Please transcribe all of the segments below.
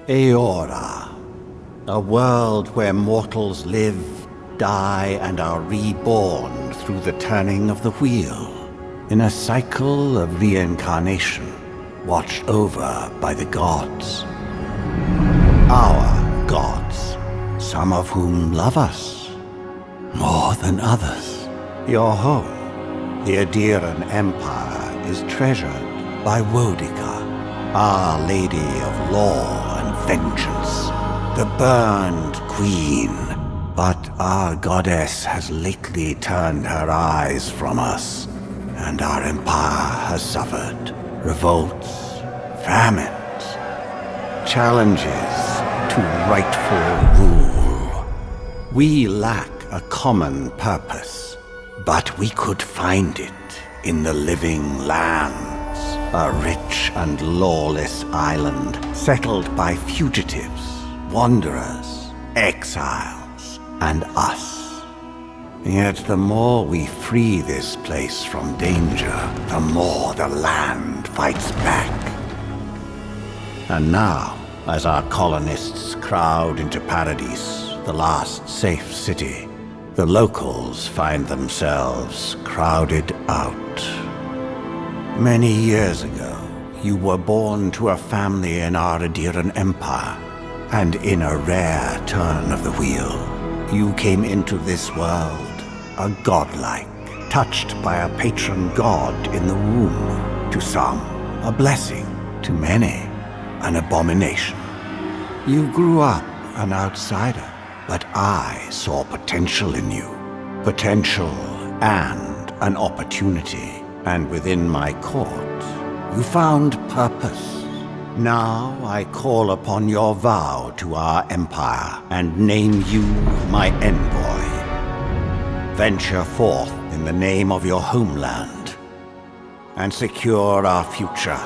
Eora, a world where mortals live, die, and are reborn through the turning of the wheel, in a cycle of reincarnation, watched over by the gods. Our gods, some of whom love us more than others. Your home, the Aedyr Empire, is treasured by Wodica, Our Lady of Law and Vengeance, the Burned Queen. But our goddess has lately turned her eyes from us, and our empire has suffered revolts, famines, challenges to rightful rule. We lack a common purpose, but we could find it in the living lands, a rich and lawless island settled by fugitives, wanderers, exiles, and us. Yet the more we free this place from danger, the more the land fights back. And now, as our colonists crowd into Paradis, the last safe city, the locals find themselves crowded out. Many years ago, you were born to a family in our Aedyr Empire, and in a rare turn of the wheel, you came into this world a godlike, touched by a patron god in the womb. To some, a blessing; to many, an abomination. You grew up an outsider, but I saw potential in you. Potential and an opportunity. And within my court, you found purpose. Now I call upon your vow to our empire and name you my envoy. Venture forth in the name of your homeland and secure our future.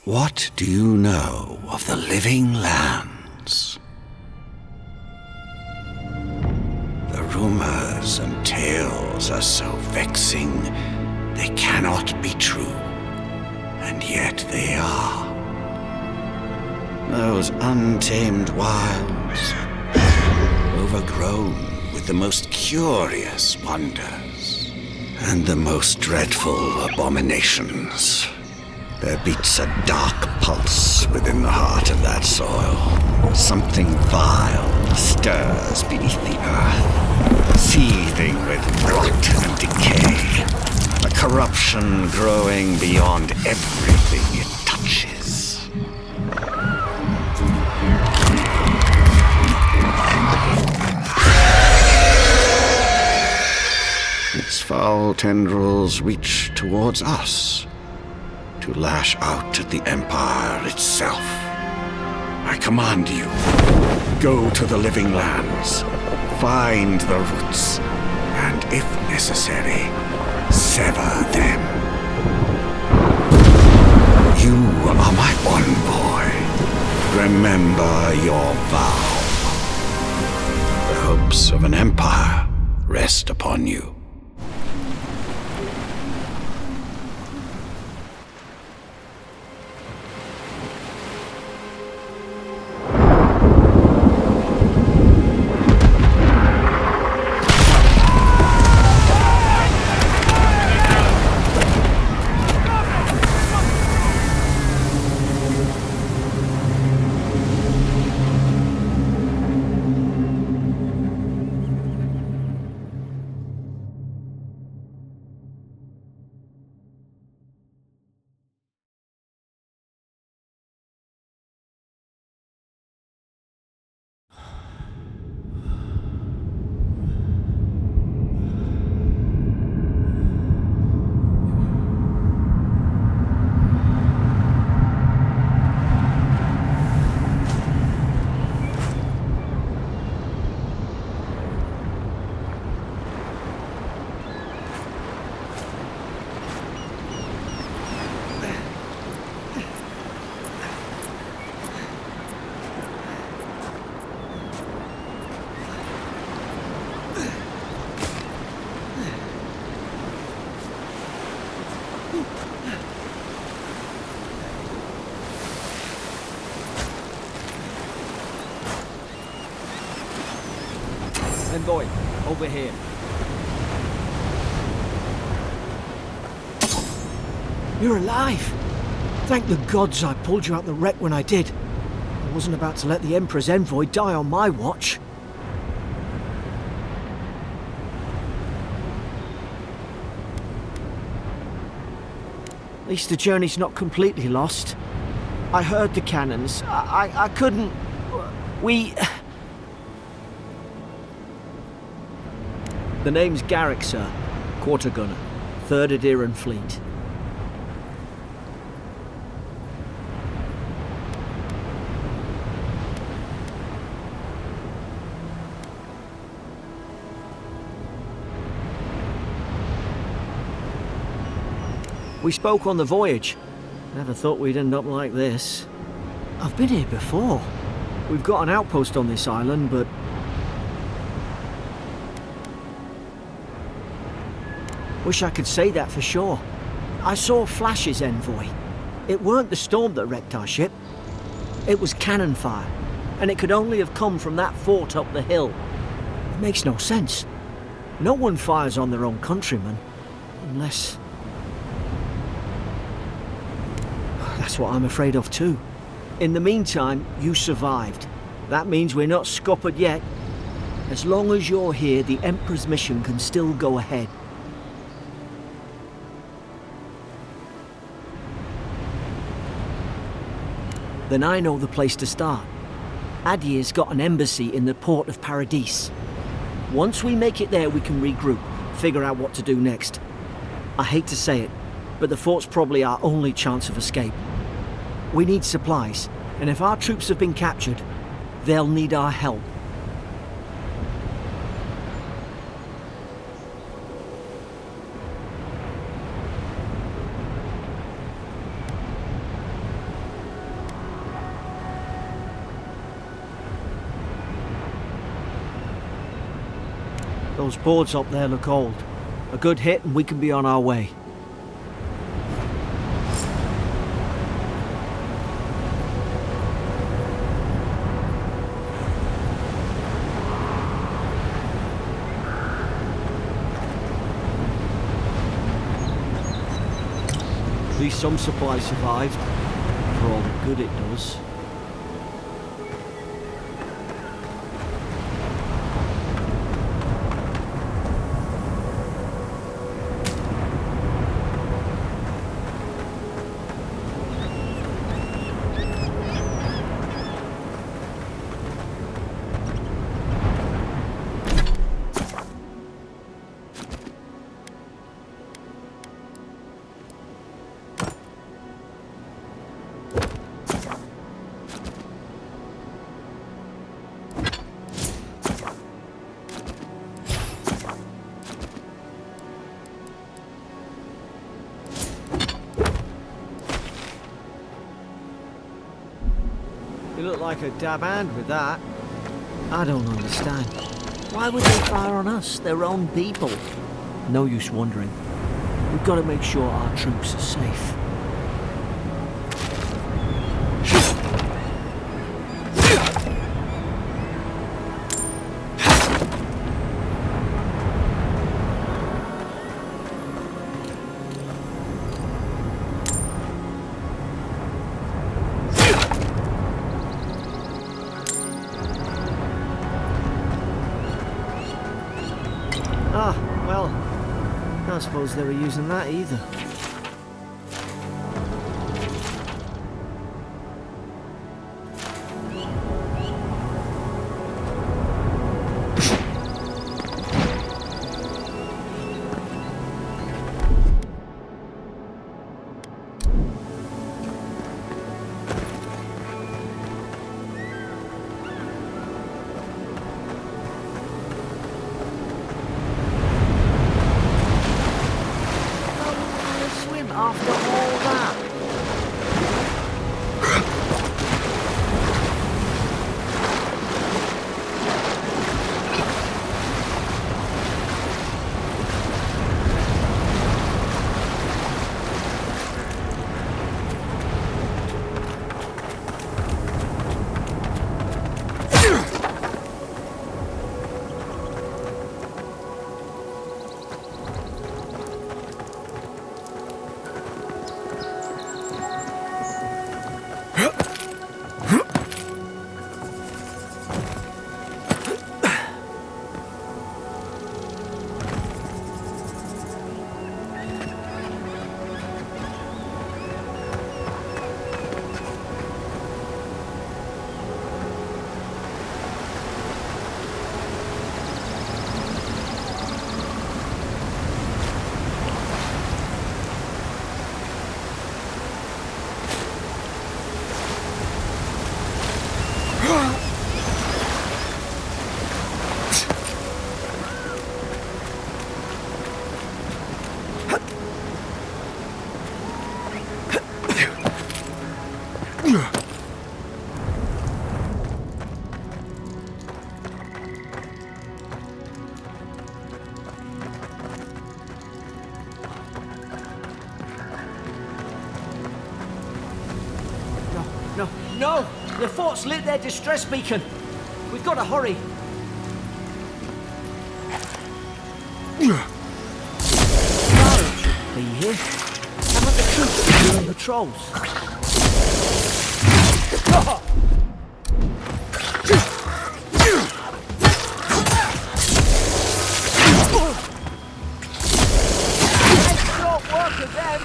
What do you know of the living lands? The rumors and tales are so vexing, they cannot be true, and yet they are. Those untamed wilds, overgrown with the most curious wonders and the most dreadful abominations. There beats a dark pulse within the heart of that soil. Something vile stirs beneath the earth, seething with rot and decay. corruption growing beyond everything it touches. Its foul tendrils reach towards us, to lash out at the Empire itself. I command you, go to the living lands, find the roots, and if necessary, sever them. You are my envoy. Remember your vow. The hopes of an empire rest upon you. Envoy, over here. You're alive! Thank the gods I pulled you out the wreck when I did. I wasn't about to let the Emperor's envoy die on my watch. At least the journey's not completely lost. I heard the cannons. I couldn't... We... The name's Garrick, sir. Quarter gunner. 3rd Aedyr Fleet. We spoke on the voyage. Never thought we'd end up like this. I've been here before. We've got an outpost on this island, but... Wish I could say that for sure. I saw flashes, envoy. It weren't the storm that wrecked our ship. It was cannon fire, and it could only have come from that fort up the hill. It makes no sense. No one fires on their own countrymen, unless... That's what I'm afraid of too. In the meantime, you survived. That means we're not scuppered yet. As long as you're here, the Emperor's mission can still go ahead. Then I know the place to start. Aedyr's got an embassy in the port of Paradis. Once we make it there, we can regroup, figure out what to do next. I hate to say it, but the fort's probably our only chance of escape. We need supplies, and if our troops have been captured, they'll need our help. Those boards up there look old. A good hit and we can be on our way. At least some supplies survived, for all the good it does. look like a dab hand with that. I don't understand. Why would they fire on us, their own people? No use wondering. We've got to make sure our troops are safe. I don't suppose they were using that either. After all that. No! The fort's lit their distress beacon. We've got to hurry. Claver should be here. How about the troops doing patrols? Nice short work of them.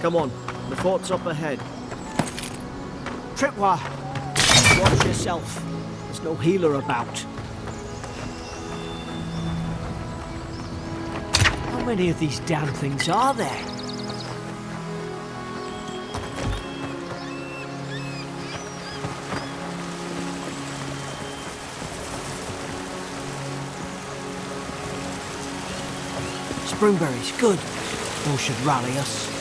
Come on, the fort's up ahead. Tripwire, watch yourself. There's no healer about. How many of these damn things are there? Springberries, good. Those should rally us.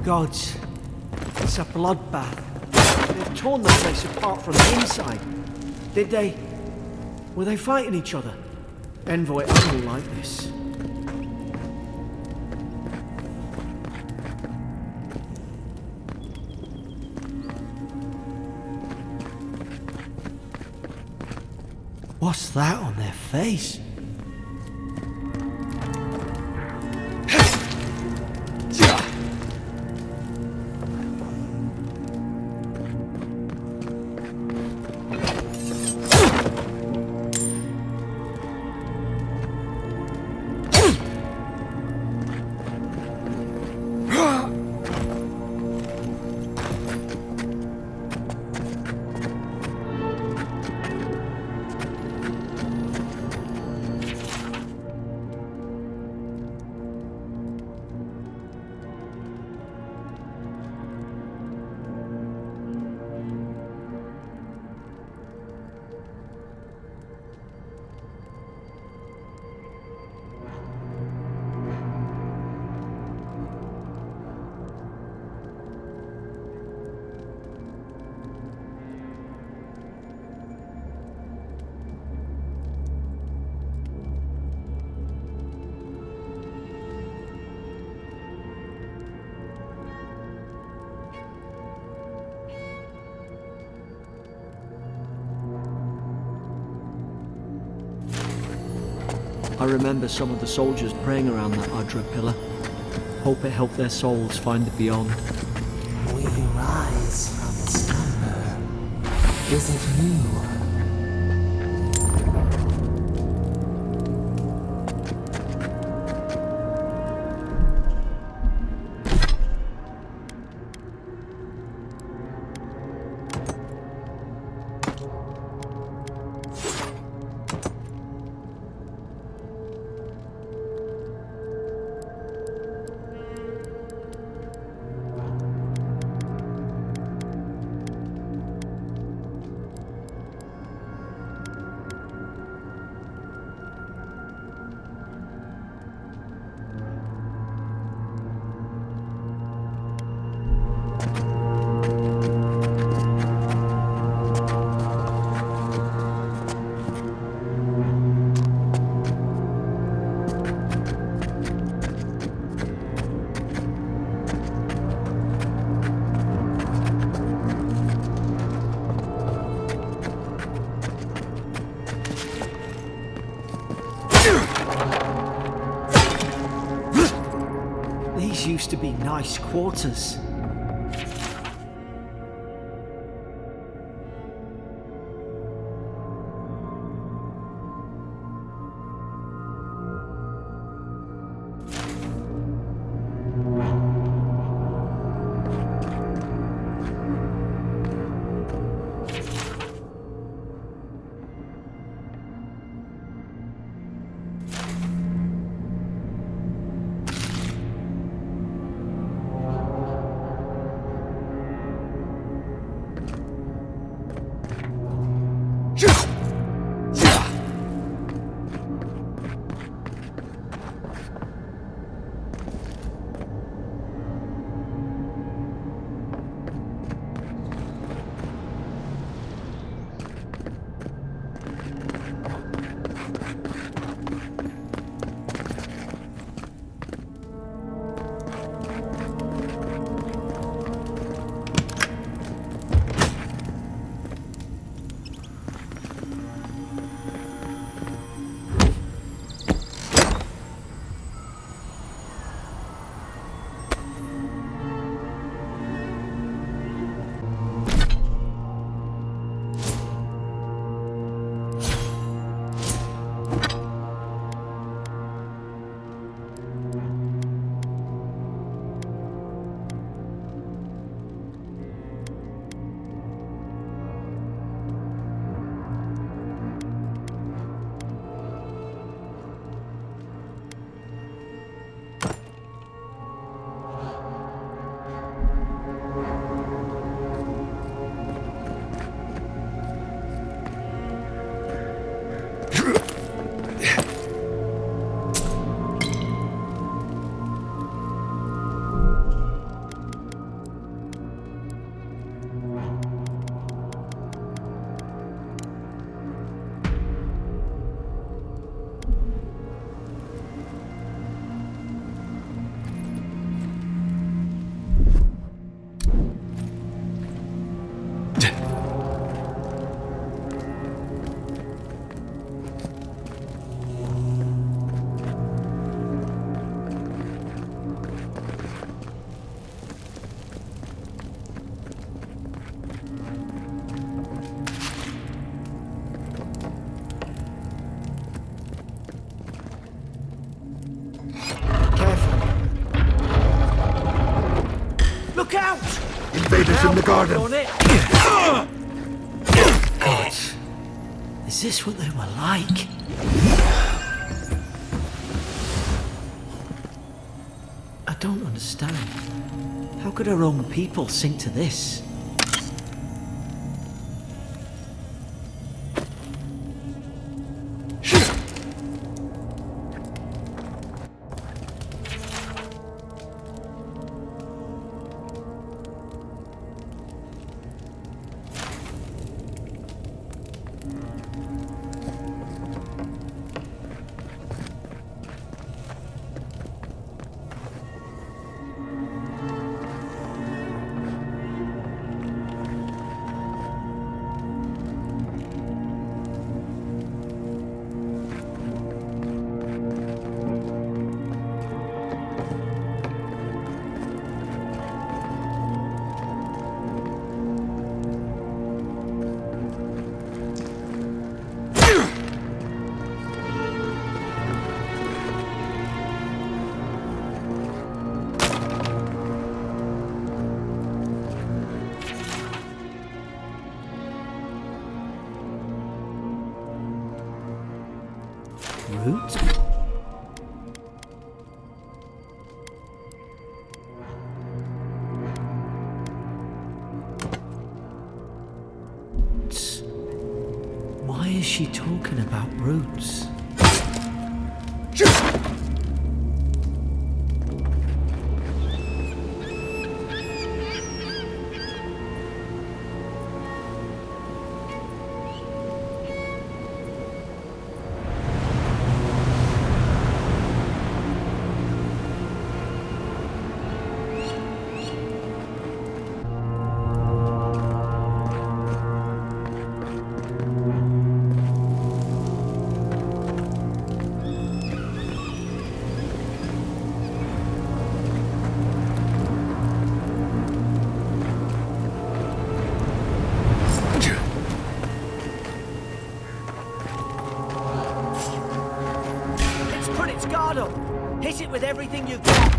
Gods, it's a bloodbath. They've torn the place apart from the inside. Did they... were they fighting each other? Envoy, I don't like this. What's that on their face? I remember some of the soldiers praying around that Aedyr pillar. Hope it helped their souls find the beyond. We rise from slumber. Is it you? These used to be nice quarters. Look out! Invaders in the garden! On it. God, is this what they were like? I don't understand. How could our own people sink to this? Root? Why is she talking about roots? Hit it with everything you've got.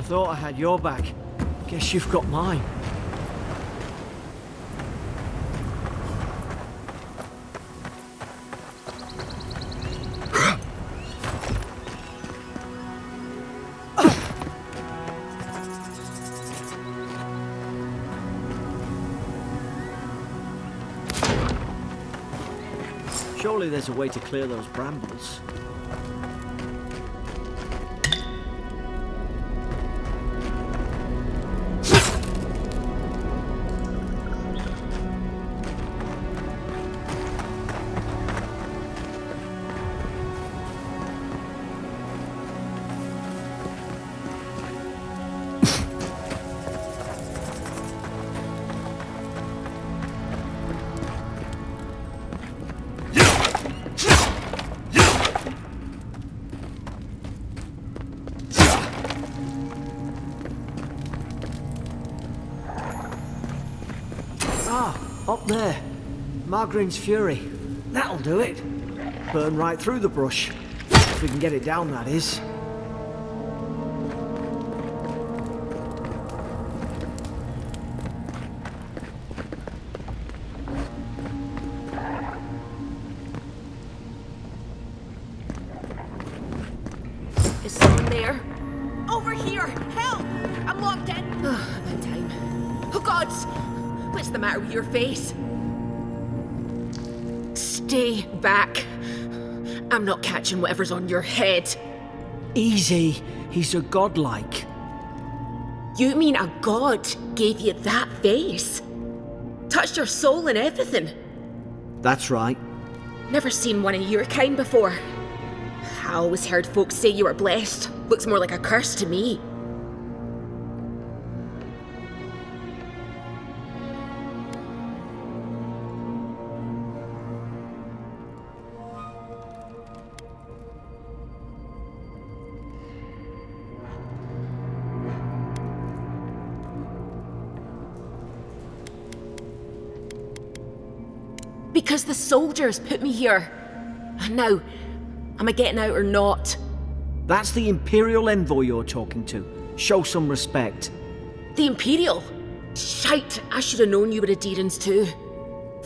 Thought I had your back. Guess you've got mine. Surely there's a way to clear those brambles. Up there. Margarine's Fury. That'll do it. Burn right through the brush. If we can get it down, that is. in there? Over here! Help! I'm locked in! Oh, about time. Oh, gods! What's the matter with your face? Stay back. I'm not catching whatever's on your head. Easy. He's a godlike. You mean a god gave you that face? Touched your soul and everything? That's right. Never seen one of your kind before. I always heard folks say you were blessed. Looks more like a curse to me. Because the soldiers put me here. Now, am I getting out or not? That's the Imperial envoy you're talking to. Show some respect. The Imperial? Shite, I should have known you were Aedyrans too.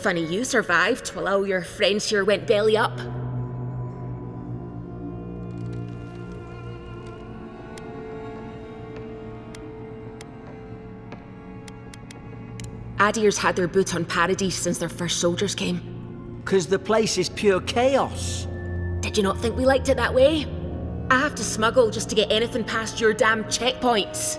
Funny you survived while all your friends here went belly up. Aedyr's had their boot on Paradis since their first soldiers came. 'Cause the place is pure chaos. Did you not think we liked it that way? I have to smuggle just to get anything past your damn checkpoints.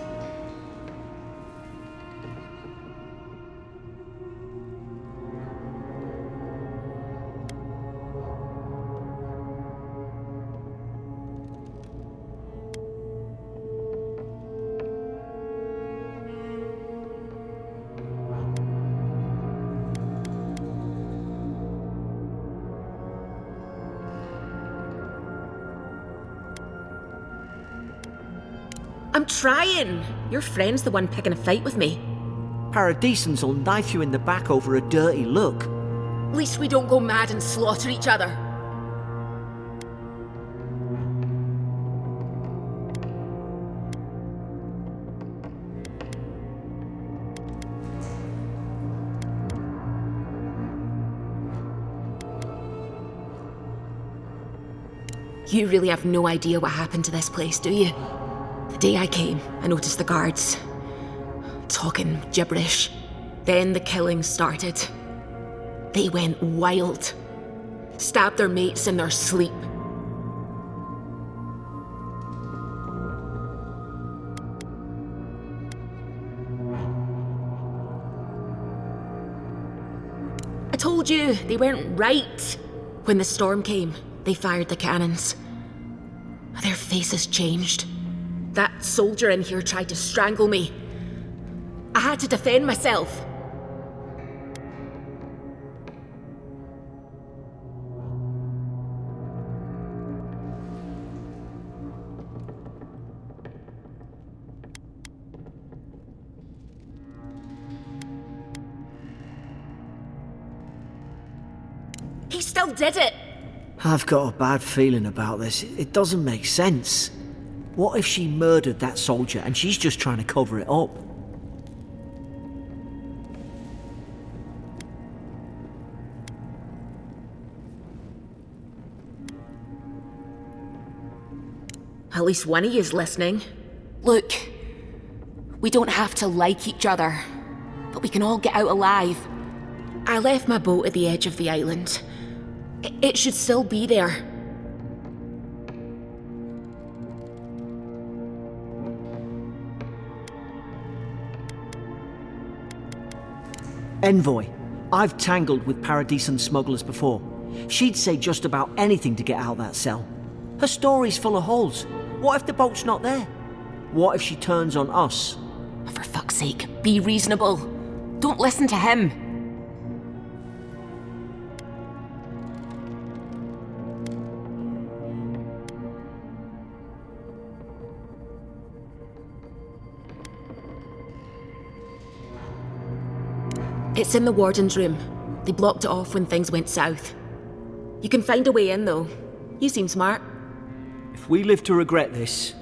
I'm trying. Your friend's the one picking a fight with me. Paradisans will knife you in the back over a dirty look. At least we don't go mad and slaughter each other. You really have no idea what happened to this place, do you? The day I came, I noticed the guards talking gibberish. Then the killing started. They went wild. Stabbed their mates in their sleep. I told you, they weren't right. When the storm came, they fired the cannons. Their faces changed. That soldier in here tried to strangle me. I had to defend myself. He still did it! I've got a bad feeling about this. It doesn't make sense. What if she murdered that soldier and she's just trying to cover it up? At least one of you's listening. Look, we don't have to like each other, but we can all get out alive. I left my boat at the edge of the island. It should still be there. Envoy, I've tangled with Paradisan smugglers before. She'd say just about anything to get out of that cell. Her story's full of holes. What if the boat's not there? What if she turns on us? For fuck's sake, be reasonable. Don't listen to him. It's in the warden's room. They blocked it off when things went south. You can find a way in, though. You seem smart. If we live to regret this...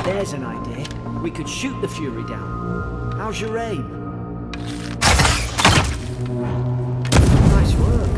There's an idea. We could shoot the Fury down. How's your aim? Nice work.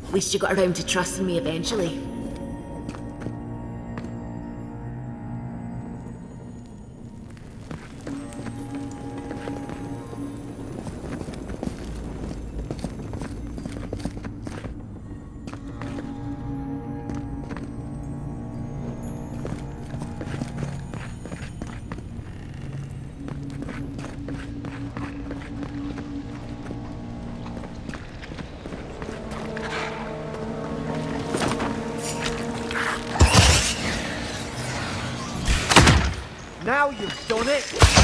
At least you got around to trusting me eventually. Now you've done it!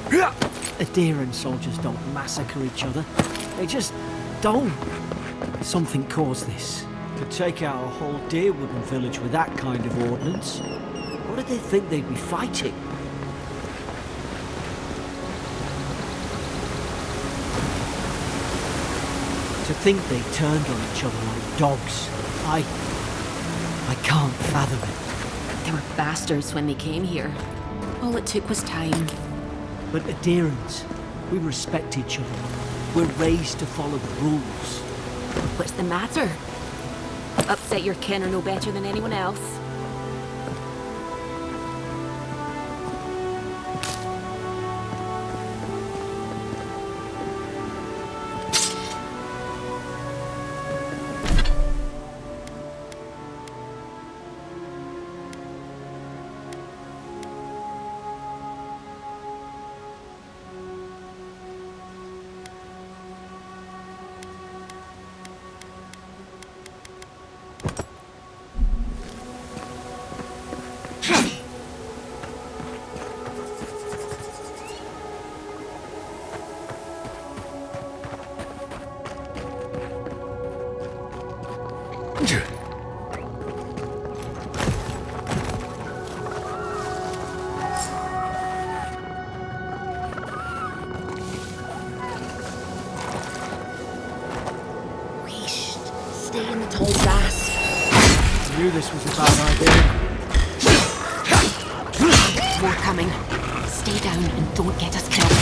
Aedyr and soldiers don't massacre each other. They just don't. Something caused this. Could take out a whole deerwooden village with that kind of ordnance. What did they think they'd be fighting? To think they turned on each other like dogs. I can't fathom it. They were bastards when they came here. All it took was time. But Aedyrans, we respect each other. We're raised to follow the rules. What's the matter? Upset your kin are no better than anyone else. Stay in the tall grass. I knew this was a bad idea. More coming. Stay down and don't get us killed.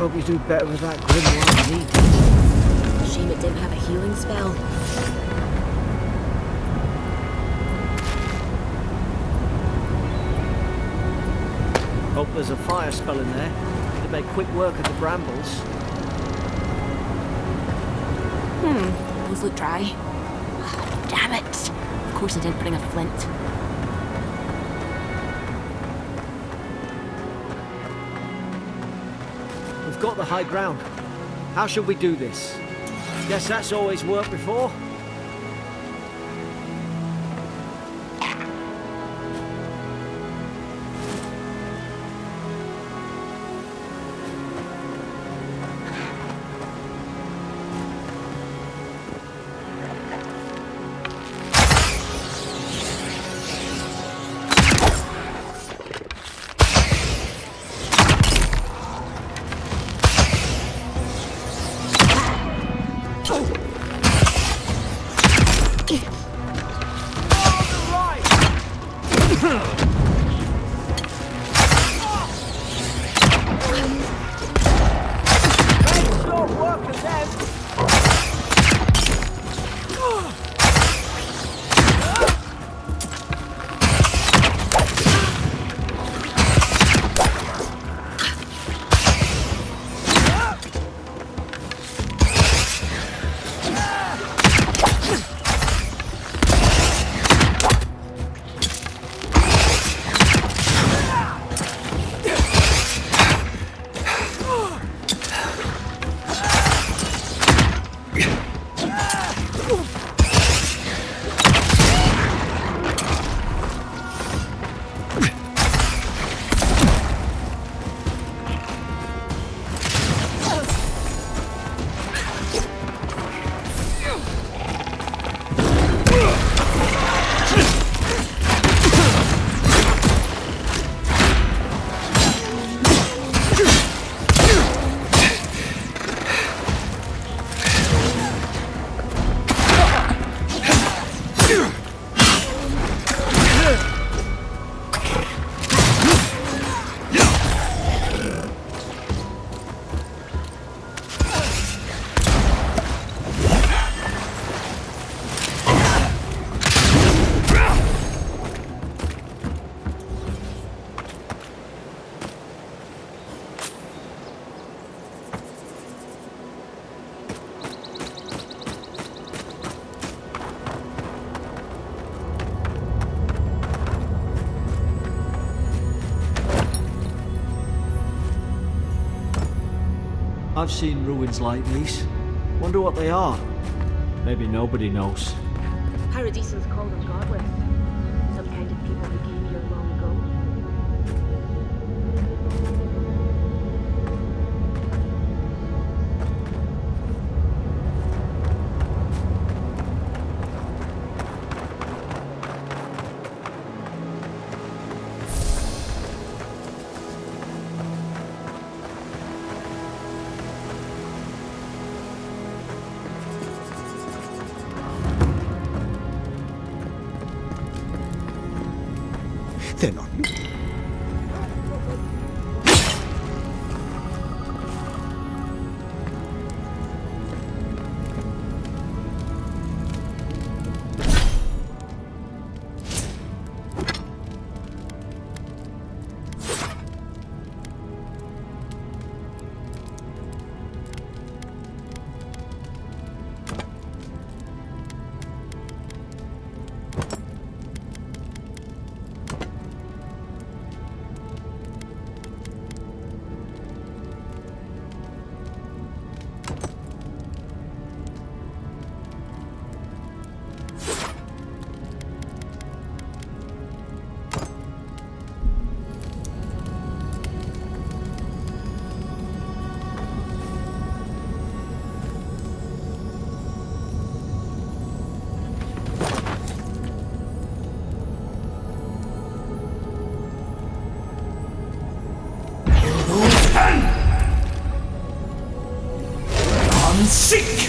Hope you do better with that grimoire than he did. Shame it didn't have a healing spell. Hope there's a fire spell in there. It'd make quick work of the brambles. Those look dry. Damn it! Of course I didn't bring a flint. We've got the high ground. How should we do this? Guess that's always worked before. I've seen ruins like these. Wonder what they are. Maybe nobody knows. Paradisans call them godless. Some kind of people who came here long ago. and seek!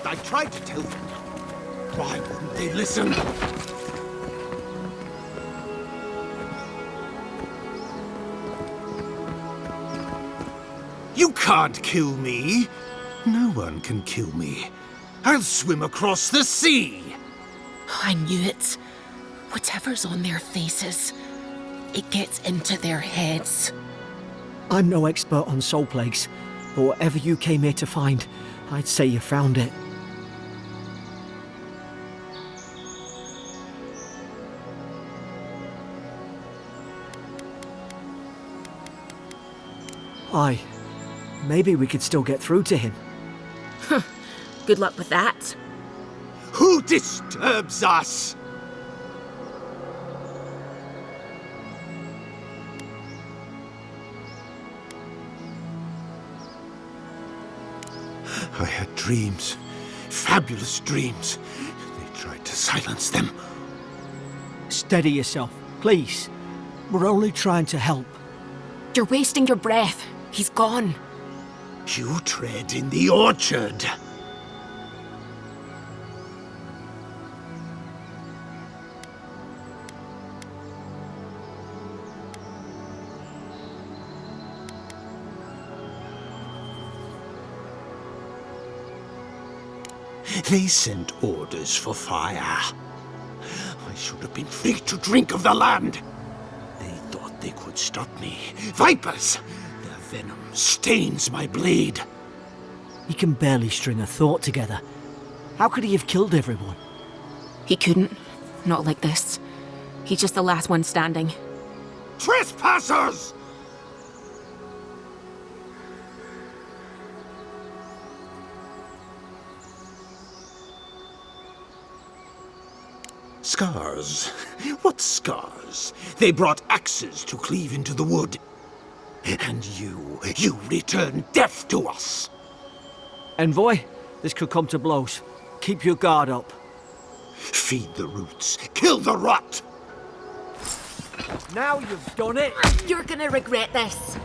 I tried to tell them. Why wouldn't they listen? You can't kill me. No one can kill me. I'll swim across the sea. I knew it. Whatever's on their faces, it gets into their heads. I'm no expert on soul plagues, but whatever you came here to find, I'd say you found it. Aye. Maybe we could still get through to him. Good luck with that. Who disturbs us? I had dreams. Fabulous dreams. They tried to silence them. Steady yourself, please. We're only trying to help. You're wasting your breath. He's gone. You tread in the orchard. They sent orders for fire. I should have been free to drink of the land. They thought they could stop me. Vipers! Their venom stains my blade. He can barely string a thought together. How could he have killed everyone? He couldn't. Not like this. He's just the last one standing. Trespassers! Scars? What scars? They brought axes to cleave into the wood. And you return death to us. Envoy, this could come to blows. Keep your guard up. Feed the roots, kill the rot! Now you've done it! You're gonna regret this.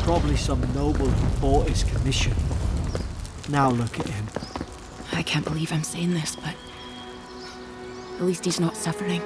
Probably some noble who bought his commission. Now look at him. I can't believe I'm saying this, but at least he's not suffering.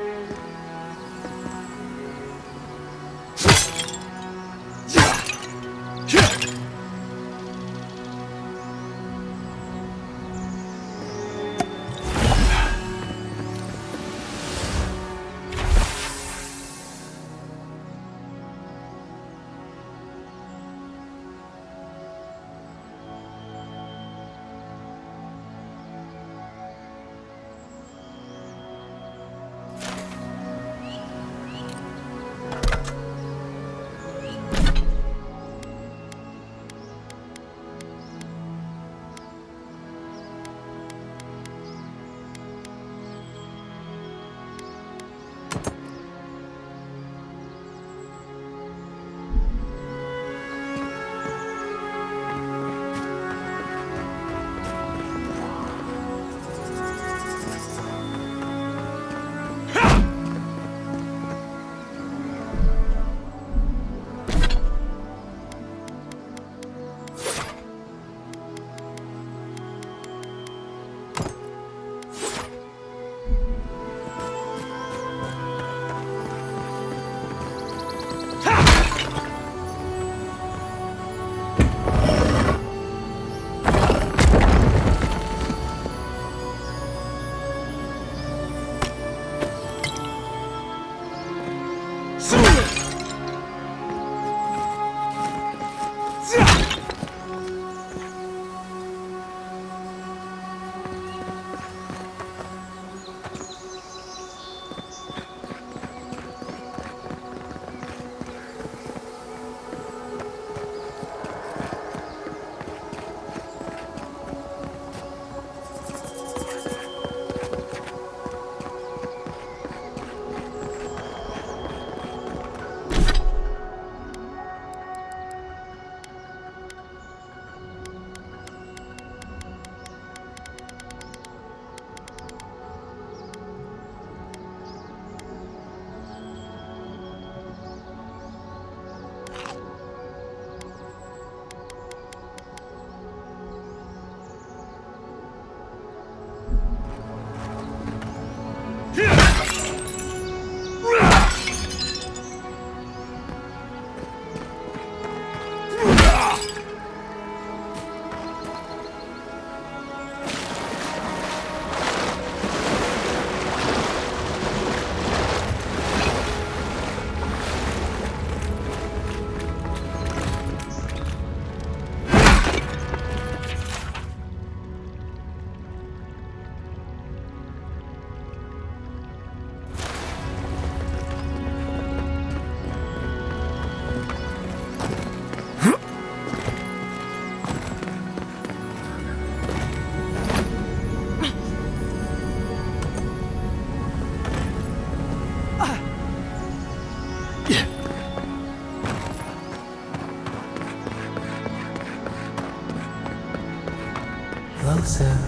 Closer,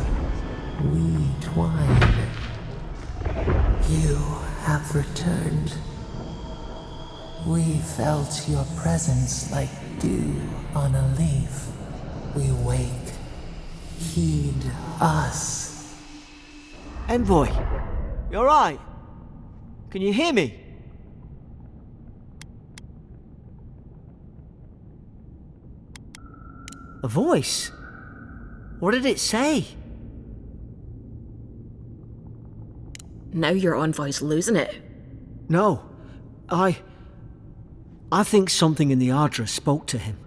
we twine. You have returned. We felt your presence like dew on a leaf. We wake. Heed us. Envoy, you alright? Can you hear me? A voice? What did it say? Now your envoy's losing it. No, I think something in the Aedyr spoke to him.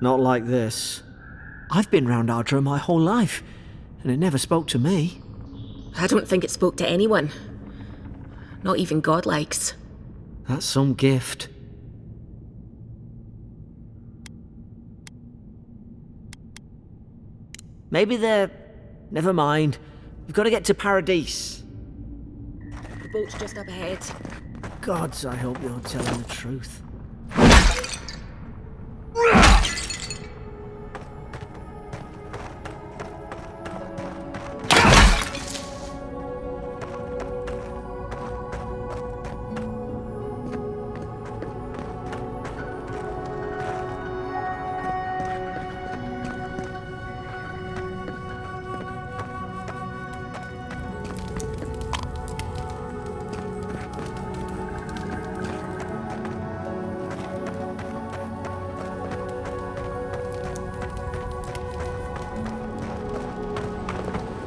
Not like this. I've been round Aedyr my whole life, and it never spoke to me. I don't think it spoke to anyone. Not even godlikes. That's some gift. Maybe they're... Never mind. We've got to get to Paradis. The boat's just up ahead. Gods, I hope you're telling the truth.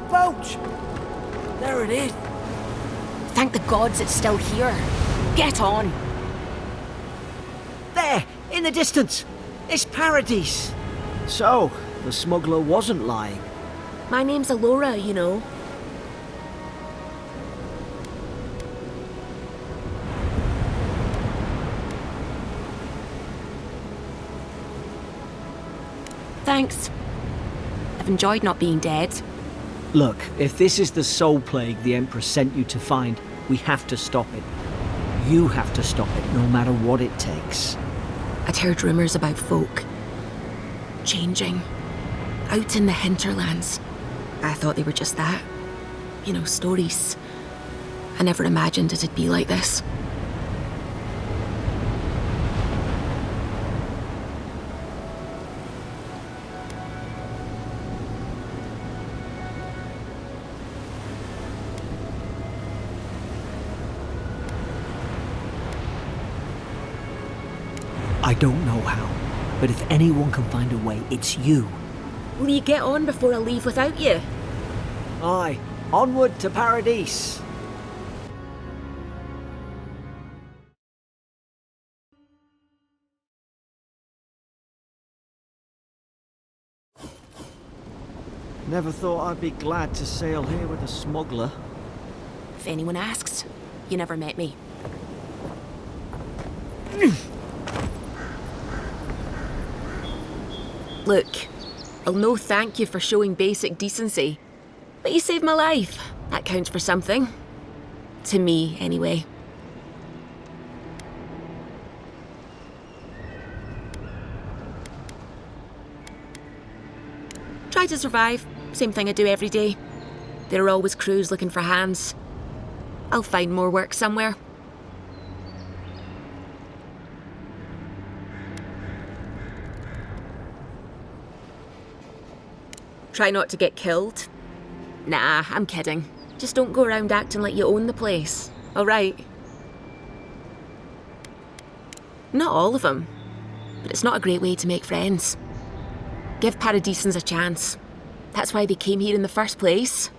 Boat! There it is. Thank the gods it's still here. Get on. There, in the distance. It's Paradis. So, the smuggler wasn't lying. My name's Eora, you know. Thanks. I've enjoyed not being dead. Look, if this is the soul plague the Empress sent you to find, we have to stop it. You have to stop it, no matter what it takes. I'd heard rumours about folk changing out in the hinterlands. I thought they were just that. You know, stories. I never imagined it'd be like this. I don't know how, but if anyone can find a way, it's you. Will you get on before I leave without you? Aye, onward to Paradis. Never thought I'd be glad to sail here with a smuggler. If anyone asks, you never met me. Look, I'll no thank you for showing basic decency, but you saved my life. That counts for something. To me, anyway. Try to survive. Same thing I do every day. There are always crews looking for hands. I'll find more work somewhere. Try not to get killed. Nah, I'm kidding. Just don't go around acting like you own the place, alright? Not all of them, but it's not a great way to make friends. Give Paradisans a chance. That's why they came here in the first place.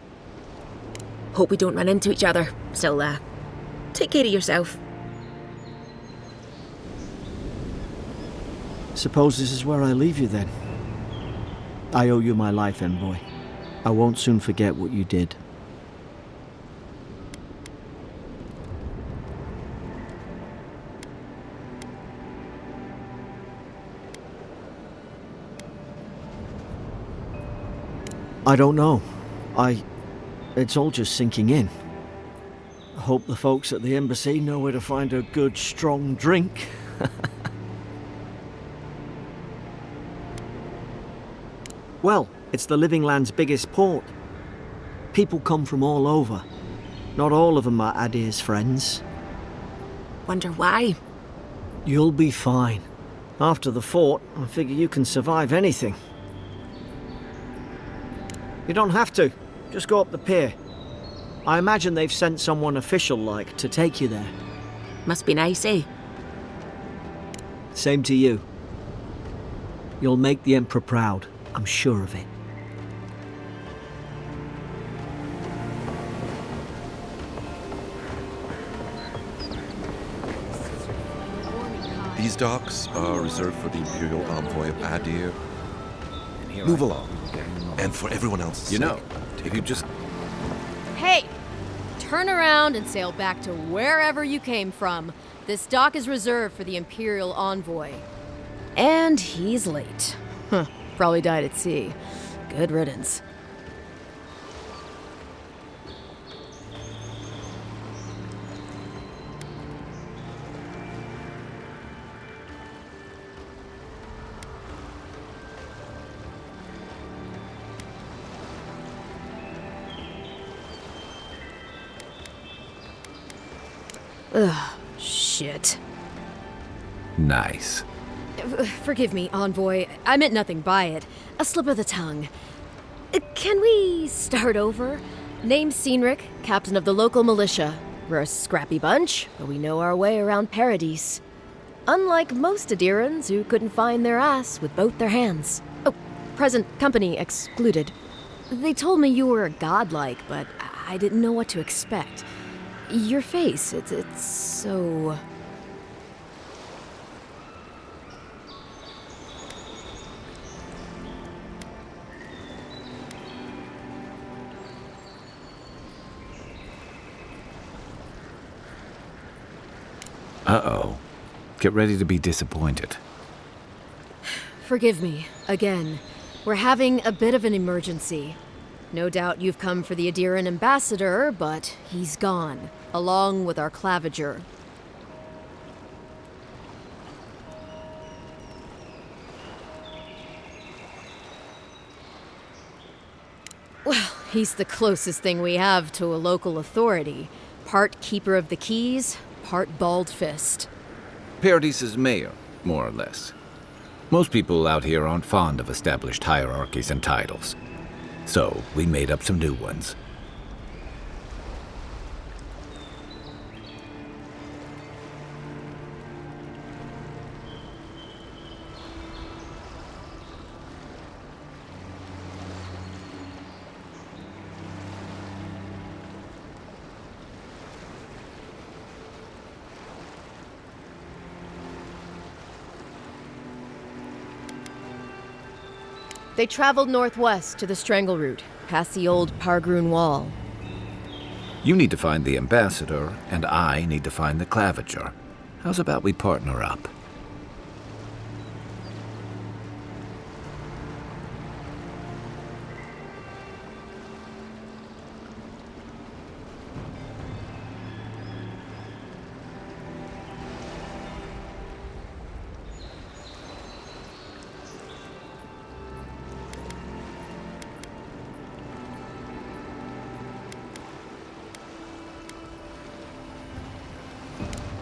Hope we don't run into each other. Still, take care of yourself. Suppose this is where I leave you then. I owe you my life, envoy. I won't soon forget what you did. I don't know. It's all just sinking in. I hope the folks at the embassy know where to find a good, strong drink. Well, it's the Living Land's biggest port. People come from all over. Not all of them are Aedyr's friends. Wonder why? You'll be fine. After the fort, I figure you can survive anything. You don't have to. Just go up the pier. I imagine they've sent someone official-like to take you there. Must be nice, eh? Same to you. You'll make the Emperor proud. I'm sure of it. These docks are reserved for the Imperial envoy of Aedyr. Move along. And for everyone else's You know, sake, if you just... Hey! Turn around and sail back to wherever you came from. This dock is reserved for the Imperial envoy. And he's late. Huh. Probably died at sea. Good riddance. Ugh, shit. Nice. Forgive me, envoy. I meant nothing by it. A slip of the tongue. Can we start over? Name's Cynric, captain of the local militia. We're a scrappy bunch, but we know our way around Paradis. Unlike most Aedyrans who couldn't find their ass with both their hands. Oh, present company excluded. They told me you were godlike, but I didn't know what to expect. Your face, it's so... Uh-oh. Get ready to be disappointed. Forgive me, again. We're having a bit of an emergency. No doubt you've come for the Aedyran ambassador, but he's gone, along with our Claver. Well, he's the closest thing we have to a local authority. Part keeper of the keys, part bald fist. Paradis' mayor, more or less. Most people out here aren't fond of established hierarchies and titles. So, we made up some new ones. They traveled northwest to the Strangle Route, past the old Pargroon Wall. You need to find the ambassador, and I need to find the Claver. How's about we partner up?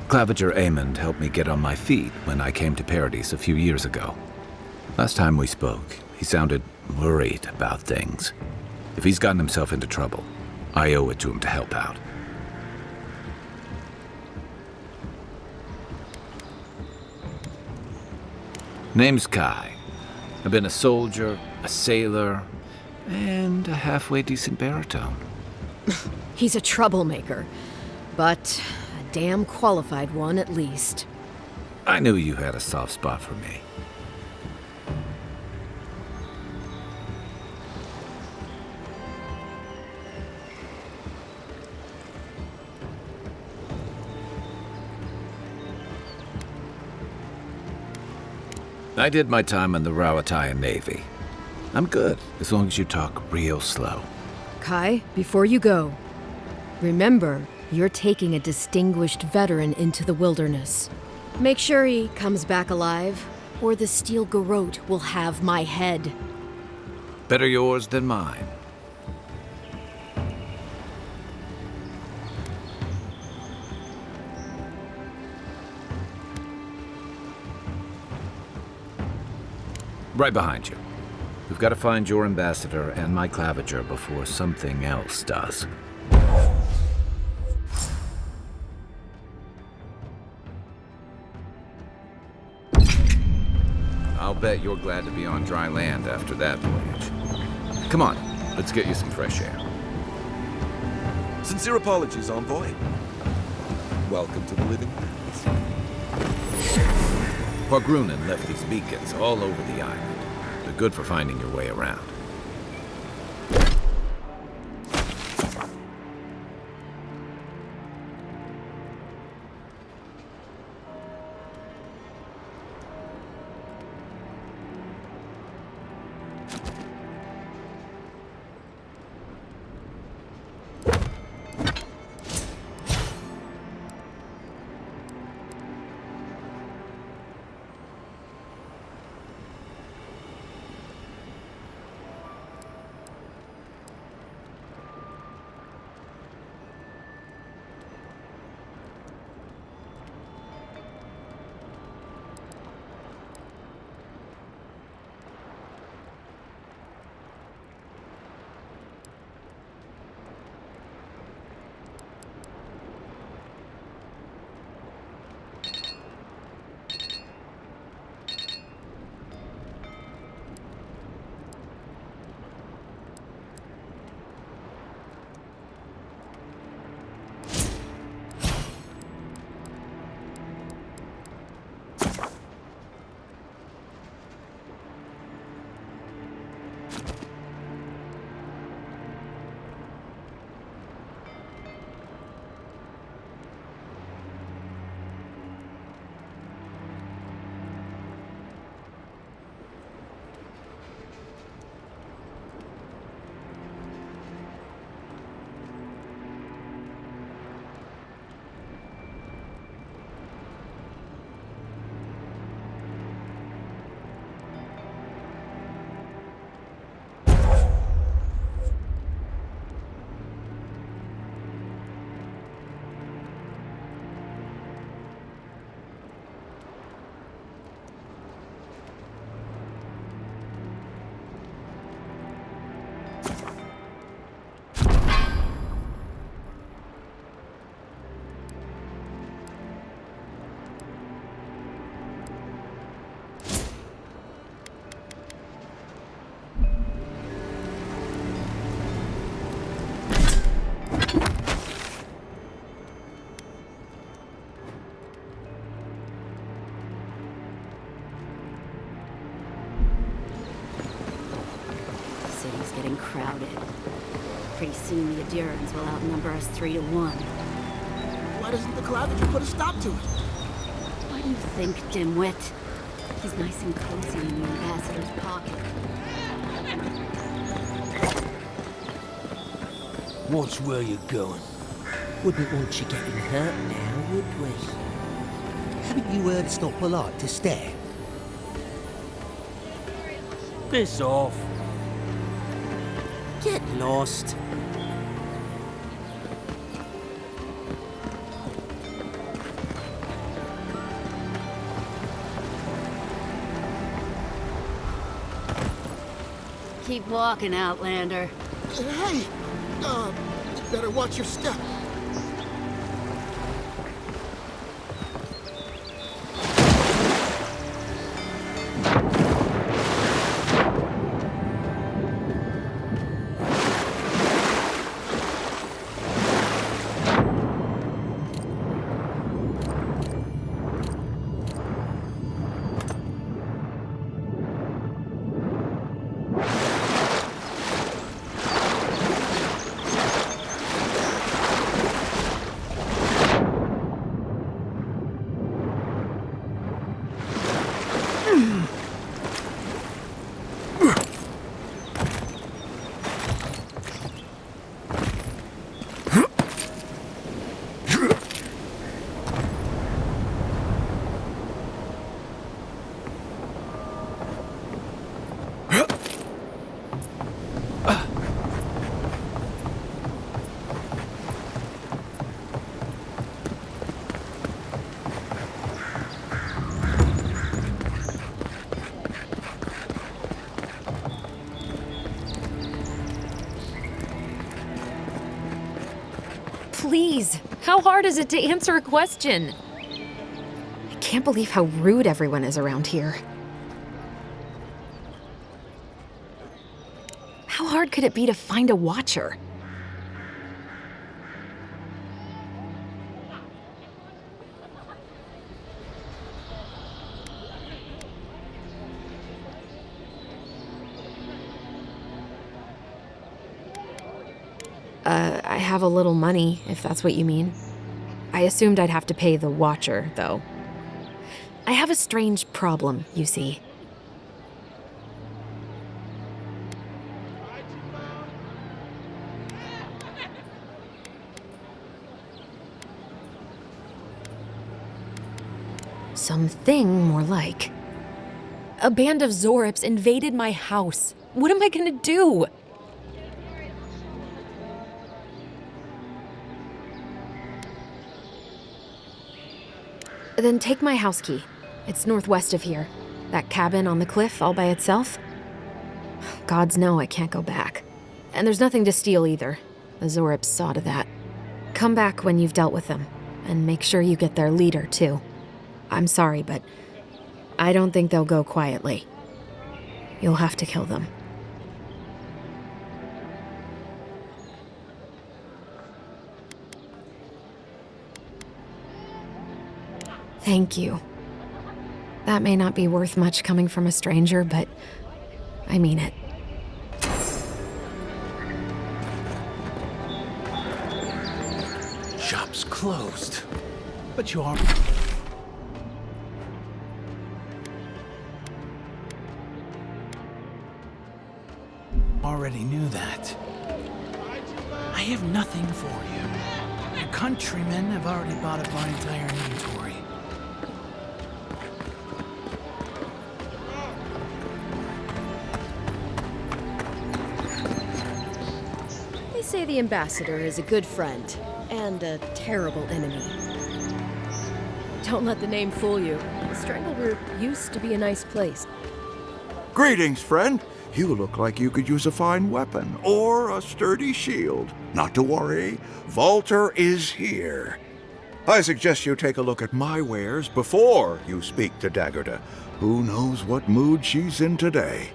Claver Amond helped me get on my feet when I came to Paradis a few years ago. Last time we spoke, he sounded worried about things. If he's gotten himself into trouble, I owe it to him to help out. Name's Kai. I've been a soldier, a sailor, and a halfway decent baritone. He's a troublemaker, but a damn qualified one at least. I knew you had a soft spot for me. I did my time in the Rawatayan Navy. I'm good, as long as you talk real slow. Kai, before you go, remember, You're taking a distinguished veteran into the wilderness. Make sure he comes back alive, or the steel garrote will have my head. Better yours than mine. Right behind you. We've got to find your ambassador and my claviger before something else does. I'll bet you're glad to be on dry land after that voyage. Come on, let's get you some fresh air. Sincere apologies, envoy. Welcome to the living lands. Pargrunen left these beacons all over the island. They're good for finding your way around. Getting crowded. Pretty soon the Aedyrans will outnumber us 3-1. Why doesn't the Claver put a stop to it? Why do you think, dimwit? He's nice and cozy in the ambassador's pocket. Watch where you're going. Wouldn't want you getting hurt now, would we? Haven't you heard it's not polite to stare? Piss off. Get lost. Keep walking, Outlander. Hey! You better watch your step. Please, how hard is it to answer a question? I can't believe how rude everyone is around here. How hard could it be to find a watcher? I have a little money, if that's what you mean. I assumed I'd have to pay the watcher, though. I have a strange problem, you see. Something more like. A band of Zorips invaded my house. What am I gonna do? Then take my house key. It's northwest of here. That cabin on the cliff all by itself. Gods know I can't go back. And there's nothing to steal either. The Zorips saw to that. Come back when you've dealt with them. And make sure you get their leader, too. I'm sorry, but I don't think they'll go quietly. You'll have to kill them. Thank you. That may not be worth much coming from a stranger, but I mean it. Shop's closed. But you are... Already knew that. I have nothing for you. Your countrymen have already bought up our entire inventory. They say the ambassador is a good friend and a terrible enemy. Don't let the name fool you. The Strangleroot used to be a nice place. Greetings, friend. You look like you could use a fine weapon or a sturdy shield. Not to worry, Volter is here. I suggest you take a look at my wares before you speak to Daggerda. Who knows what mood she's in today?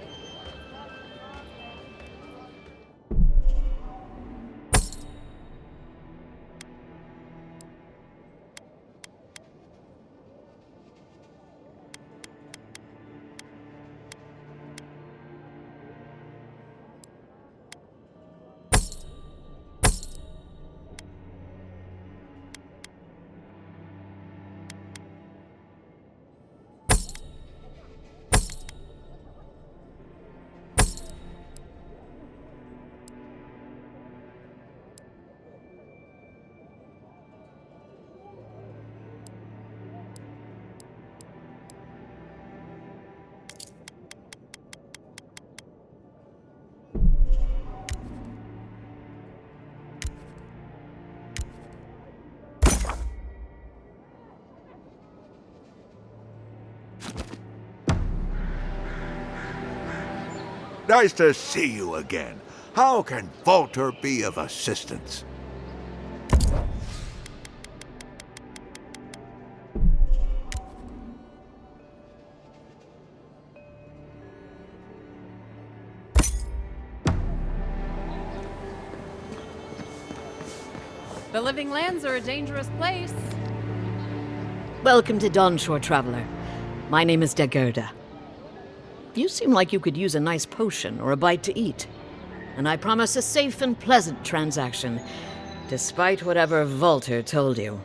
Nice to see you again. How can Volter be of assistance? The Living Lands are a dangerous place. Welcome to Dawnshore, traveler. My name is Daggerda. You seem like you could use a nice potion or a bite to eat. And I promise a safe and pleasant transaction, despite whatever Volter told you.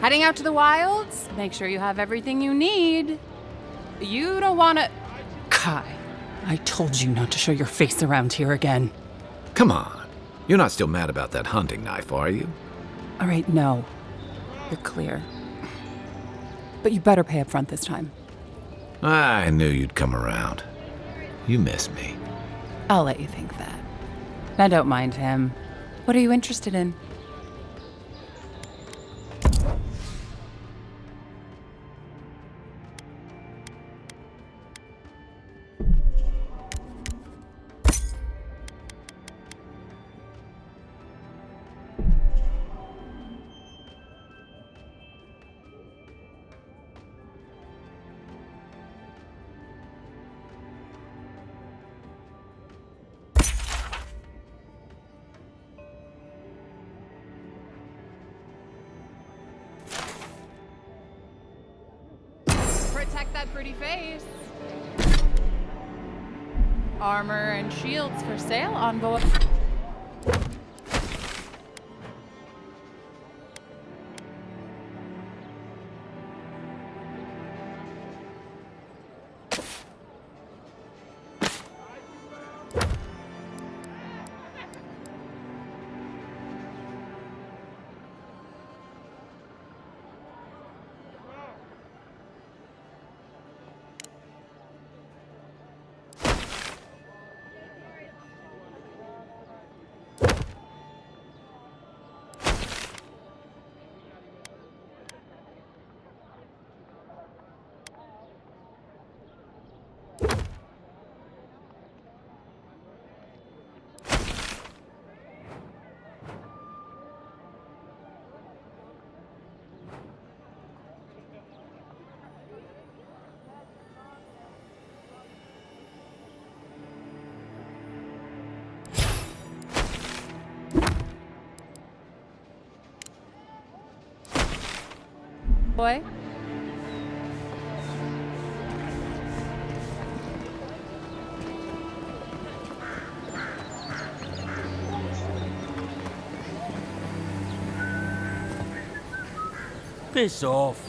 Heading out to the wilds? Make sure you have everything you need. You don't want to... Kai, I told you not to show your face around here again. Come on. You're not still mad about that hunting knife, are you? All right, no. You're clear. But you better pay up front this time. I knew you'd come around. You miss me. I'll let you think that. Now don't mind him. What are you interested in? Protect that pretty face. Armor and shields for sale, envoy. Boy. Piss off.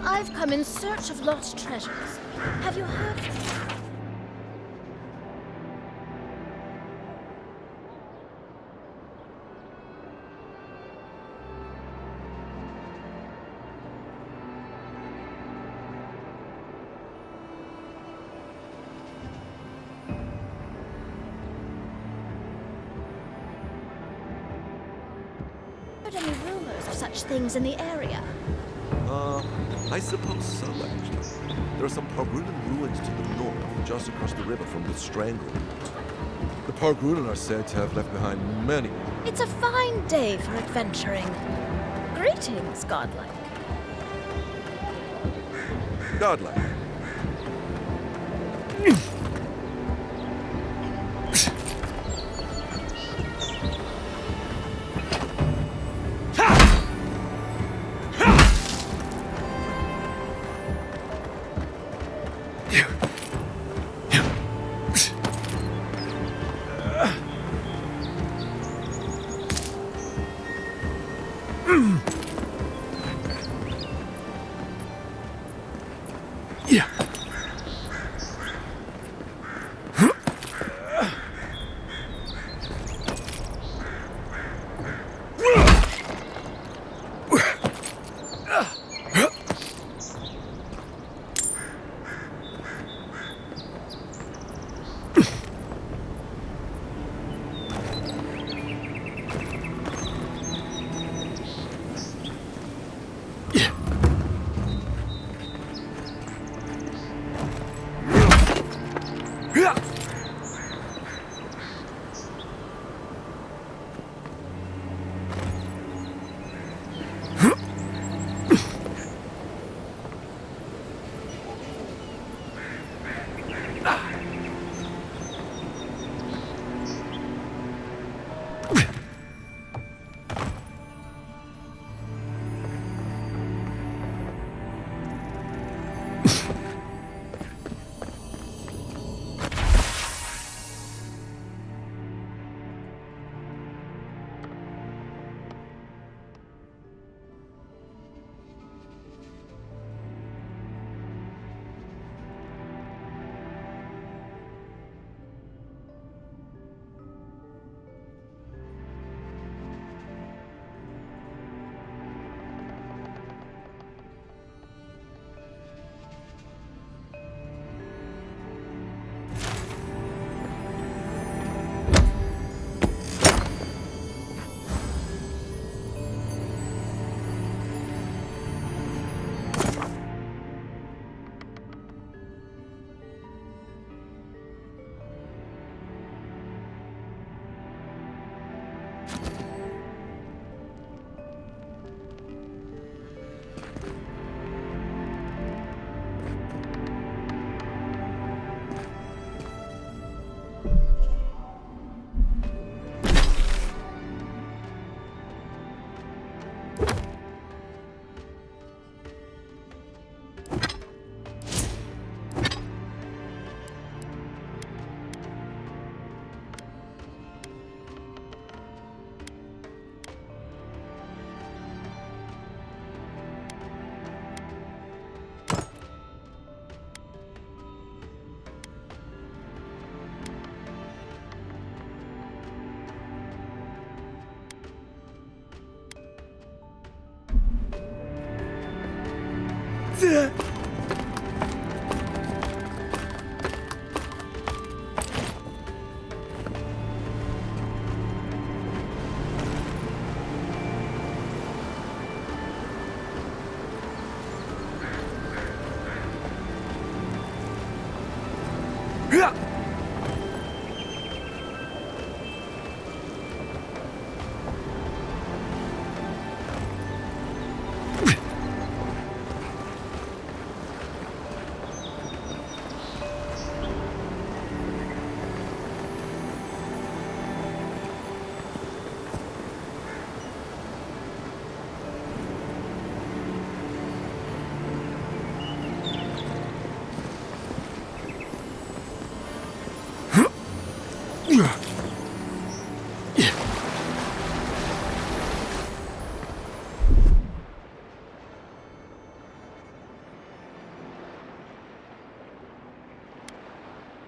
I've come in search of lost treasures. Have you heard? Heard any rumors of such things in the area? I suppose so, actually. There are some Pargrunan ruins to the north, just across the river from the Stranglehold. The Pargrunan are said to have left behind many. It's a fine day for adventuring. Greetings, godlike. Godlike.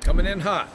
Coming in hot.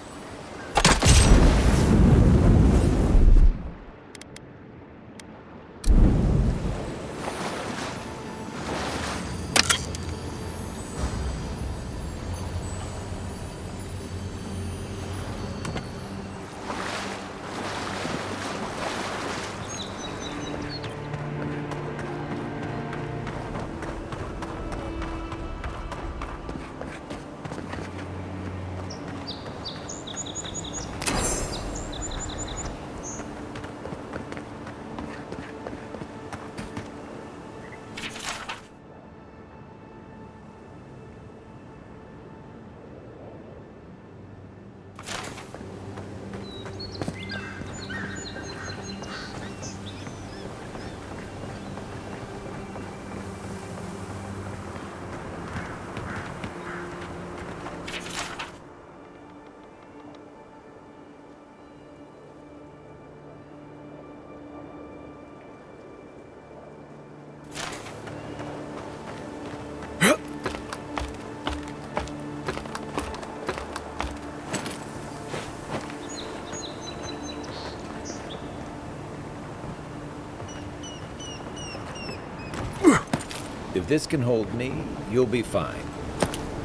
If this can hold me, you'll be fine.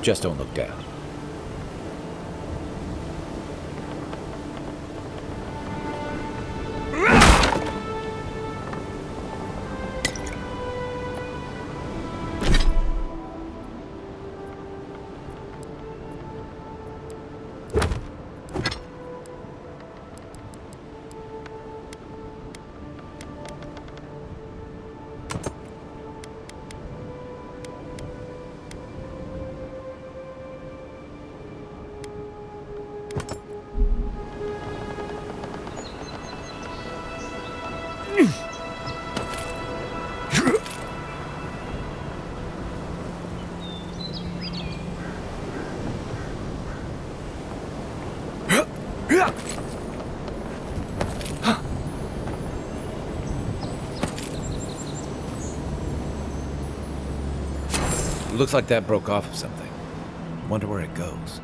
Just don't look down. Looks like that broke off of something. Wonder where it goes.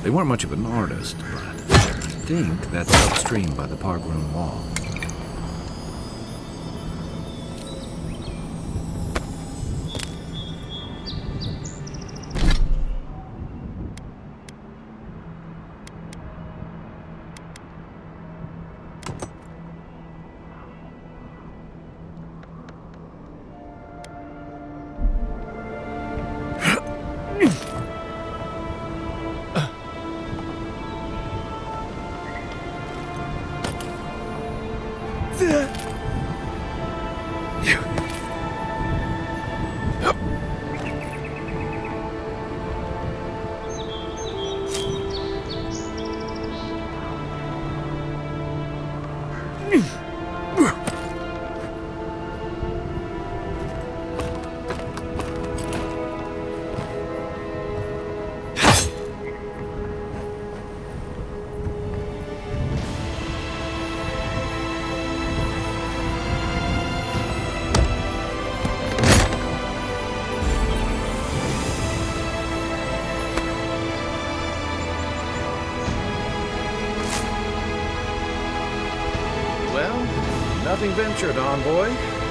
They weren't much of an artist, but I think that's upstream by the park room wall. interesting venture, envoy.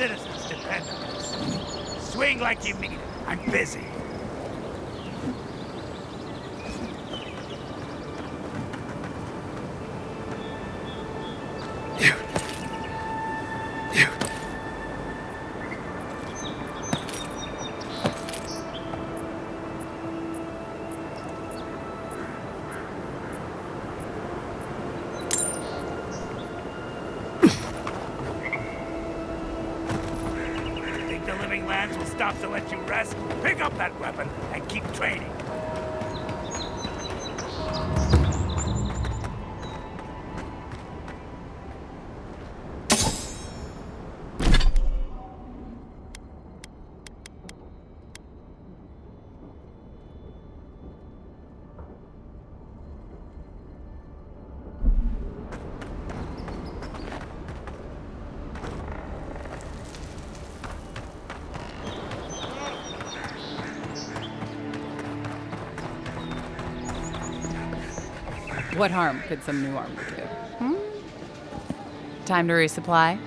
Citizens depend on us. Swing like you mean it. I'm busy. Will stop to let you rest. Pick up that weapon and keep training. What harm could some new armor do? Time to resupply?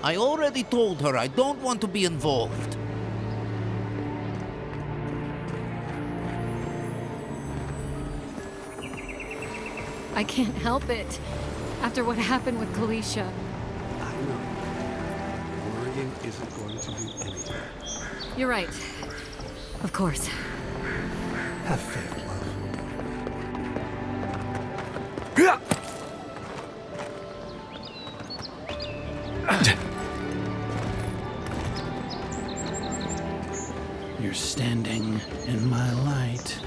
I already told her I don't want to be involved. I can't help it. After what happened with Kalisha. I know. Worrying isn't going to do anything. You're right. Of course. Have faith, love. You're standing in my light.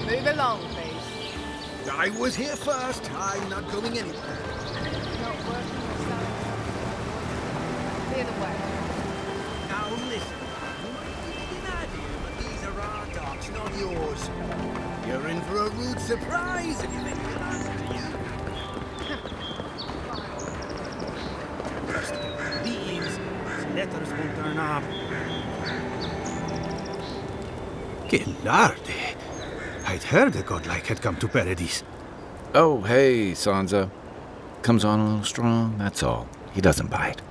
Move along, please. I was here first. I'm not going anywhere. Not working yourself. Clear the way. Now listen. You might think an idea, but these are our docks, not yours. You're in for a rude surprise if you think it belongs to you. Just leaves. His letters won't turn up. Que larde! I'd heard a godlike had come to Paradis. Oh, hey, Sansa. Comes on a little strong, that's all. He doesn't bite.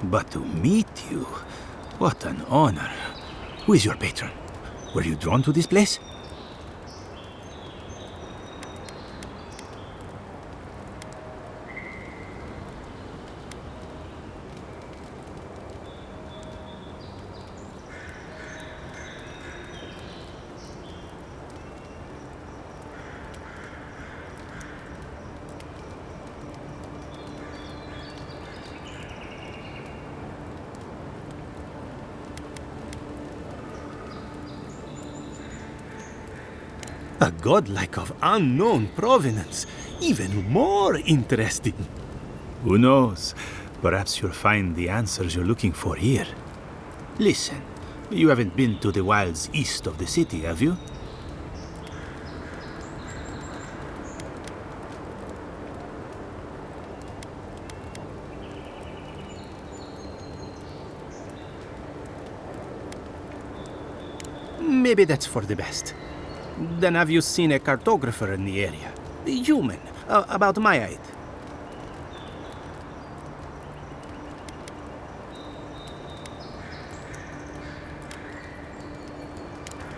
But to meet you, what an honor. Who is your patron? Were you drawn to this place? A godlike of unknown provenance. Even more interesting. Who knows? Perhaps you'll find the answers you're looking for here. Listen, you haven't been to the wilds east of the city, have you? Maybe that's for the best. Then have you seen a cartographer in the area? A human, about my height.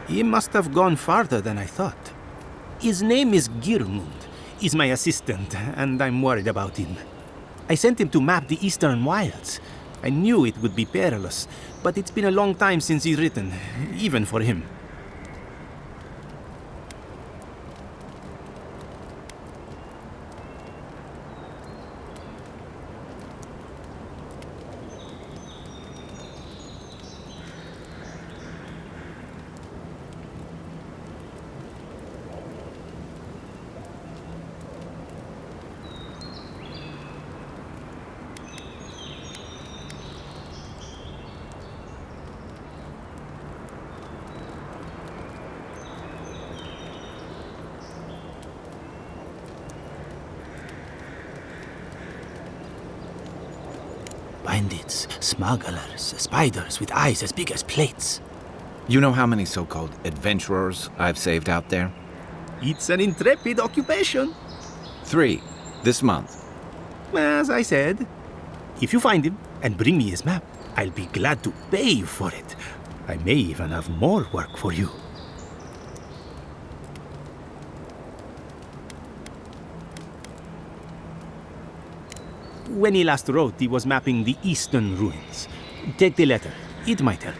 He must have gone farther than I thought. His name is Girmund. He's my assistant, and I'm worried about him. I sent him to map the eastern wilds. I knew it would be perilous, but it's been a long time since he's written, even for him. bandits, smugglers, spiders with eyes as big as plates. You know how many so-called adventurers I've saved out there? It's an intrepid occupation. 3, this month. As I said, if you find him and bring me his map, I'll be glad to pay you for it. I may even have more work for you. When he last wrote, he was mapping the eastern ruins. Take the letter. It might help.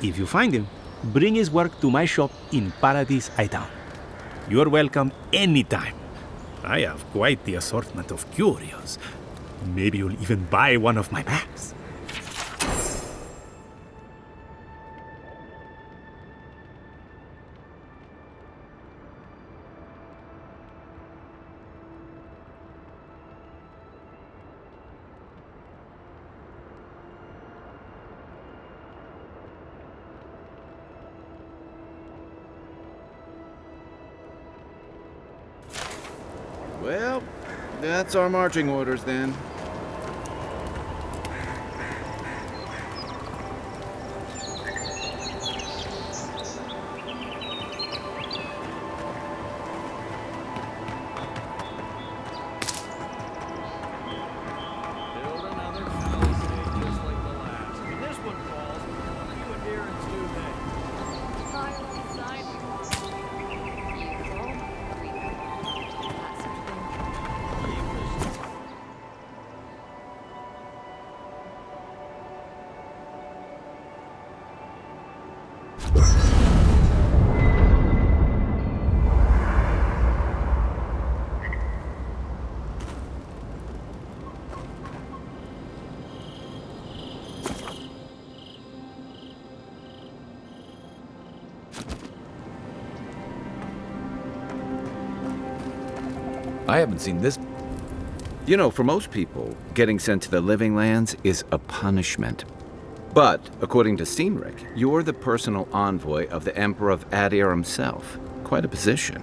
If you find him, bring his work to my shop in Paradis, Aedyr. You're welcome anytime. I have quite the assortment of curios. Maybe you'll even buy one of my maps. Well, that's our marching orders then. I haven't seen this. You know, for most people, getting sent to the Living Lands is a punishment. But, according to Shiney, you're the personal envoy of the Emperor of Aedyr himself. Quite a position.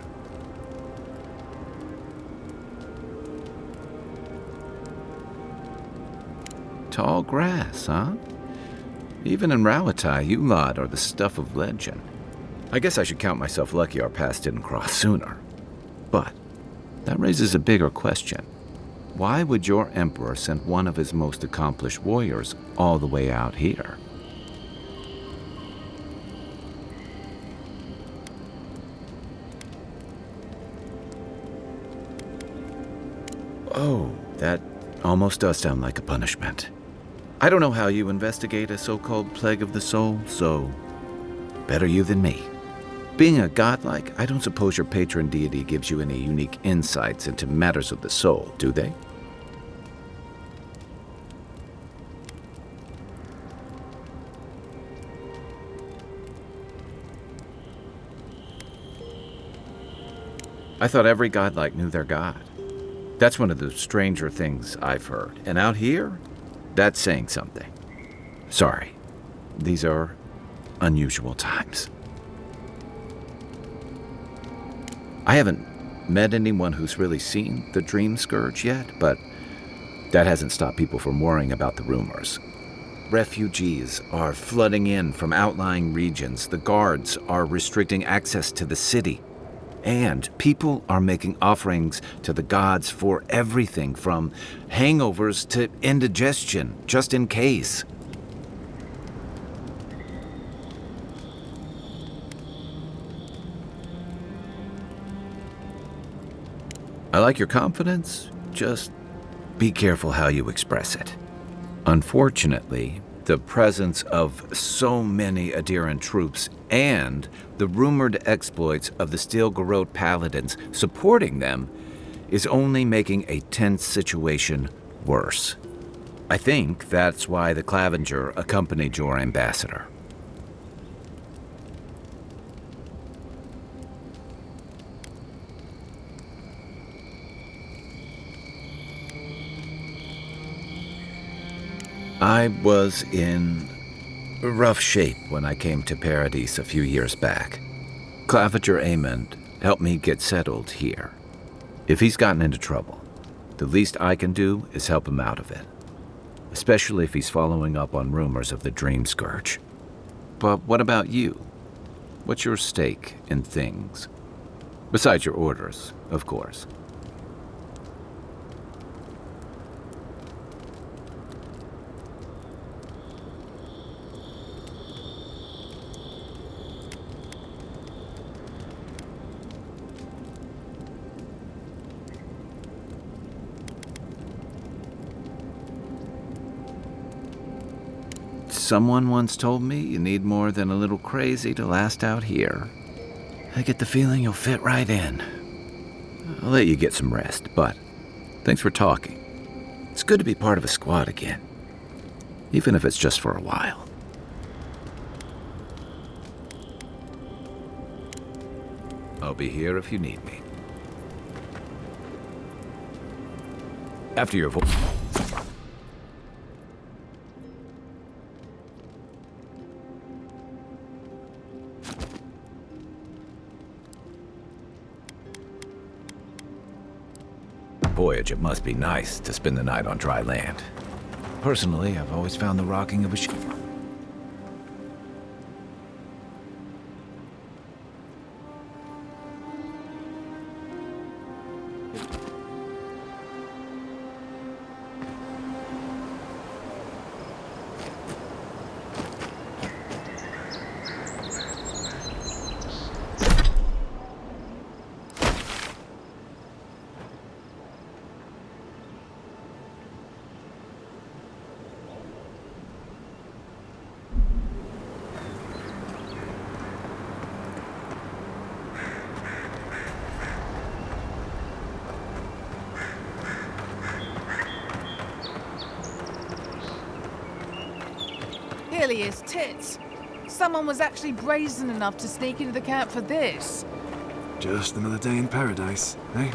Tall grass, huh? Even in Rawatai, you lot are the stuff of legend. I guess I should count myself lucky our paths didn't cross sooner. But that raises a bigger question. Why would your emperor send one of his most accomplished warriors all the way out here? Oh, that almost does sound like a punishment. I don't know how you investigate a so-called plague of the soul, so better you than me. Being a godlike, I don't suppose your patron deity gives you any unique insights into matters of the soul, do they? I thought every godlike knew their god. That's one of the stranger things I've heard. And out here, that's saying something. Sorry, these are unusual times. I haven't met anyone who's really seen the Dream Scourge yet, but that hasn't stopped people from worrying about the rumors. Refugees are flooding in from outlying regions. The guards are restricting access to the city. And people are making offerings to the gods for everything from hangovers to indigestion, just in case. I like your confidence, just be careful how you express it. Unfortunately, the presence of so many Aedyran troops and the rumored exploits of the Steel Garrote paladins supporting them is only making a tense situation worse. I think that's why the Clavenger accompanied your ambassador. I was in rough shape when I came to Paradis a few years back. Claver Amond helped me get settled here. If he's gotten into trouble, the least I can do is help him out of it. especially if he's following up on rumors of the Dream Scourge. But what about you? What's your stake in things? Besides your orders, of course. Someone once told me you need more than a little crazy to last out here. I get the feeling you'll fit right in. I'll let you get some rest, but thanks for talking. It's good to be part of a squad again, even if it's just for a while. I'll be here if you need me. After your voice. Voyage, it must be nice to spend the night on dry land. Personally, I've always found the rocking of a ship. Really is tits. Someone was actually brazen enough to sneak into the camp for this. Just another day in paradise, eh?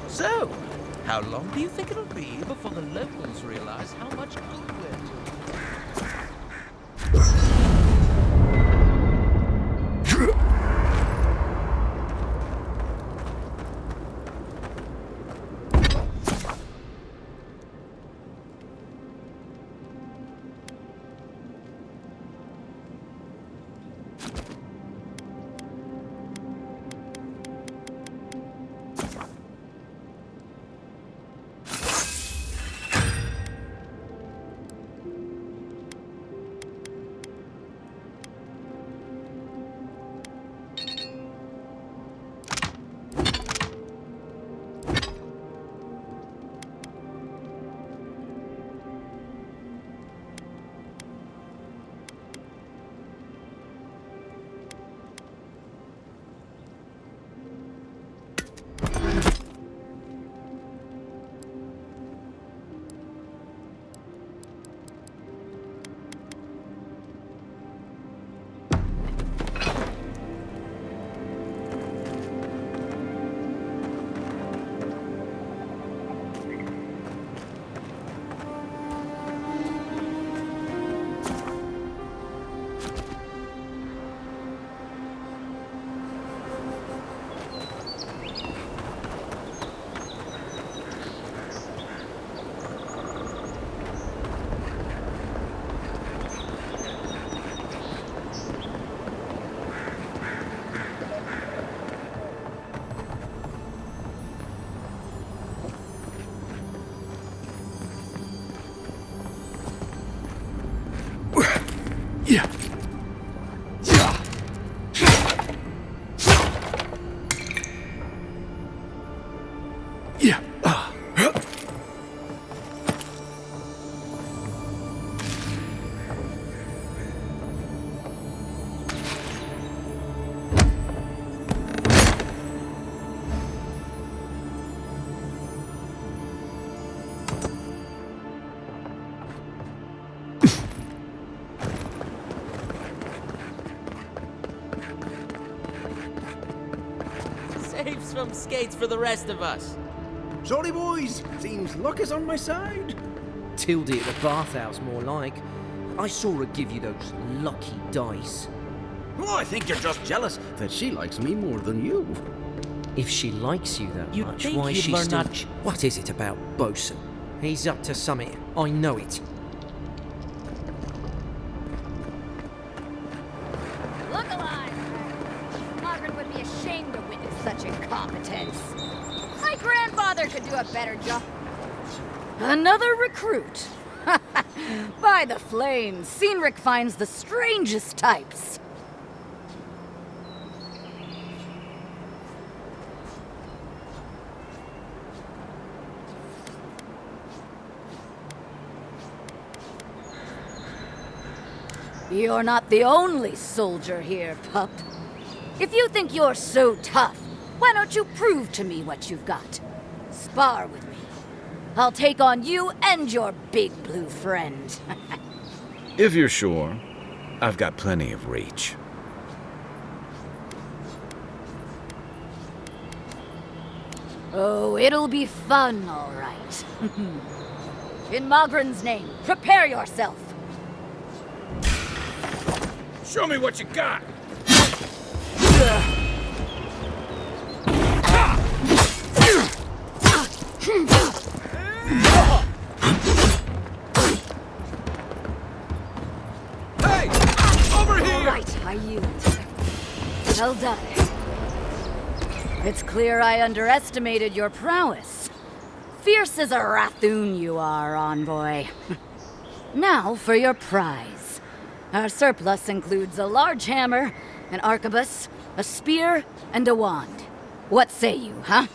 So, how long do you think it'll be before the locals realize how much good we're doing? Save some skates for the rest of us. Sorry, boys. Seems luck is on my side. Tildy at the bathhouse, more like. I saw her give you those lucky dice. Oh, I think you're just jealous that she likes me more than you. If she likes you that You'd much, think why is you'd she learn still... that- What is it about Bosun? He's up to something. I know it. Look alive! Margaret would be ashamed to witness such incompetence. My grandfather could do a better job. Another recruit. By the flames, Cynric finds the strangest types. You're not the only soldier here, pup. If you think you're so tough, why don't you prove to me what you've got? Spar with me. I'll take on you and your big blue friend. If you're sure, I've got plenty of reach. Oh, it'll be fun, all right. In Mogren's name, prepare yourself. Show me what you got! Hey! Over here! All right, I yield. Well done. It's clear I underestimated your prowess. Fierce as a Rathoon you are, envoy. Now for your prize. Our surplus includes a large hammer, an arquebus, a spear, and a wand. What say you, huh?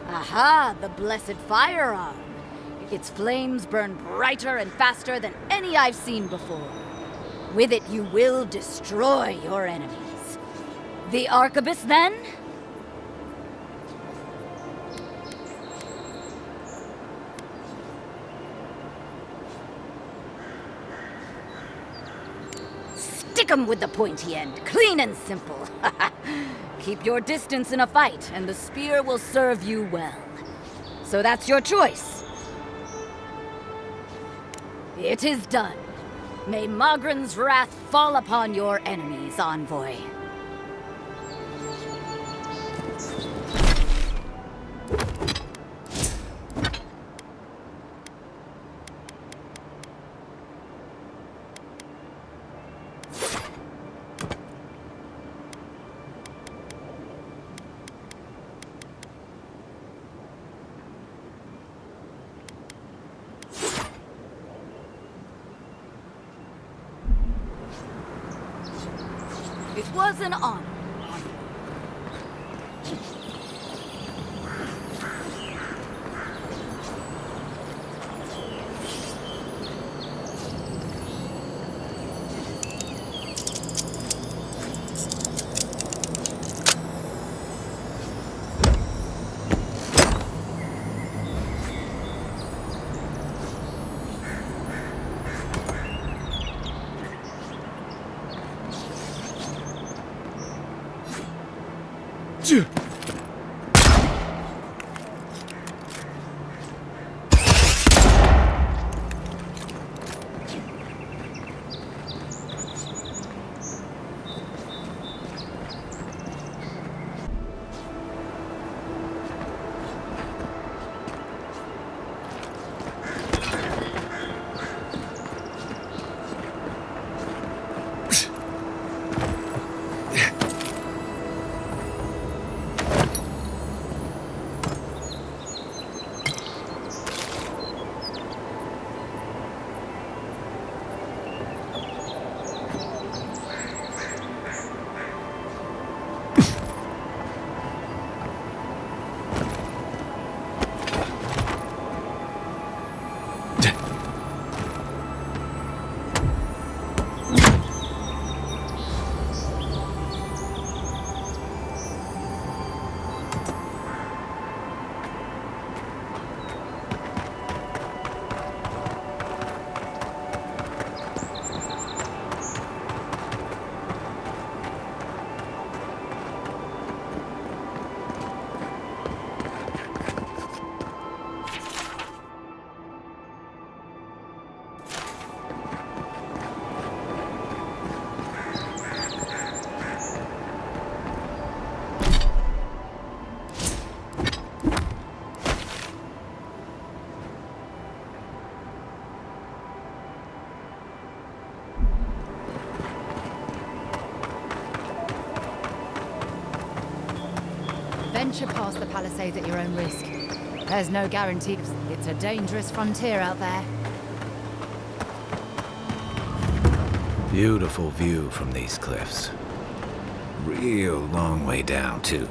Aha, the blessed firearm. Its flames burn brighter and faster than any I've seen before. With it, you will destroy your enemies. The arquebus, then? Stick 'em with the pointy end, clean and simple. Keep your distance in a fight, and the spear will serve you well. So that's your choice. It is done. May Mogren's wrath fall upon your enemies, envoy. It was an honor. venture past the palisades at your own risk. There's no guarantee. It's a dangerous frontier out there. Beautiful view from these cliffs. Real long way down, too.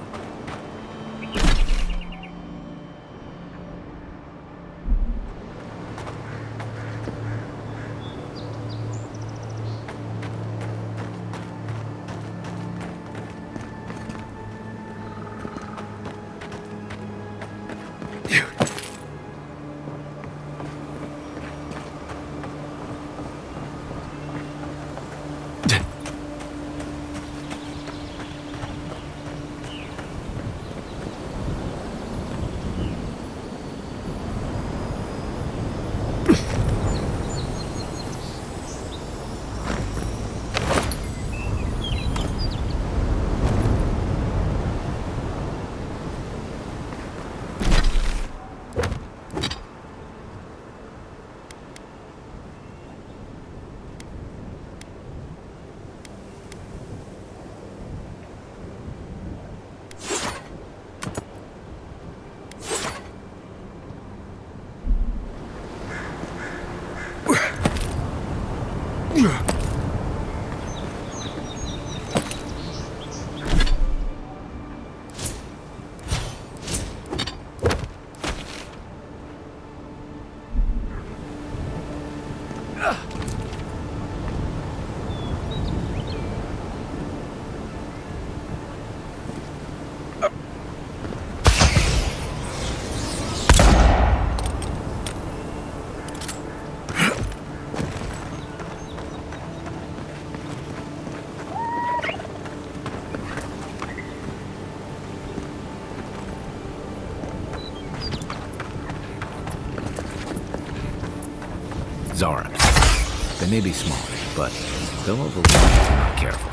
Zarams. They may be small, but they'll overwhelm if you're not careful.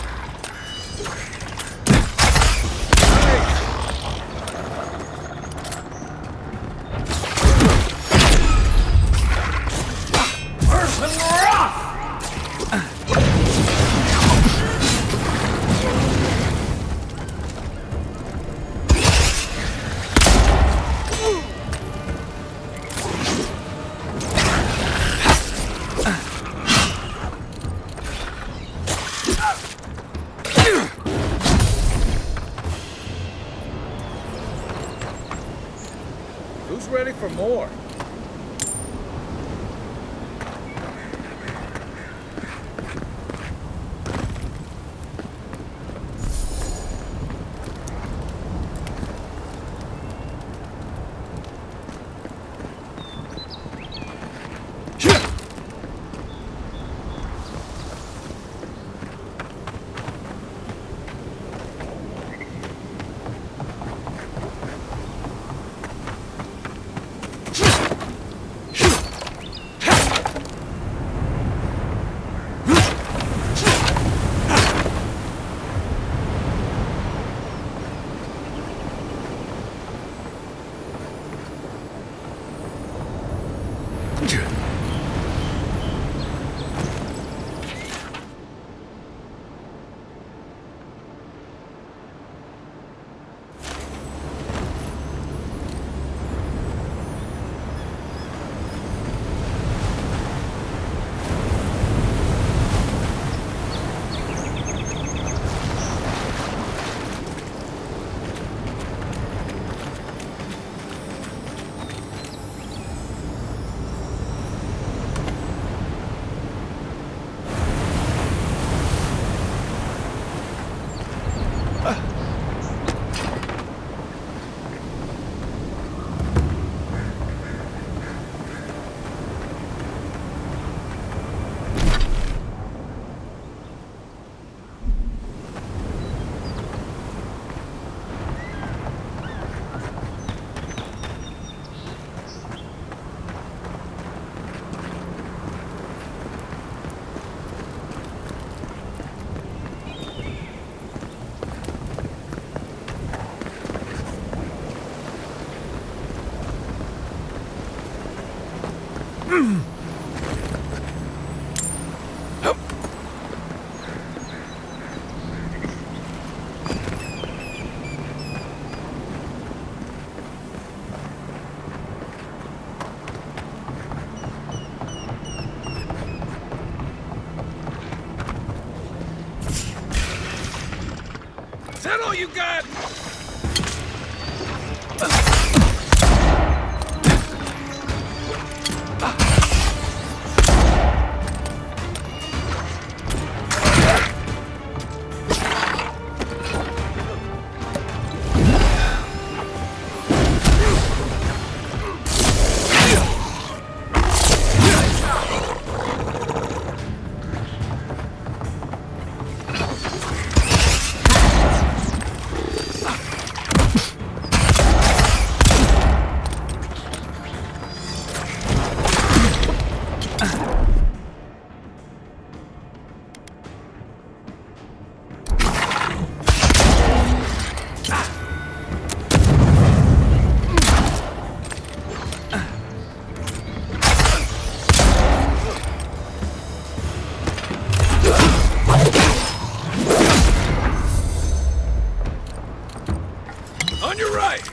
Who's ready for more? all you got! On your right!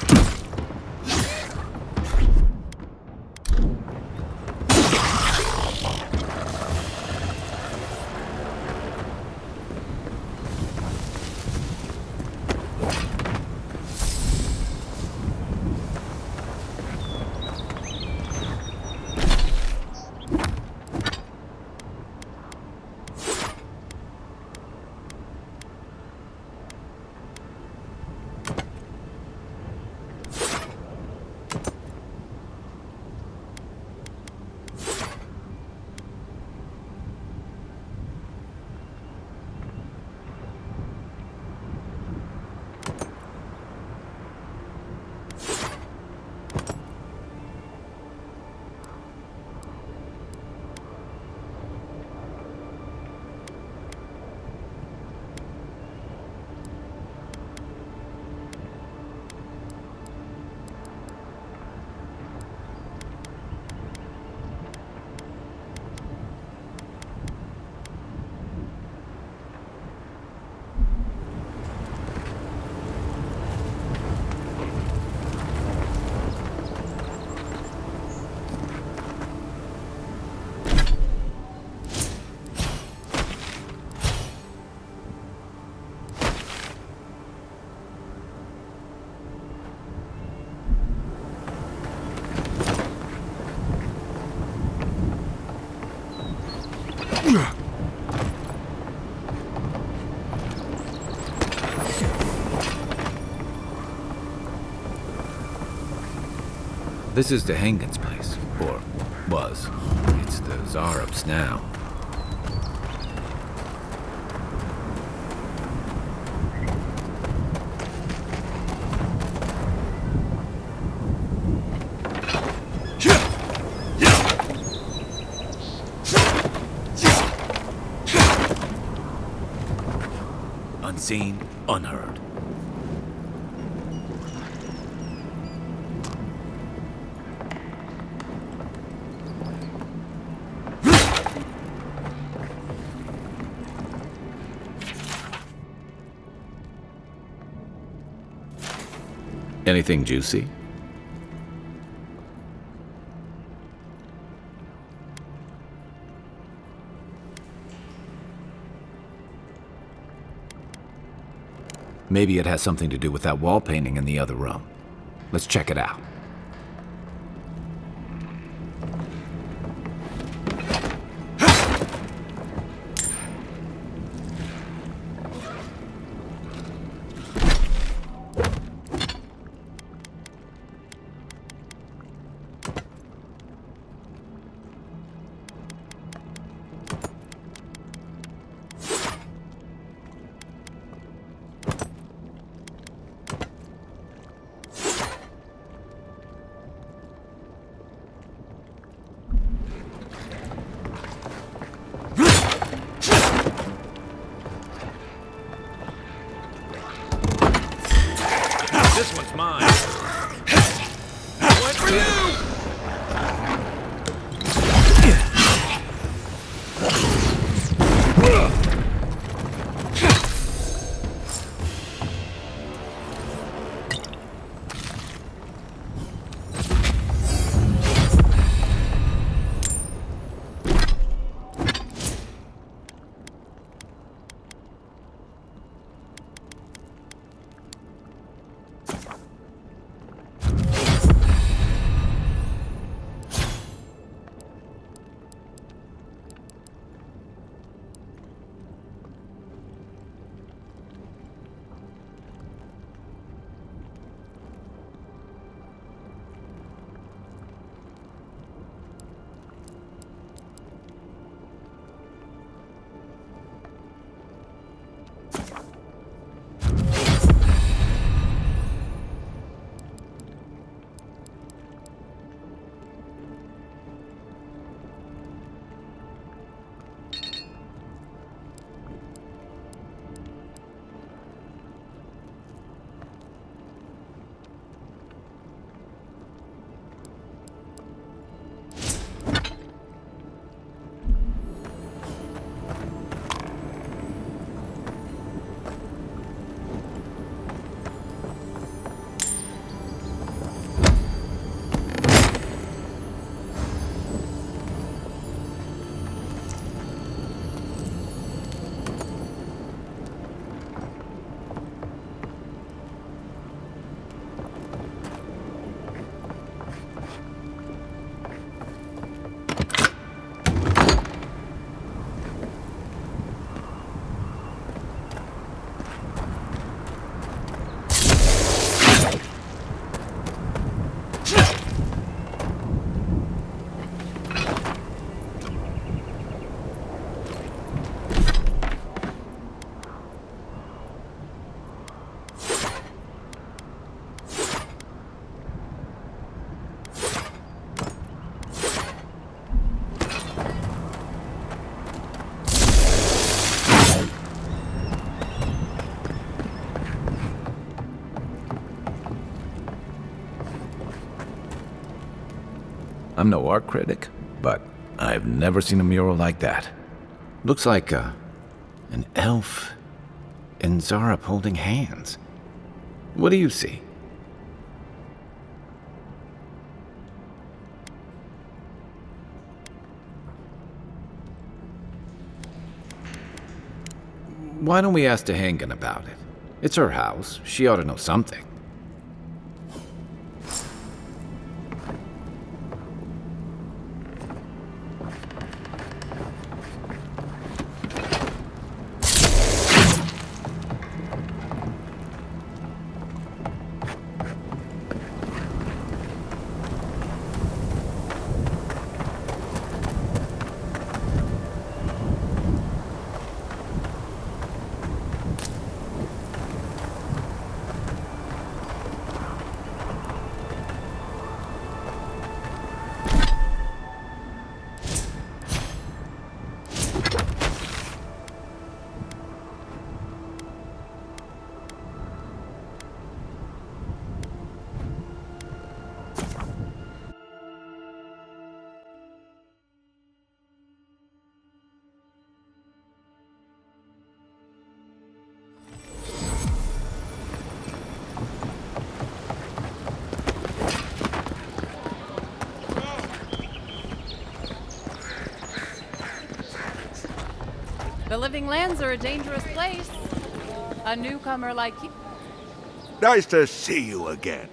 This is Dehangan's place, or was. It's the Zarub's now. Unseen, unheard. Anything juicy? Maybe it has something to do with that wall painting in the other room. Let's check it out. This one's mine. One for you! I'm no art critic, but I've never seen a mural like that. Looks like an elf and Zarep holding hands. What do you see? Why don't we ask Tehangan about it? It's her house. She ought to know something. The Living Lands are a dangerous place. A newcomer like you. Nice to see you again.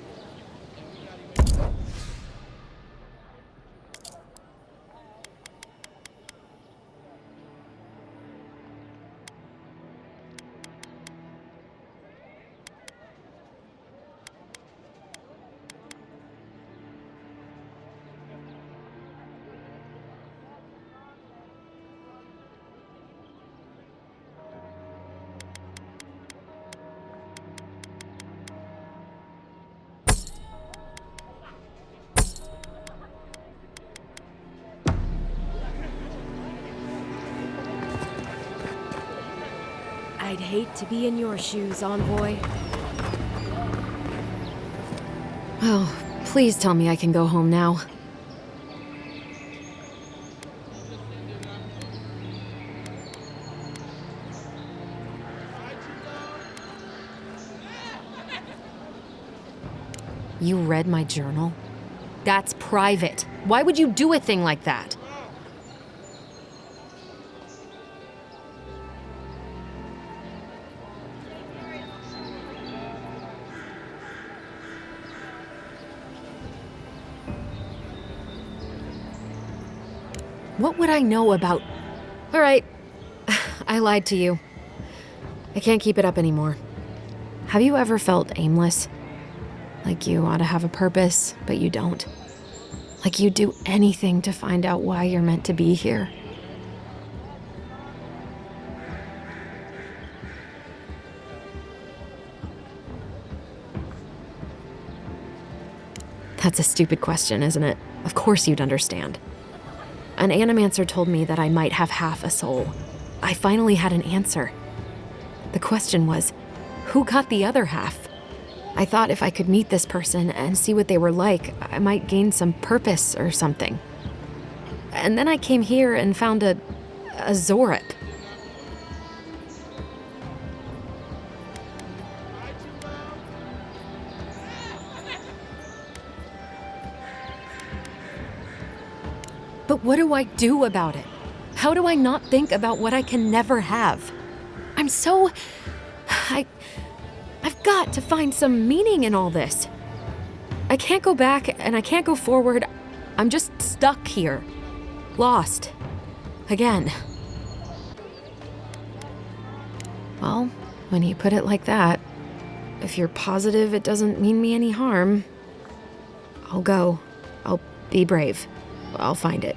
I'd hate to be in your shoes, envoy. Oh, please tell me I can go home now. You read my journal? That's private. Why would you do a thing like that? What would I know about... All right, I lied to you. I can't keep it up anymore. Have you ever felt aimless? Like you ought to have a purpose, but you don't. Like you'd do anything to find out why you're meant to be here. That's a stupid question, isn't it? Of course you'd understand. An animancer told me that I might have half a soul. I finally had an answer. The question was, who got the other half? I thought if I could meet this person and see what they were like, I might gain some purpose or something. And then I came here and found a Zorep. But what do I do about it? How do I not think about what I can never have? I'm so... I've got to find some meaning in all this. I can't go back and I can't go forward. I'm just stuck here. Lost. Again. Well, when you put it like that, if you're positive it doesn't mean me any harm, I'll go. I'll be brave. I'll find it.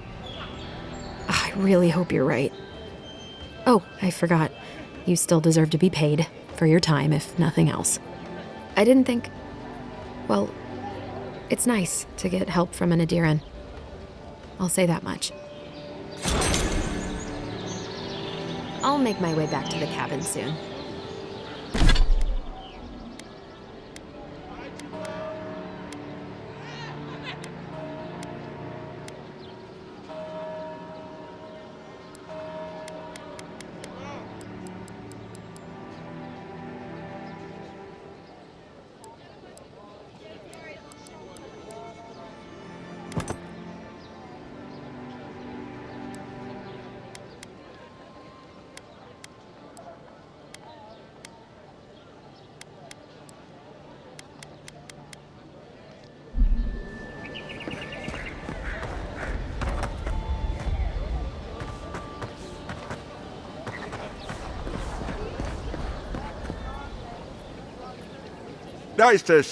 I really hope you're right. Oh, I forgot. You still deserve to be paid for your time, if nothing else. I didn't think... Well, it's nice to get help from an Aedyran. I'll say that much. I'll make my way back to the cabin soon. Nice to...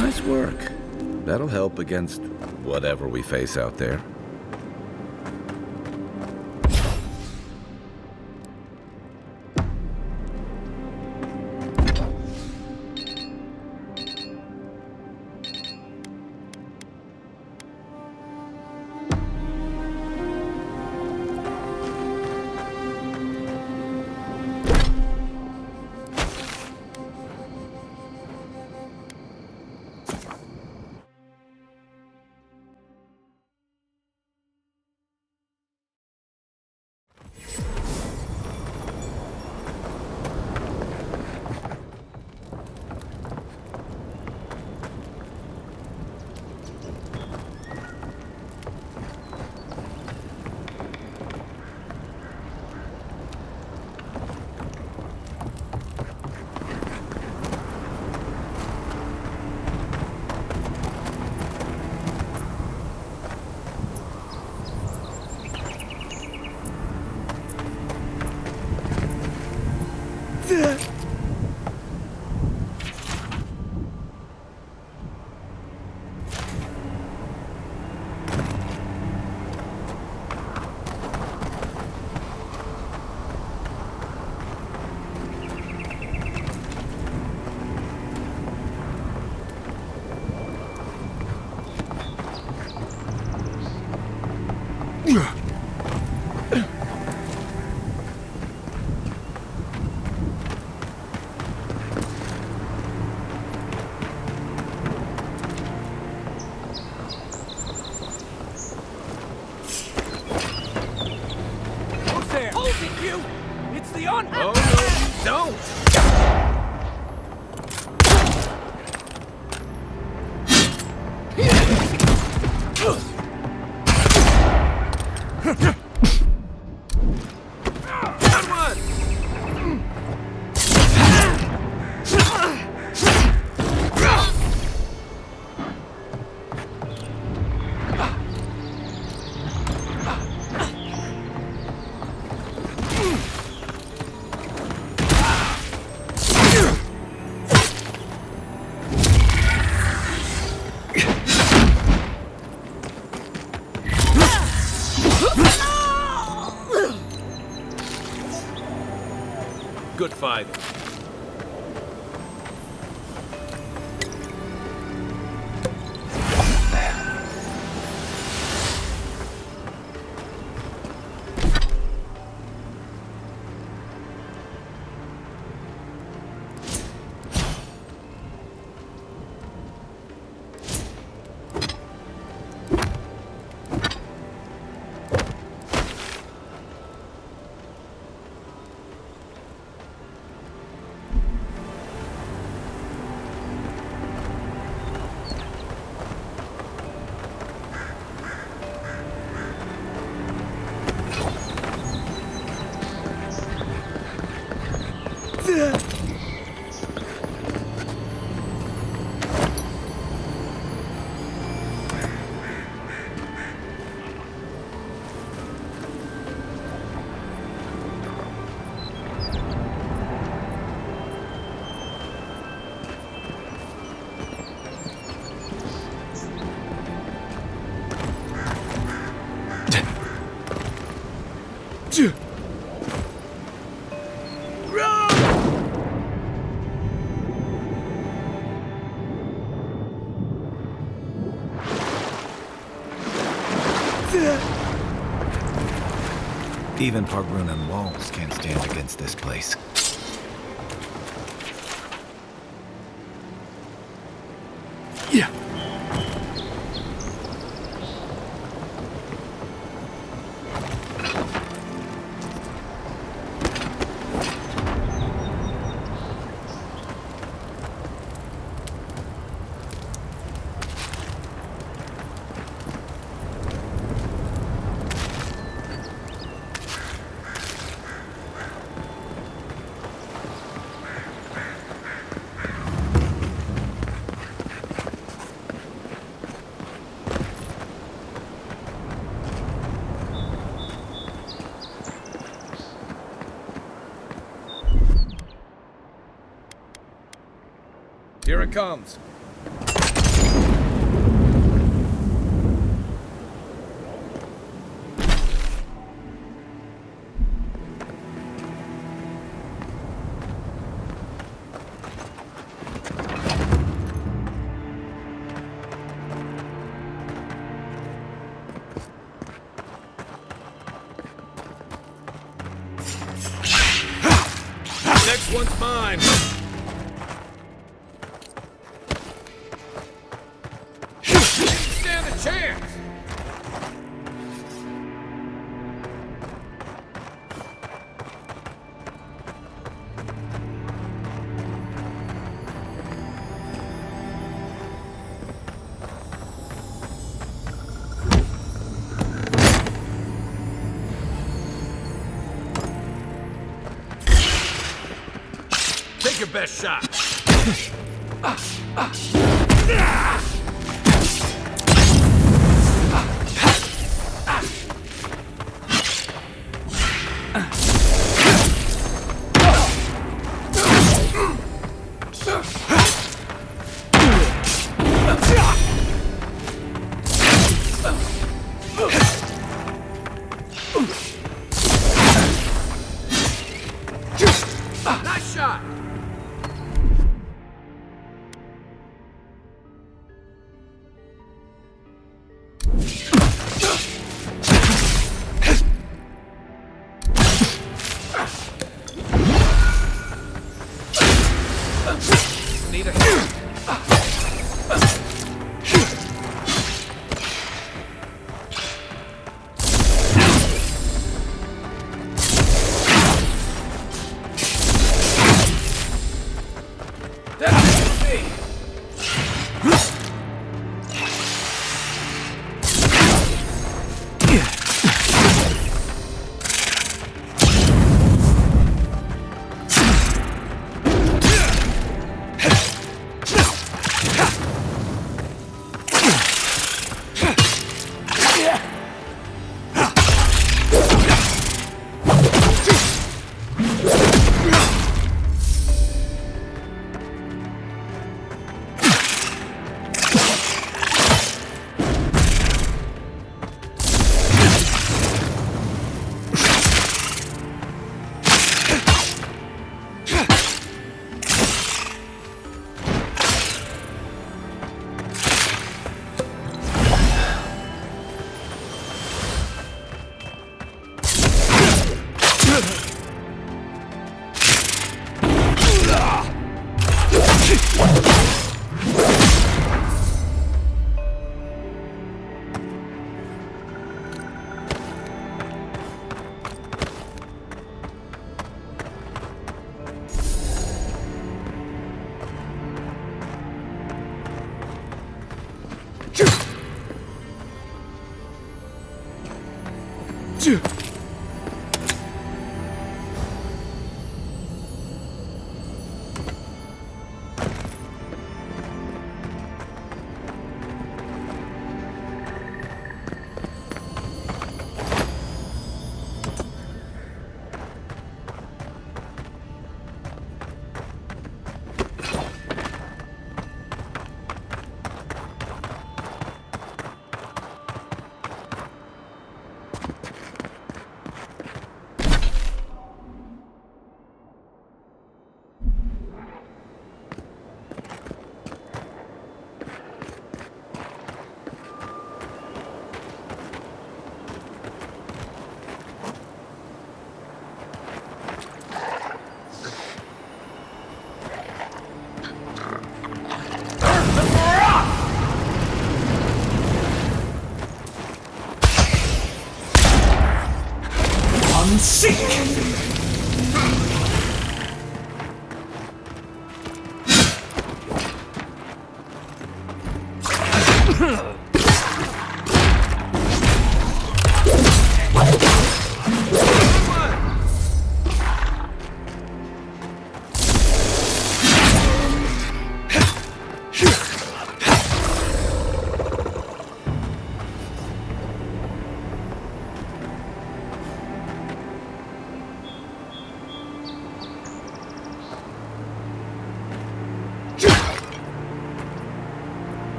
Nice work. That'll help against whatever we face out there. Good fight. Even Pargrunan walls can't stand against this place. Yeah. Here it comes. Next one's mine. Stand a chance. Take your best shot. Nice shot. Need a hit. seek!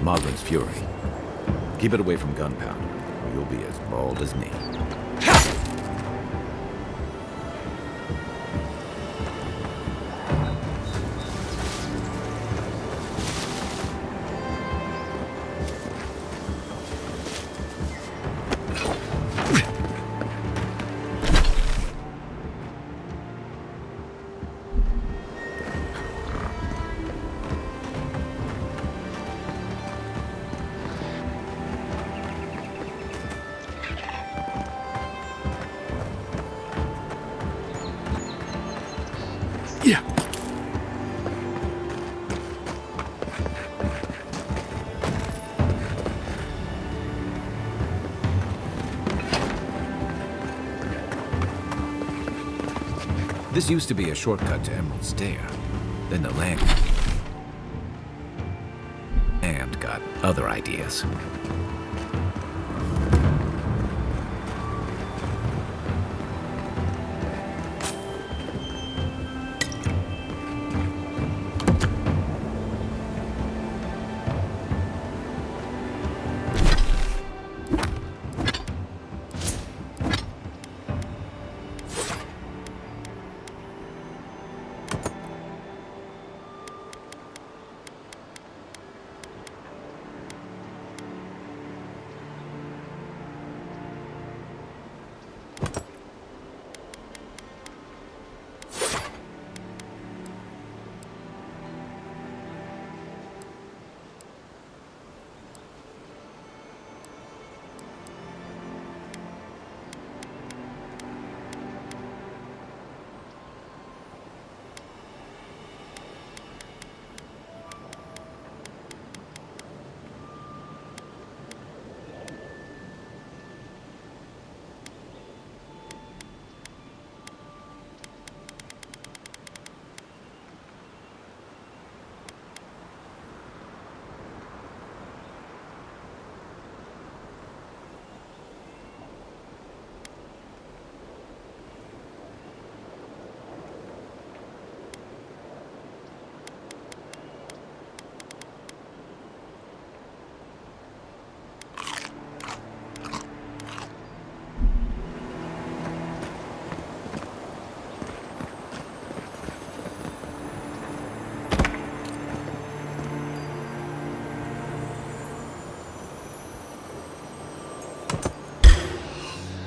Mogren's fury. Keep it away from gunpowder, or you'll be as bald as me. This used to be a shortcut to Emerald Stair. Then the land got other ideas.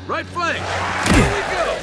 Right flank! Here we go!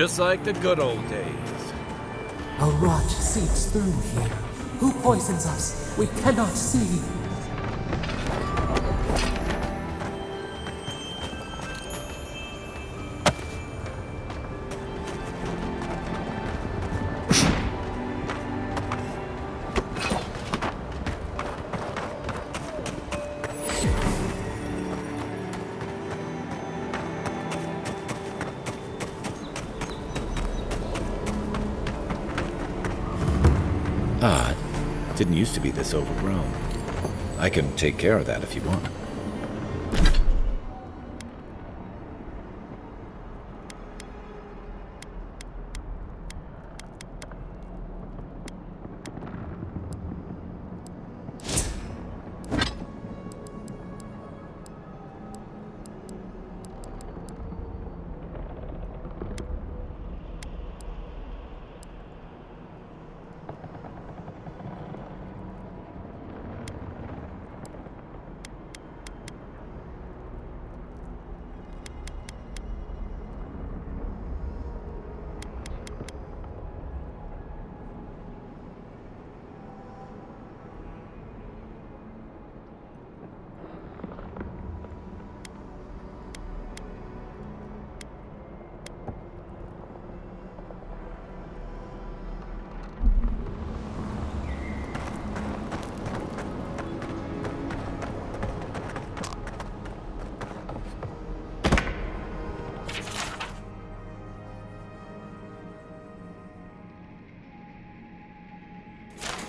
just like the good old days. A rot seeps through here. Who poisons us? We cannot see. Odd. Didn't used to be this overgrown. I can take care of that if you want.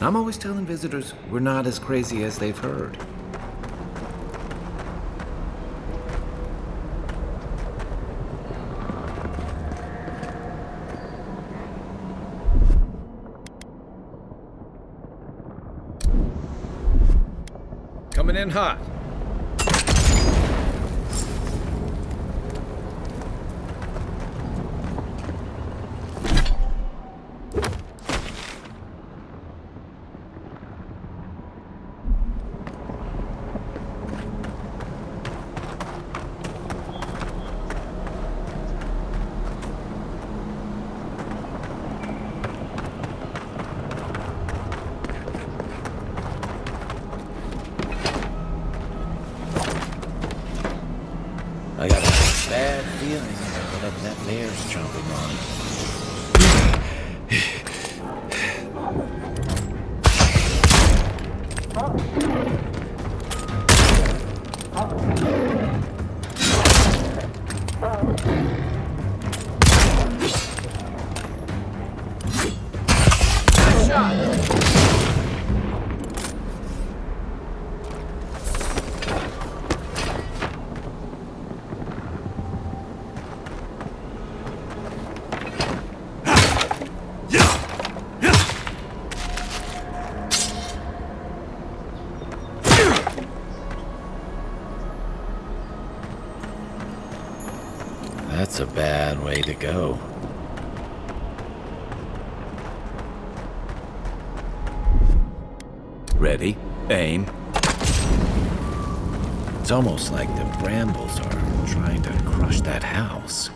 I'm always telling visitors we're not as crazy as they've heard. Coming in hot. I got a bad feeling about whatever that mayor's chomping on. Shot! That's a bad way to go. Ready, aim. It's almost like the brambles are trying to crush that house.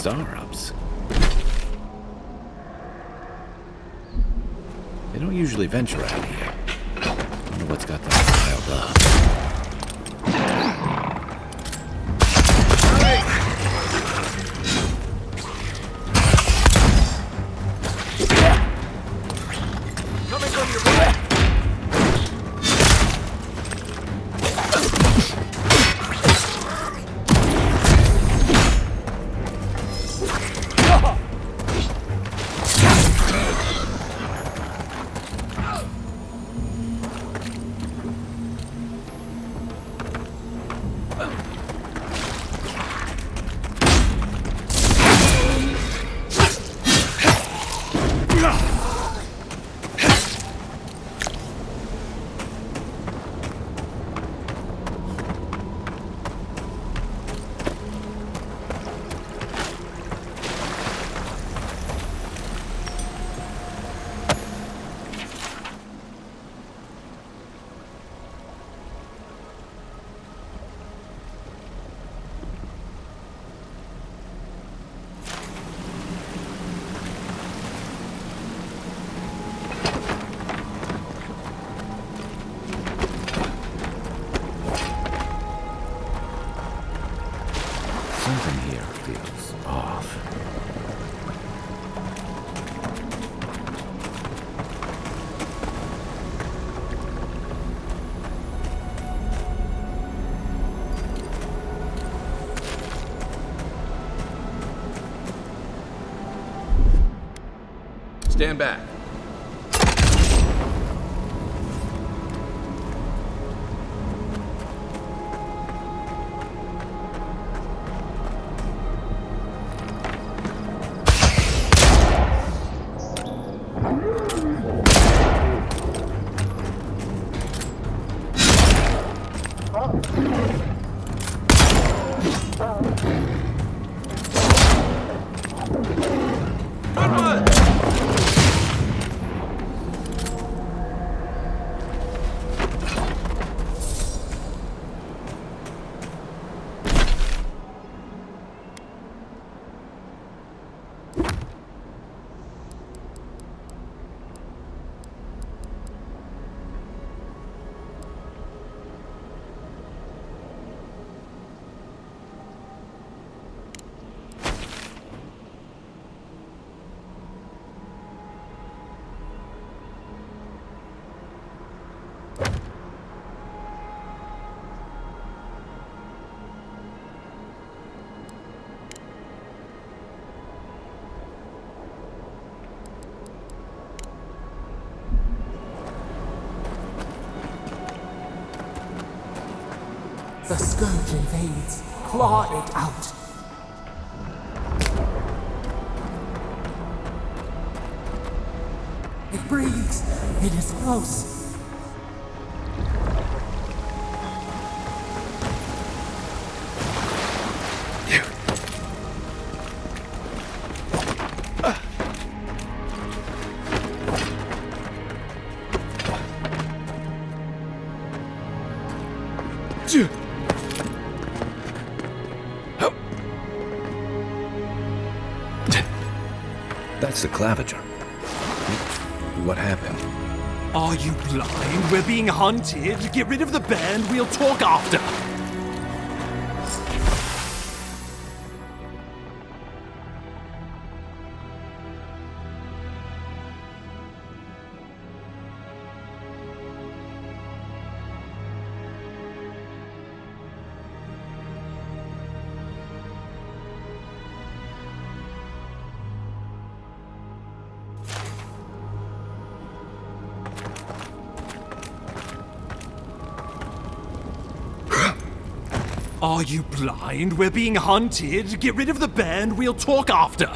Zarups. They don't usually venture out here. I wonder what's got them riled up. Coming from your right. Something here feels off. Stand back. The scourge invades. Claw it out. It breathes. It is close. That's the Claver. What happened? Are you blind? We're being hunted. Get rid of the band. We'll talk after. Are you blind? We're being hunted. Get rid of the band. We'll talk after.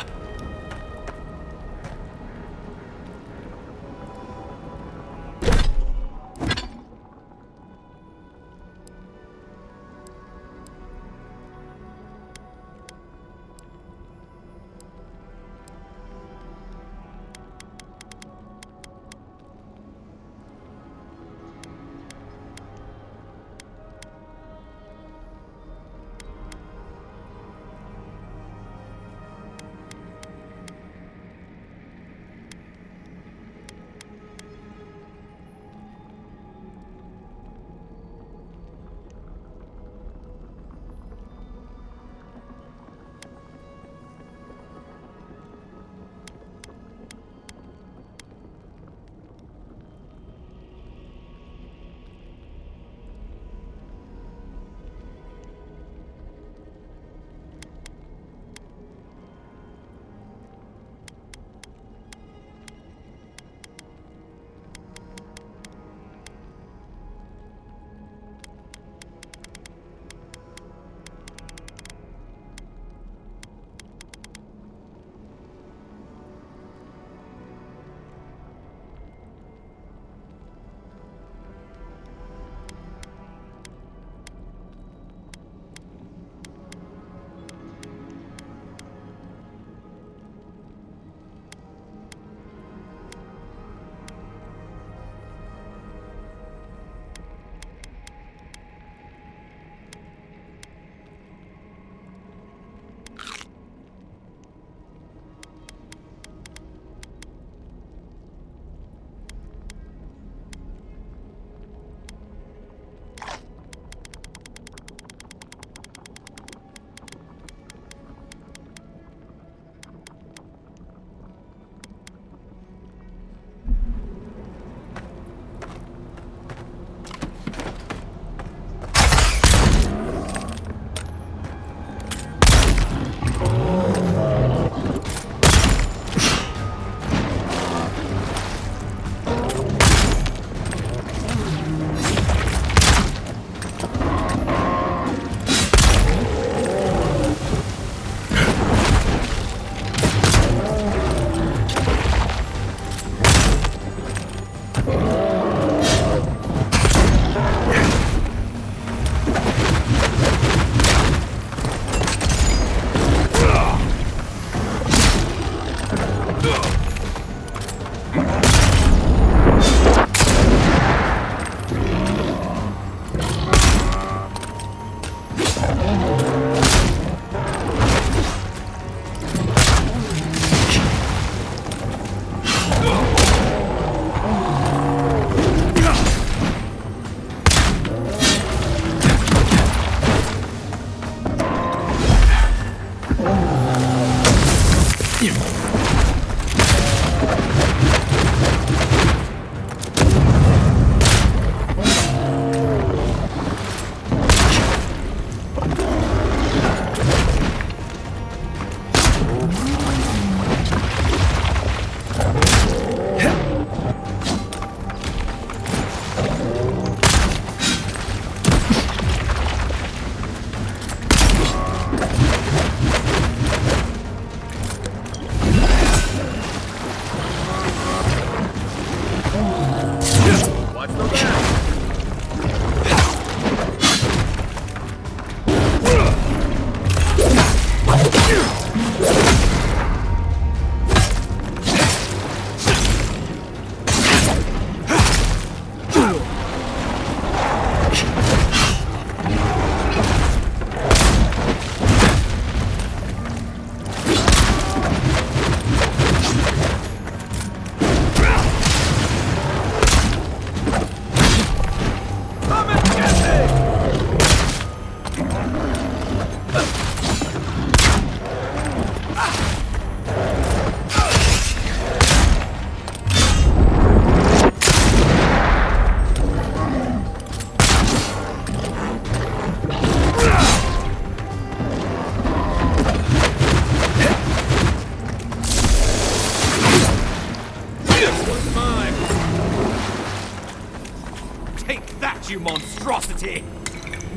You monstrosity!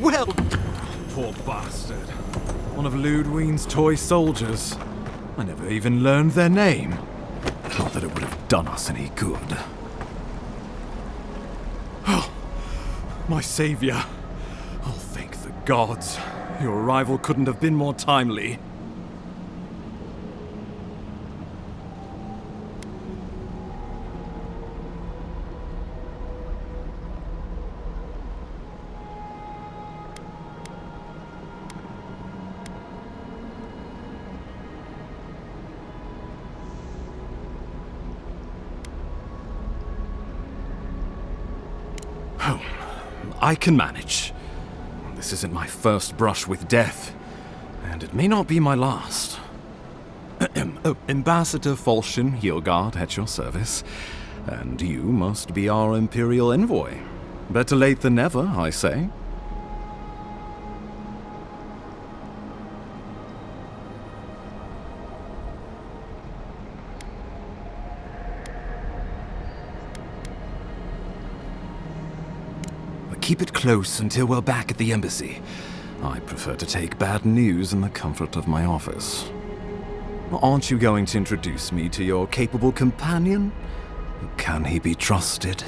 Well, poor bastard. One of Ludwine's toy soldiers. I never even learned their name. Not that it would have done us any good. Oh, my savior. Oh, thank the gods. Your arrival couldn't have been more timely. I can manage. This isn't my first brush with death, and it may not be my last. Ambassador Falchion Heelguard at your service, and you must be our Imperial envoy. Better late than never, I say. Keep it close until we're back at the embassy. I prefer to take bad news in the comfort of my office. Aren't you going to introduce me to your capable companion? Can he be trusted?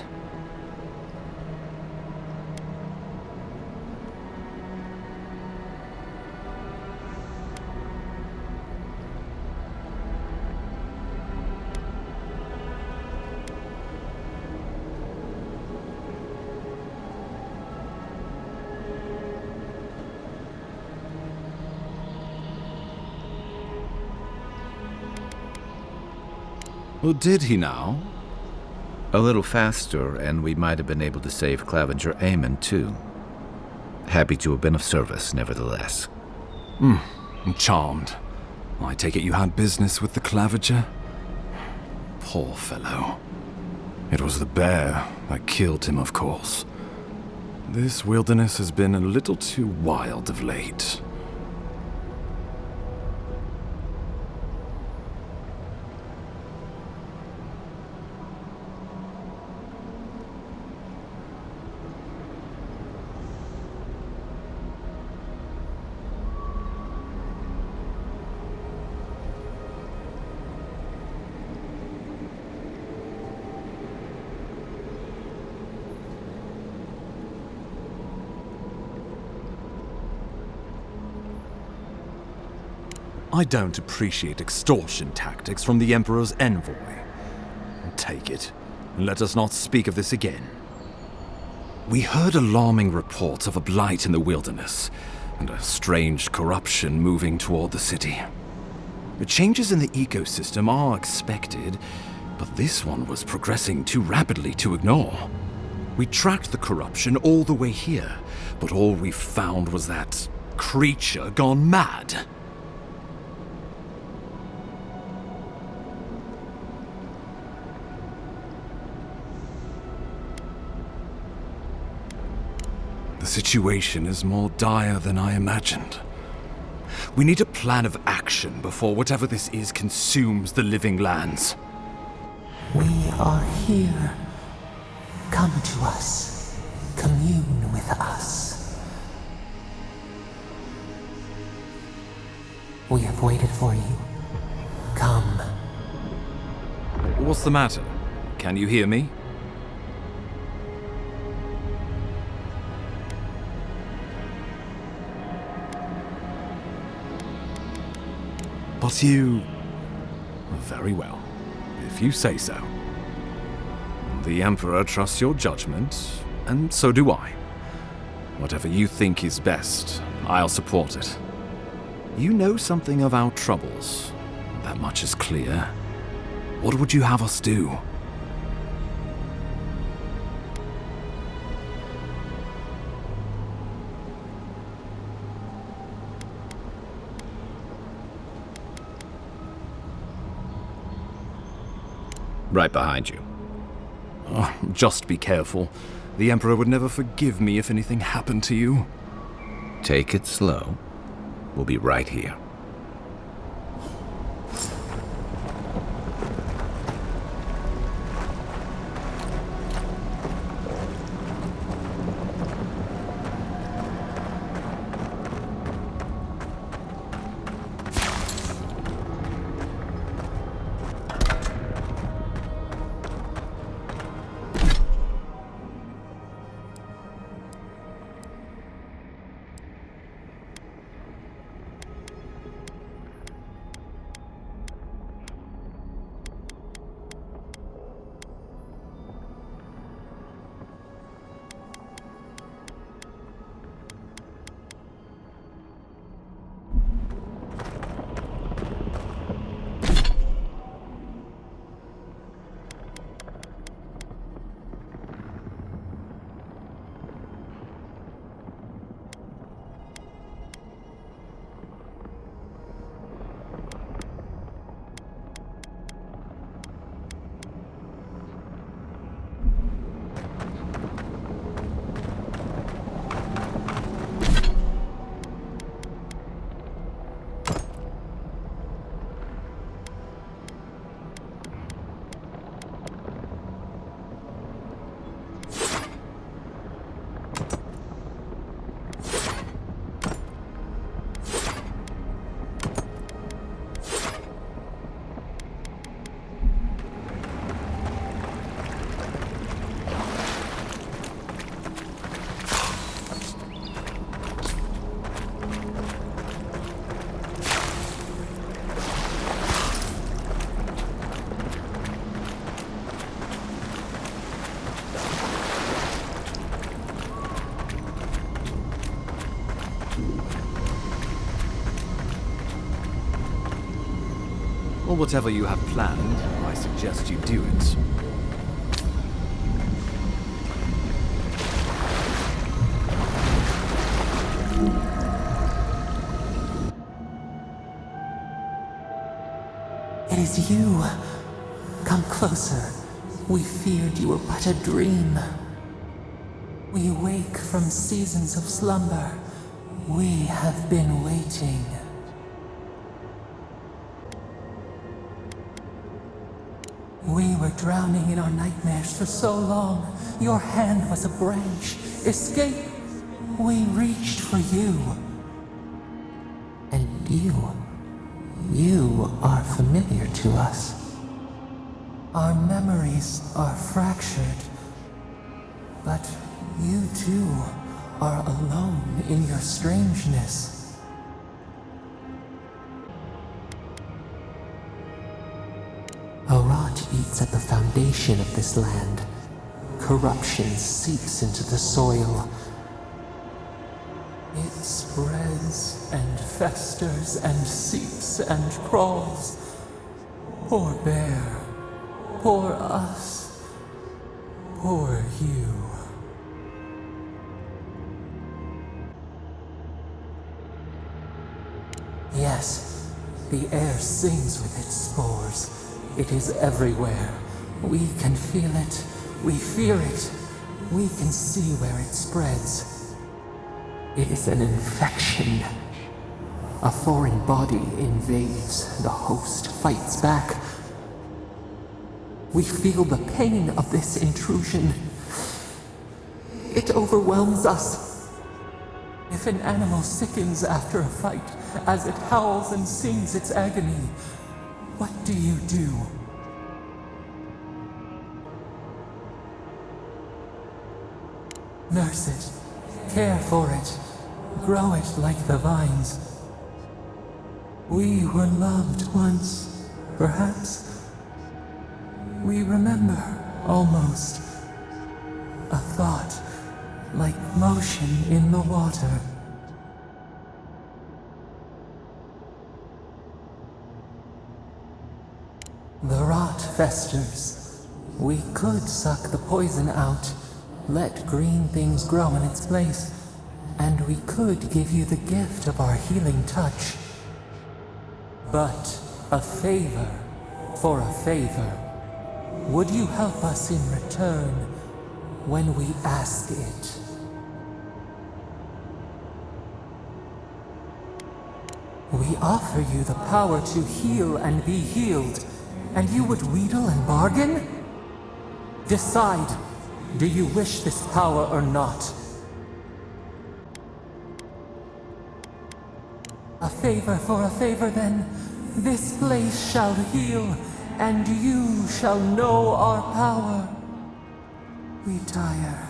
Well, did he now? A little faster, and we might have been able to save Clavenger Aemon, too. Happy to have been of service, nevertheless. I'm charmed. I take it you had business with the Clavenger? Poor fellow. It was the bear that killed him, of course. This wilderness has been a little too wild of late. I don't appreciate extortion tactics from the Emperor's envoy. Take it, and let us not speak of this again. We heard alarming reports of a blight in the wilderness, and a strange corruption moving toward the city. The changes in the ecosystem are expected, but this one was progressing too rapidly to ignore. We tracked the corruption all the way here, but all we found was that creature gone mad. The situation is more dire than I imagined. We need a plan of action before whatever this is consumes the living lands. We are here. Come to us. Commune with us. We have waited for you. Come. What's the matter? Can you hear me? But you... Very well, if you say so. The Emperor trusts your judgment, and so do I. Whatever you think is best, I'll support it. You know something of our troubles. That much is clear. What would you have us do? Right behind you. Oh, just be careful. The Emperor would never forgive me if anything happened to you. Take it slow. We'll be right here. Or whatever you have planned, I suggest you do it. It is you. Come closer. We feared you were but a dream. We wake from seasons of slumber. We have been waiting. We were drowning in our nightmares for so long. Your hand was a branch. Escape. We reached for you. And you are familiar to us. Our memories are fractured. But you too are alone in your strangeness. A rot eats at the foundation of this land. Corruption seeps into the soil. It spreads and festers and seeps and crawls. Poor bear. Poor us. Poor you. Yes, the air sings with its spores. It is everywhere. We can feel it. We fear it. We can see where it spreads. It is an infection. A foreign body invades, the host fights back. We feel the pain of this intrusion. It overwhelms us. If an animal sickens after a fight, as it howls and sings its agony, what do you do? Nurse it, care for it, grow it like the vines. We were loved once, perhaps. We remember, almost. A thought, like motion in the water. The rot festers. We could suck the poison out, let green things grow in its place, and we could give you the gift of our healing touch. But a favor for a favor. Would you help us in return when we ask it? We offer you the power to heal and be healed, and you would wheedle and bargain? Decide, do you wish this power or not? A favor for a favor then. This place shall heal, and you shall know our power. We tire.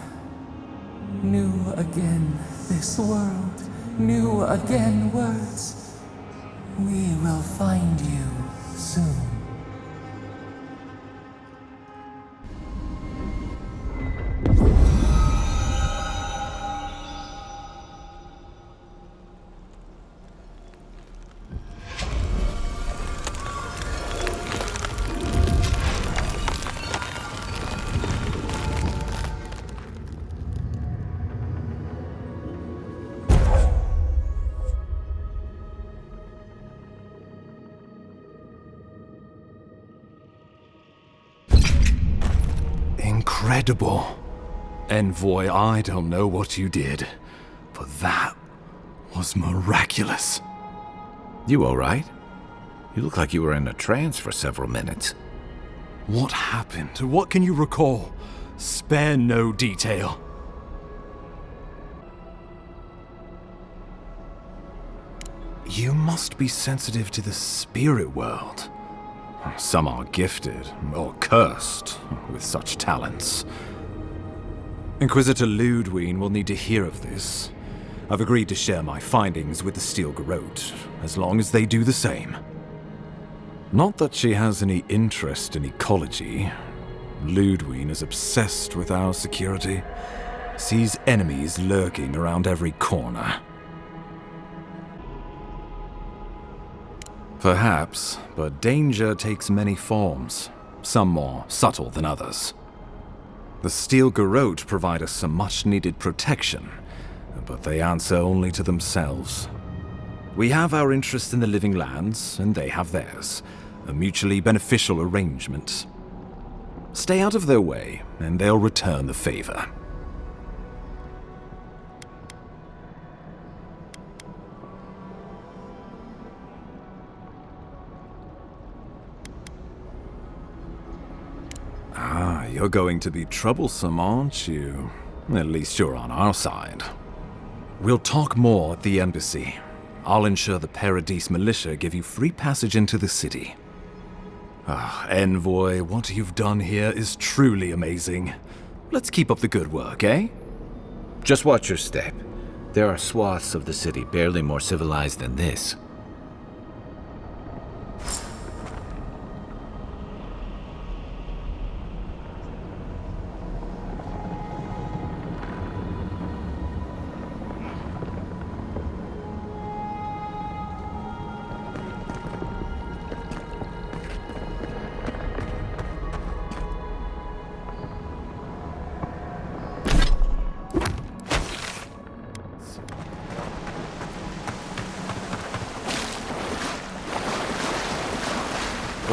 New again this world, new again words. We will find you soon. Incredible. Envoy, I don't know what you did, but that was miraculous. You all right? You look like you were in a trance for several minutes. What happened? What can you recall? Spare no detail. You must be sensitive to the spirit world. Some are gifted, or cursed, with such talents. Inquisitor Ludwine will need to hear of this. I've agreed to share my findings with the Steel Garrote, as long as they do the same. Not that she has any interest in ecology. Ludwine is obsessed with our security, sees enemies lurking around every corner. Perhaps, but danger takes many forms, some more subtle than others. The Steel Garrote provide us some much-needed protection, but they answer only to themselves. We have our interest in the living lands, and they have theirs, a mutually beneficial arrangement. Stay out of their way, and they'll return the favor. Ah, you're going to be troublesome, aren't you? At least you're on our side. We'll talk more at the embassy. I'll ensure the Paradis militia give you free passage into the city. Ah, Envoy, what you've done here is truly amazing. Let's keep up the good work, eh? Just watch your step. There are swaths of the city barely more civilized than this.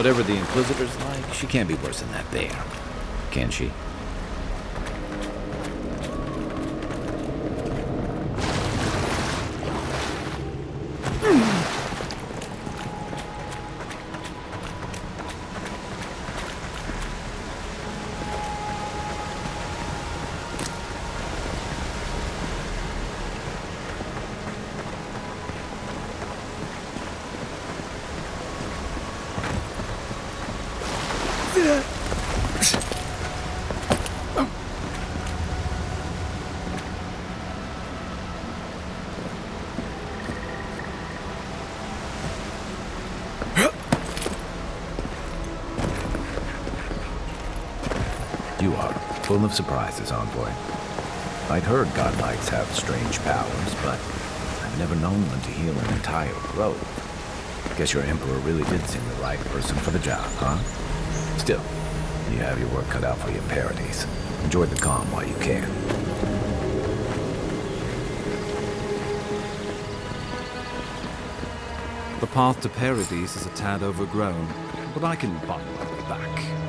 Whatever the Inquisitor's like, she can't be worse than that there. Can she? You are full of surprises, Envoy. I'd heard godlikes have strange powers, but I've never known one to heal an entire grove. Guess your Emperor really did seem the right person for the job, huh? Still, you have your work cut out for you in Paradis. Enjoy the calm while you can. The path to Paradis is a tad overgrown, but I can buy my way back.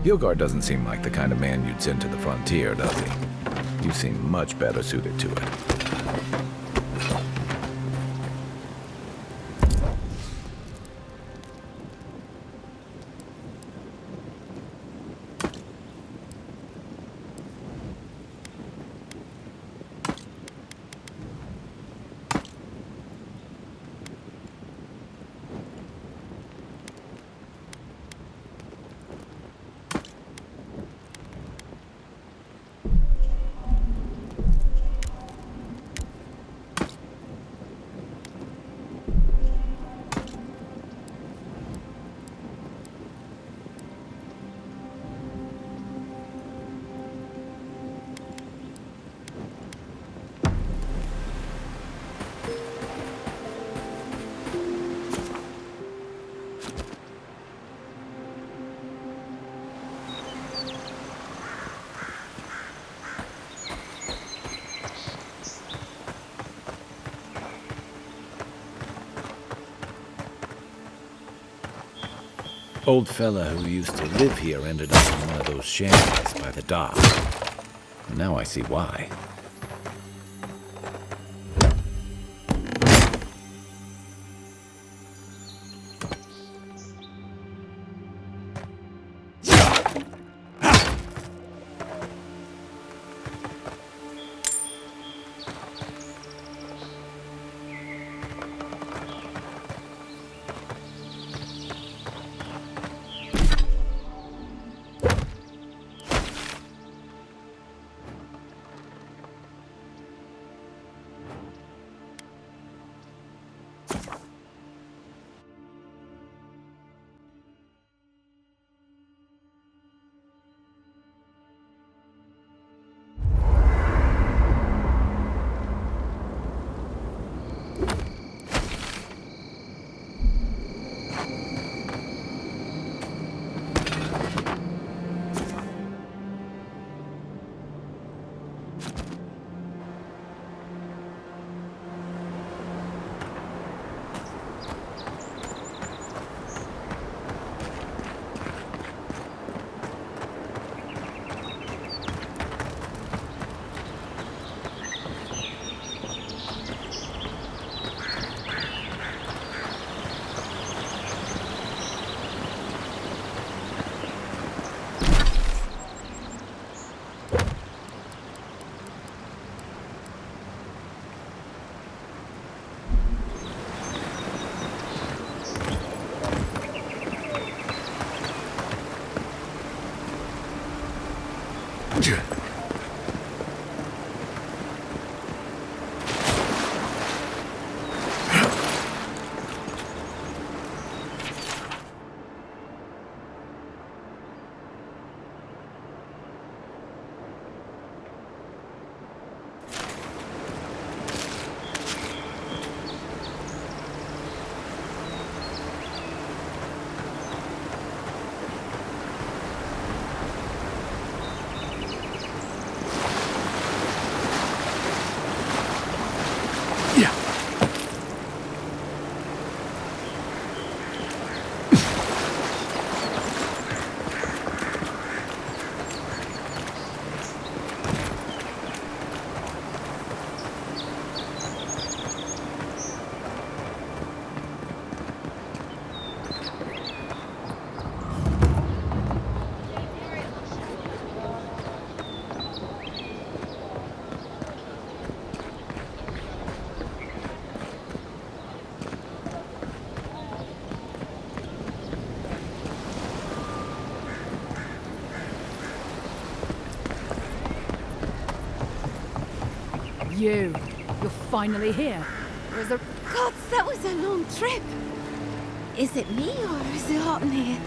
Hilgard doesn't seem like the kind of man you'd send to the frontier, does he? You seem much better suited to it. Old fella who used to live here ended up in one of those shanties by the dock. Now I see why. You're finally here. God, that was a long trip. Is it me or is it hot in here?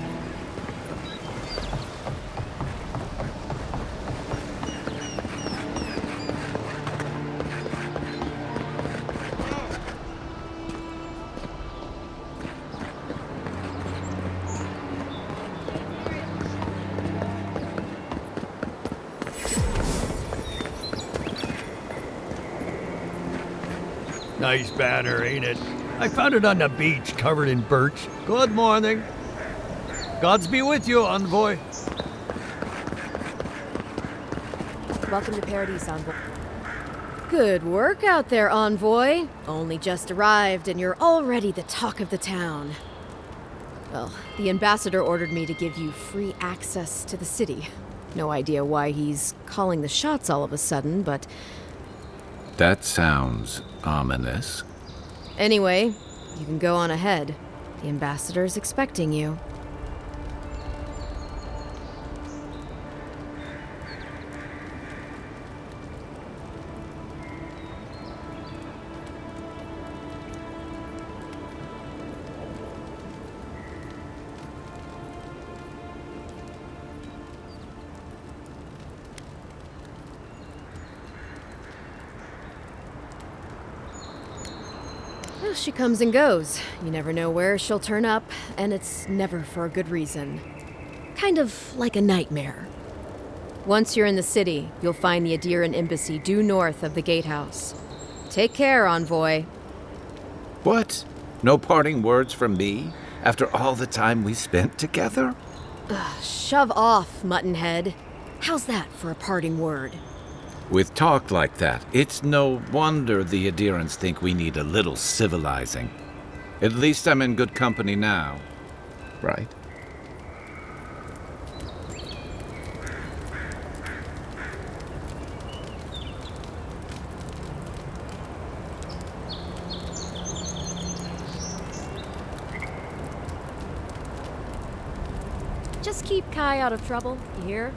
Nice banner, ain't it? I found it on the beach, covered in birch. Good morning. Gods be with you, envoy. Welcome to Paradis, Envoy. Good work out there, Envoy. Only just arrived and you're already the talk of the town. Well, the ambassador ordered me to give you free access to the city. No idea why he's calling the shots all of a sudden, but... That sounds ominous. Anyway, you can go on ahead. The ambassador's expecting you. Well, she comes and goes. You never know where she'll turn up, and it's never for a good reason. Kind of like a nightmare. Once you're in the city, you'll find the Aedyr embassy due north of the gatehouse. Take care, Envoy. What? No parting words from me? After all the time we spent together? Ugh, shove off, Muttonhead. How's that for a parting word? With talk like that, it's no wonder the Aedyrans think we need a little civilizing. At least I'm in good company now, right? Just keep Kai out of trouble, you hear?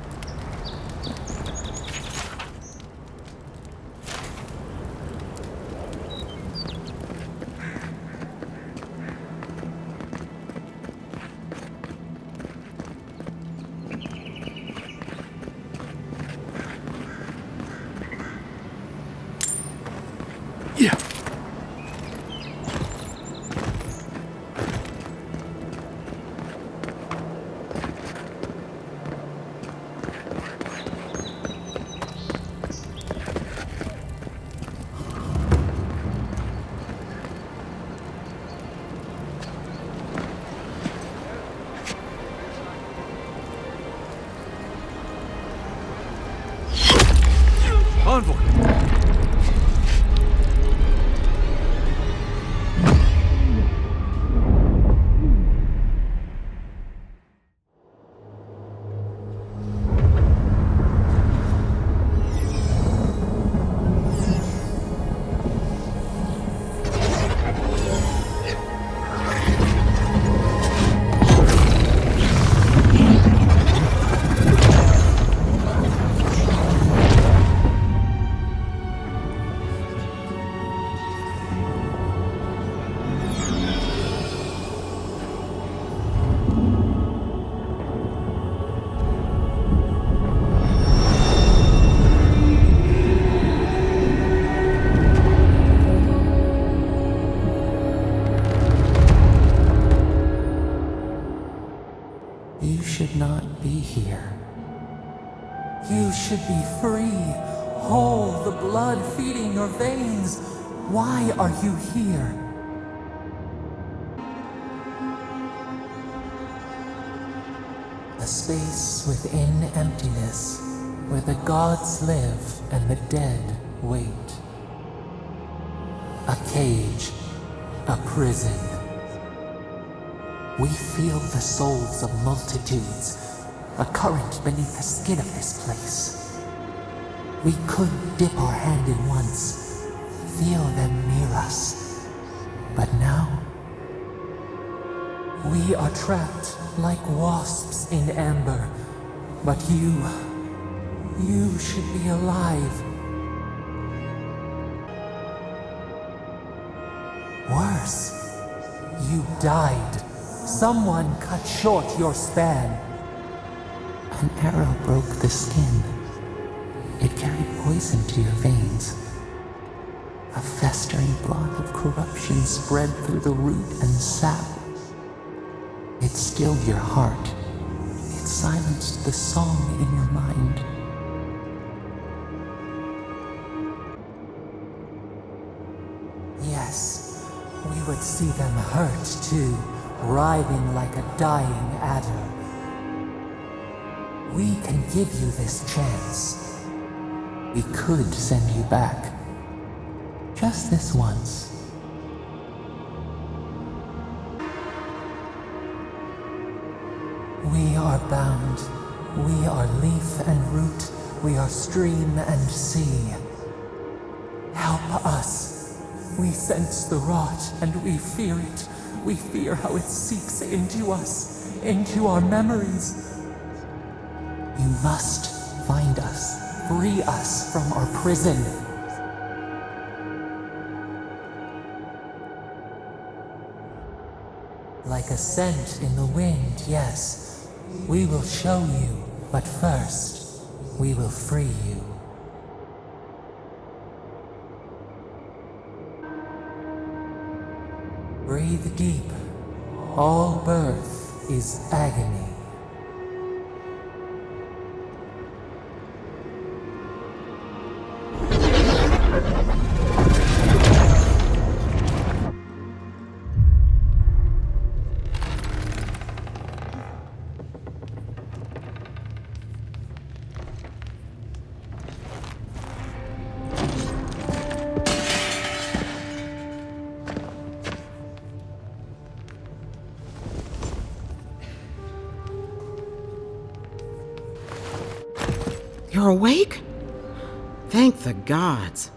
Envoy! You should not be here. You should be free, whole, the blood feeding your veins. Why are you here? A space within emptiness, where the gods live and the dead wait. A cage, a prison. We feel the souls of multitudes, a current beneath the skin of this place. We could dip our hand in once, feel them near us. But now, we are trapped like wasps in amber. But you should be alive. Worse, you died. Someone cut short your span. An arrow broke the skin. It carried poison to your veins. A festering blot of corruption spread through the root and sap. It stilled your heart. It silenced the song in your mind. Yes, we would see them hurt too, writhing like a dying adder. We can give you this chance. We could send you back. Just this once. We are bound. We are leaf and root. We are stream and sea. Help us. We sense the rot and we fear it. We fear how it seeps into us, into our memories. You must find us, free us from our prison. Like a scent in the wind, yes. We will show you, but first, we will free you. Breathe deep. All birth is agony. You're awake? Thank the gods.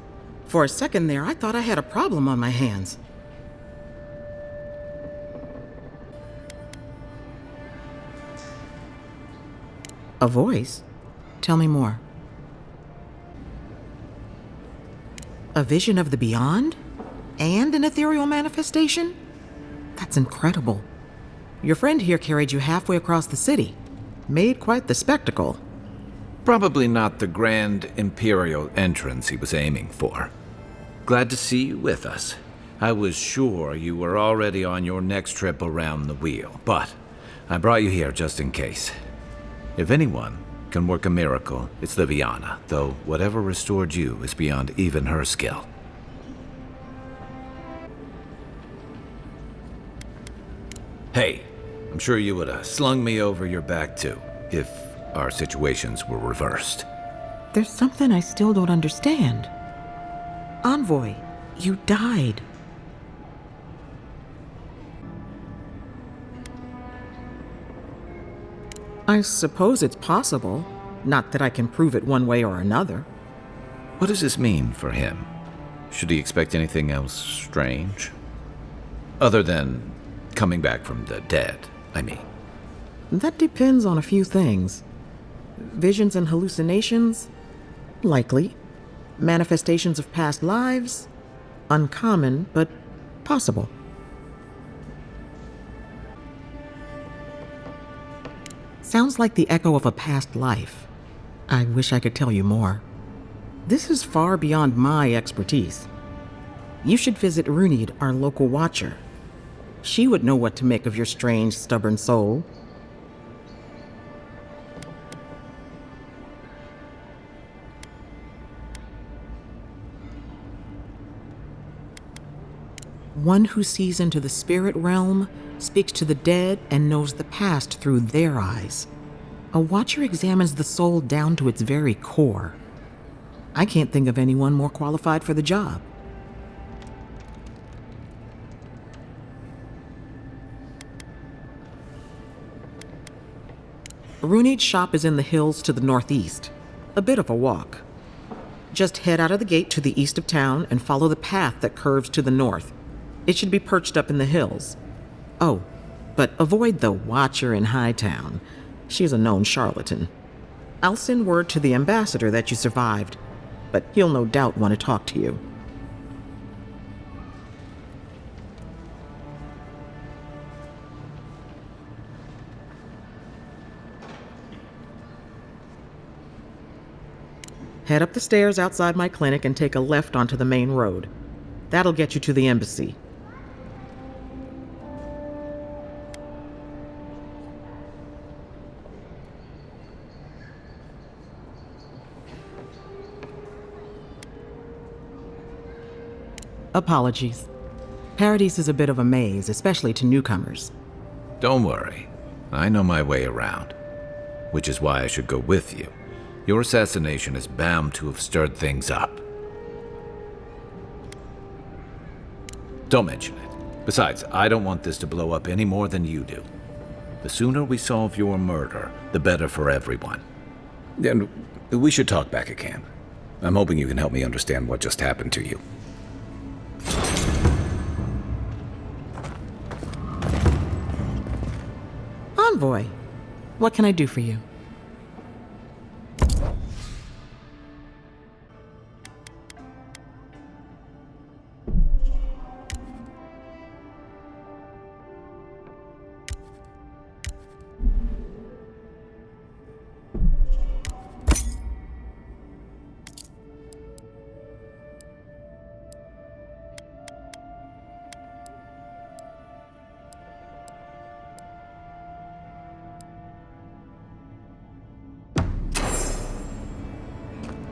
For a second there, I thought I had a problem on my hands. A voice? Tell me more. A vision of the beyond? And an ethereal manifestation? That's incredible. Your friend here carried you halfway across the city. Made quite the spectacle. Probably not the grand imperial entrance he was aiming for. Glad to see you with us. I was sure you were already on your next trip around the wheel, but I brought you here just in case. If anyone can work a miracle, it's Liviana, though whatever restored you is beyond even her skill. Hey, I'm sure you would have slung me over your back too, if our situations were reversed. There's something I still don't understand. Envoy, you died. I suppose it's possible. Not that I can prove it one way or another. What does this mean for him? Should he expect anything else strange? Other than coming back from the dead, I mean. That depends on a few things. Visions and hallucinations? Likely. Manifestations of past lives? Uncommon, but possible. Sounds like the echo of a past life. I wish I could tell you more. This is far beyond my expertise. You should visit Runid, our local watcher. She would know what to make of your strange, stubborn soul. One who sees into the spirit realm, speaks to the dead, and knows the past through their eyes. A watcher examines the soul down to its very core. I can't think of anyone more qualified for the job. Runid's shop is in the hills to the northeast. A bit of a walk. Just head out of the gate to the east of town and follow the path that curves to the north. It should be perched up in the hills. Oh, but avoid the Watcher in Hightown. She's a known charlatan. I'll send word to the ambassador that you survived, but he'll no doubt want to talk to you. Head up the stairs outside my clinic and take a left onto the main road. That'll get you to the embassy. Apologies. Paradis is a bit of a maze, especially to newcomers. Don't worry. I know my way around. Which is why I should go with you. Your assassination is bound to have stirred things up. Don't mention it. Besides, I don't want this to blow up any more than you do. The sooner we solve your murder, the better for everyone. And we should talk back at camp. I'm hoping you can help me understand what just happened to you. Envoy, what can I do for you?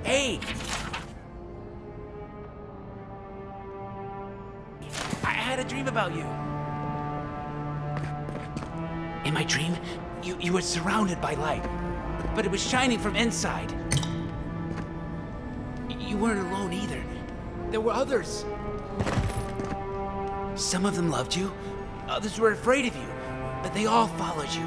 Hey! I had a dream about you. In my dream, you were surrounded by light, but it was shining from inside. You weren't alone either. There were others. Some of them loved you, others were afraid of you, but they all followed you.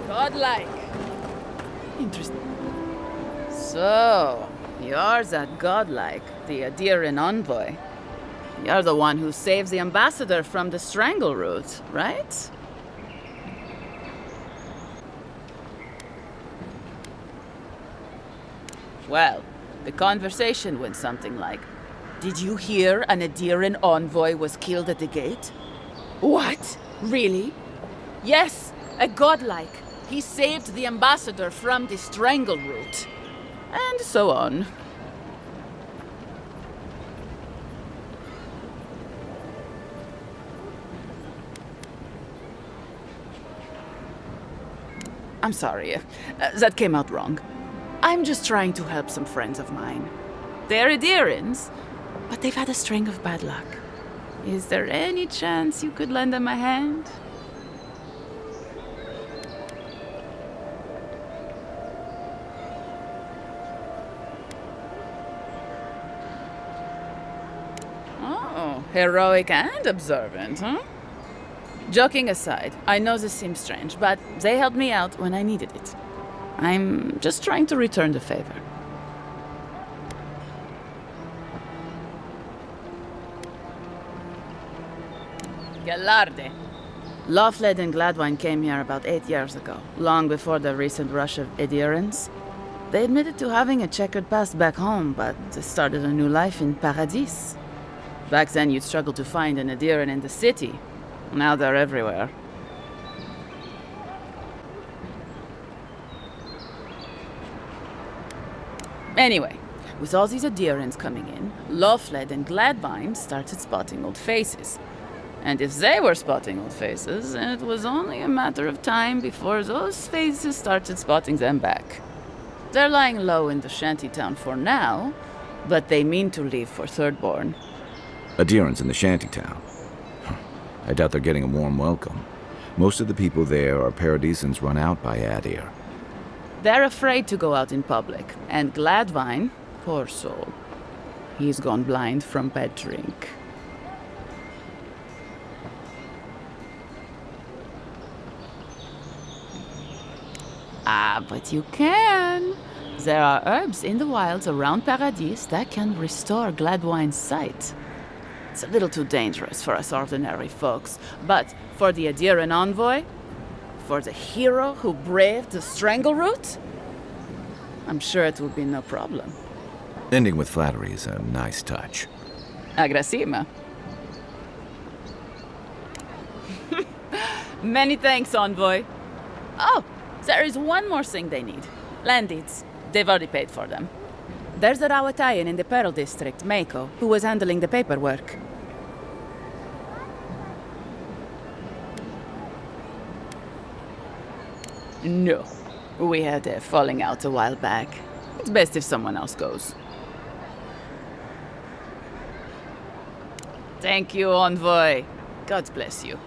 Godlike. Interesting. So, you're that godlike, the Aedyr envoy. You're the one who saves the ambassador from the strangle root, right? Well, the conversation went something like, "Did you hear an Aedyr envoy was killed at the gate?" "What? Really?" "Yes, a godlike. He saved the ambassador from the strangle root." And so on. I'm sorry. That came out wrong. I'm just trying to help some friends of mine. They're Aedyrans, but they've had a string of bad luck. Is there any chance you could lend them a hand? Oh, heroic and observant, huh? Joking aside, I know this seems strange, but they helped me out when I needed it. I'm just trying to return the favor. Galarde. Loftlead and Gladwine came here about 8 years ago, long before the recent rush of Aedyrans. They admitted to having a checkered past back home, but they started a new life in Paradis. Back then, you'd struggle to find an Aedyr in the city. Now they're everywhere. Anyway, with all these Aedyrians coming in, Lawfled and Gladvine started spotting old faces. And if they were spotting old faces, it was only a matter of time before those faces started spotting them back. They're lying low in the shantytown for now, but they mean to leave for Thirdborn. Aedyrians in the shantytown. I doubt they're getting a warm welcome. Most of the people there are Paradisans run out by Aedyr. They're afraid to go out in public, and Gladvine, poor soul, he's gone blind from bad drink. Ah, but you can. There are herbs in the wilds around Paradis that can restore Gladvine's sight. It's a little too dangerous for us ordinary folks, but for the Aedyran envoy, for the hero who braved the Strangleroot, I'm sure it will be no problem. Ending with flattery is a nice touch. Agrasima. Many thanks, envoy. Oh, there is one more thing they need. Land deeds. They've already paid for them. There's a Rawatayan in the Pearl District, Mako, who was handling the paperwork. No. We had a falling out a while back. It's best if someone else goes. Thank you, envoy. God bless you.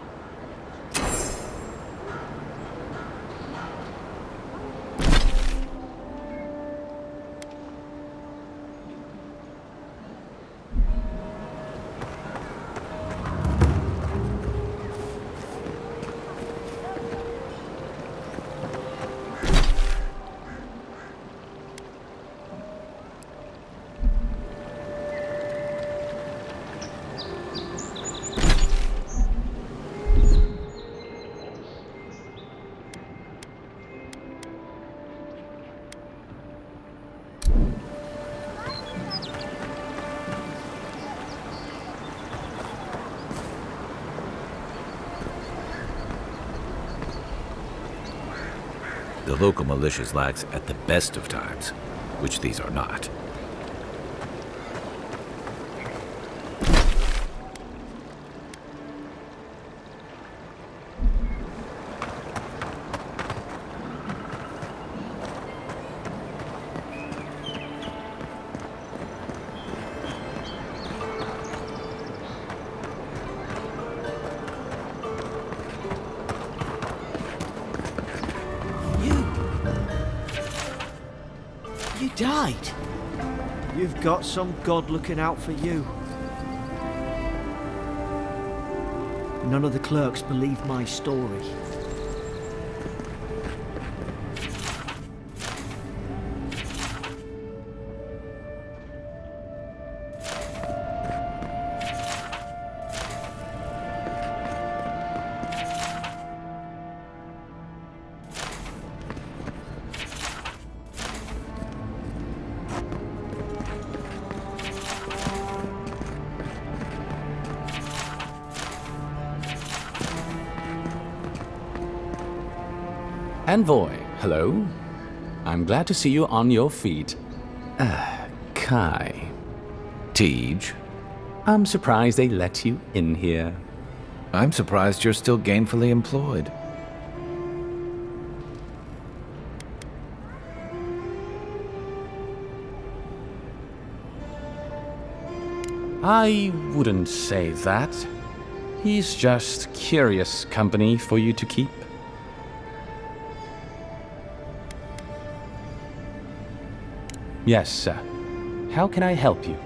The local militia's lax at the best of times, which these are not. You died. You've got some god looking out for you. None of the clerks believed my story. Envoy, hello. I'm glad to see you on your feet. Kai. Tej. I'm surprised they let you in here. I'm surprised you're still gainfully employed. I wouldn't say that. He's just curious company for you to keep. Yes, sir. How can I help you?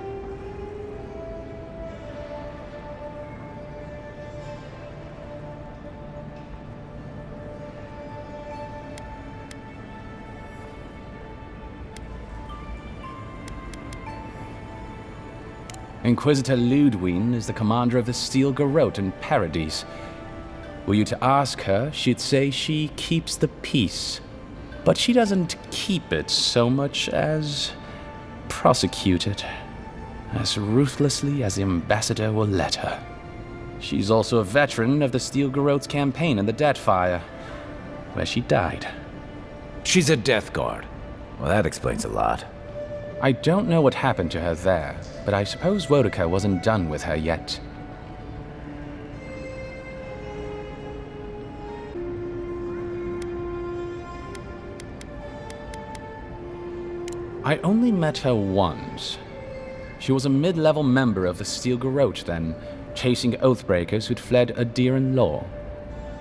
Inquisitor Ludwine is the commander of the Steel Garrote in Paradis. Were you to ask her, she'd say she keeps the peace. But she doesn't keep it so much as prosecute it. as ruthlessly as the ambassador will let her. She's also a veteran of the Steel Garrote's campaign in the Deadfire, where she died. She's a Death Guard. Well, that explains a lot. I don't know what happened to her there, but I suppose Boudica wasn't done with her yet. I only met her once. She was a mid-level member of the Steel Garrote then, chasing Oathbreakers who'd fled Aedyr law.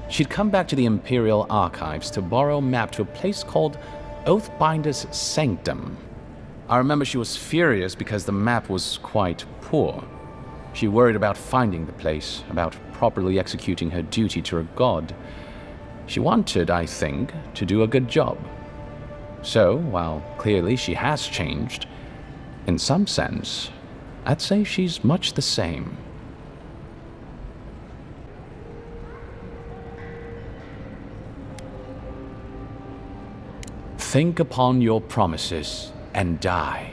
She'd come back to the Imperial Archives to borrow a map to a place called Oathbinder's Sanctum. I remember she was furious because the map was quite poor. She worried about finding the place, about properly executing her duty to her god. She wanted, I think, to do a good job. So, while clearly she has changed, in some sense, I'd say she's much the same. Think upon your promises and die.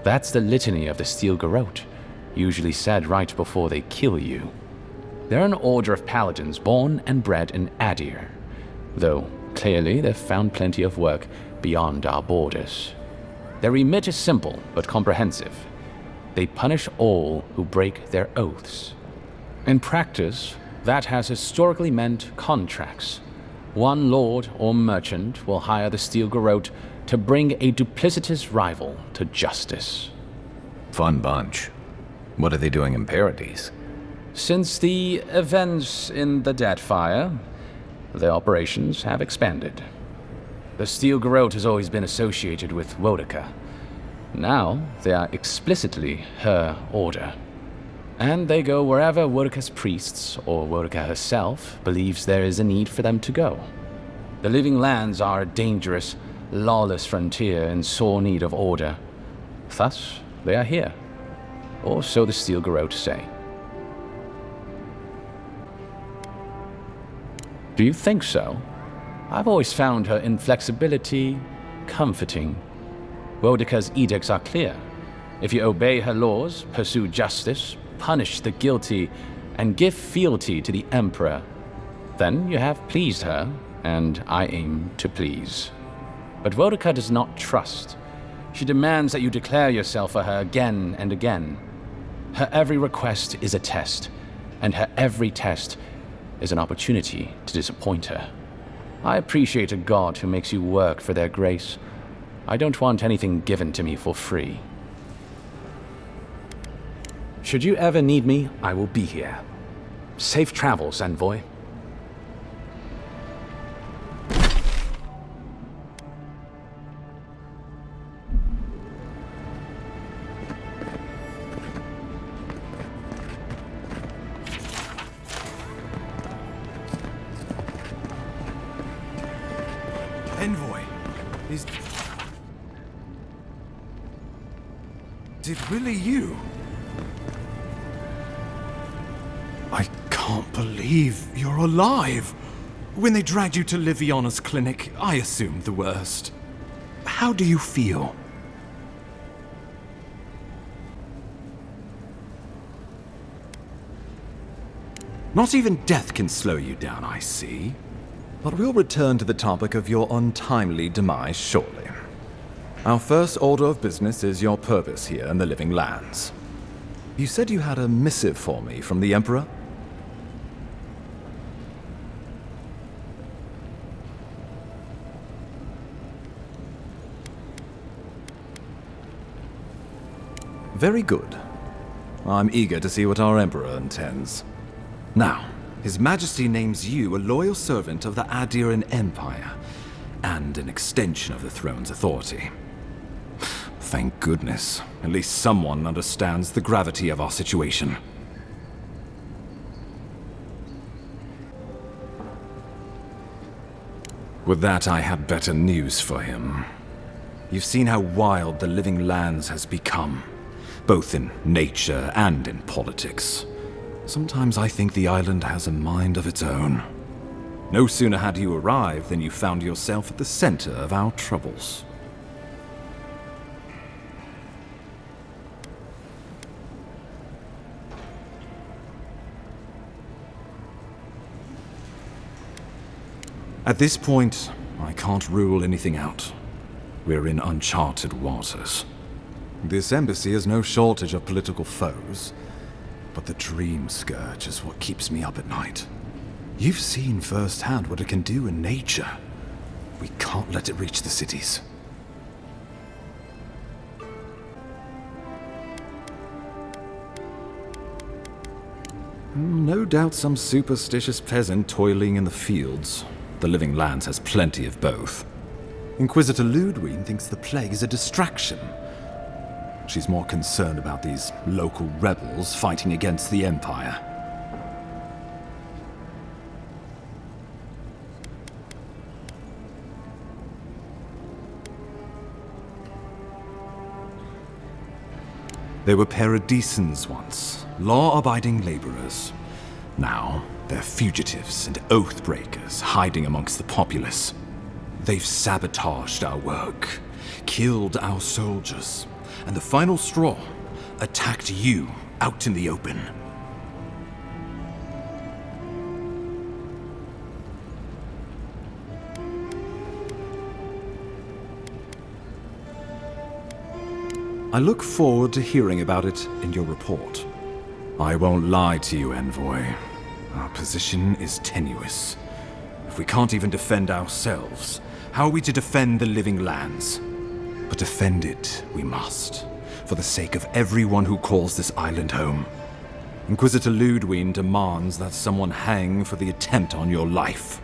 That's the litany of the Steel Garrote, usually said right before they kill you. They're an order of paladins born and bred in Aedyr, though clearly they've found plenty of work beyond our borders. Their remit is simple but comprehensive. They punish all who break their oaths. In practice, that has historically meant contracts. One lord or merchant will hire the Steel Garrote to bring a duplicitous rival to justice. Fun bunch. What are they doing in Paradis? Since the events in the Deadfire, their operations have expanded. The Steel Garrote has always been associated with Boudica. Now they are explicitly her order. And they go wherever Boudica's priests, or Boudica herself, believes there is a need for them to go. The Living Lands are a dangerous, lawless frontier in sore need of order. Thus, they are here. Or so the Steel Garrote say. Do you think so? I've always found her inflexibility comforting. Boudica's edicts are clear. If you obey her laws, pursue justice, punish the guilty, and give fealty to the Emperor, then you have pleased her, and I aim to please. But Boudica does not trust. She demands that you declare yourself for her again and again. Her every request is a test, and her every test is an opportunity to disappoint her. I appreciate a god who makes you work for their grace. I don't want anything given to me for free. Should you ever need me, I will be here. Safe travels, envoy. Envoy, is it really you? I can't believe you're alive. When they dragged you to Liviona's clinic, I assumed the worst. How do you feel? Not even death can slow you down, I see. But we'll return to the topic of your untimely demise shortly. Our first order of business is your purpose here in the Living Lands. You said you had a missive for me from the Emperor? Very good. I'm eager to see what our Emperor intends. Now, His Majesty names you a loyal servant of the Aedyr Empire, and an extension of the throne's authority. Thank goodness, at least someone understands the gravity of our situation. With that, I have better news for him. You've seen how wild the Living Lands has become, both in nature and in politics. Sometimes I think the island has a mind of its own. No sooner had you arrived than you found yourself at the center of our troubles. At this point, I can't rule anything out. We're in uncharted waters. This embassy has no shortage of political foes, but the Dream Scourge is what keeps me up at night. You've seen firsthand what it can do in nature. We can't let it reach the cities. No doubt some superstitious peasant toiling in the fields. The Living Lands has plenty of both. Inquisitor Ludwig thinks the plague is a distraction. She's more concerned about these local rebels fighting against the Empire. They were Paradisans once, law-abiding laborers. Now, they're fugitives and oath-breakers hiding amongst the populace. They've sabotaged our work, killed our soldiers, and the final straw, attacked you out in the open. I look forward to hearing about it in your report. I won't lie to you, Envoy. Our position is tenuous. If we can't even defend ourselves, how are we to defend the Living Lands? But defend it we must, for the sake of everyone who calls this island home. Inquisitor Ludwig demands that someone hang for the attempt on your life.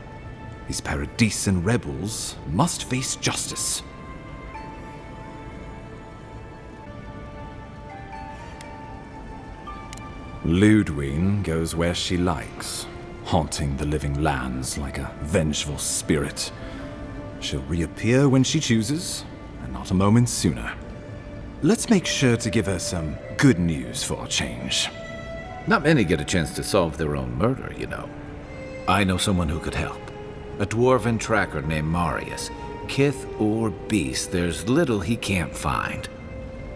These Paradisan rebels must face justice. Ludwig goes where she likes, haunting the Living Lands like a vengeful spirit. She'll reappear when she chooses, and not a moment sooner. Let's make sure to give her some good news for a change. Not many get a chance to solve their own murder, you know. I know someone who could help. A dwarven tracker named Marius. Kith or beast, there's little he can't find.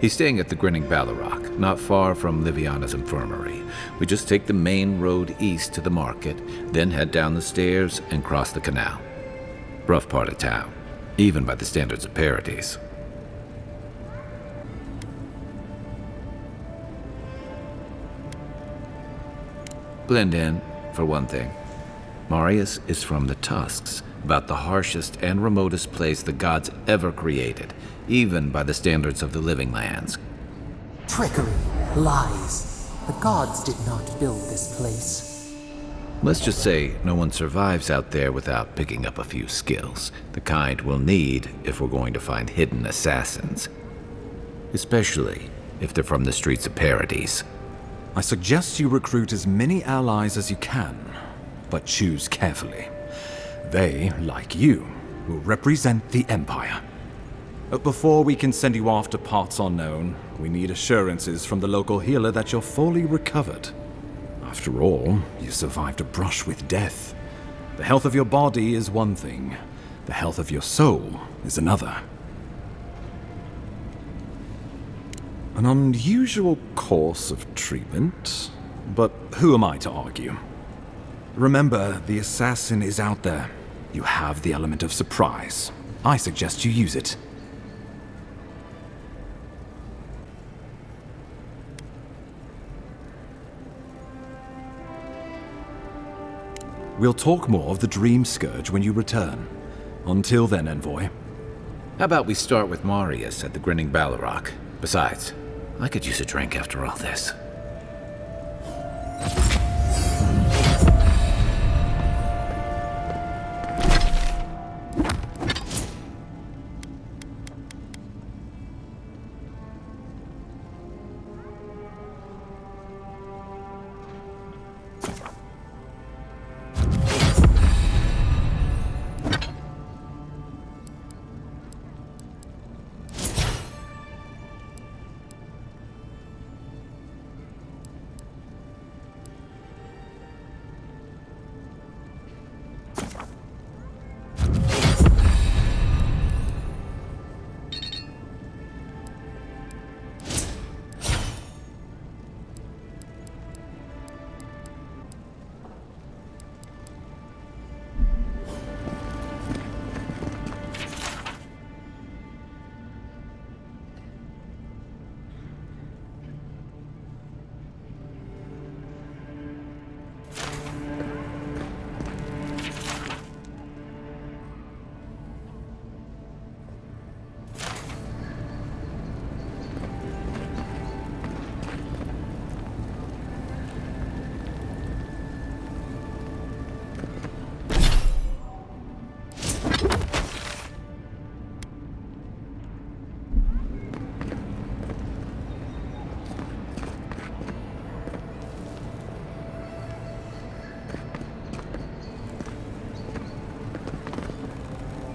He's staying at the Grinning Ballarrock, not far from Liviana's infirmary. We just take the main road east to the market, then head down the stairs and cross the canal. Rough part of town, even by the standards of Paradis. Blend in, for one thing. Marius is from the Tusks, about the harshest and remotest place the gods ever created, even by the standards of the Living Lands. Trickery, lies. The gods did not build this place. Let's just say no one survives out there without picking up a few skills, the kind we'll need if we're going to find hidden assassins. Especially if they're from the streets of Paradis. I suggest you recruit as many allies as you can, but choose carefully. They, like you, will represent the Empire. But before we can send you off to parts unknown, we need assurances from the local healer that you're fully recovered. After all, you survived a brush with death. The health of your body is one thing. The health of your soul is another. An unusual course of treatment, but who am I to argue? Remember, the assassin is out there. You have the element of surprise. I suggest you use it. We'll talk more of the Dream Scourge when you return. Until then, Envoy. How about we start with Marius at the Grinning Ballarrock? Besides, I could use a drink after all this.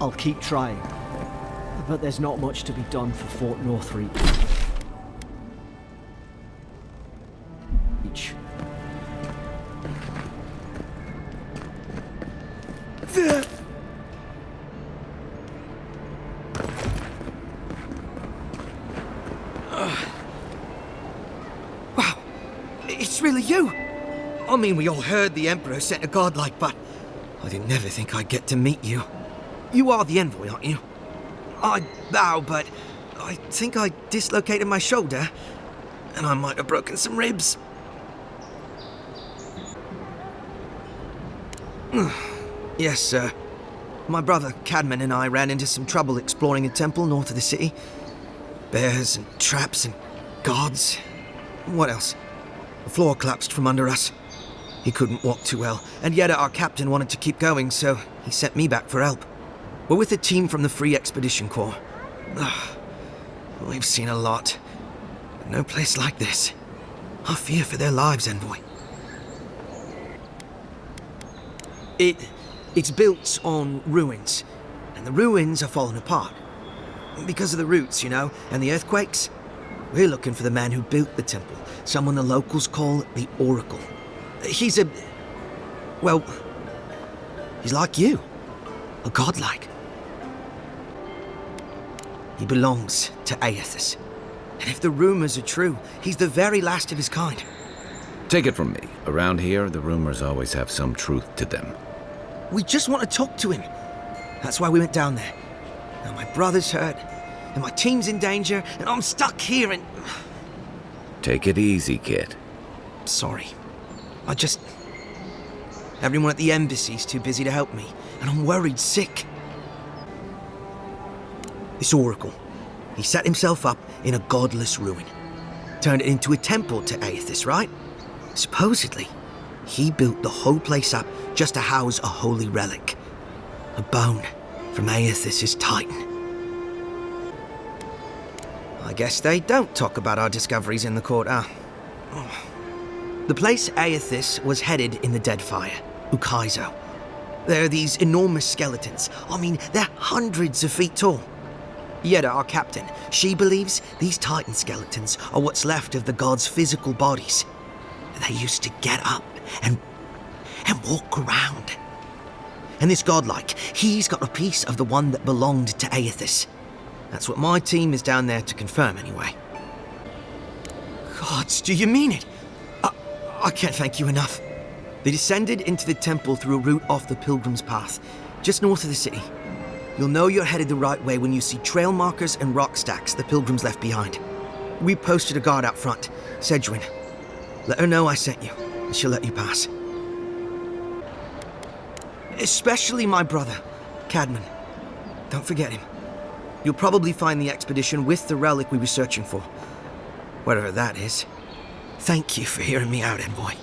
I'll keep trying. But there's not much to be done for Fort Northreach. Wow, it's really you! I mean, we all heard the Emperor sent a godlike, but I didn't never think I'd get to meet you. You are the envoy, aren't you? I bow, but I think I dislocated my shoulder, and I might have broken some ribs. Yes, sir. My brother, Cadman, and I ran into some trouble exploring a temple north of the city. Bears and traps and guards. What else? The floor collapsed from under us. He couldn't walk too well, and yet our captain wanted to keep going, so he sent me back for help. We're with a team from the Free Expedition Corps. We've seen a lot, but no place like this. I fear for their lives, envoy. It's built on ruins, and the ruins are falling apart. Because of the roots, you know, and the earthquakes. We're looking for the man who built the temple, someone the locals call the Oracle. He's well, he's like you, a godlike. He belongs to Aedyr. And if the rumors are true, he's the very last of his kind. Take it from me. Around here, the rumors always have some truth to them. We just want to talk to him. That's why we went down there. Now my brother's hurt, and my team's in danger, and I'm stuck here and... Take it easy, kid. Sorry. Everyone at the embassy's too busy to help me, and I'm worried sick. This Oracle, he set himself up in a godless ruin. Turned it into a temple to Aedyr, right? Supposedly, he built the whole place up just to house a holy relic. A bone from Aedyr's Titan. I guess they don't talk about our discoveries in the court, huh? The place Aedyr was headed in the Deadfire, Ukaizo. There are these enormous skeletons. I mean, they're hundreds of feet tall. Aedyr, our captain, she believes these Titan skeletons are what's left of the gods' physical bodies. They used to get up and walk around. And this godlike, he's got a piece of the one that belonged to Aedyr. That's what my team is down there to confirm, anyway. Gods, do you mean it? I can't thank you enough. They descended into the temple through a route off the Pilgrim's Path, just north of the city. You'll know you're headed the right way when you see trail markers and rock stacks the Pilgrims left behind. We posted a guard out front, Sedgwin. Let her know I sent you, and she'll let you pass. Especially my brother, Cadman. Don't forget him. You'll probably find the expedition with the relic we were searching for. Whatever that is. Thank you for hearing me out, envoy.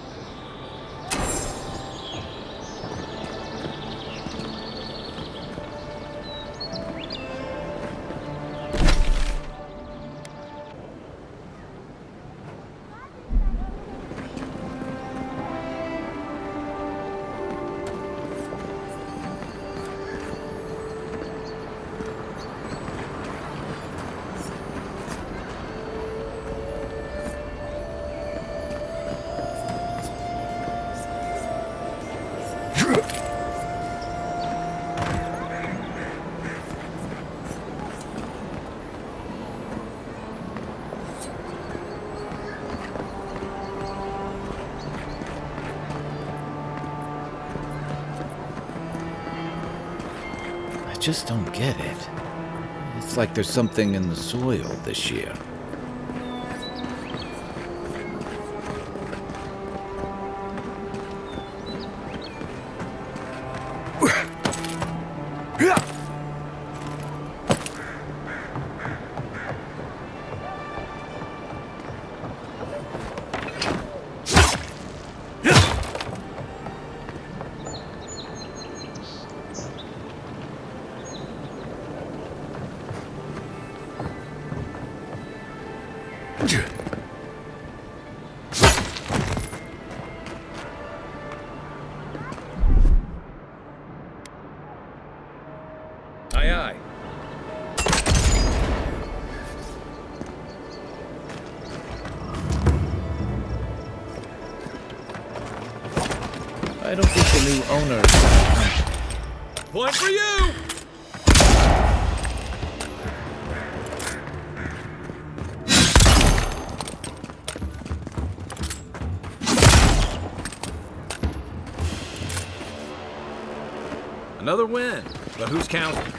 I just don't get it. It's like there's something in the soil this year. Aye, aye. I don't think the new owner... Point for you! Another win, but who's counting?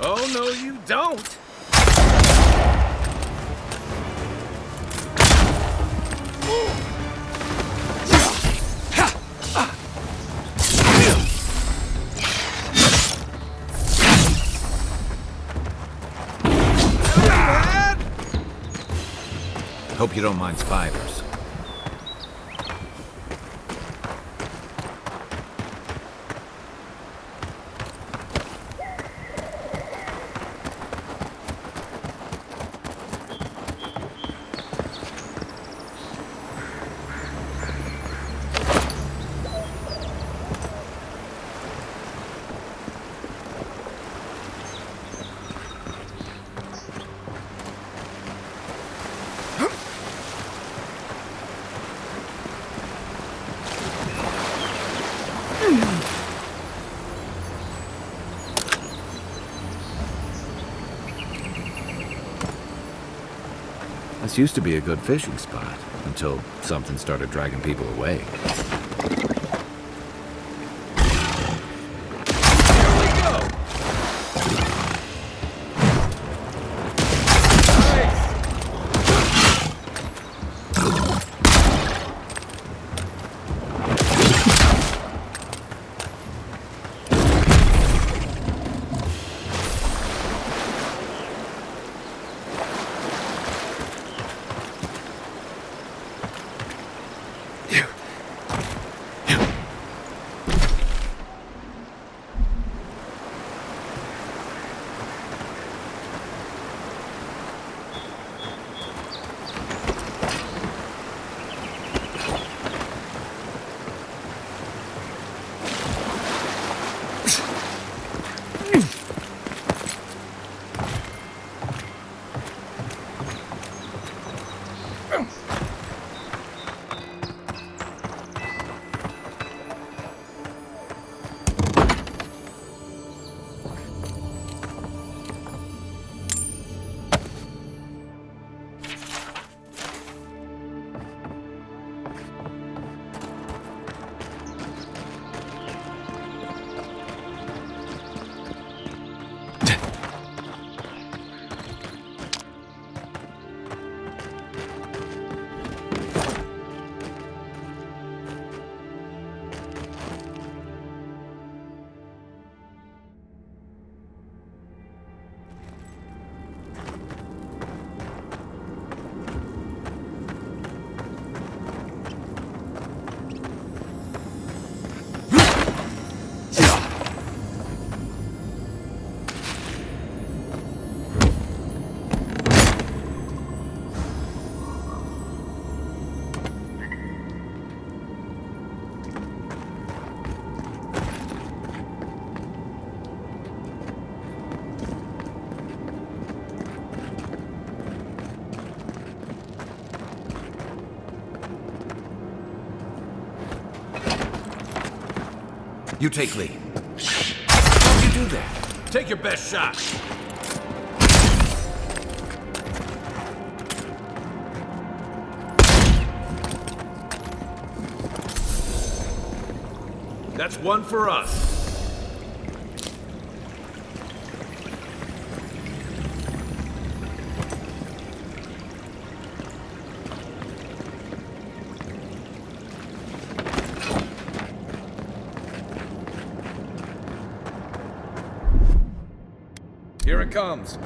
Oh, no, you don't! Hope you don't mind spiders. This used to be a good fishing spot, until something started dragging people away. You take lead. How'd you do that? Take your best shot. That's one for us. Here it comes.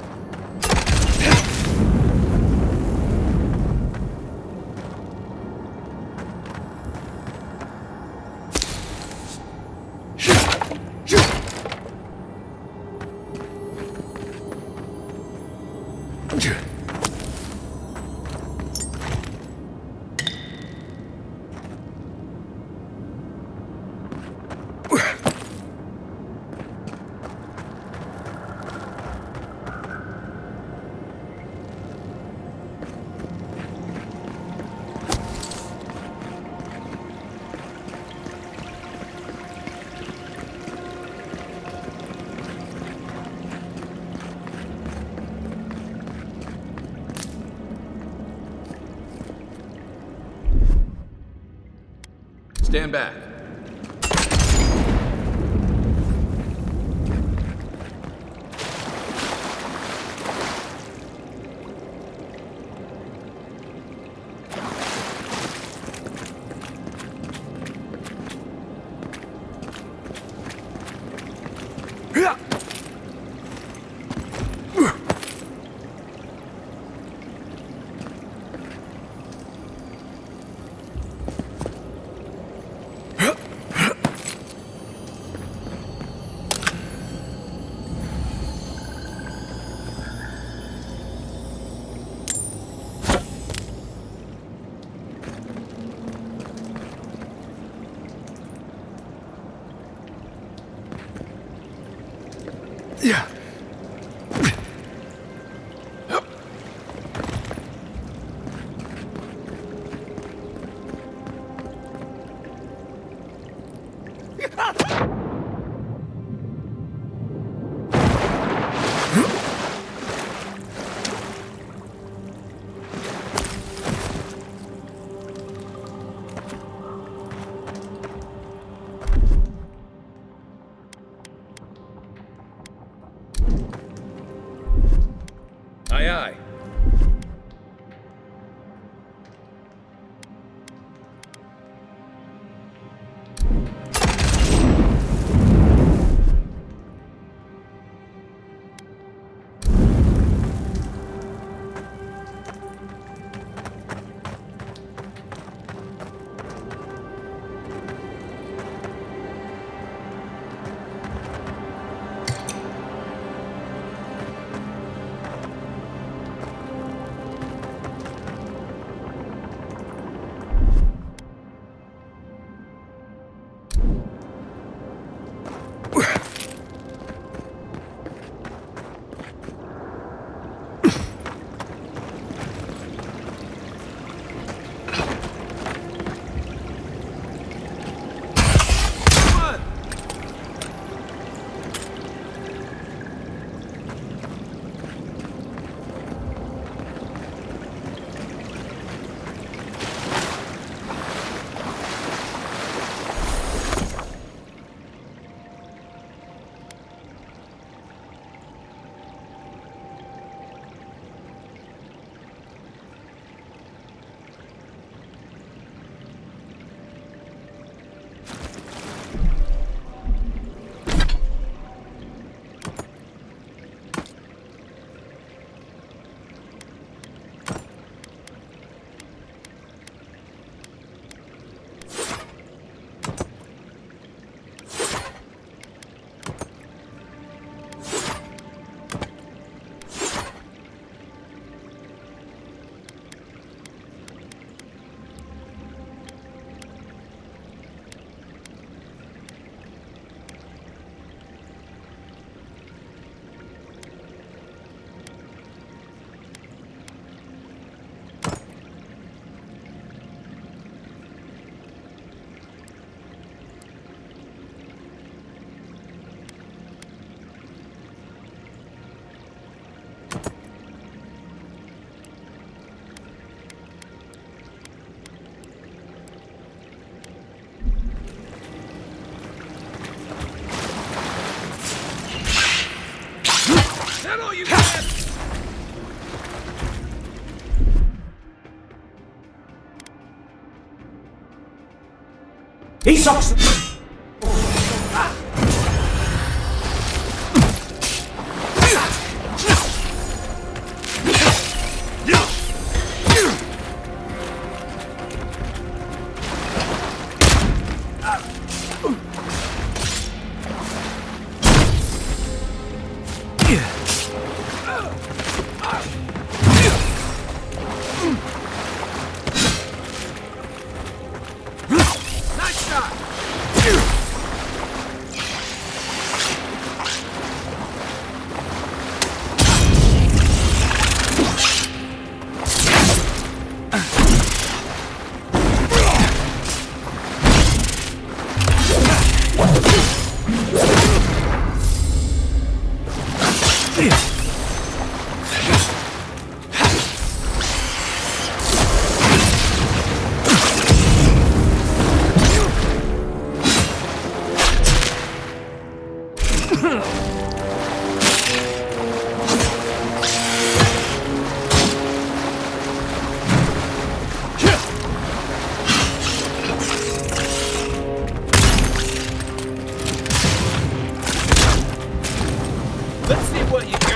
Stand back. Yeah. Aye, aye. that all you get? He sucks! Let's see what you got.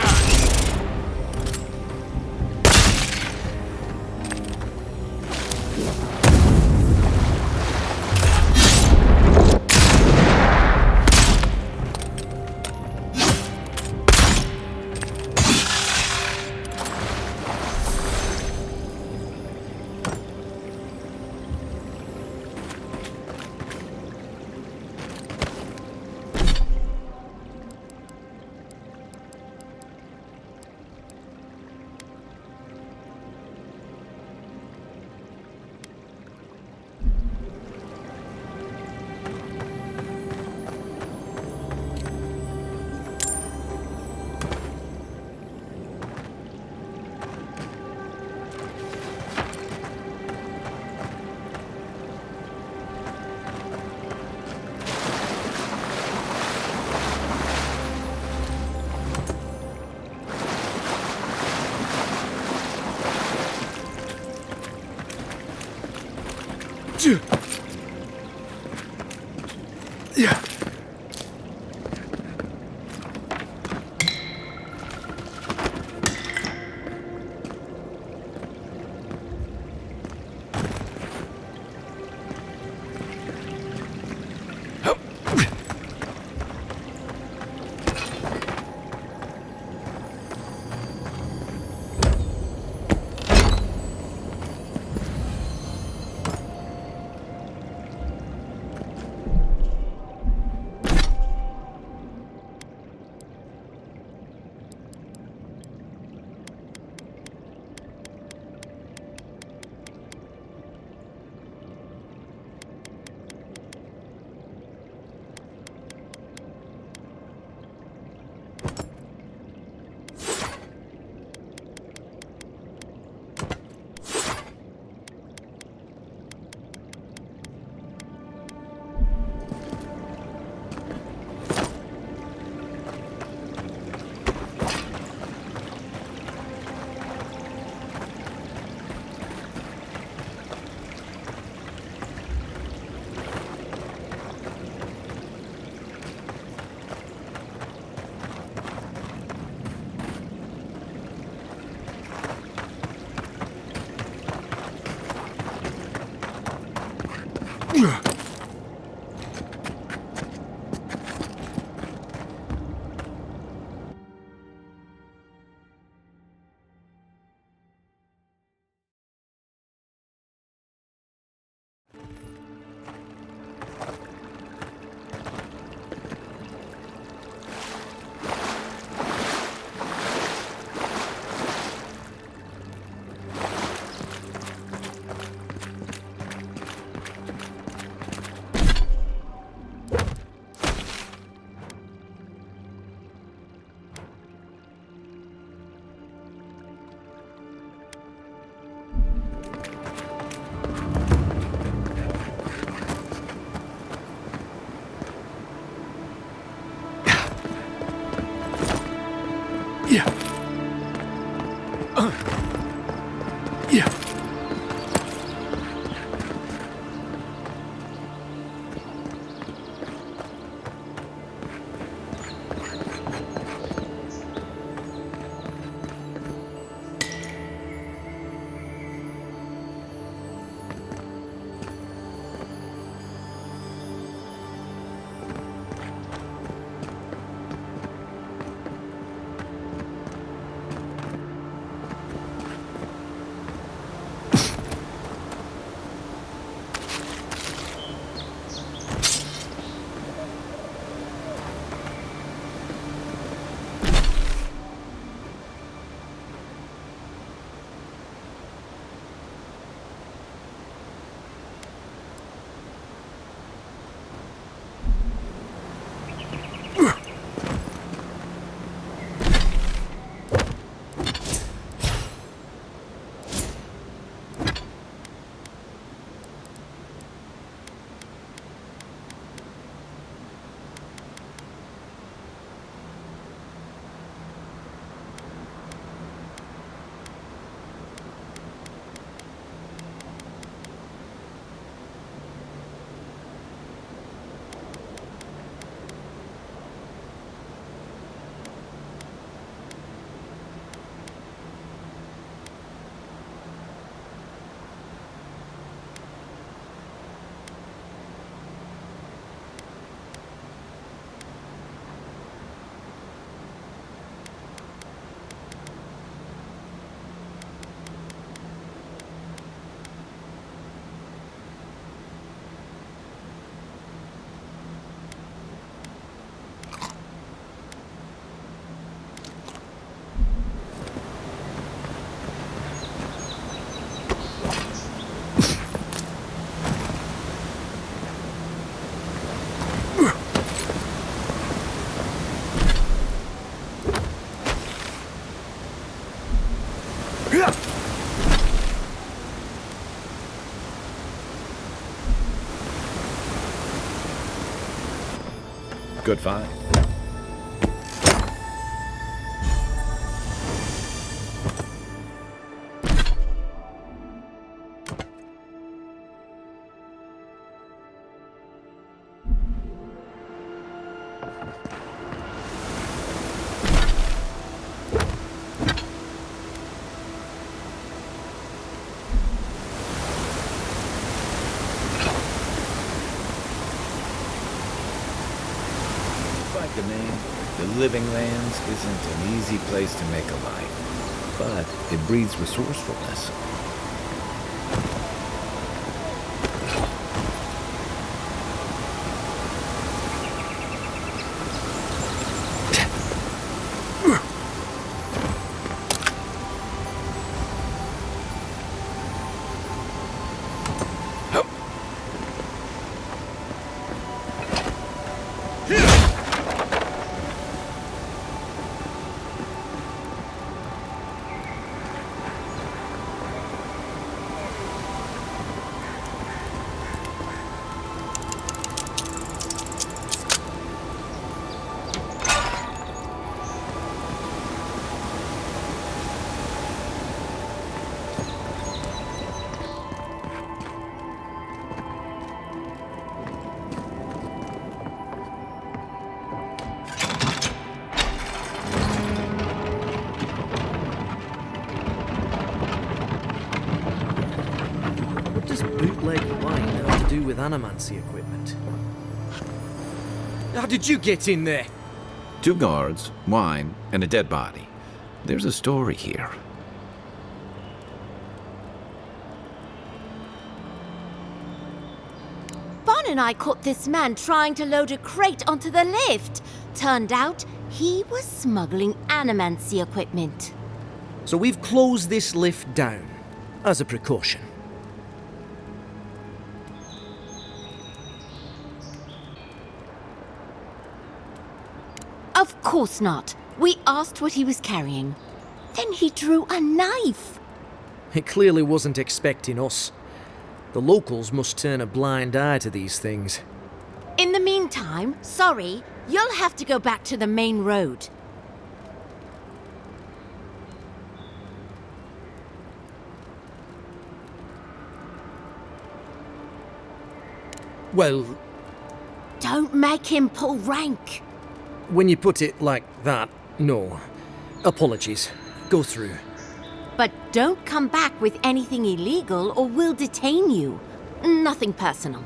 Yeah. Good find. The name, the Living Lands isn't an easy place to make a life, but it breeds resourcefulness. Bootleg wine have to do with animancy equipment? How did you get in there? 2 guards, wine, and a dead body. There's a story here. Bon and I caught this man trying to load a crate onto the lift. Turned out he was smuggling animancy equipment. So we've closed this lift down, as a precaution. Of course not. We asked what he was carrying. Then he drew a knife. It clearly wasn't expecting us. The locals must turn a blind eye to these things. In the meantime, sorry, you'll have to go back to the main road. Well... Don't make him pull rank. When you put it like that, no. Apologies. Go through. But don't come back with anything illegal or we'll detain you. Nothing personal.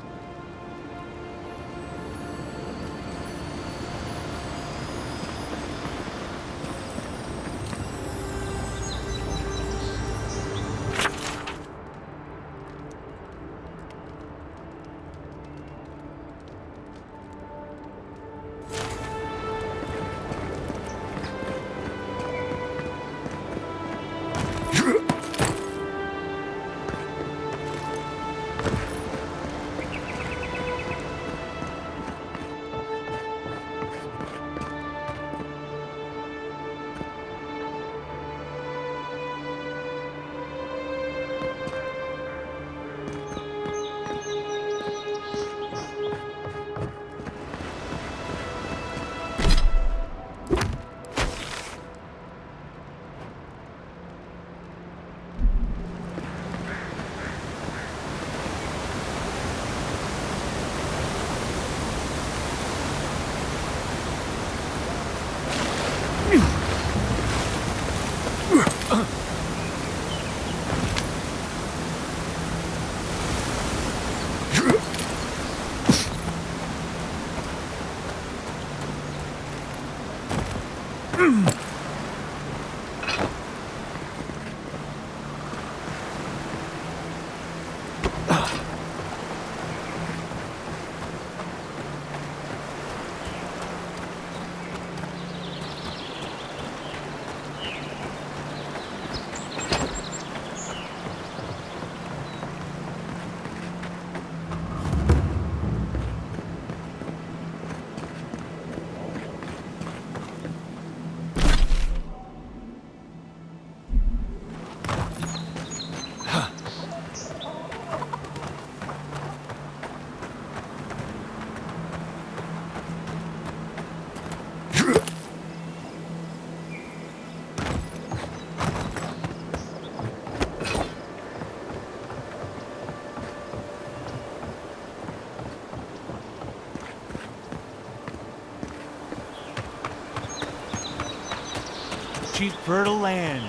Cheap fertile land.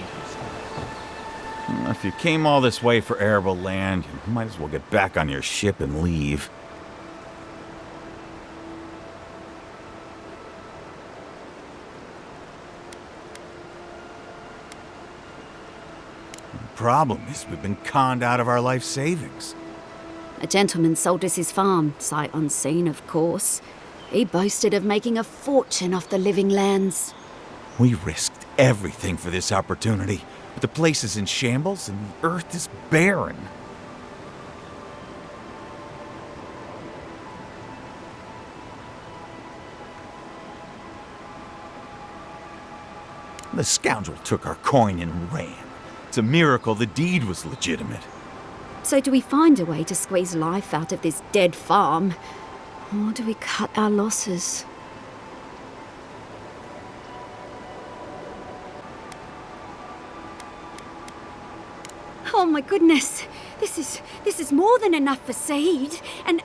If you came all this way for arable land, you might as well get back on your ship and leave. The problem is we've been conned out of our life savings. A gentleman sold us his farm, sight unseen, of course. He boasted of making a fortune off the living lands. We risked everything for this opportunity, but the place is in shambles and the earth is barren. The scoundrel took our coin and ran. It's a miracle the deed was legitimate. So do we find a way to squeeze life out of this dead farm? Or do we cut our losses? Oh my goodness! This is more than enough for seed, and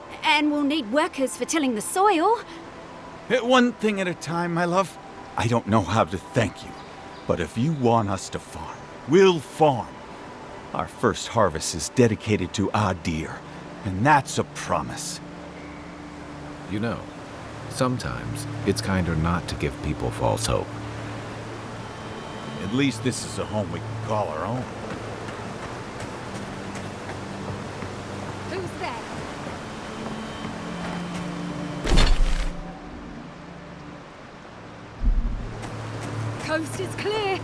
we'll need workers for tilling the soil. One thing at a time, my love. I don't know how to thank you, but if you want us to farm, we'll farm. Our first harvest is dedicated to Aedyr, and that's a promise. You know, sometimes it's kinder not to give people false hope. At least this is a home we can call our own. Who's there? Coast is clear.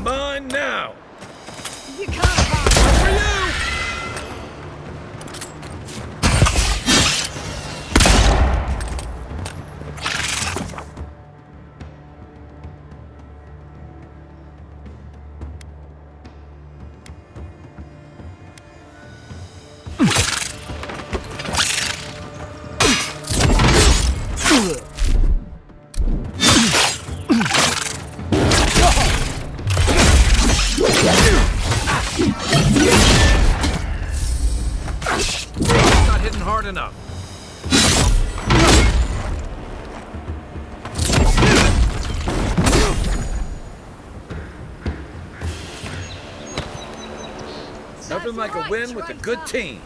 Mine now! You can't hide. For you! Not hitting hard enough. Nothing like a win with a good team.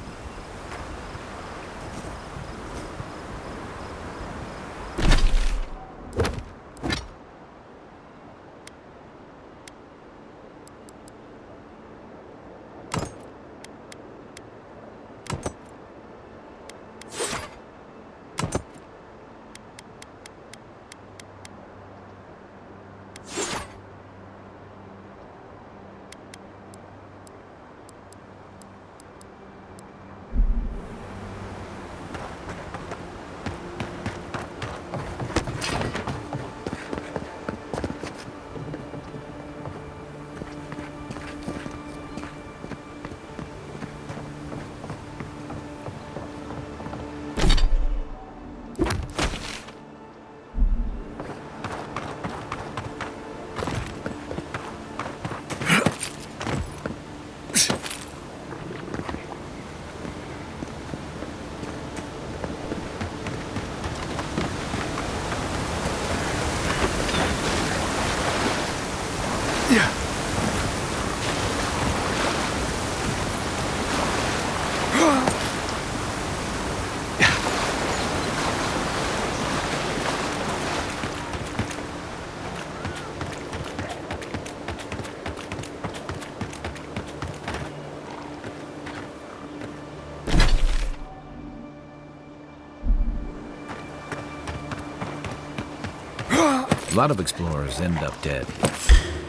A lot of explorers end up dead.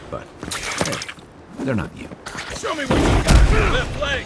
But, hey, they're not you. Show me what you got. Left leg.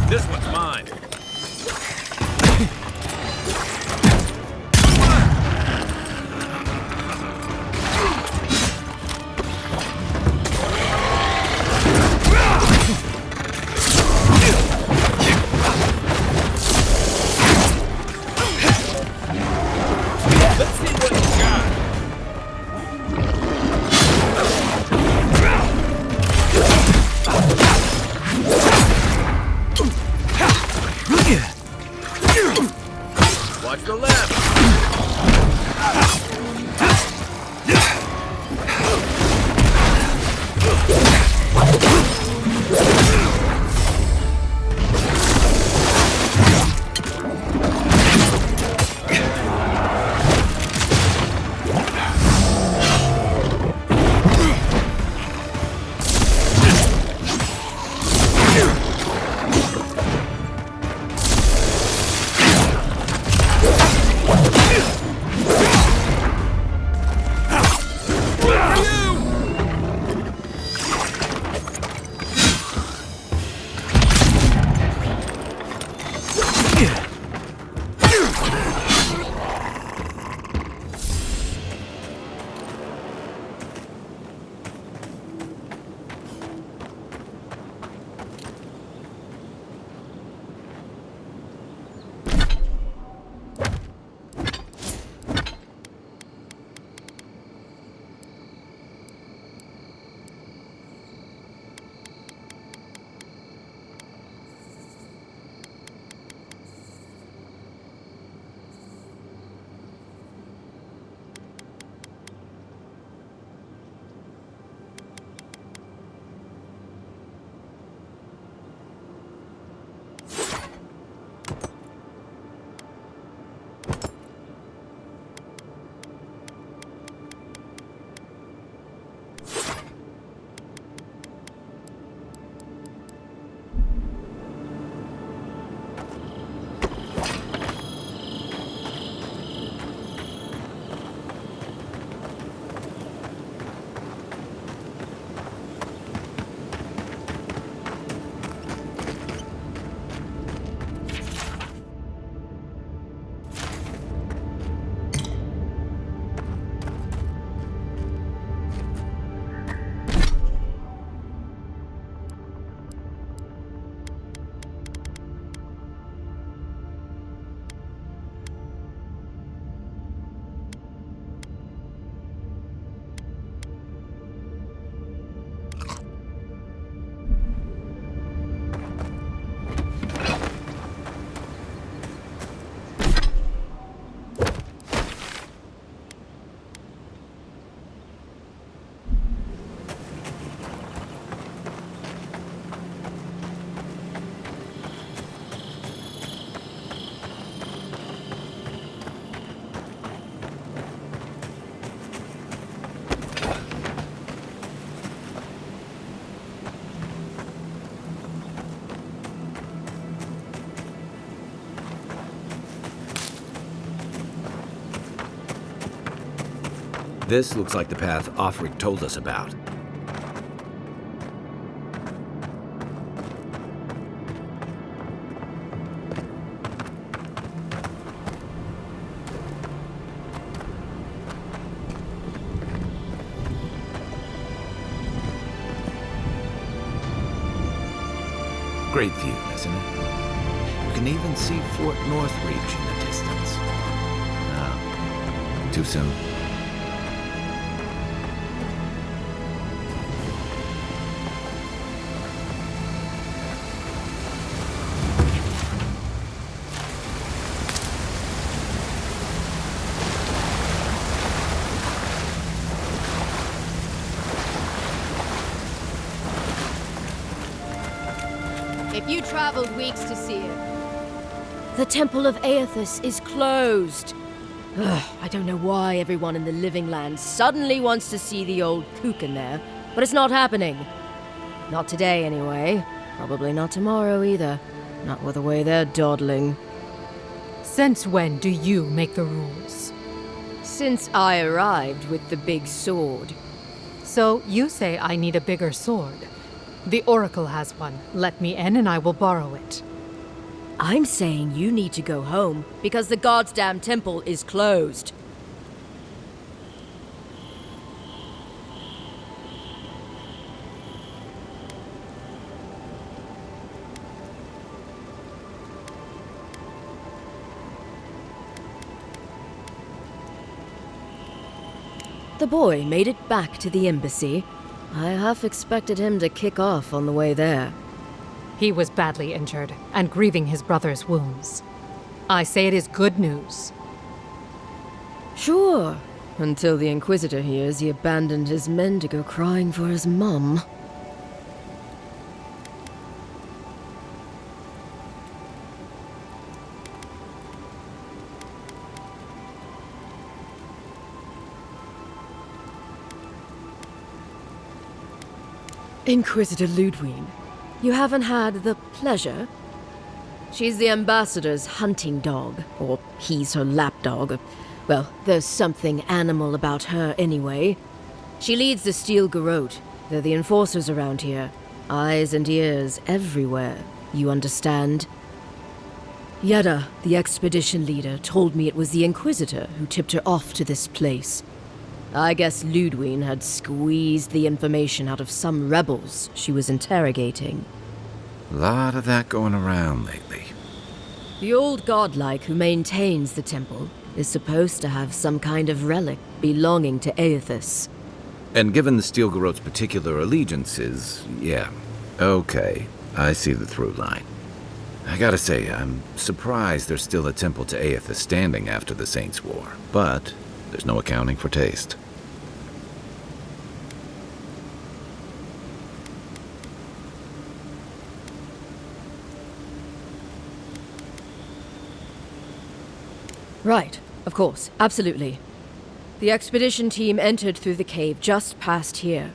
This one's mine. Let's see what you got. Watch the left. This looks like the path Offric told us about. Great view, isn't it? You can even see Fort Northreach in the distance. No, too soon. If you traveled weeks to see it. The Temple of Aedyr is closed. I don't know why everyone in the living land suddenly wants to see the old kook in there, but it's not happening. Not today, anyway. Probably not tomorrow either. Not with the way they're dawdling. Since when do you make the rules? Since I arrived with the big sword. So you say I need a bigger sword. The Oracle has one. Let me in and I will borrow it. I'm saying you need to go home because the goddamn temple is closed. The boy made it back to the embassy. I half expected him to kick off on the way there. He was badly injured and grieving his brother's wounds. I say it is good news. Sure, until the Inquisitor hears he abandoned his men to go crying for his mum. Inquisitor Ludwig, you haven't had the pleasure? She's the ambassador's hunting dog, or he's her lapdog. Well, there's something animal about her anyway. She leads the Steel Garrote. They're the enforcers around here. Eyes and ears everywhere, you understand? Aedyr, the expedition leader, told me it was the Inquisitor who tipped her off to this place. I guess Ludwig had squeezed the information out of some rebels she was interrogating. A lot of that going around lately. The old godlike who maintains the temple is supposed to have some kind of relic belonging to Aedyr. And given the Steel Garrote's particular allegiances, yeah. Okay, I see the through line. I gotta say, I'm surprised there's still a temple to Aedyr standing after the Saints' War, but there's no accounting for taste. Right, of course, absolutely. The expedition team entered through the cave just past here.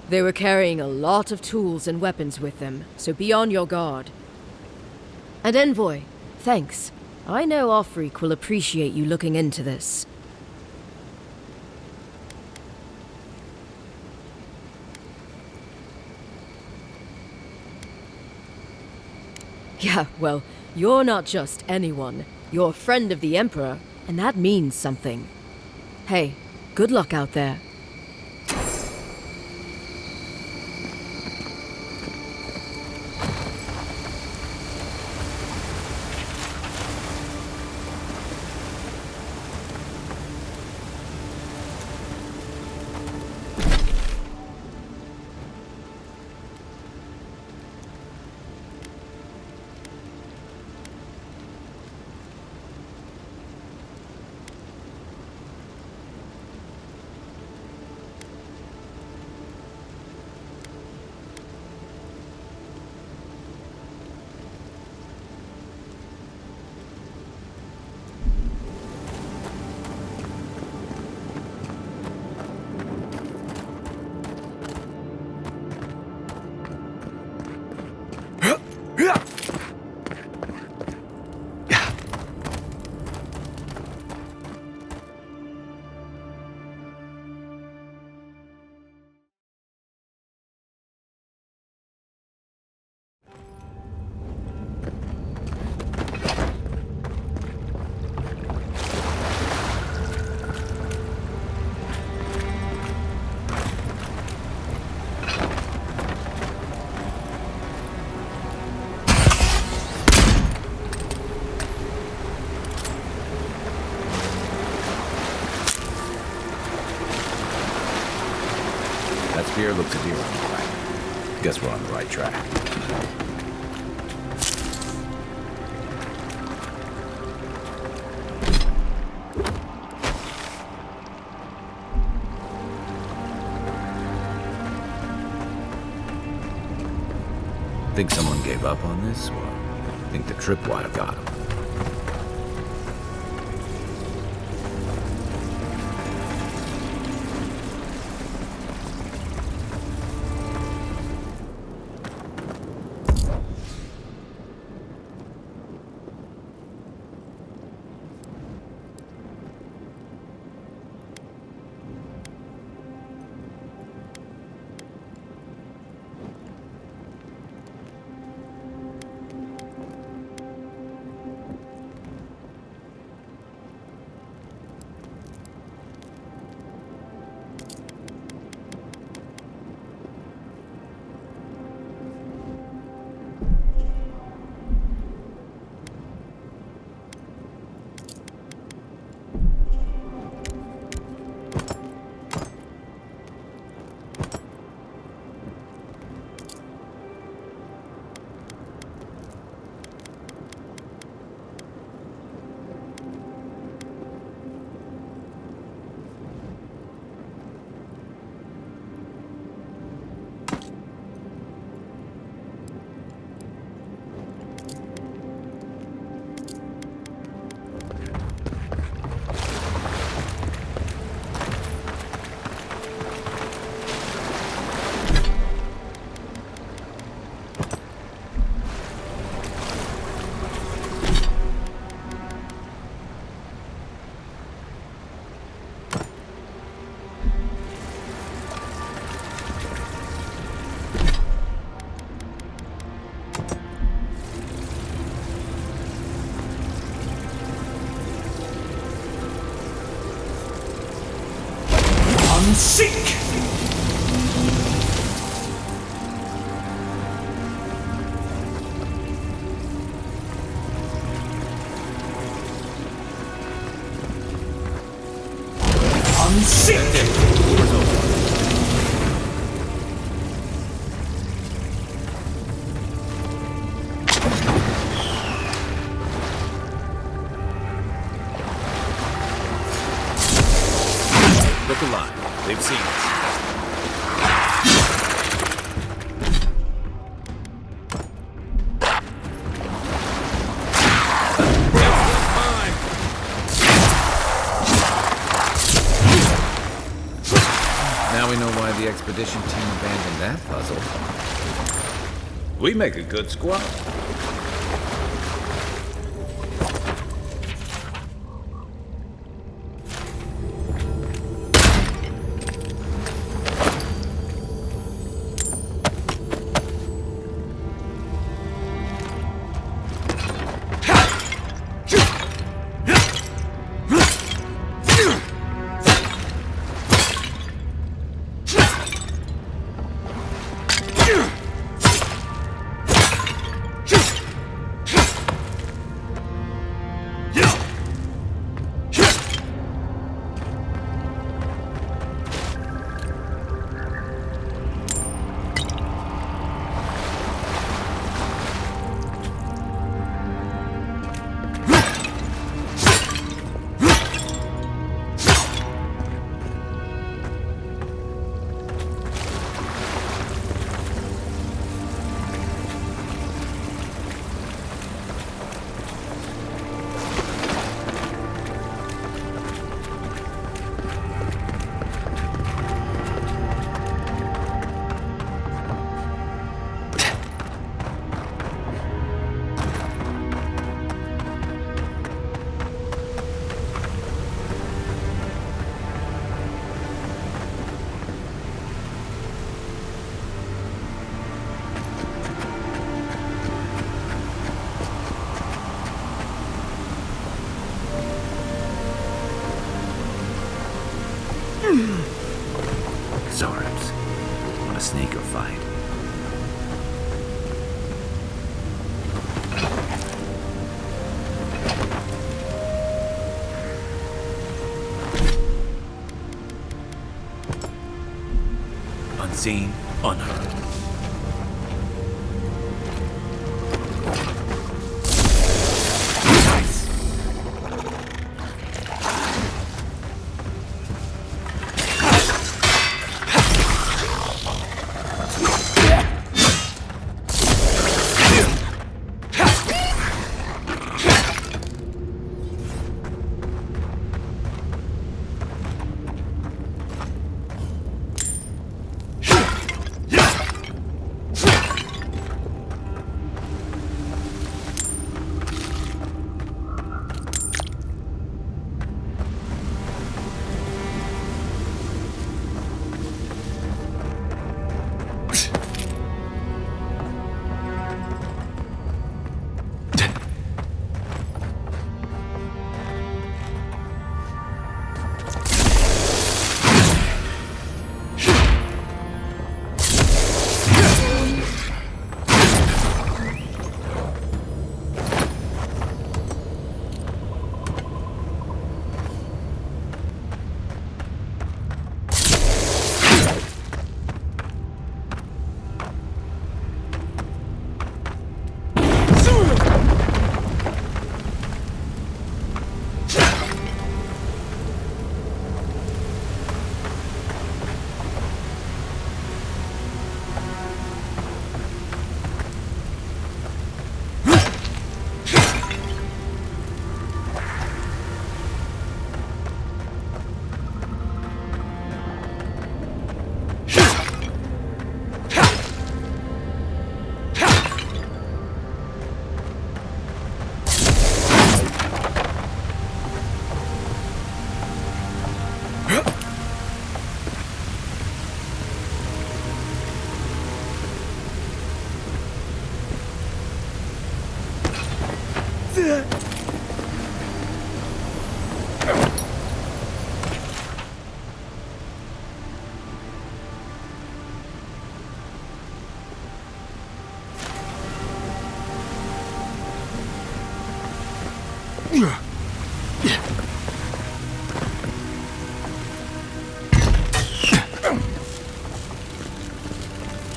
They were carrying a lot of tools and weapons with them, so be on your guard. And Envoy, thanks. I know Offreak will appreciate you looking into this. Yeah, well, you're not just anyone. You're a friend of the Emperor, and that means something. Hey, good luck out there. Spear looks Aedyr on the right. Guess we're on the right track. Think someone gave up on this, or think the tripwire got him? Unseek! Look alive. They've seen us. Now we know why the expedition team abandoned that puzzle. We make a good squad. Zorps. What a sneaker fight. Unseen, unheard.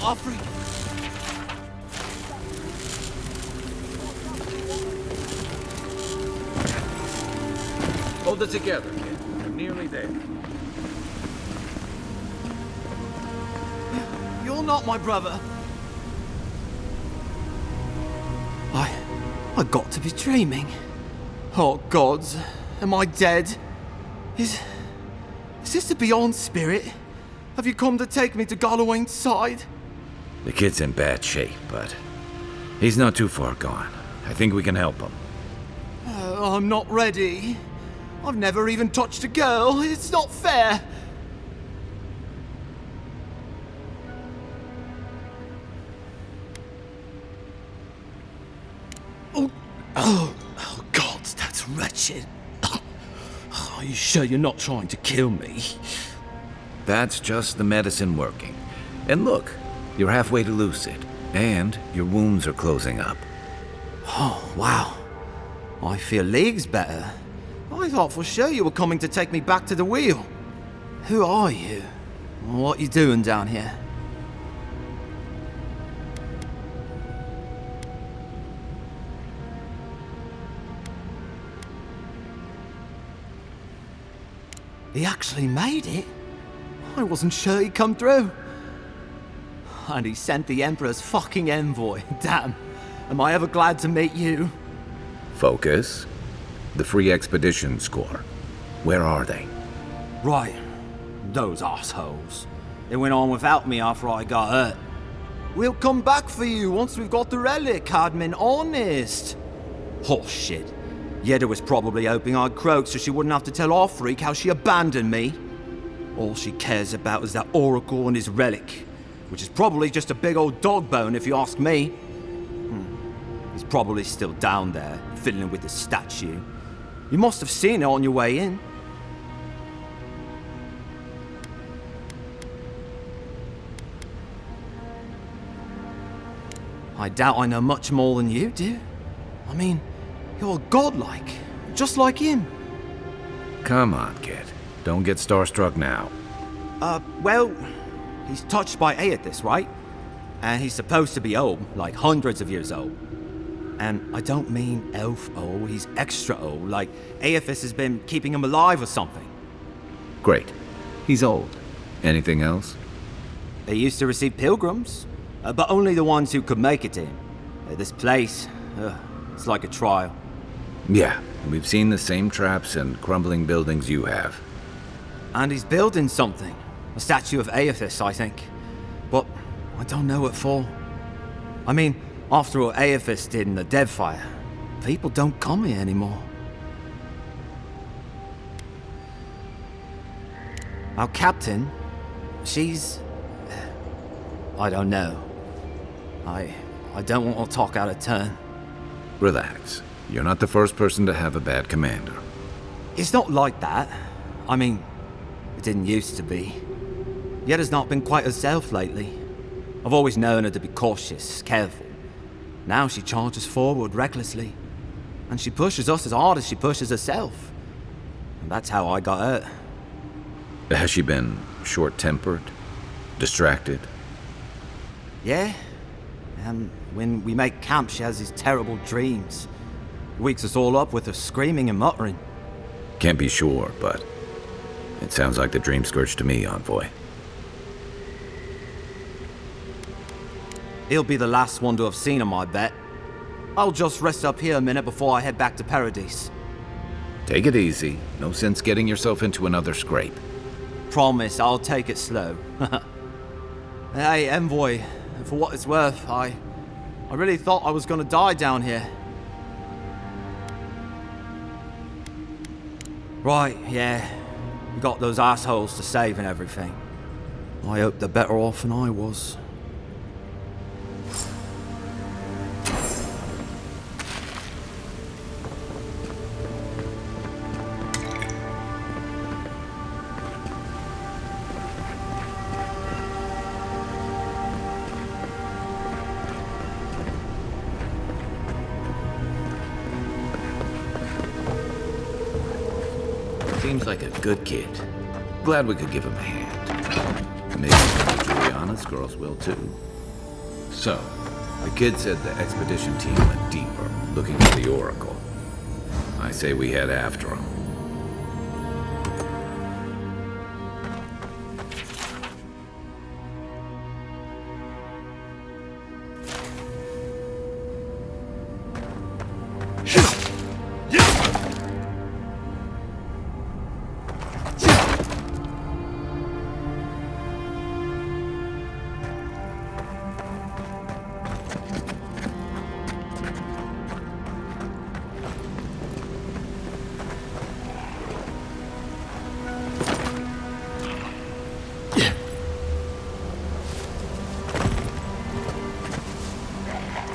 Offering. Hold it together, kid. We're nearly there. You're not my brother. I got to be dreaming. Oh gods, am I dead? Is this the Beyond Spirit? Have you come to take me to Galloway's side? The kid's in bad shape, but he's not too far gone. I think we can help him. I'm not ready. I've never even touched a girl. It's not fair. Oh, God, that's wretched. Are you sure you're not trying to kill me? That's just the medicine working. And look, you're halfway to lucid, and your wounds are closing up. Oh, wow. I feel leagues better. I thought for sure you were coming to take me back to the wheel. Who are you? What are you doing down here? He actually made it. I wasn't sure he'd come through. And he sent the Emperor's fucking envoy. Damn. Am I ever glad to meet you? Focus. The Free Expedition Score. Where are they? Right. Those assholes. They went on without me after I got hurt. We'll come back for you once we've got the relic, Admin. Honest. Oh, shit. Aedyr was probably hoping I'd croak so she wouldn't have to tell Northreach how she abandoned me. All she cares about is that Oracle and his relic, which is probably just a big old dog bone if you ask me. He's probably still down there, fiddling with the statue. You must have seen it on your way in. I doubt I know much more than you do. I mean, you're godlike, just like him. Come on, kid. Don't get starstruck now. Well, he's touched by Aedyr, right? And he's supposed to be old, like hundreds of years old. And I don't mean elf old, he's extra old, like Aedyr has been keeping him alive or something. Great. He's old. Anything else? They used to receive pilgrims, but only the ones who could make it to him. This place, it's like a trial. Yeah, we've seen the same traps and crumbling buildings you have. And he's building something. A statue of Aedyr, I think. But I don't know what for. I mean, after all Aedyr did in the Deadfire, people don't come here anymore. Our captain, she's... I don't know. I don't want to talk out of turn. Relax. You're not the first person to have a bad commander. It's not like that. I mean, it didn't used to be. Aedyr's not been quite herself lately. I've always known her to be cautious, careful. Now she charges forward recklessly. And she pushes us as hard as she pushes herself. And that's how I got hurt. Has she been short-tempered? Distracted? Yeah. And when we make camp, she has these terrible dreams. Wakes us all up with her screaming and muttering. Can't be sure, but it sounds like the dream scourge to me, Envoy. He'll be the last one to have seen him, I bet. I'll just rest up here a minute before I head back to Paradis. Take it easy. No sense getting yourself into another scrape. Promise, I'll take it slow. Hey, Envoy, for what it's worth, I really thought I was gonna die down here. Right, yeah. You got those assholes to save and everything. I hope they're better off than I was. Seems like a good kid. Glad we could give him a hand. Maybe Juliana's girls will too. So, the kid said the expedition team went deeper, looking for the Oracle. I say we head after him.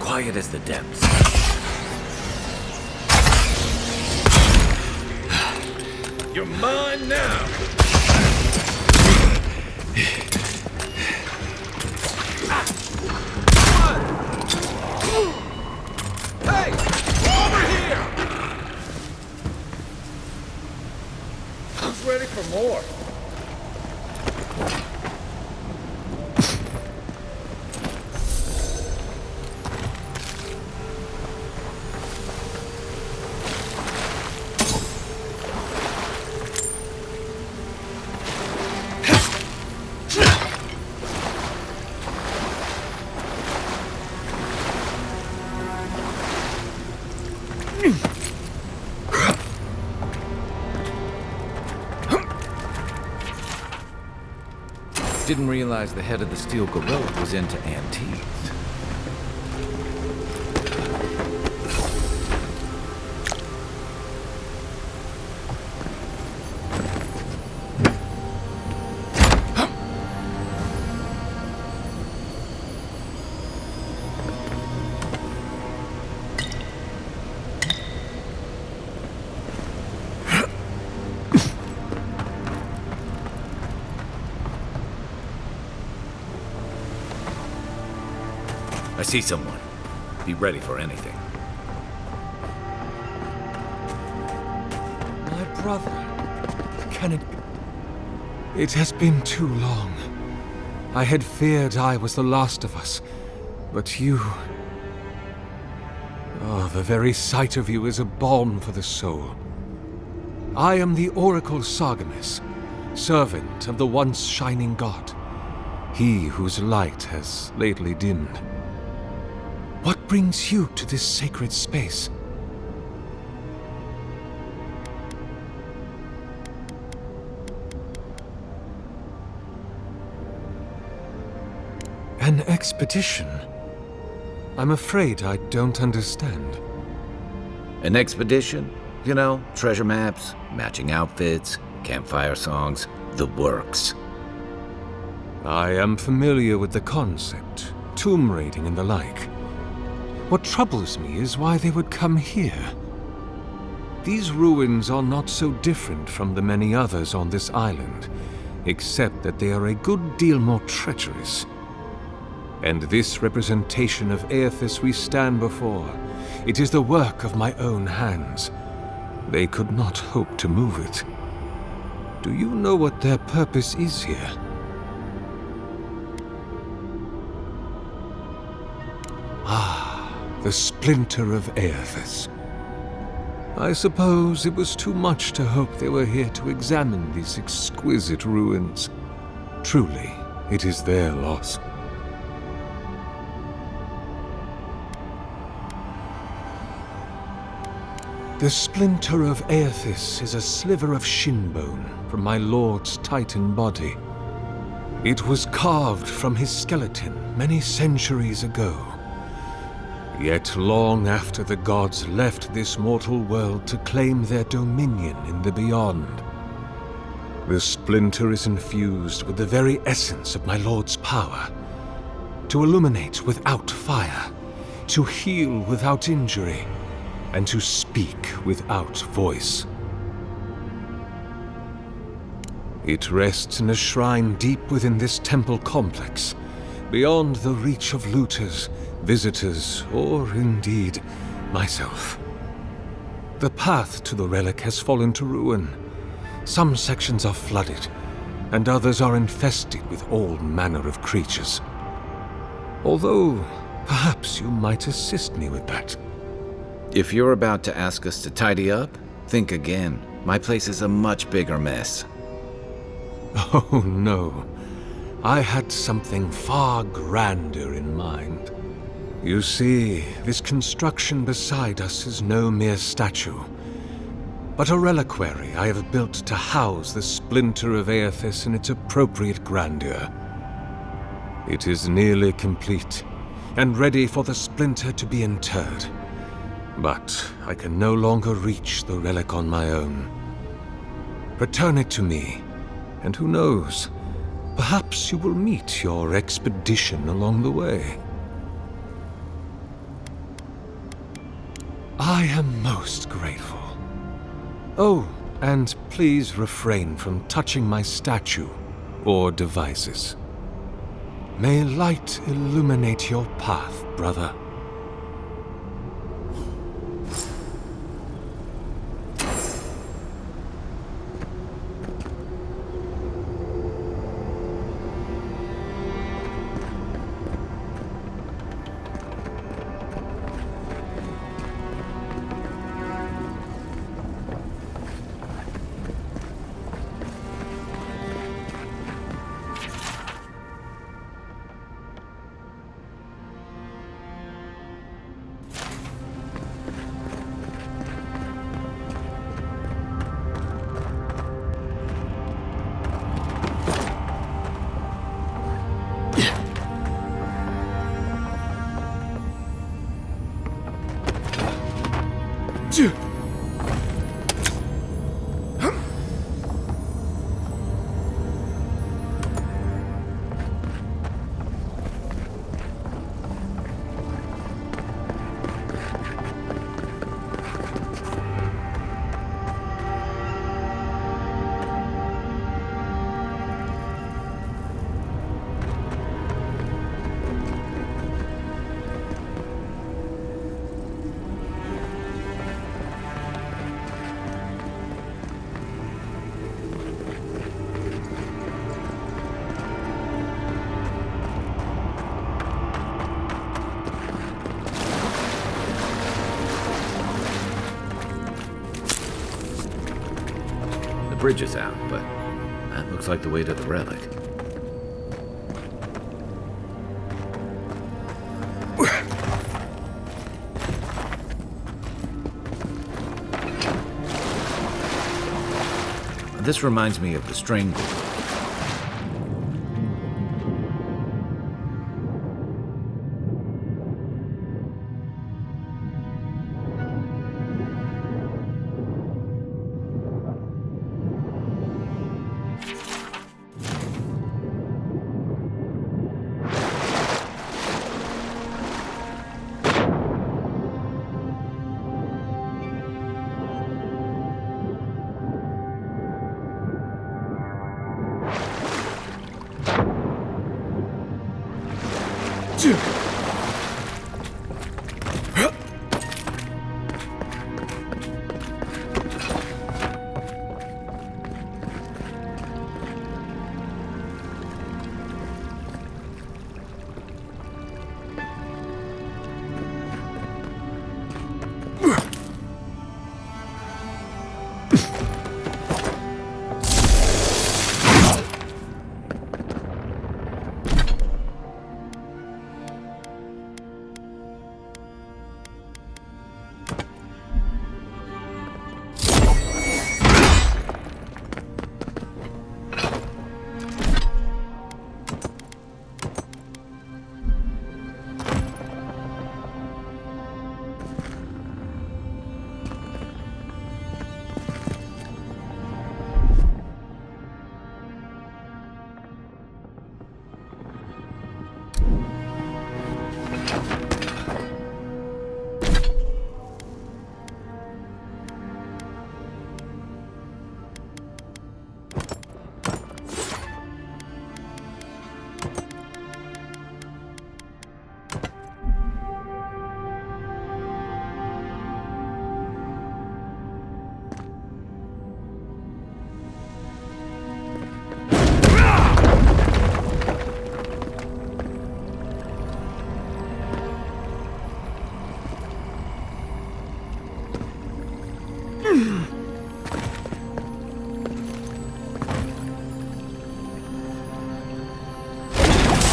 Quiet as the depths. You're mine now! Hey! Over here! Who's ready for more? Didn't realize the head of the steel gorilla was into antiques. I see someone. Be ready for anything. My brother. Can it... It has been too long. I had feared I was the last of us. But you... Oh, the very sight of you is a balm for the soul. I am the Oracle Sargamus, servant of the once shining god. He whose light has lately dimmed. What brings you to this sacred space? An expedition? I'm afraid I don't understand. An expedition? You know, treasure maps, matching outfits, campfire songs, the works. I am familiar with the concept, tomb raiding and the like. What troubles me is why they would come here. These ruins are not so different from the many others on this island, except that they are a good deal more treacherous. And this representation of Aedyr we stand before, it is the work of my own hands. They could not hope to move it. Do you know what their purpose is here? Ah. The splinter of Aedyr. I suppose it was too much to hope they were here to examine these exquisite ruins. Truly, it is their loss. The splinter of Aedyr is a sliver of shinbone from my lord's titan body. It was carved from his skeleton many centuries ago. Yet long after the gods left this mortal world to claim their dominion in the beyond, the splinter is infused with the very essence of my lord's power. To illuminate without fire, to heal without injury, and to speak without voice. It rests in a shrine deep within this temple complex, beyond the reach of looters, visitors, or indeed, myself. The path to the relic has fallen to ruin. Some sections are flooded, and others are infested with all manner of creatures. Although, perhaps you might assist me with that. If you're about to ask us to tidy up, think again. My place is a much bigger mess. Oh, no. I had something far grander in mind. You see, this construction beside us is no mere statue, but a reliquary I have built to house the splinter of Aedyr in its appropriate grandeur. It is nearly complete, and ready for the splinter to be interred. But I can no longer reach the relic on my own. Return it to me, and who knows, perhaps you will meet your expedition along the way. I am most grateful. Oh, and please refrain from touching my statue or devices. May light illuminate your path, brother. The bridge is out, but that looks like the way to the relic. This reminds me of the string.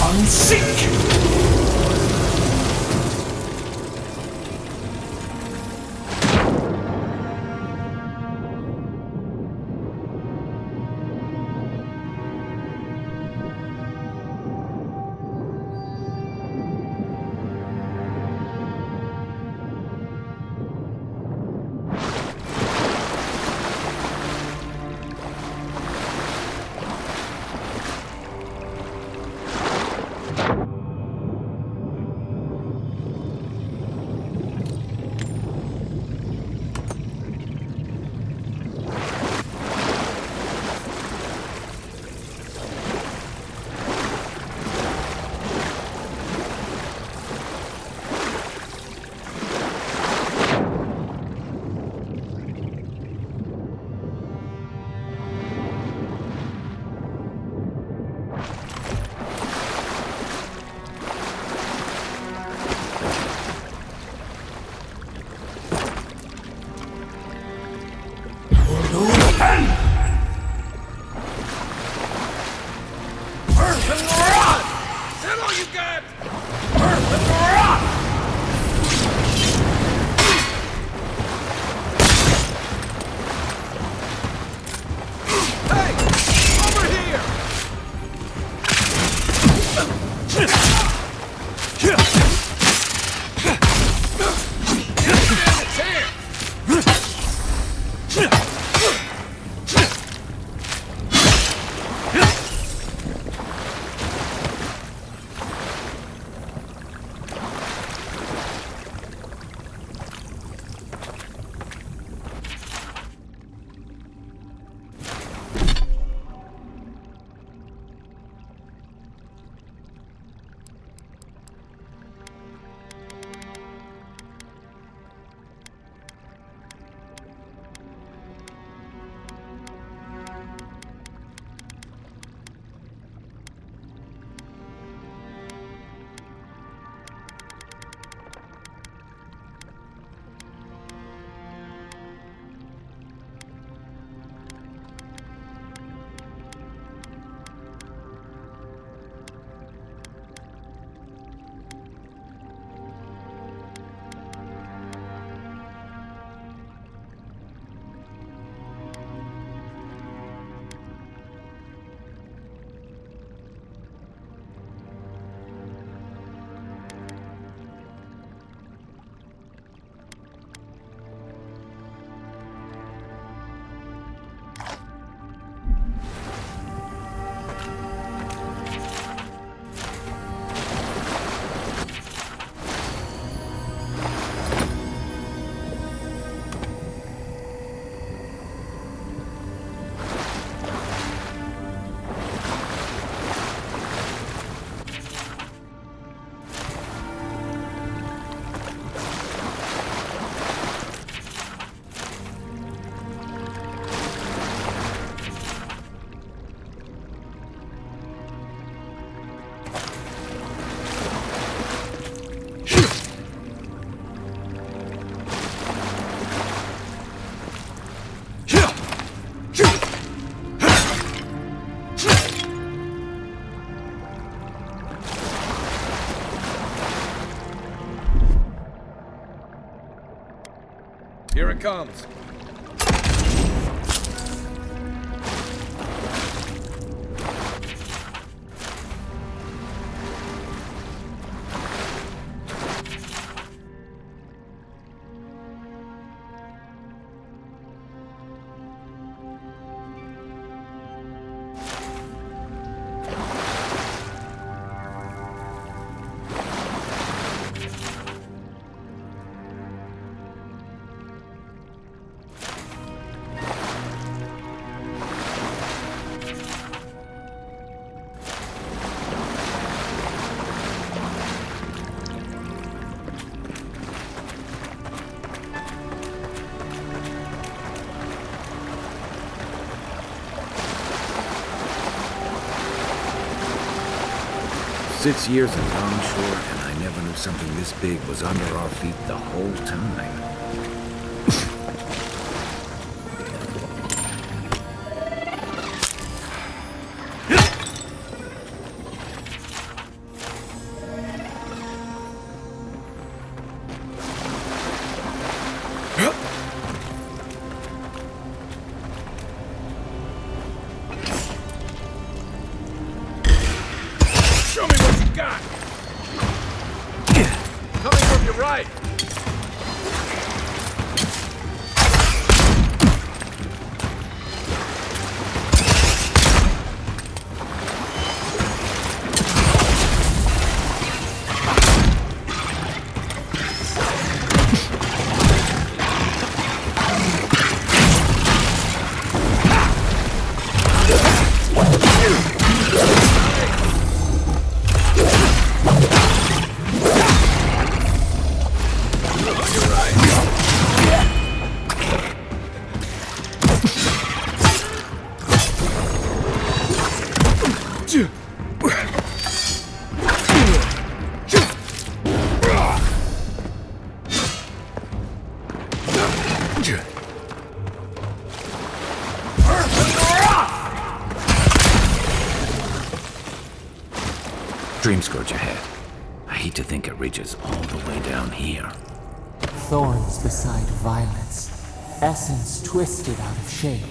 on seek! Here it comes. "6 years in Longshore, and I never knew something this big was under our feet the whole time." got? Coming from your right. Dream Scourge ahead. I hate to think it reaches all the way down here. Thorns beside violets, essence twisted out of shape.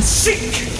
Seek!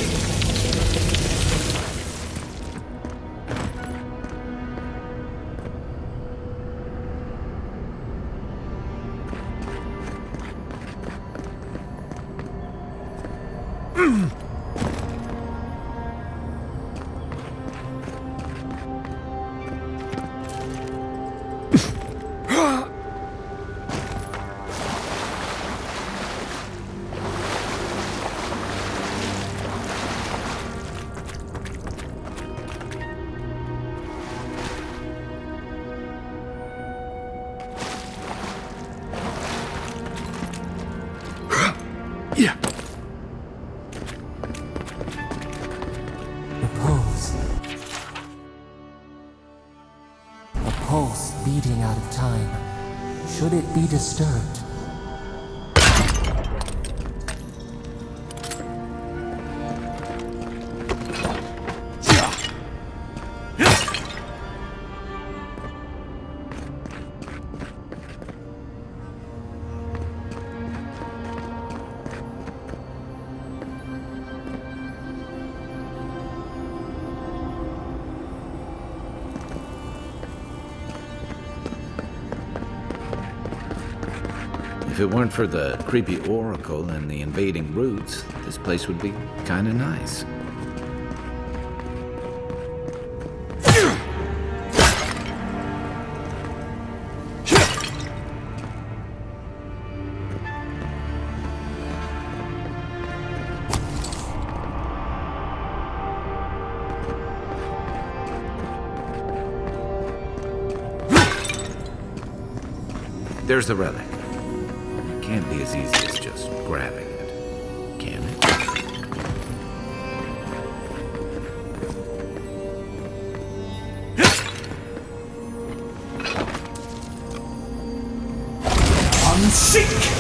Beating out of time. Should it be disturbed? If it weren't for the creepy oracle and the invading roots, this place would be kinda nice. There's the relic. can't be as easy as just grabbing it, can it? Unseek!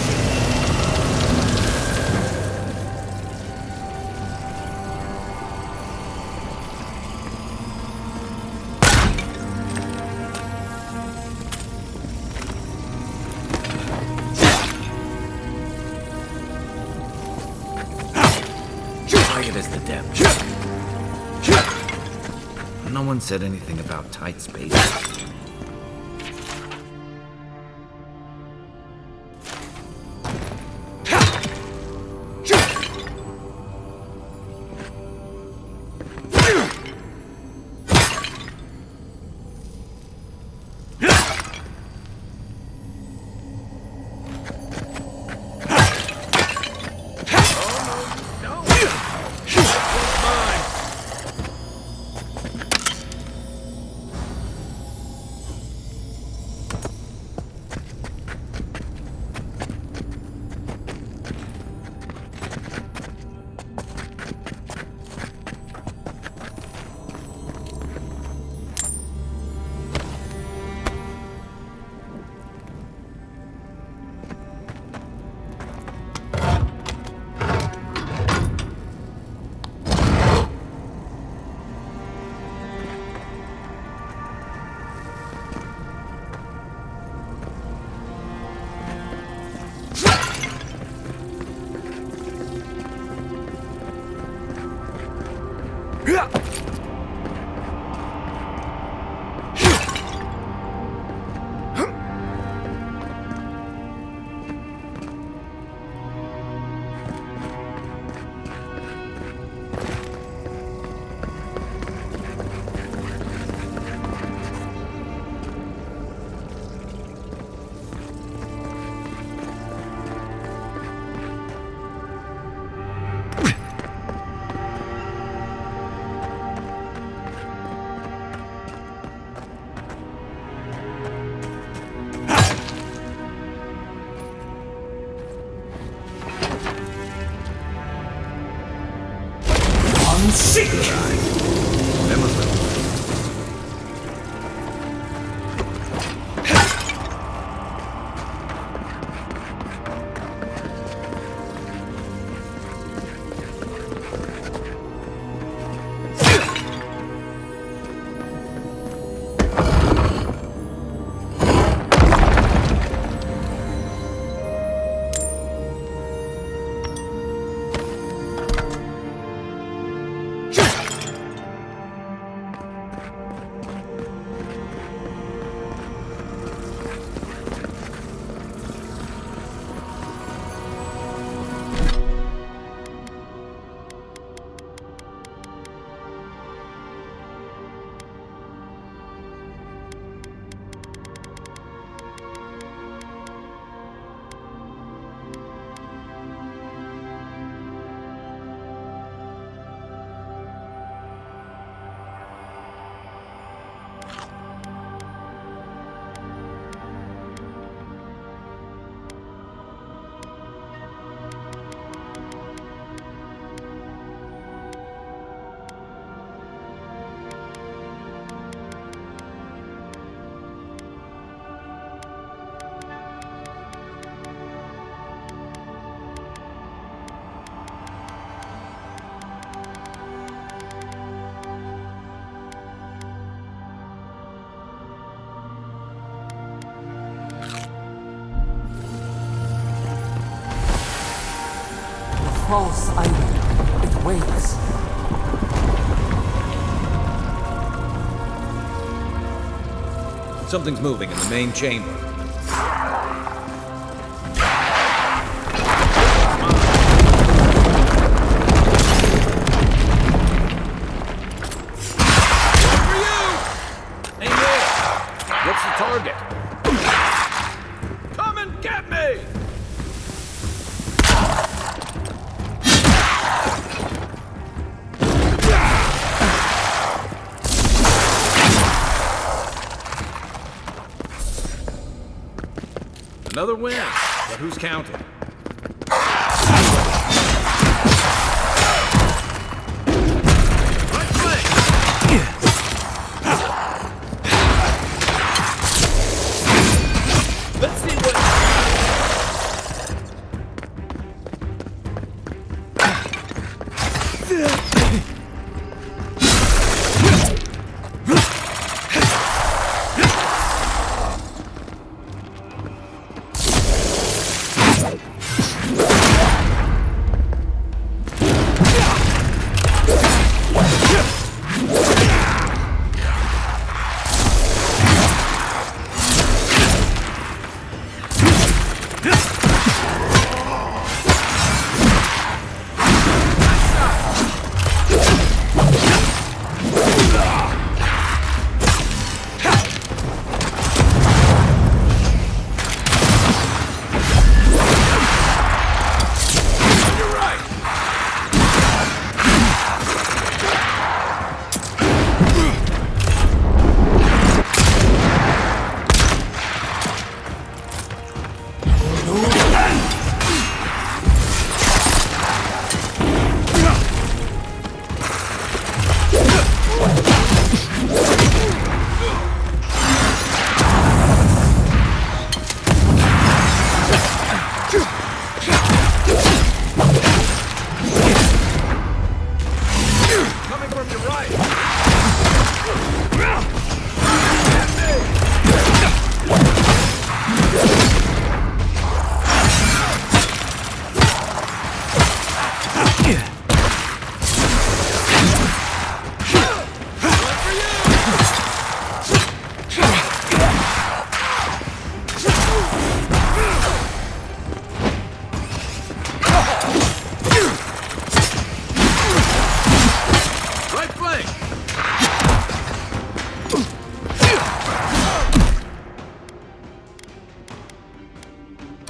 Target is the depth. No one said anything about tight spaces. False item. It wakes. Something's moving in the main chamber. What's the target? Come and get me! Another win. But who's counting? Let's see what...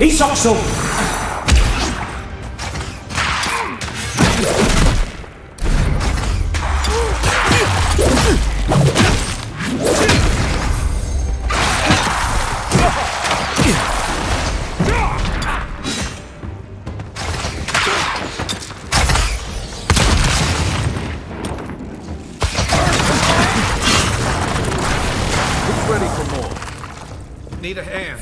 Isoxo! Who's ready for more? Need a hand.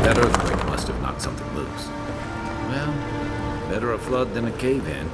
That earthquake must have knocked something loose. Well, better a flood than a cave-in.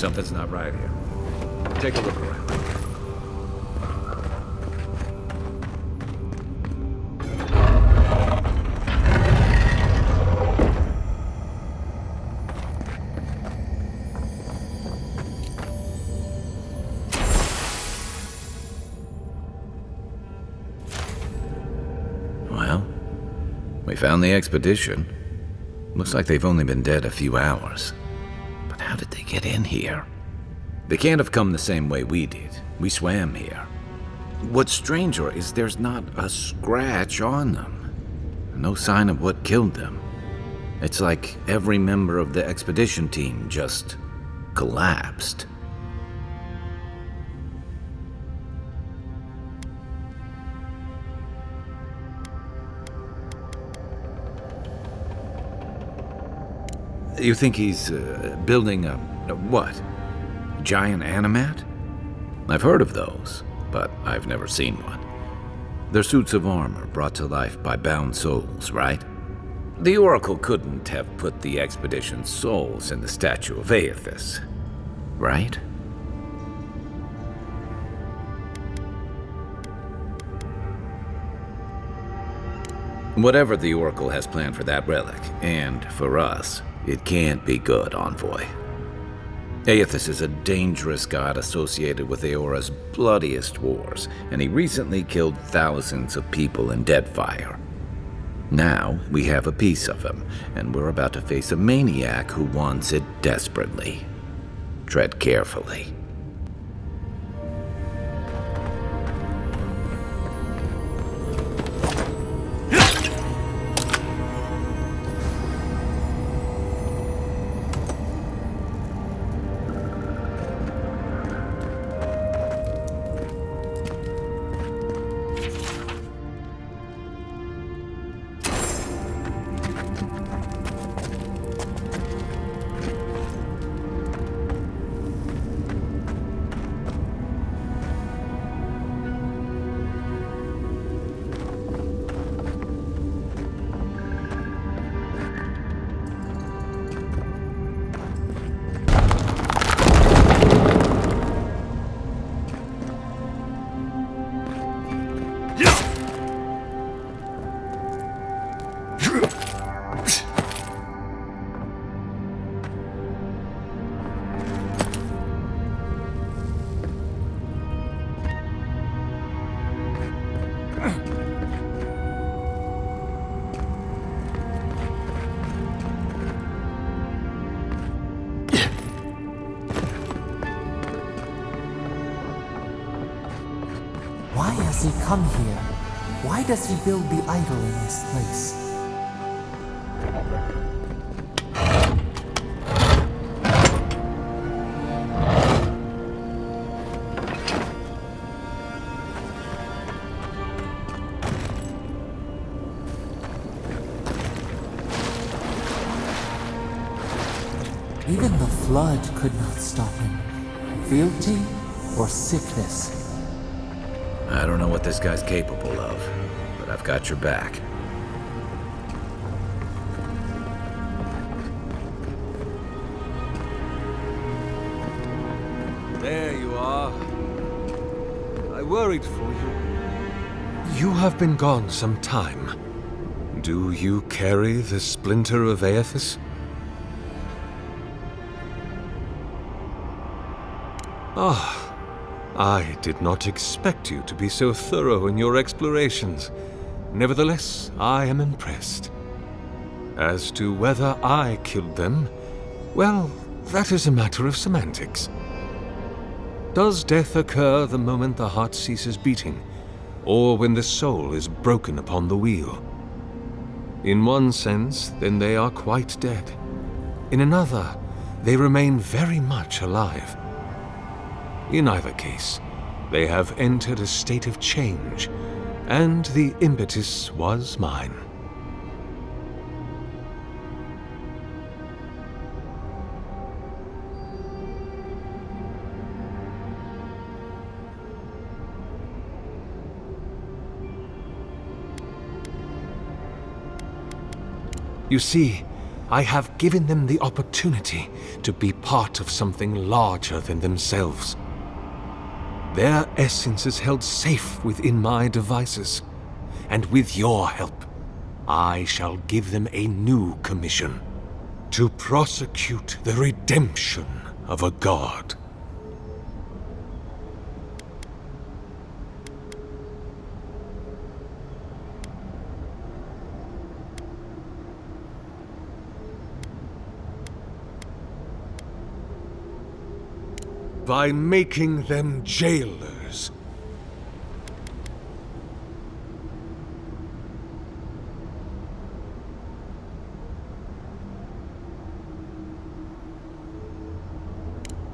Something's not right here. Take a look around. Well, we found the expedition. Looks like they've only been dead a few hours. But how did they get in here? They can't have come the same way we did. We swam here. What's stranger is there's not a scratch on them. No sign of what killed them. It's like every member of the expedition team just collapsed. You think he's building a what? Giant animat? I've heard of those, but I've never seen one. They're suits of armor brought to life by bound souls, right? The Oracle couldn't have put the expedition's souls in the statue of Aedyr, right? Whatever the Oracle has planned for that relic, and for us, it can't be good, Envoy. Aedyr is a dangerous god associated with Eora's bloodiest wars, and he recently killed thousands of people in Deadfire. Now, we have a piece of him, and we're about to face a maniac who wants it desperately. Tread carefully. Why has he come here? Why does he build the idol in this place? Even the flood could not stop him. Fealty or sickness? I don't know what this guy's capable of, but I've got your back. There you are. I worried for you. You have been gone some time. Do you carry the splinter of Aethys? Ah, I did not expect you to be so thorough in your explorations. Nevertheless, I am impressed. As to whether I killed them, well, that is a matter of semantics. Does death occur the moment the heart ceases beating, or when the soul is broken upon the wheel? In one sense, then they are quite dead. In another, they remain very much alive. In either case, they have entered a state of change, and the impetus was mine. You see, I have given them the opportunity to be part of something larger than themselves. Their essence is held safe within my devices, and with your help, I shall give them a new commission: to prosecute the redemption of a god. By making them jailers.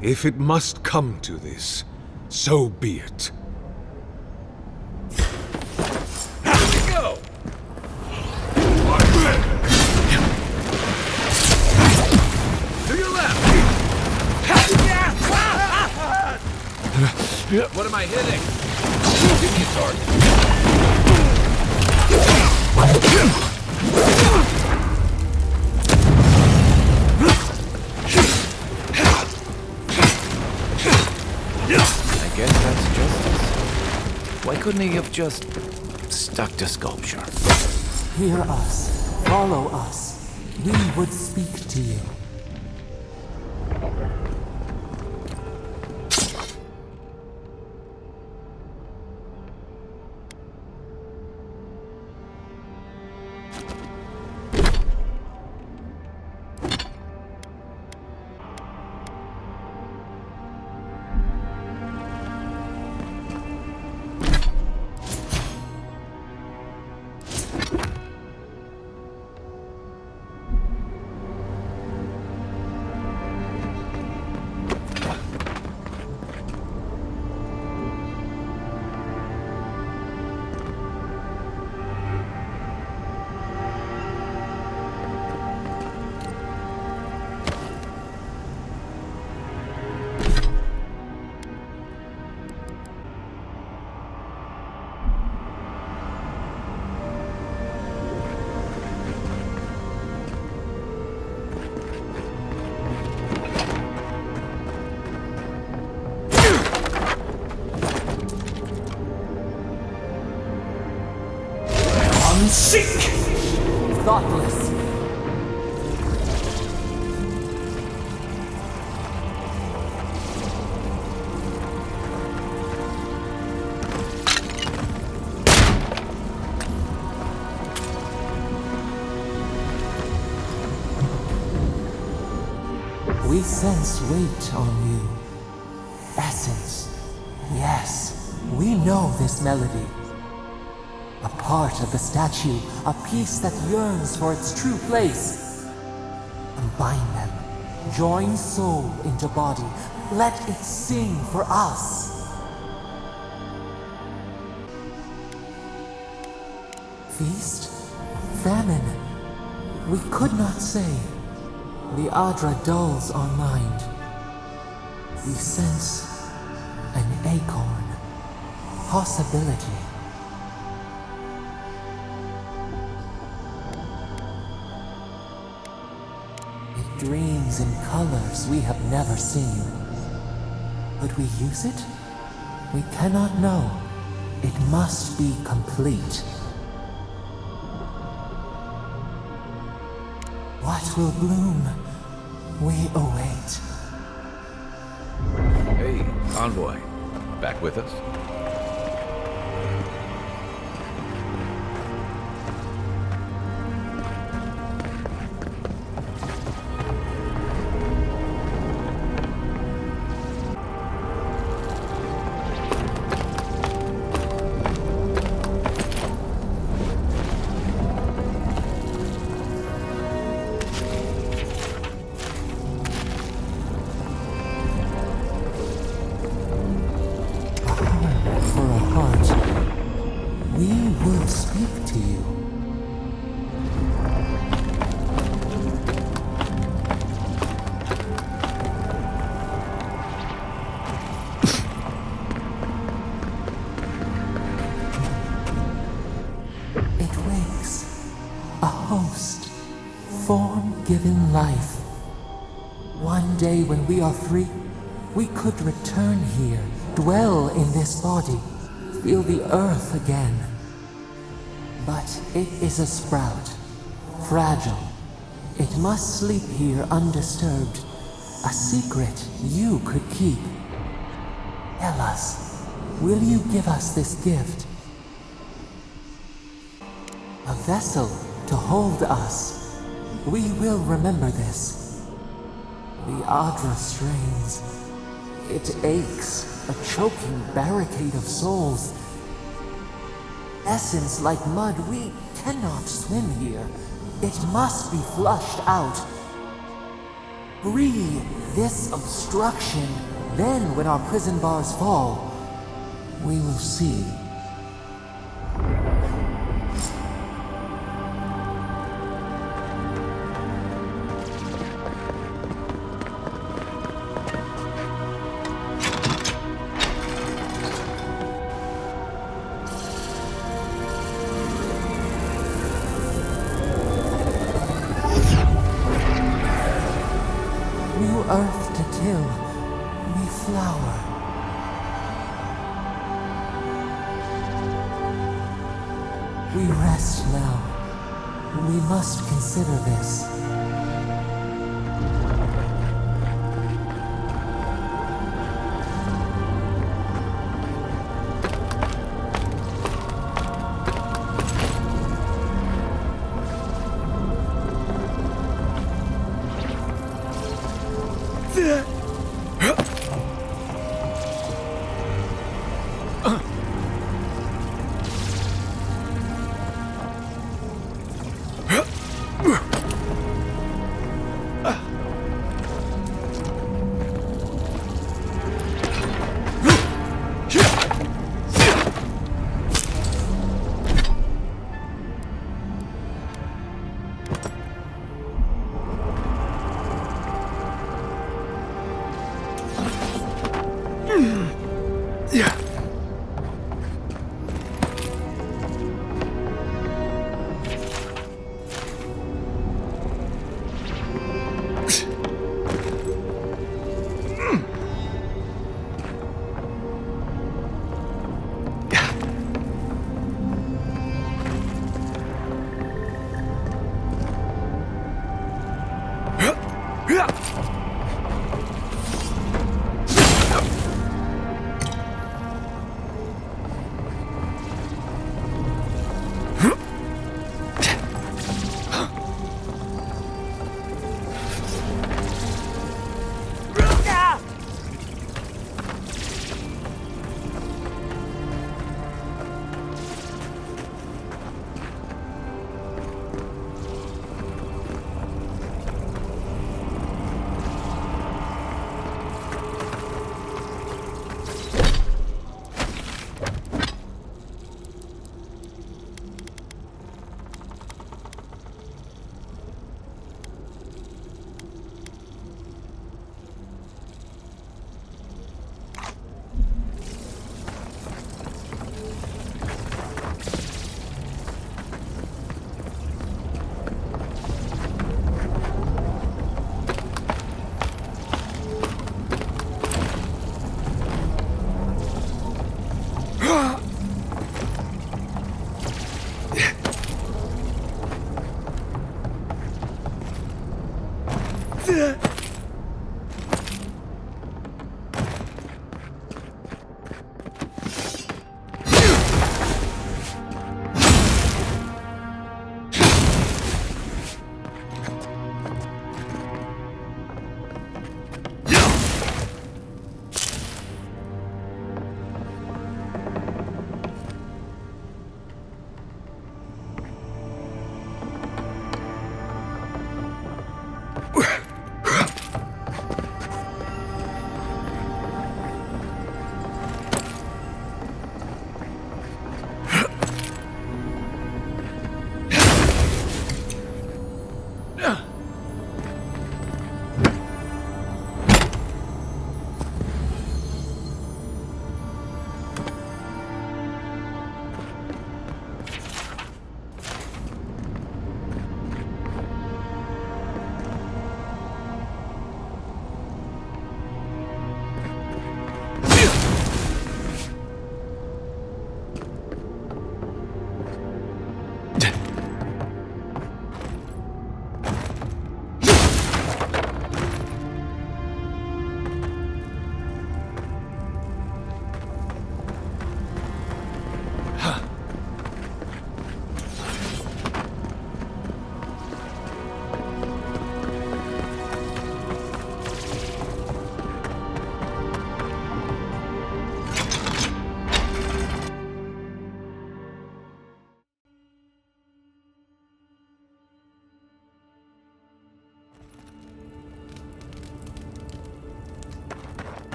If it must come to this, so be it. Go! To your left! What am I hitting? Give me a target. I guess that's justice. Why couldn't he have just stuck to sculpture? Hear us. Follow us. We would speak to you. Sick! Thoughtless. We sense weight on you. Essence. Yes. We know this melody. A part of the statue, a piece that yearns for its true place. Combine them. Join soul into body. Let it sing for us. Feast? Famine? We could not say. The Aedyr dulls our mind. We sense an acorn. Possibility. It dreams in colors we have never seen. Would we use it? We cannot know. It must be complete. What will bloom? We await. Hey, envoy. Back with us? Given life. One day when we are free, we could return here, dwell in this body, feel the earth again. But it is a sprout, fragile. It must sleep here undisturbed. A secret you could keep. Tell us, will you give us this gift? A vessel to hold us. We will remember this. The Aedyr strains. It aches, a choking barricade of souls. Essence like mud, we cannot swim here. It must be flushed out. Free this obstruction, then when our prison bars fall, we will see. Earth to till, we flower. We rest now. We must consider this.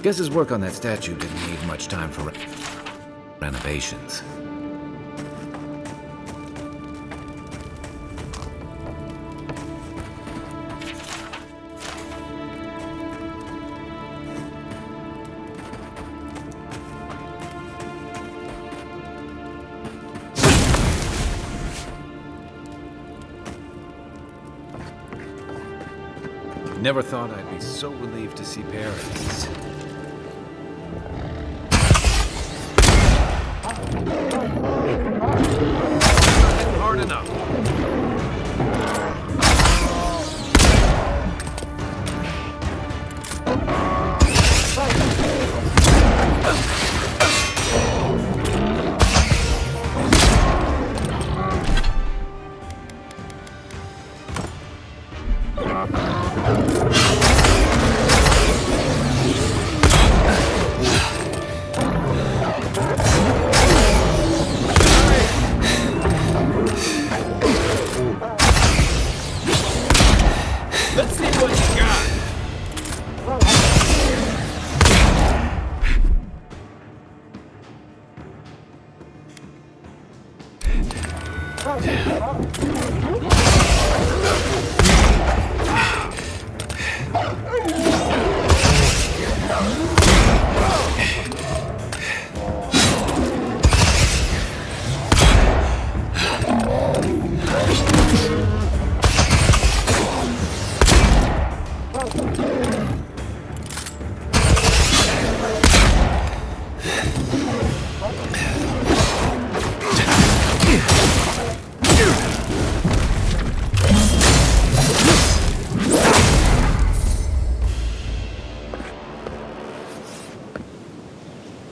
Guess his work on that statue didn't need much time for renovations. Never thought I'd be so relieved to see Paradis. Hard enough.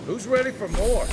Who's ready for more?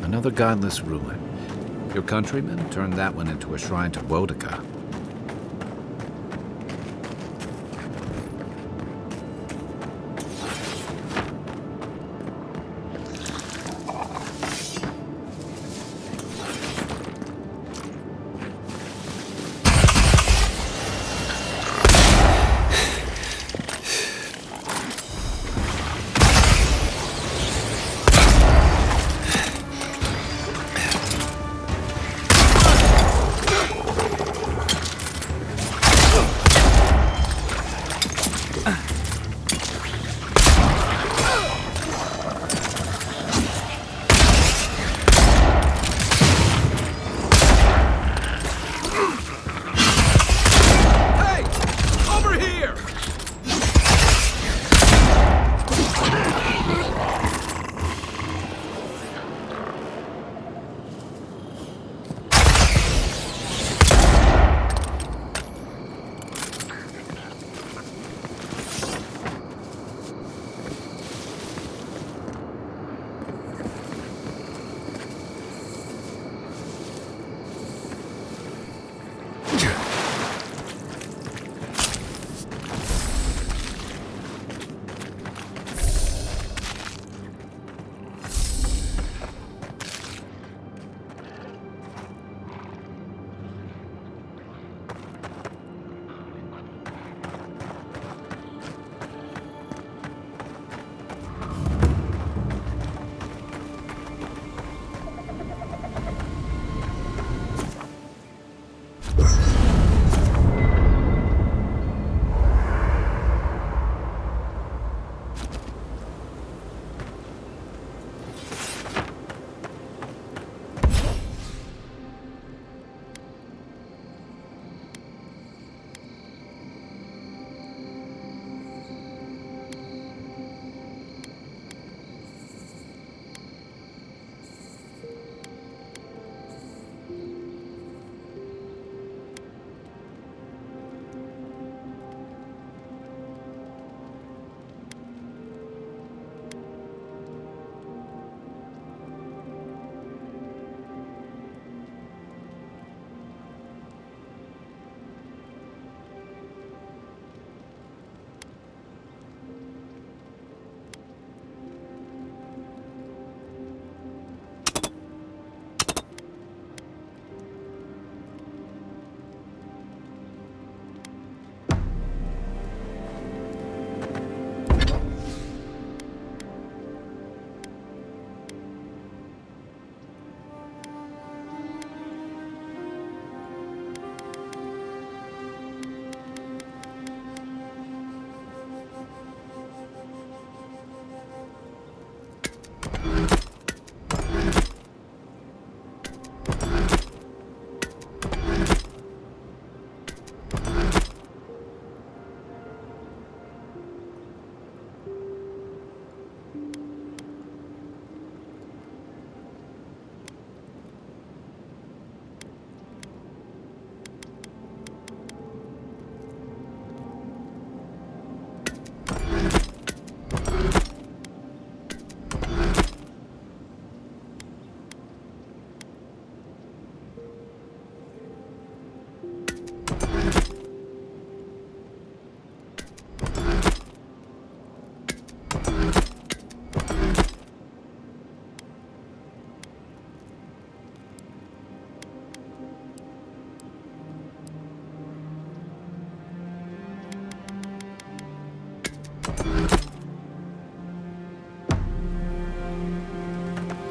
Another godless ruin. Your countrymen turned that one into a shrine to Boudica.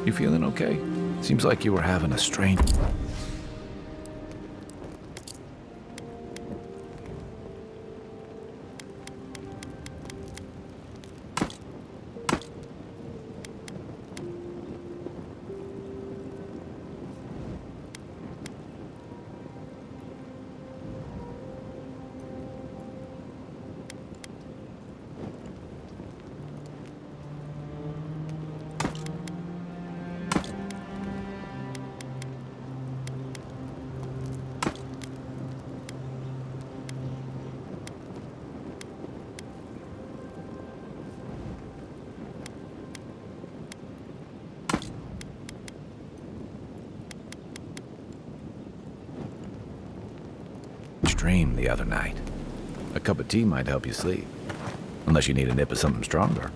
You feeling okay? Seems like you were having a strange... dream the other night. A cup of tea might help you sleep. Unless you need a nip of something stronger.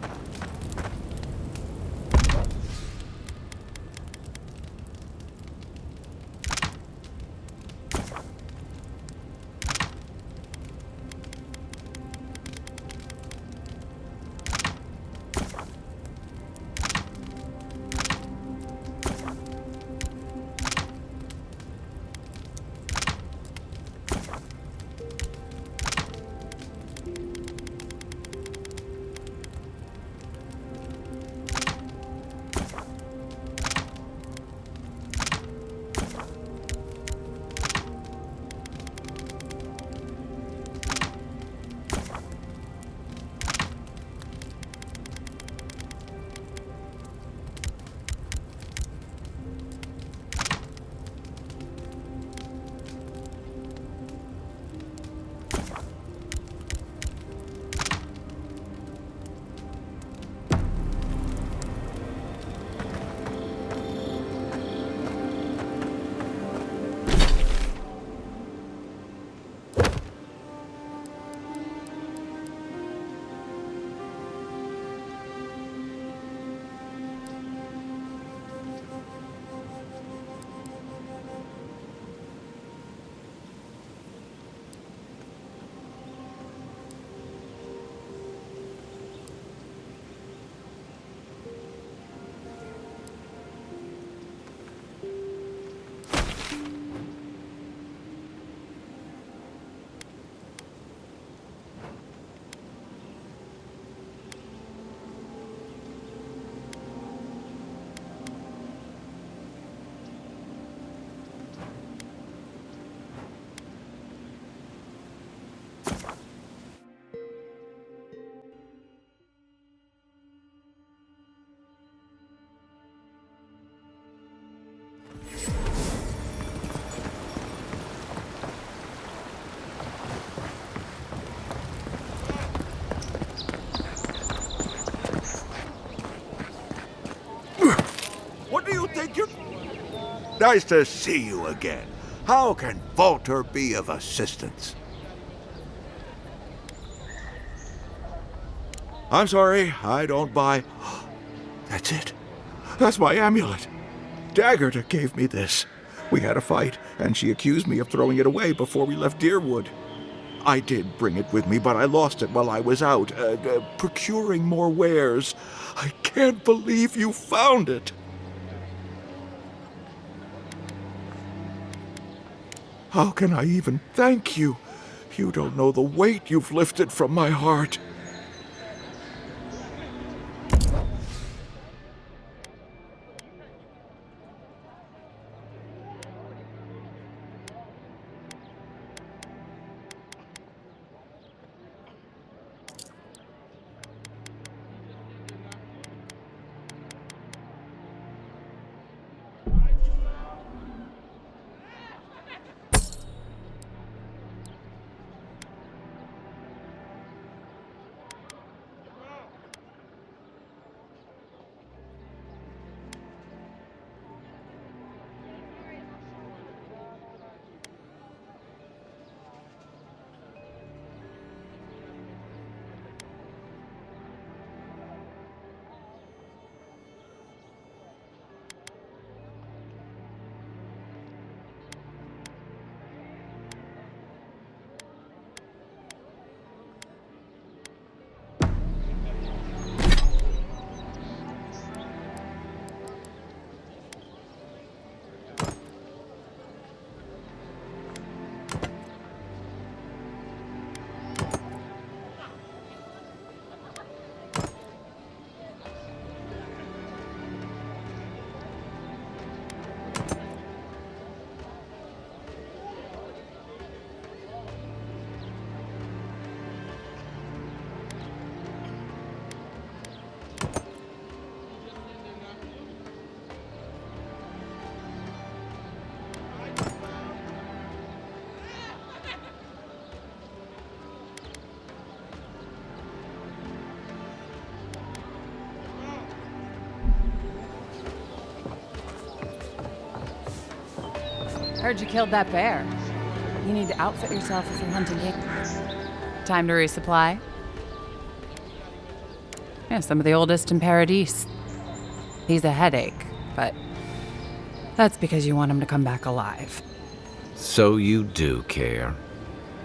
Nice to see you again. How can Walter be of assistance? I'm sorry, I don't buy... That's it. That's my amulet. Daggerta gave me this. We had a fight, and she accused me of throwing it away before we left Deerwood. I did bring it with me, but I lost it while I was out, procuring more wares. I can't believe you found it. How can I even thank you? You don't know the weight you've lifted from my heart. Heard you killed that bear. You need to outfit yourself if you're hunting ignorance. Time to resupply? Yeah, some of the oldest in Paradis. He's a headache, but that's because you want him to come back alive. So you do care.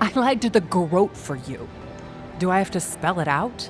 I lied to the garrote for you. Do I have to spell it out?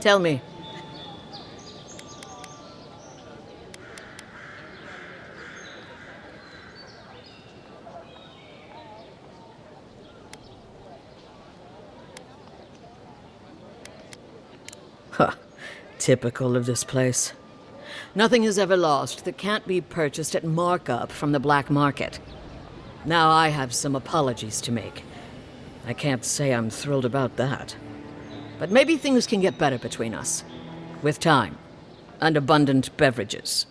Tell me. Huh. Typical of this place. Nothing is ever lost that can't be purchased at markup from the black market. Now I have some apologies to make. I can't say I'm thrilled about that. But maybe things can get better between us. With time. And abundant beverages.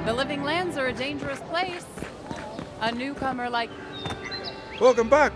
The Living Lands are a dangerous place. A newcomer like... Welcome back.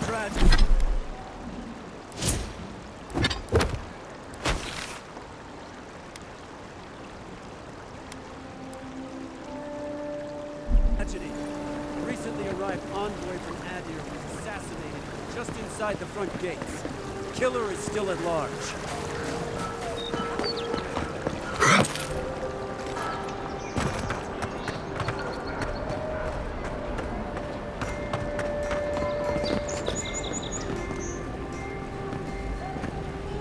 Tragedy. A recently arrived envoy from Aedyr was assassinated just inside the front gates. The killer is still at large.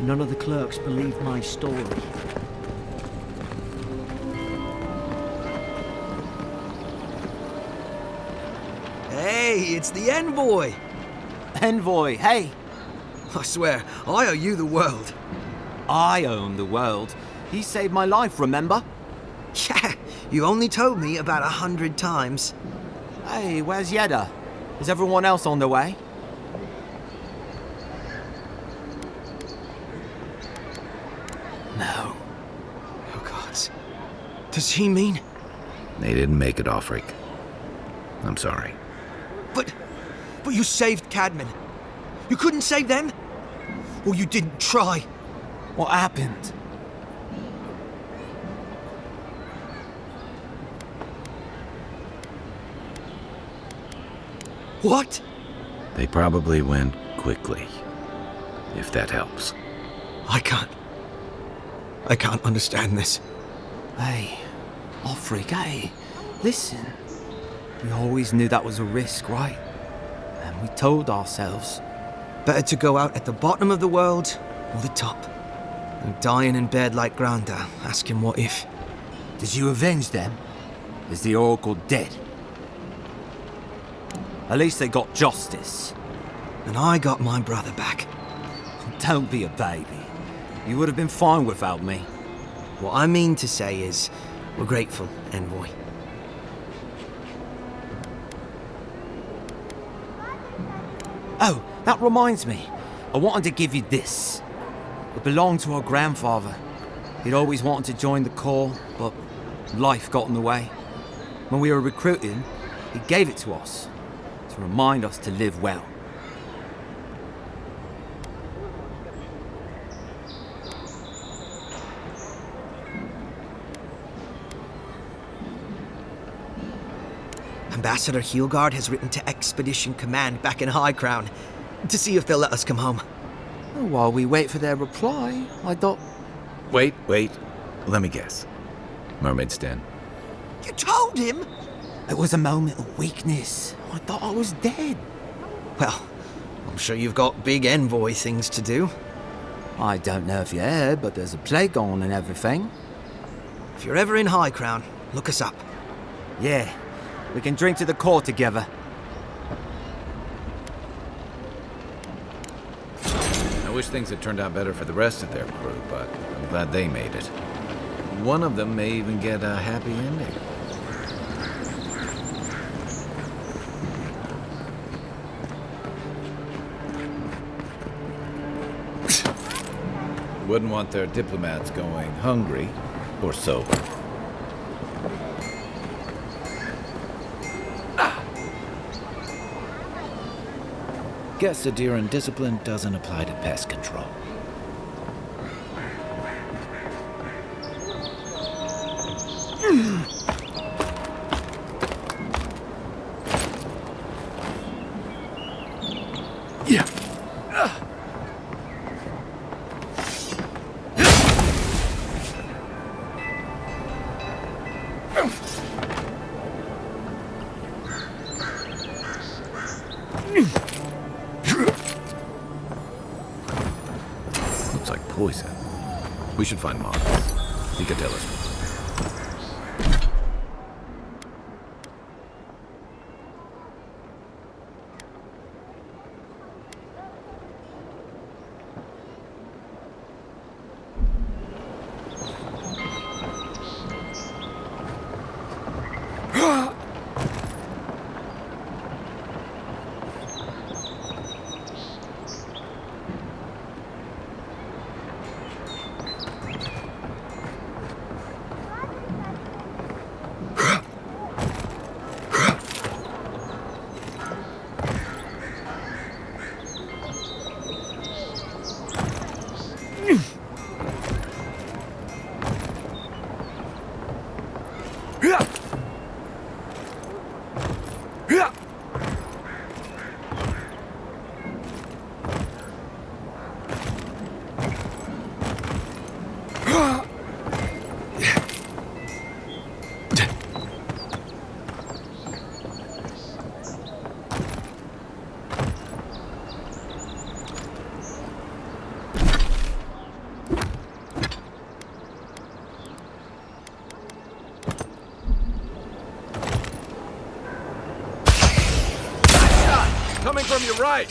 None of the clerks believe my story. Hey, it's the envoy! Envoy, hey! I swear, I owe you the world. I own the world. He saved my life, remember? Yeah, you only told me about 100 times. Hey, where's Aedyr? Is everyone else on the way? No. Oh, God. Does he mean... They didn't make it, Offric. I'm sorry. But you saved Cadman. You couldn't save them? Or you didn't try? What happened? What? They probably went quickly, if that helps. I can't understand this. Hey, Offric, hey, listen. We always knew that was a risk, right? And we told ourselves. Better to go out at the bottom of the world or the top. And dying in bed like Granda, asking what if. Did you avenge them? Is the Oracle dead? At least they got justice. And I got my brother back. Don't be a baby. You would have been fine without me. What I mean to say is, we're grateful, envoy. Oh, that reminds me. I wanted to give you this. It belonged to our grandfather. He'd always wanted to join the Corps, but life got in the way. When we were recruiting, he gave it to us, to remind us to live well. Ambassador Heelguard has written to Expedition Command back in High Crown to see if they'll let us come home. While we wait for their reply, I thought... Wait. Let me guess. Mermaid's Den. You told him? It was a moment of weakness. I thought I was dead. Well, I'm sure you've got big envoy things to do. I don't know if you heard, but there's a plague on and everything. If you're ever in High Crown, look us up. Yeah, we can drink to the Corps together. I wish things had turned out better for the rest of their crew, but I'm glad they made it. One of them may even get a happy ending. Wouldn't want their diplomats going hungry or sober. Guess Aedyr and discipline doesn't apply to pest control. Yeah. Looks like poison. We should find Mark. He could tell us more. Coming from your right!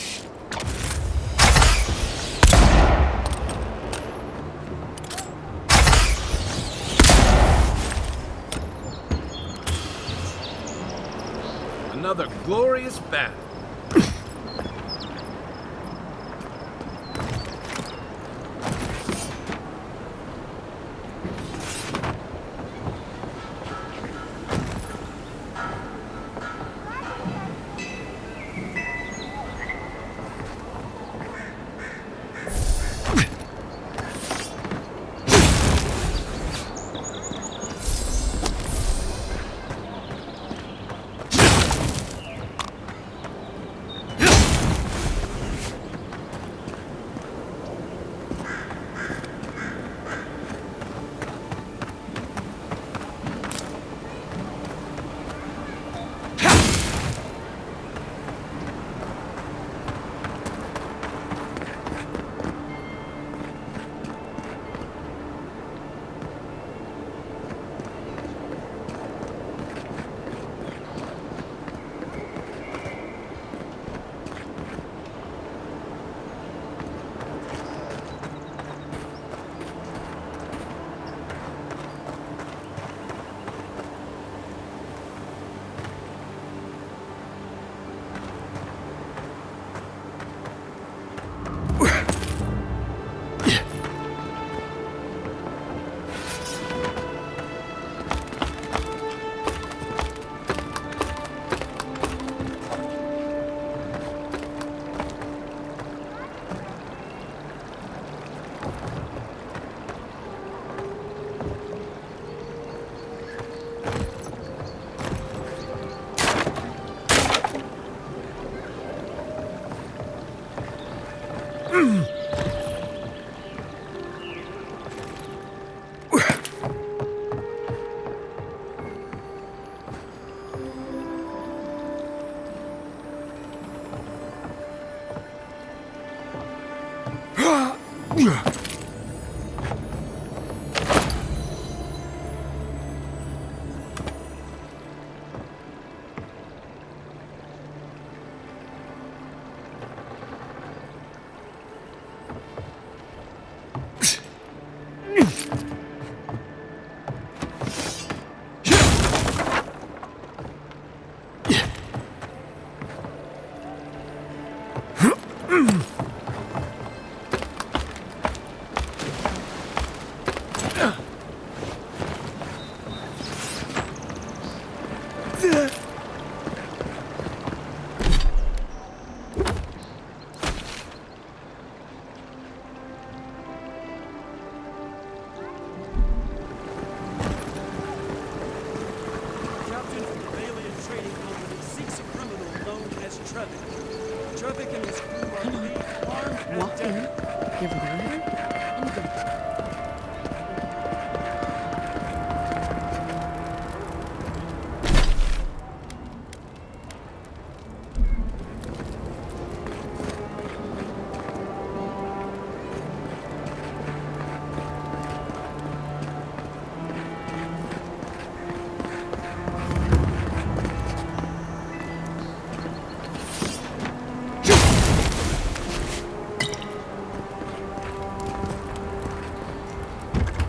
Another glorious battle.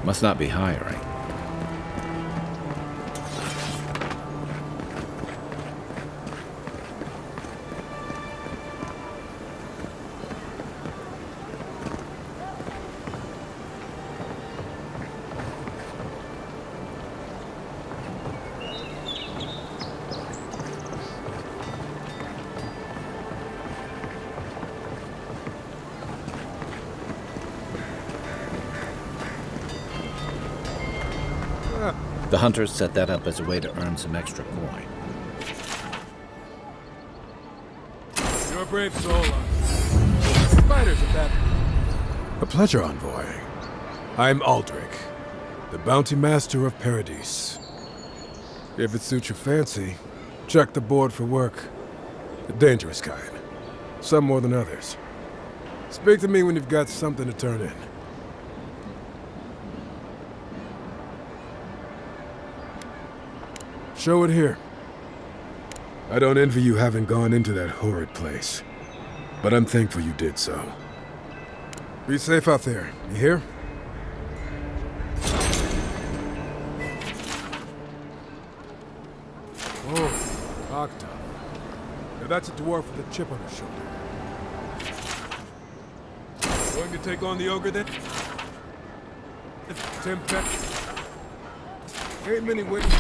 Must not be hiring. The hunters set that up as a way to earn some extra coin. You're a brave soul. Spiders are bad. A pleasure, envoy. I'm Aldrich, the bounty master of Paradis. If it suits your fancy, check the board for work. The dangerous kind. Some more than others. Speak to me when you've got something to turn in. Show it here. I don't envy you having gone into that horrid place, but I'm thankful you did so. Be safe out there, you hear? Oh, Octa. Now that's a dwarf with a chip on his shoulder. Going to take on the ogre then? Tim Peck. Ain't many witnesses.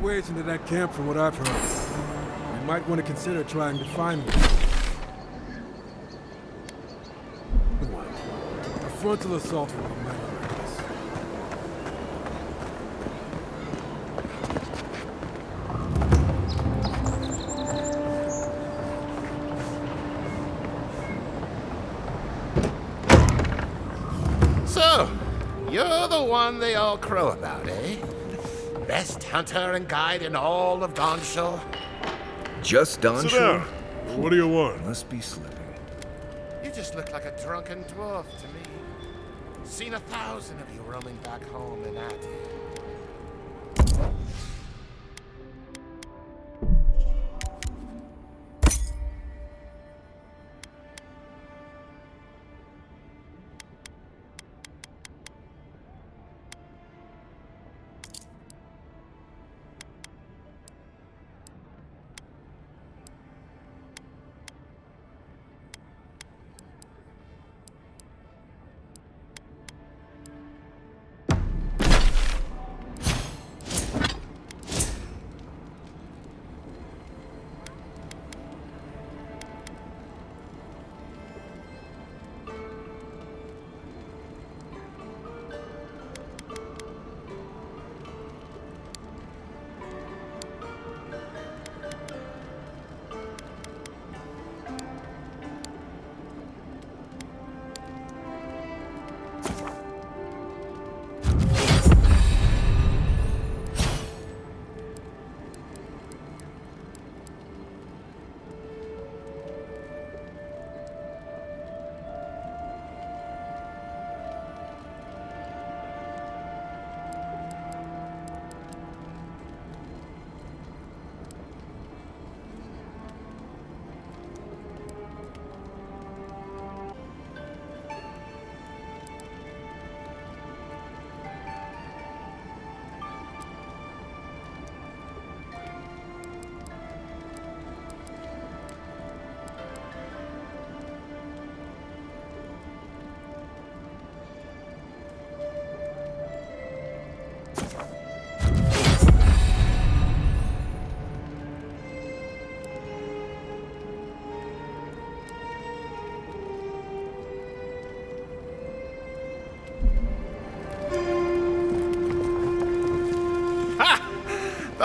Ways into that camp from what I've heard. You might want to consider trying to find one. A frontal assault would be my So, you're the one they all crow about, eh? Best hunter and guide in all of Dawnshore? Just Dawnshore? Sit down. What do you want? Must be slipping. You just look like a drunken dwarf to me. Seen 1,000 of you roaming back home in Aedyr.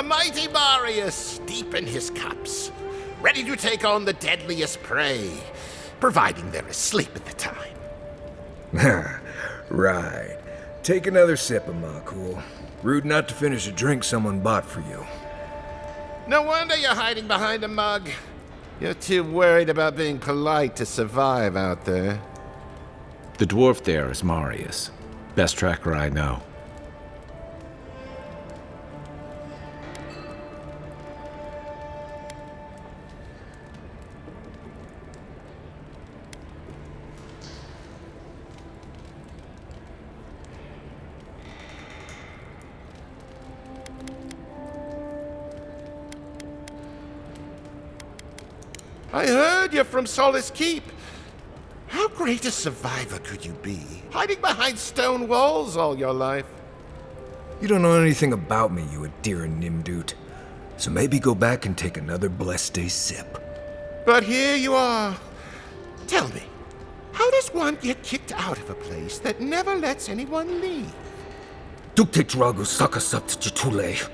A mighty Marius, deep in his cups, ready to take on the deadliest prey, providing they're asleep at the time. Right. Take another sip of my cool. Rude not to finish a drink someone bought for you. No wonder you're hiding behind a mug. You're too worried about being polite to survive out there. The dwarf there is Marius. Best tracker I know. I heard you're from Solace Keep. How great a survivor could you be, hiding behind stone walls all your life? You don't know anything about me, you Aedyr Nimdut. So maybe go back and take another blessed day sip. But here you are. Tell me, how does one get kicked out of a place that never lets anyone leave? Dukte Dragu Sakasat Jitule.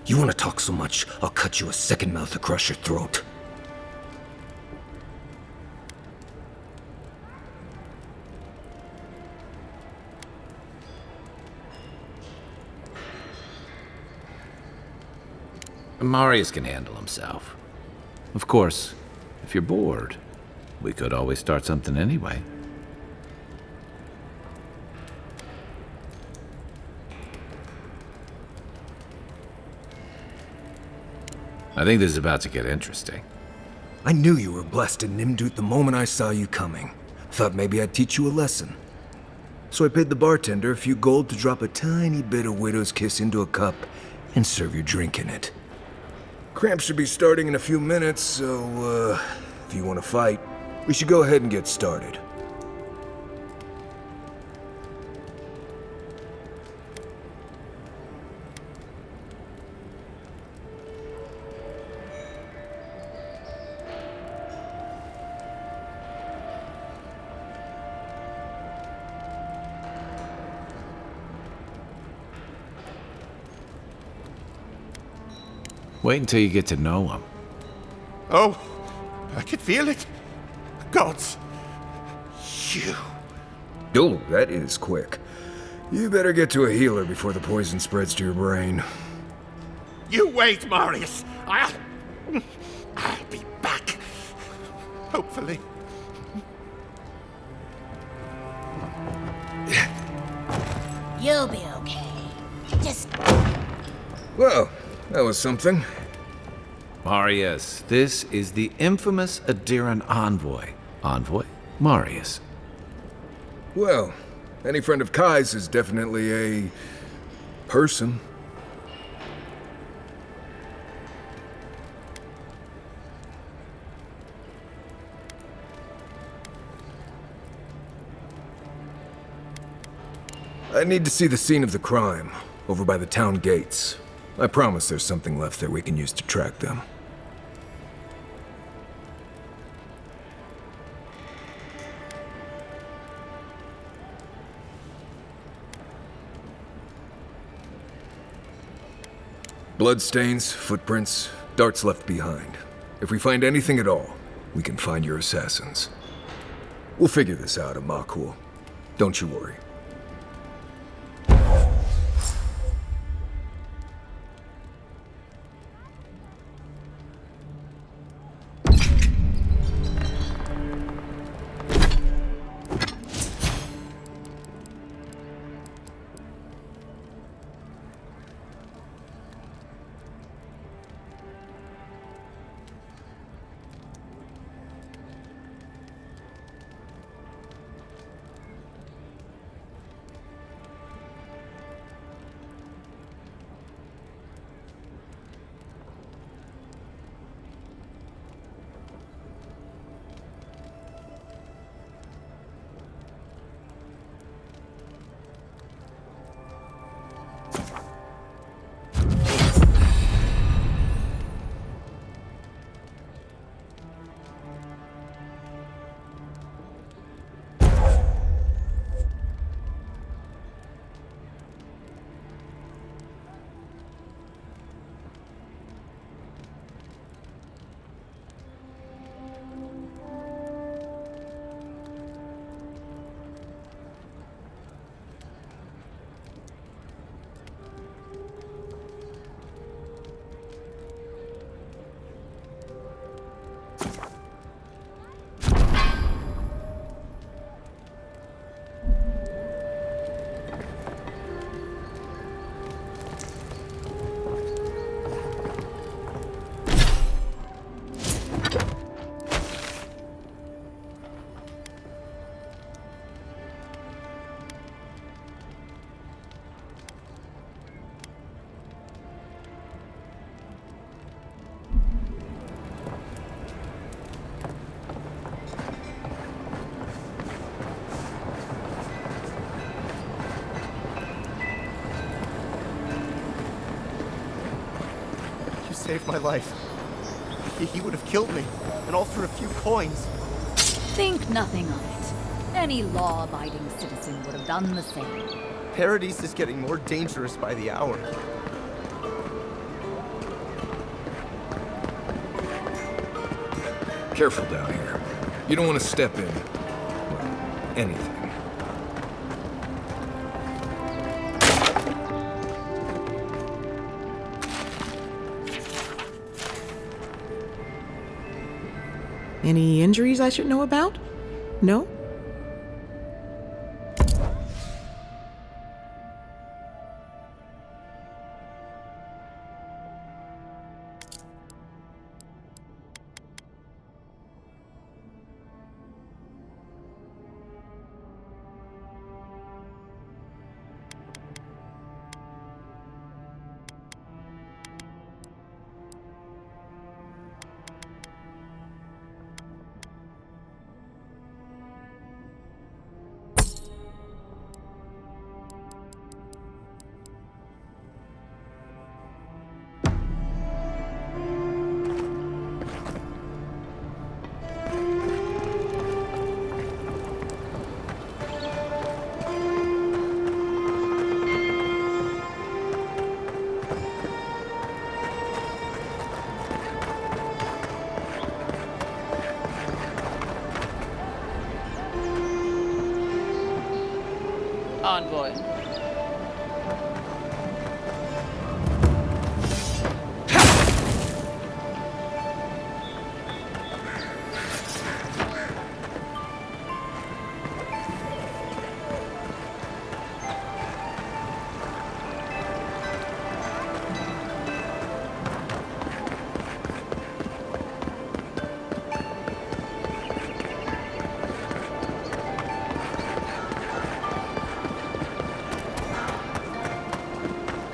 You wanna talk so much, I'll cut you a second mouth across your throat. Marius can handle himself. Of course, if you're bored, we could always start something anyway. I think this is about to get interesting. I knew you were blessed in Nimdut the moment I saw you coming. Thought maybe I'd teach you a lesson. So I paid the bartender a few gold to drop a tiny bit of Widow's Kiss into a cup and serve your drink in it. Cramps should be starting in a few minutes, so, if you want to fight, we should go ahead and get started. Wait until you get to know him. Oh, I could feel it. Gods, you. Oh, that is quick. You better get to a healer before the poison spreads to your brain. You wait, Marius. I'll be back. Hopefully. You'll be okay. Just... Well, that was something. Marius, this is the infamous Aedyran envoy. Envoy? Marius. Well, any friend of Kai's is definitely a... person. I need to see the scene of the crime, over by the town gates. I promise there's something left there we can use to track them. Bloodstains, footprints, darts left behind. If we find anything at all, we can find your assassins. We'll figure this out, Amakul. Don't you worry. saved my life. He would have killed me, and all for a few coins. Think nothing of it. Any law-abiding citizen would have done the same. Paradis is getting more dangerous by the hour. Careful down here. You don't want to step in, well, anything. Any injuries I should know about? No? Envoy.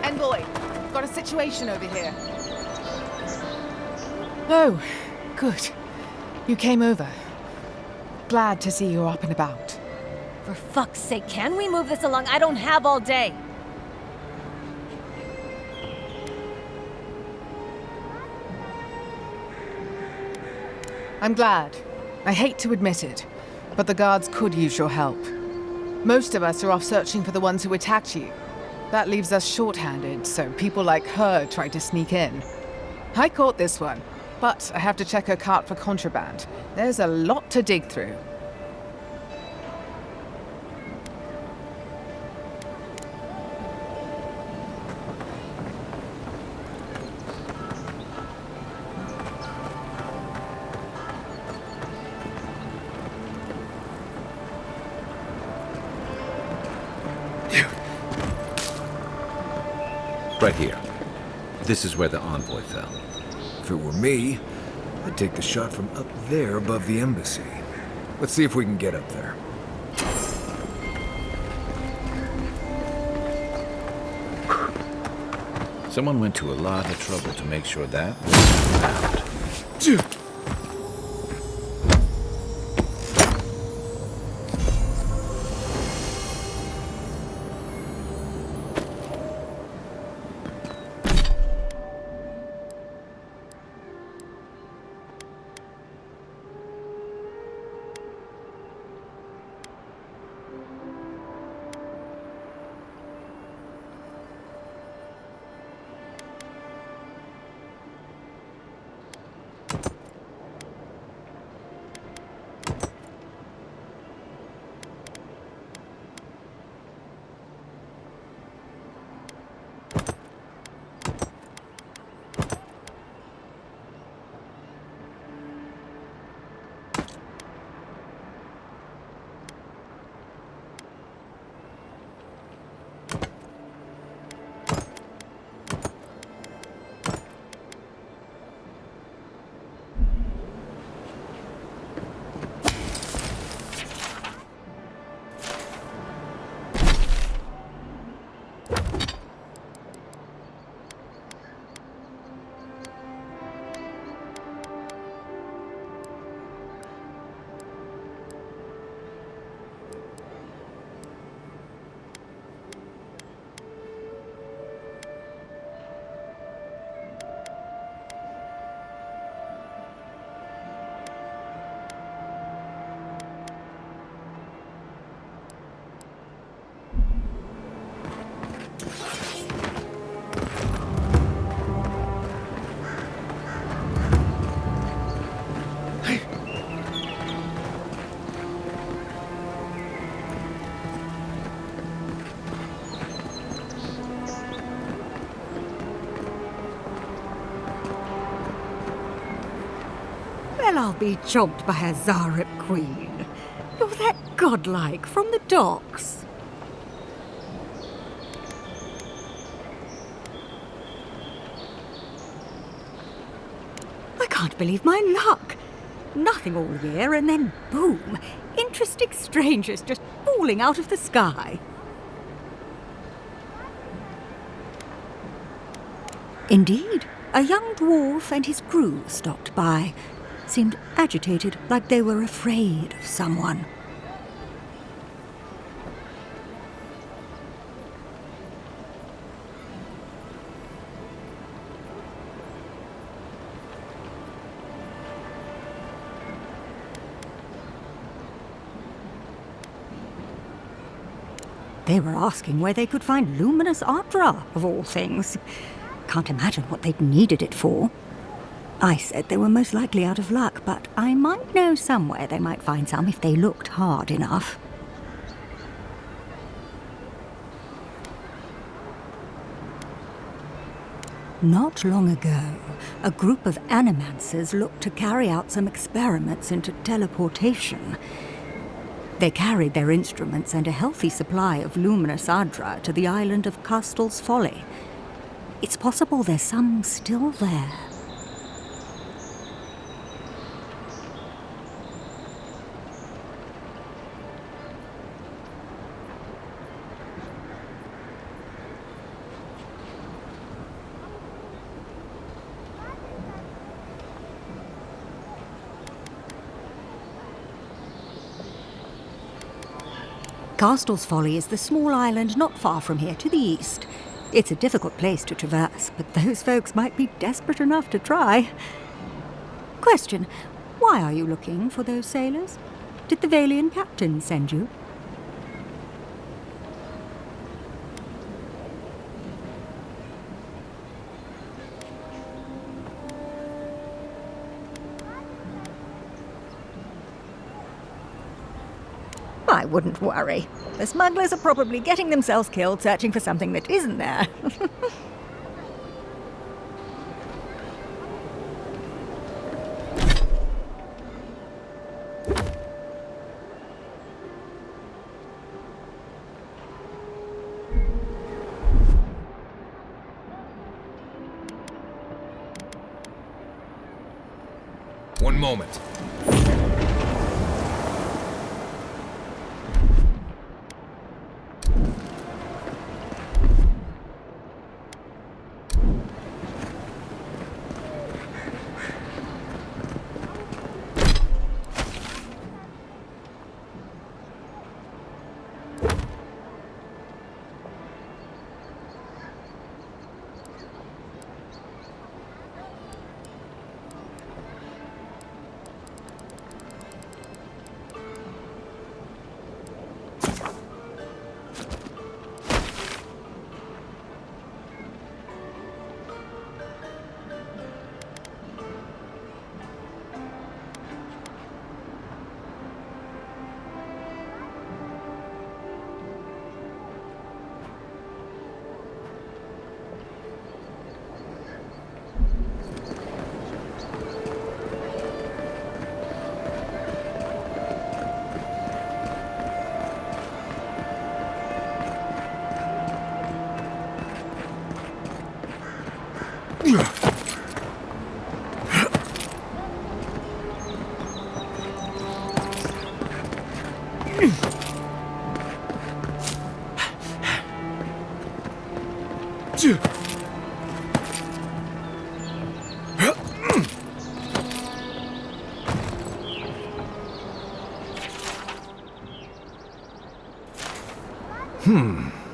Envoy, got a situation over here. Oh, good. You came over. Glad to see you're up and about. For fuck's sake, can we move this along? I don't have all day. I'm glad. I hate to admit it, but the guards could use your help. Most of us are off searching for the ones who attacked you. That leaves us short-handed, so people like her try to sneak in. I caught this one, but I have to check her cart for contraband. There's a lot to dig through. Right here. This is where the envoy fell. If it were me, I'd take the shot from up there above the embassy. Let's see if we can get up there. Someone went to a lot of trouble to make sure that wasn't found. Well, I'll be chomped by a Zarep queen. You're that godlike from the docks. I can't believe my luck. Nothing all year, and then boom, interesting strangers just falling out of the sky. Indeed, a young dwarf and his crew stopped by. Seemed agitated, like they were afraid of someone. They were asking where they could find luminous Aedyr, of all things. Can't imagine what they'd needed it for. I said they were most likely out of luck, but I might know somewhere they might find some if they looked hard enough. Not long ago, a group of animancers looked to carry out some experiments into teleportation. They carried their instruments and a healthy supply of luminous Aedyr to the island of Castel's Folly. It's possible there's some still there. Castel's Folly is the small island not far from here to the east. It's a difficult place to traverse, but those folks might be desperate enough to try. Question, why are you looking for those sailors? Did the Valian captain send you? I wouldn't worry. The smugglers are probably getting themselves killed searching for something that isn't there. One moment.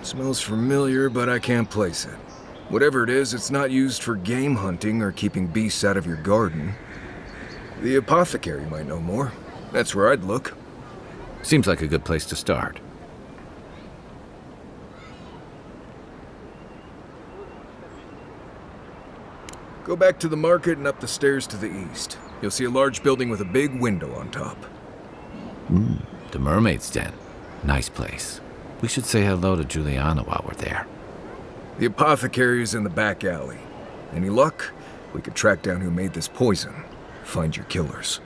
Smells familiar, but I can't place it. Whatever it is, it's not used for game hunting or keeping beasts out of your garden. The apothecary might know more. That's where I'd look. Seems like a good place to start. Go back to the market and up the stairs to the east. You'll see a large building with a big window on top. The Mermaid's Den. Nice place. We should say hello to Juliana while we're there. The apothecary is in the back alley. Any luck? We could track down who made this poison. find your killers.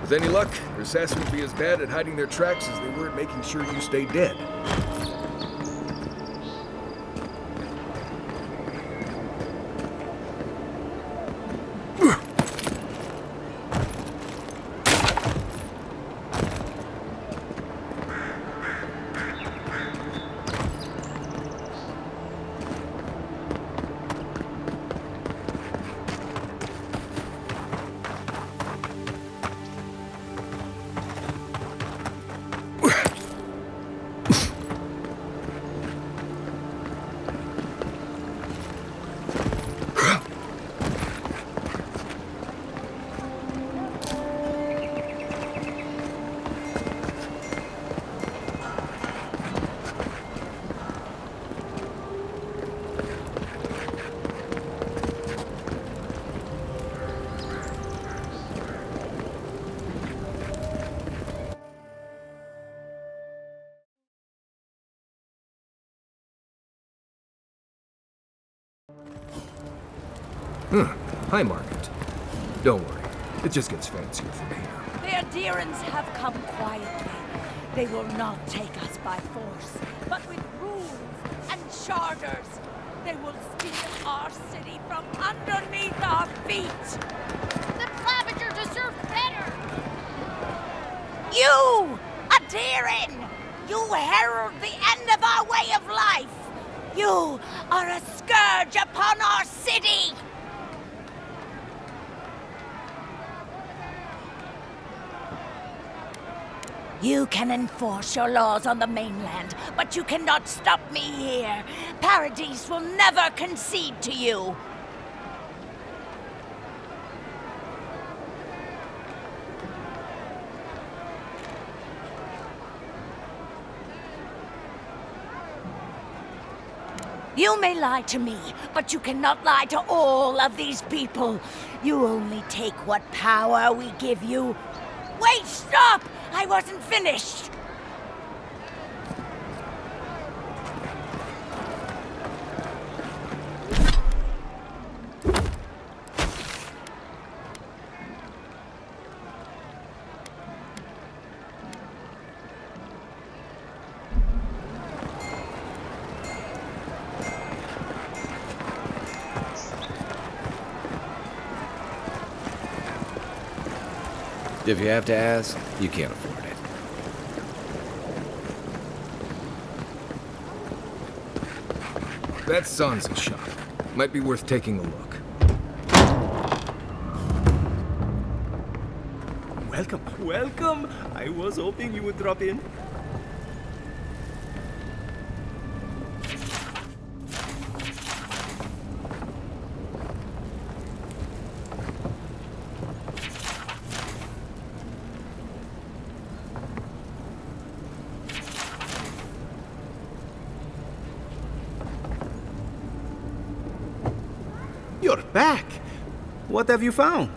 With any luck, your assassins will be as bad at hiding their tracks as they were at making sure you stay dead. Hi, Margaret. Don't worry. It just gets fancier from here. The Aedyrans have come quietly. They will not take us by force, but with rules and charters. They will steal our city from underneath our feet. The Claver deserve better! You, Aedyran! You herald the end of our way of life! You are a scourge upon our city! You can enforce your laws on the mainland, but you cannot stop me here. Paradis will never concede to you. You may lie to me, but you cannot lie to all of these people. You only take what power we give you. Wait, stop! I wasn't finished! If you have to ask, you can't afford it. That's Sansa's shop. Might be worth taking a look. Welcome, welcome! I was hoping you would drop in. You're back! What have you found?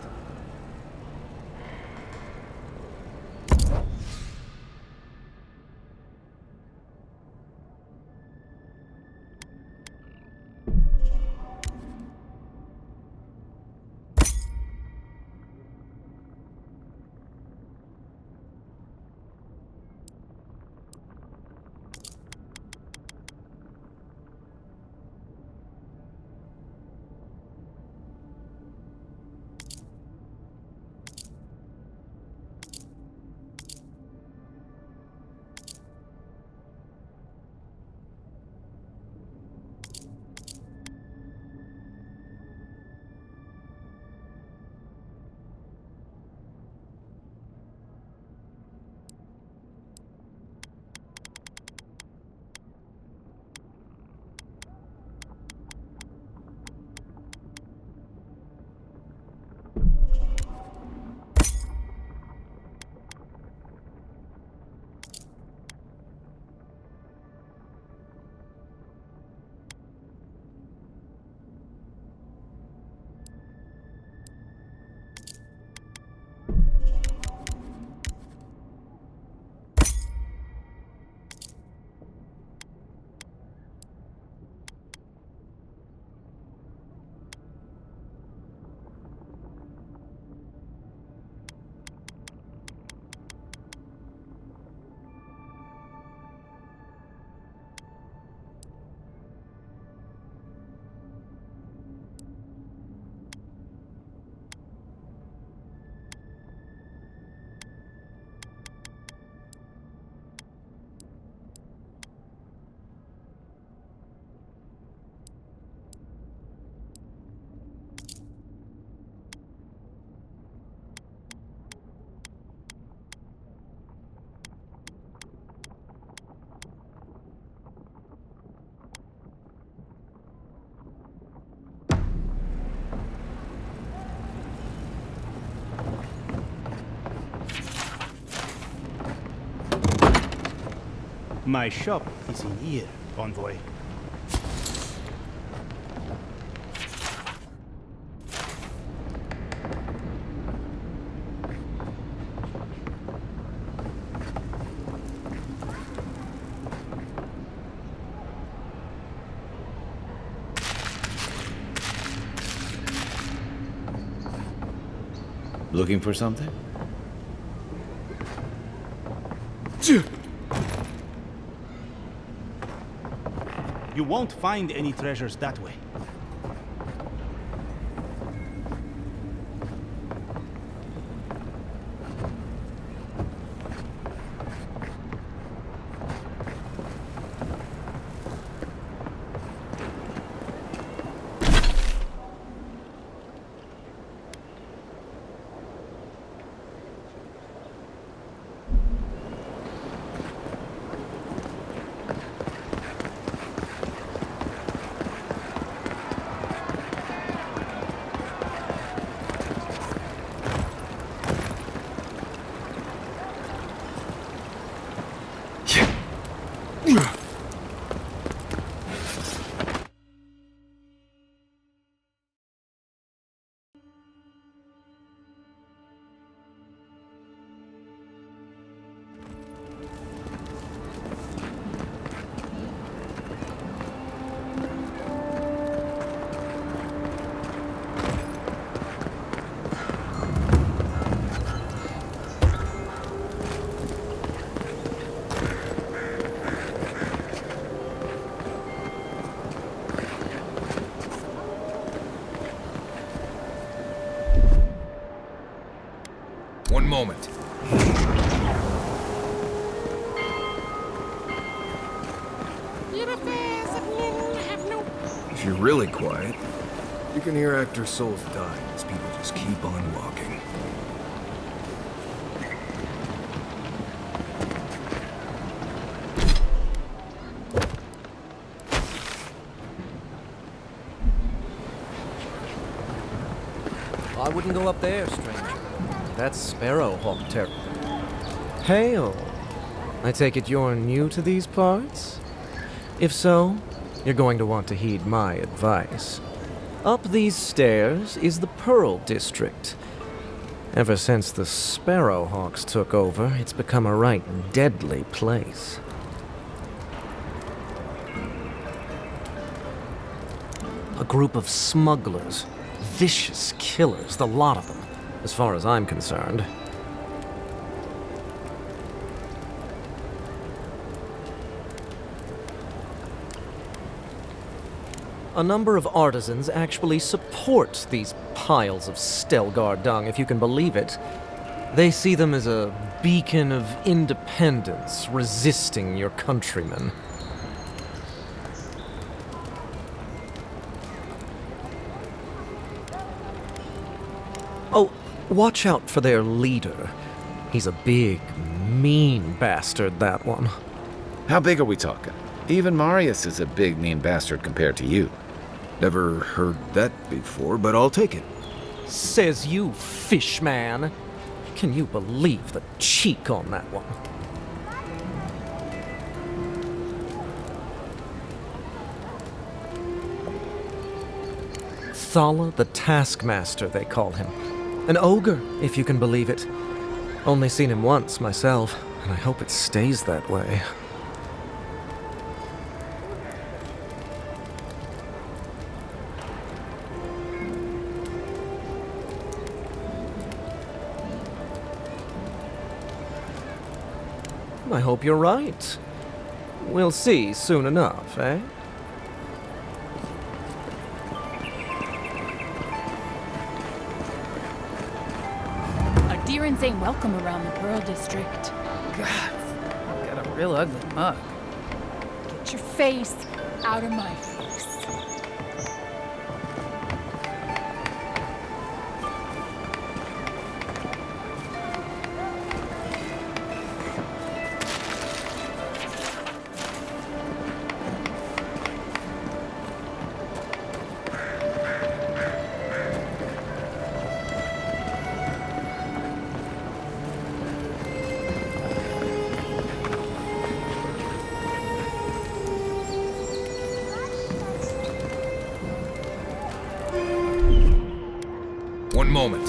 My shop is in here, envoy. Looking for something? You won't find any treasures that way. One moment. If you're really quiet, you can hear actor souls dying as people just keep on walking. I wouldn't go up there, stranger. That's Sparrowhawk territory. Hail! I take it you're new to these parts? If so, you're going to want to heed my advice. Up these stairs is the Pearl District. Ever since the Sparrowhawks took over, it's become a right deadly place. A group of smugglers, vicious killers, the lot of them, as far as I'm concerned. A number of artisans actually support these piles of Stelgar dung, if you can believe it. They see them as a beacon of independence, resisting your countrymen. Oh, watch out for their leader. He's a big, mean bastard, that one. How big are we talking? Even Marius is a big, mean bastard compared to you. Never heard that before, but I'll take it. Says you, fishman. Can you believe the cheek on that one? Thala the Taskmaster, they call him. An ogre, if you can believe it. Only seen him once myself, and I hope it stays that way. I hope you're right. We'll see soon enough, eh? Aedyrans ain't welcome around the Pearl District. God, I've got a real ugly mug. Get your face out of my face. moment.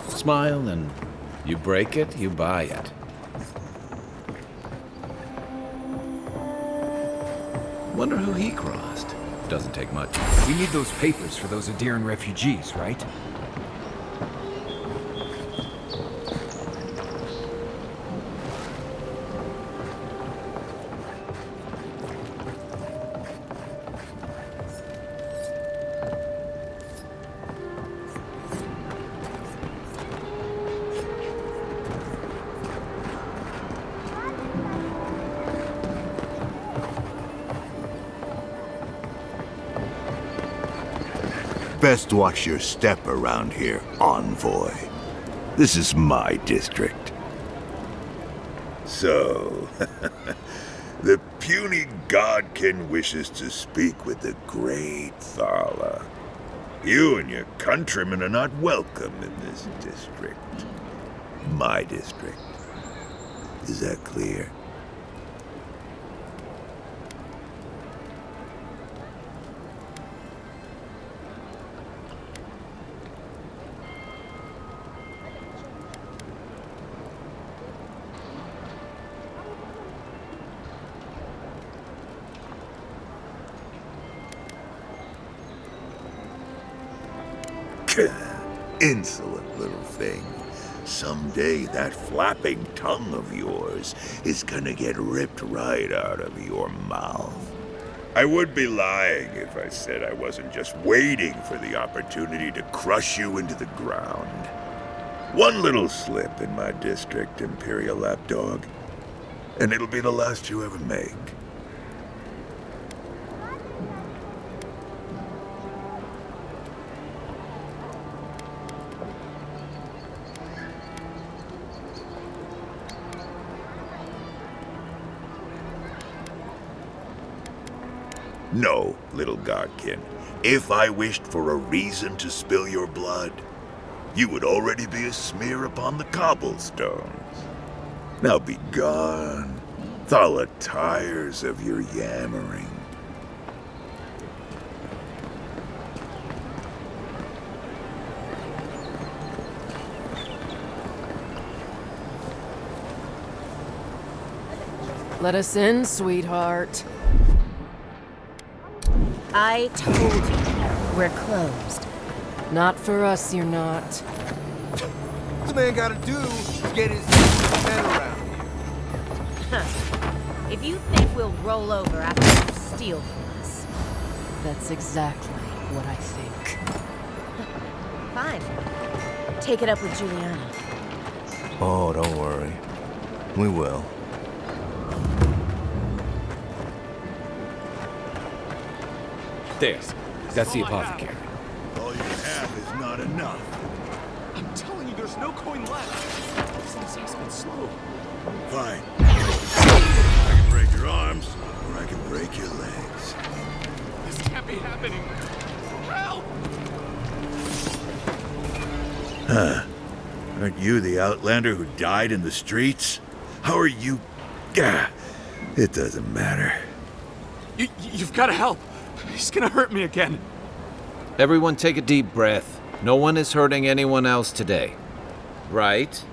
Smile, and you break it, you buy it. Wonder who he crossed. Doesn't take much. We need those papers for those Aedyran refugees, right? Best watch your step around here, envoy. This is my district. So, the puny godkin wishes to speak with the great Thala. You and your countrymen are not welcome in this district. My district. Is that clear? Insolent little thing. Someday that flapping tongue of yours is gonna get ripped right out of your mouth. I would be lying if I said I wasn't just waiting for the opportunity to crush you into the ground. One little slip in my district, Imperial Lapdog, and it'll be the last you ever make. No, little godkin. If I wished for a reason to spill your blood, you would already be a smear upon the cobblestones. Now be gone. Thala tires of your yammering. Let us in, sweetheart. I told you, we're closed. Not for us, you're not. What's the man gotta do to get his men around here? Huh. If you think we'll roll over after you steal from us. That's exactly what I think. Fine. Take it up with Juliana. Oh, don't worry. We will. There. That's the apothecary. All you have is not enough. I'm telling you, there's no coin left. Since he's been slow. Fine. I can break your arms, or I can break your legs. This can't be happening. Help! Huh. Aren't you the Outlander who died in the streets? How are you... Gah. It doesn't matter. You've got to help. He's gonna hurt me again. Everyone take a deep breath. No one is hurting anyone else today. Right?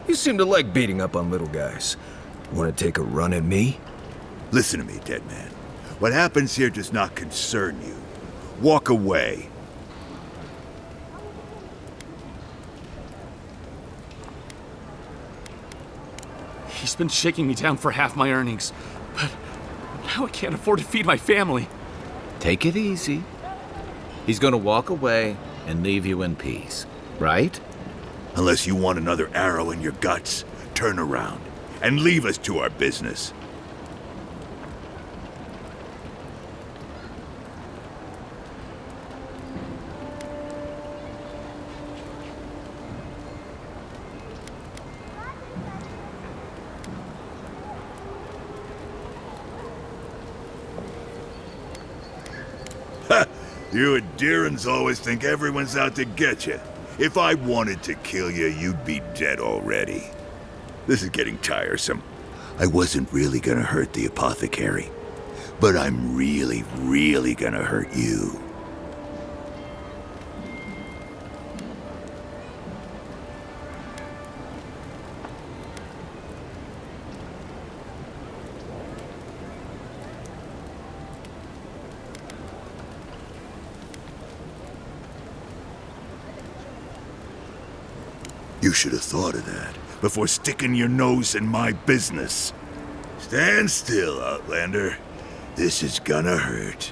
You seem to like beating up on little guys. Want to take a run at me? Listen to me, dead man. What happens here does not concern you. Walk away. He's been shaking me down for half my earnings, but now I can't afford to feed my family. Take it easy. He's gonna walk away and leave you in peace, right? Unless you want another arrow in your guts, turn around and leave us to our business. You Aedyrans always think everyone's out to get you. If I wanted to kill you, you'd be dead already. This is getting tiresome. I wasn't really gonna hurt the apothecary, but I'm really, really gonna hurt you. You should have thought of that before sticking your nose in my business. Stand still, Outlander. This is gonna hurt.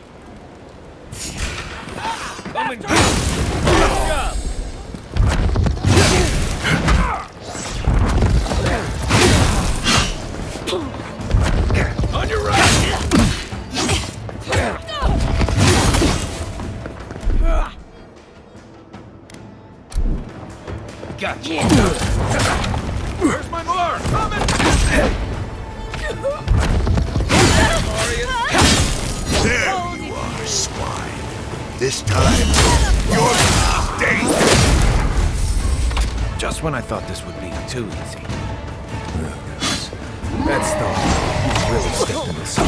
On your right! Gotcha. Where's my mark? Coming! There you are, swine. This time, you're staying. Just when I thought this would be too easy. That stuff really stepped in the sun.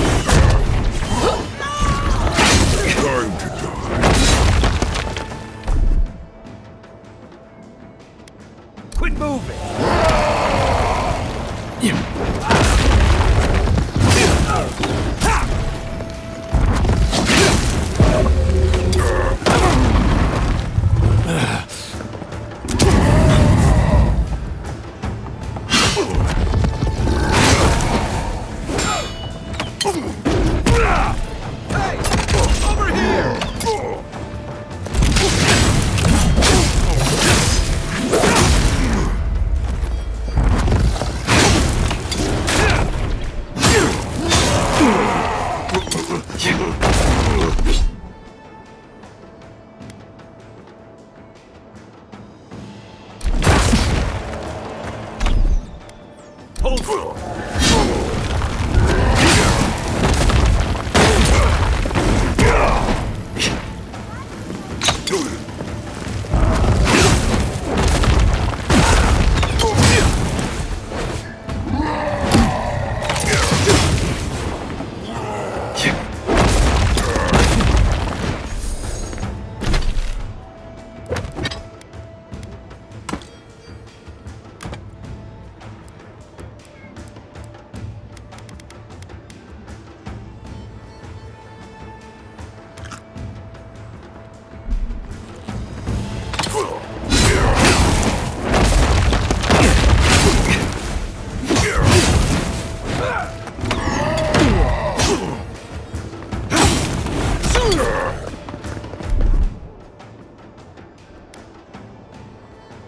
Time to die. Quit moving!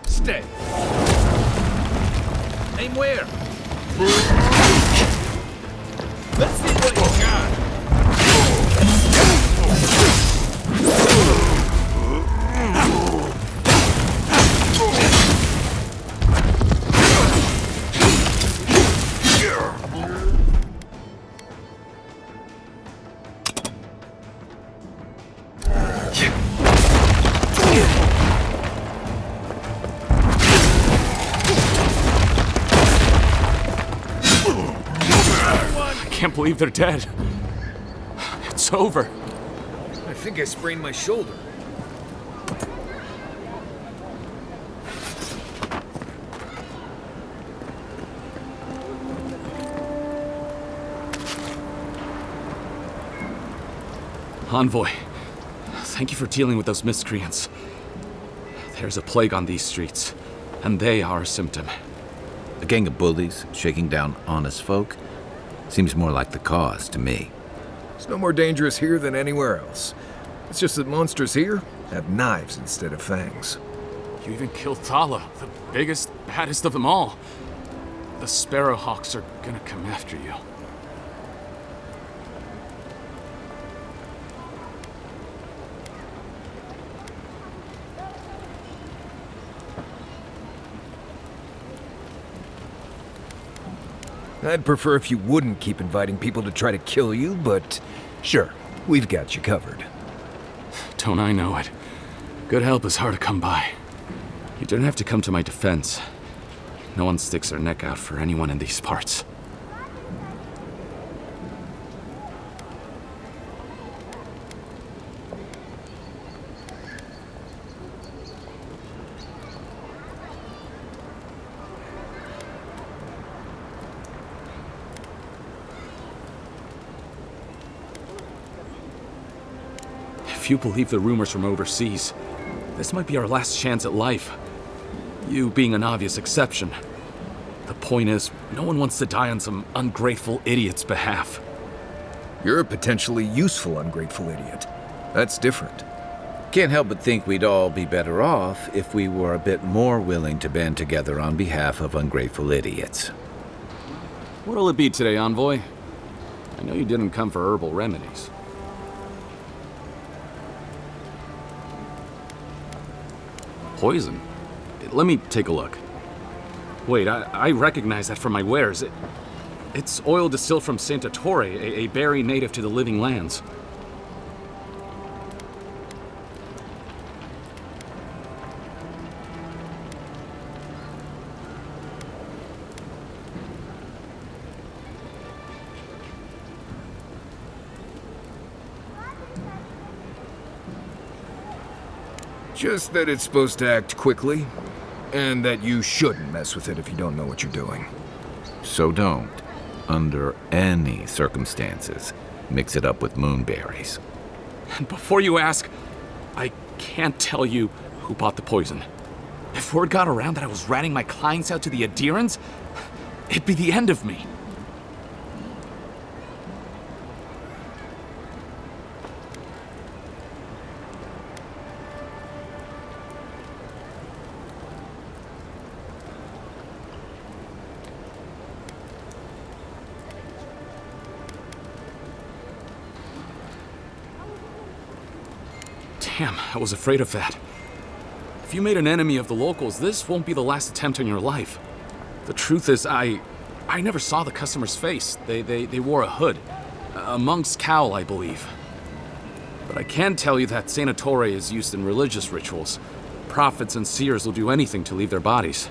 Stay. Aim where? Let's see what you got. I can't believe they're dead. It's over. I think I sprained my shoulder. Envoy, thank you for dealing with those miscreants. There's a plague on these streets, and they are a symptom. A gang of bullies shaking down honest folk? Seems more like the cause to me. It's no more dangerous here than anywhere else. It's just that monsters here have knives instead of fangs. You even killed Thala, the biggest, baddest of them all. the Sparrowhawks are gonna come after you. I'd prefer if you wouldn't keep inviting people to try to kill you, but sure, we've got you covered. Don't I know it? Good help is hard to come by. You don't have to come to my defense. No one sticks their neck out for anyone in these parts. If you believe the rumors from overseas, this might be our last chance at life. You being an obvious exception. The point is, no one wants to die on some ungrateful idiot's behalf. You're a potentially useful ungrateful idiot. That's different. Can't help but think we'd all be better off if we were a bit more willing to band together on behalf of ungrateful idiots. What'll it be today, Envoy? I know you didn't come for herbal remedies. Poison? Let me take a look. Wait, I recognize that from my wares. It's oil distilled from Santa Torre, a berry native to the Living Lands. Just that it's supposed to act quickly, and that you shouldn't mess with it if you don't know what you're doing. So don't, under any circumstances, mix it up with moonberries. And before you ask, I can't tell you who bought the poison. If word got around that I was ratting my clients out to the Aedyrans, it'd be the end of me. Damn, I was afraid of that. If you made an enemy of the locals, this won't be the last attempt on your life. The truth is, I never saw the customer's face. They wore a hood. A monk's cowl, I believe. But I can tell you that Santa Torre is used in religious rituals. Prophets and seers will do anything to leave their bodies.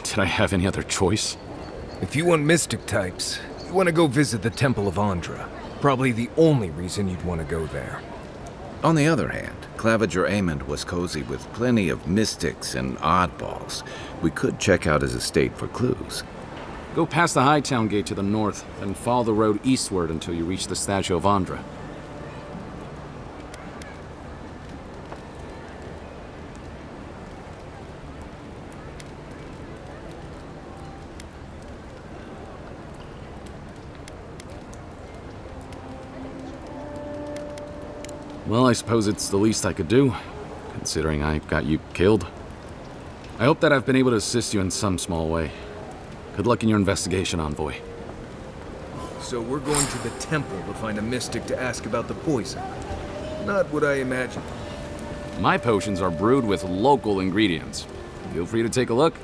Did I have any other choice? If you want mystic types, you want to go visit the Temple of Andra. Probably the only reason you'd want to go there. On the other hand, Claver Amond was cozy with plenty of mystics and oddballs. We could check out his estate for clues. Go past the Hightown Gate to the north, then follow the road eastward until you reach the statue of Andra. Well, I suppose it's the least I could do, considering I got you killed. I hope that I've been able to assist you in some small way. Good luck in your investigation, Envoy. So we're going to the temple to find a mystic to ask about the poison. Not what I imagined. My potions are brewed with local ingredients. Feel free to take a look.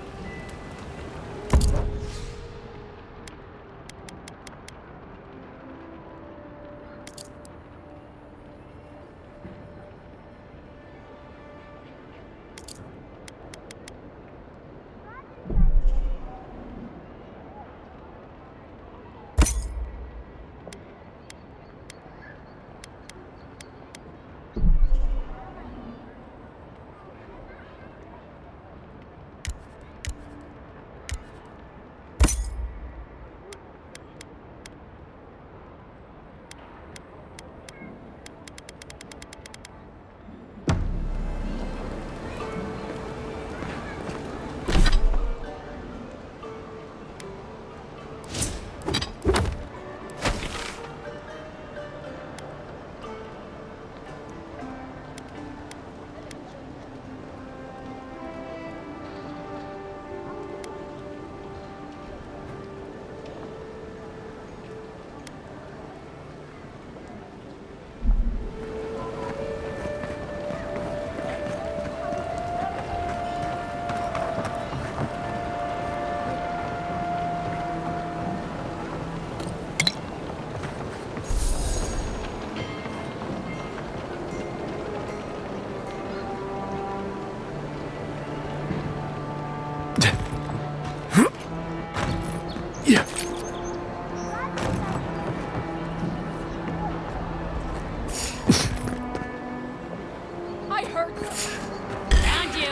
Found you.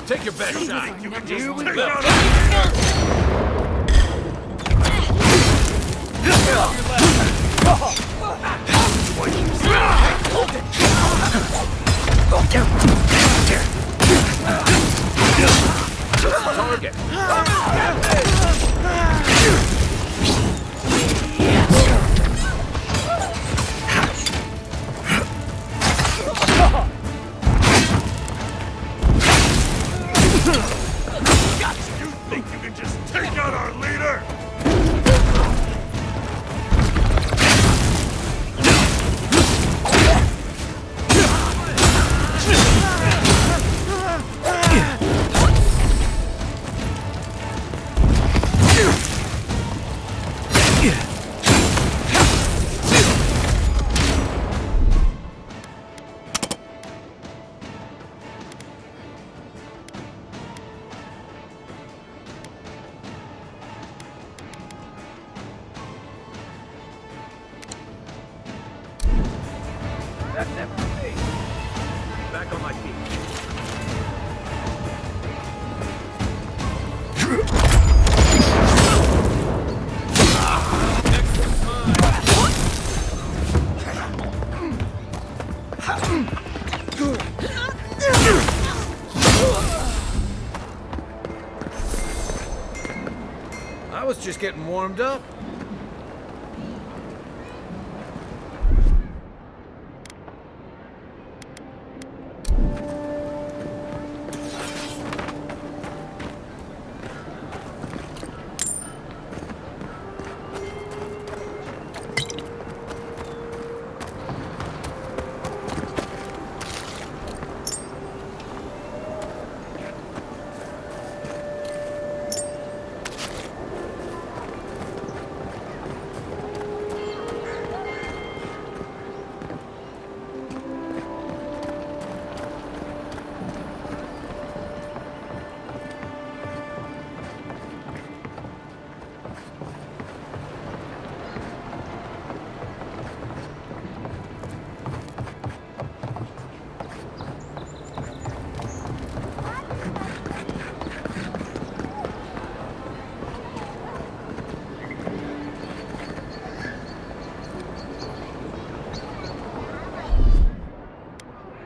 Take your best shot. You can just take out target. You think you can just take out our leader? That's it for me. Back on my feet. I was just getting warmed up.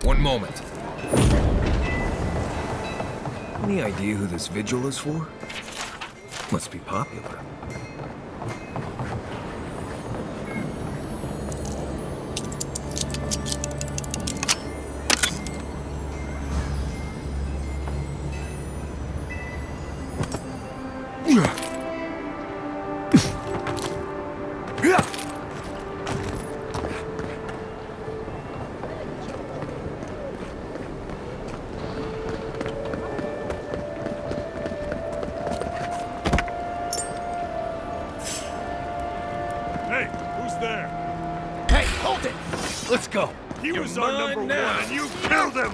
One moment. Any idea who this vigil is for? Must be popular. Let's go. He was our number one, and you killed him!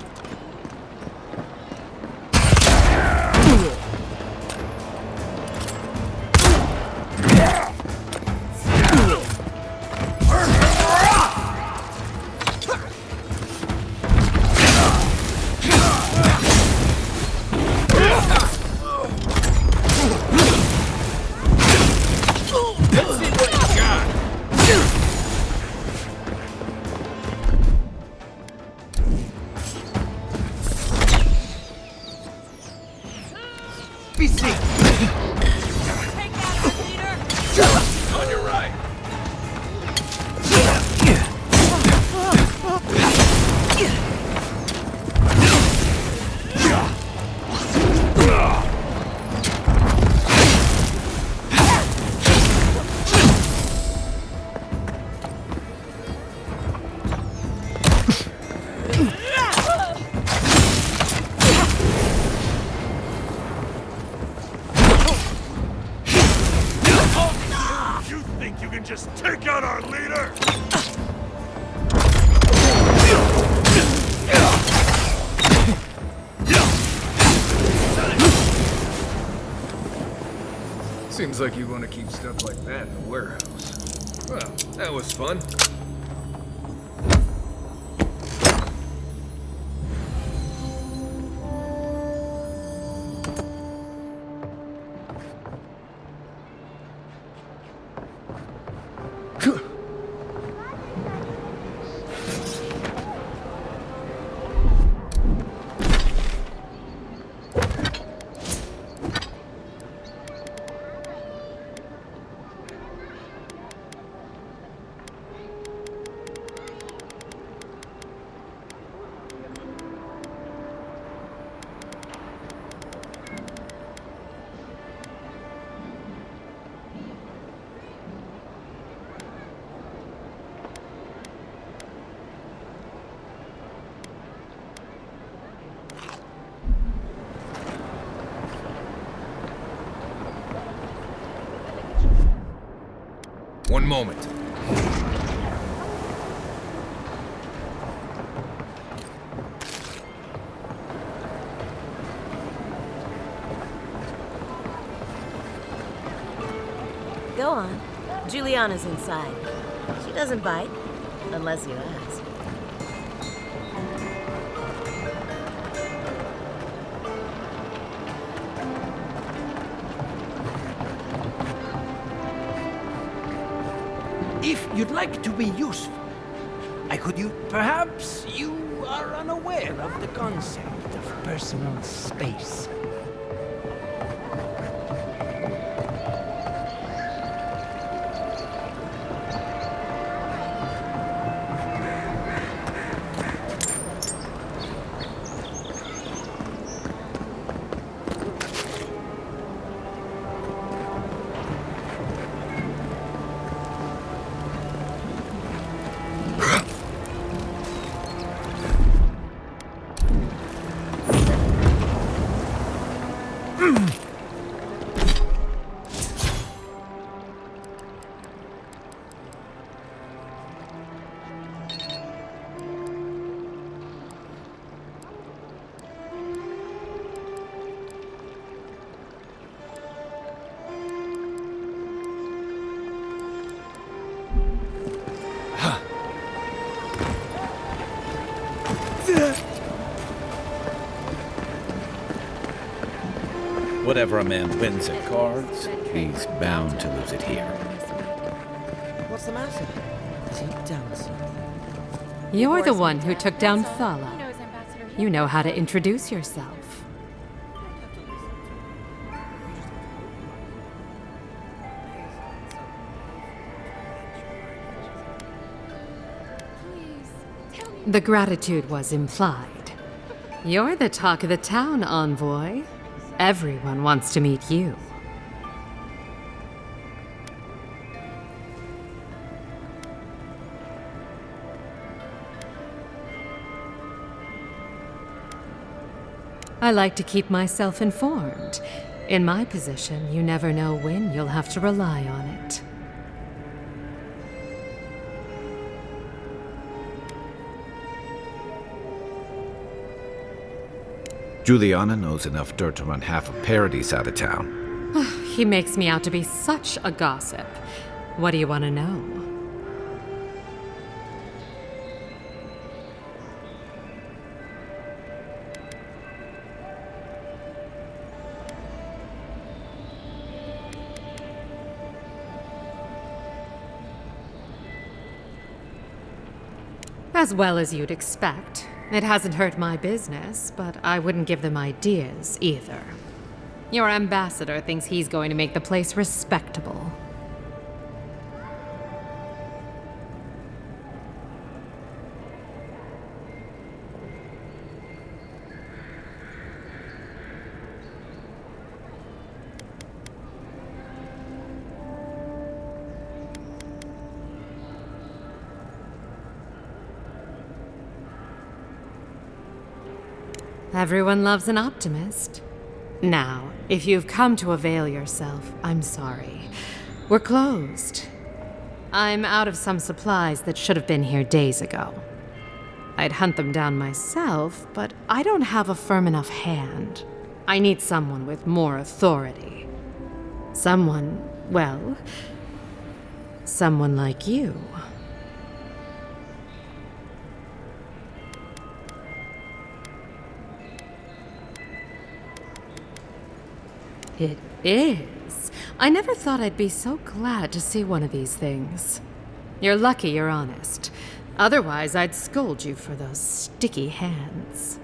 Just take out our leader! Seems like you want to keep stuff like that in the warehouse. Well, that was fun. One moment. Go on. Juliana's inside. She doesn't bite, unless you ask. If you'd like to be useful, I could use... Perhaps you are unaware of the concept of personal space. Whatever a man wins at cards, he's bound to lose it here. What's the matter? Is he done something? You're the one who took down Thala. You know how to introduce yourself. The gratitude was implied. You're the talk of the town, envoy. Everyone wants to meet you. I like to keep myself informed. In my position, you never know when you'll have to rely on it. Juliana knows enough dirt to run half of Paradis out of town. He makes me out to be such a gossip. What do you want to know? As well as you'd expect. It hasn't hurt my business, but I wouldn't give them ideas either. Your ambassador thinks he's going to make the place respectable. Everyone loves an optimist. Now, if you've come to avail yourself, I'm sorry. We're closed. I'm out of some supplies that should have been here days ago. I'd hunt them down myself, but I don't have a firm enough hand. I need someone with more authority. Someone, well, someone like you. It is. I never thought I'd be so glad to see one of these things. You're lucky you're honest. Otherwise, I'd scold you for those sticky hands.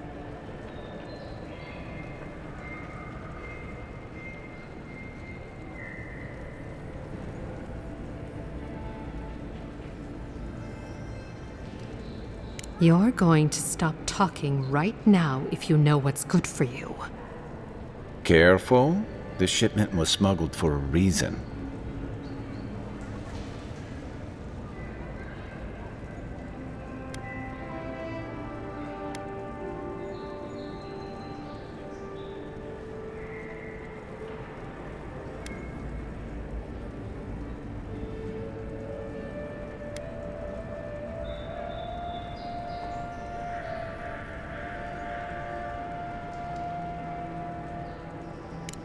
You're going to stop talking right now if you know what's good for you. Careful. This shipment was smuggled for a reason.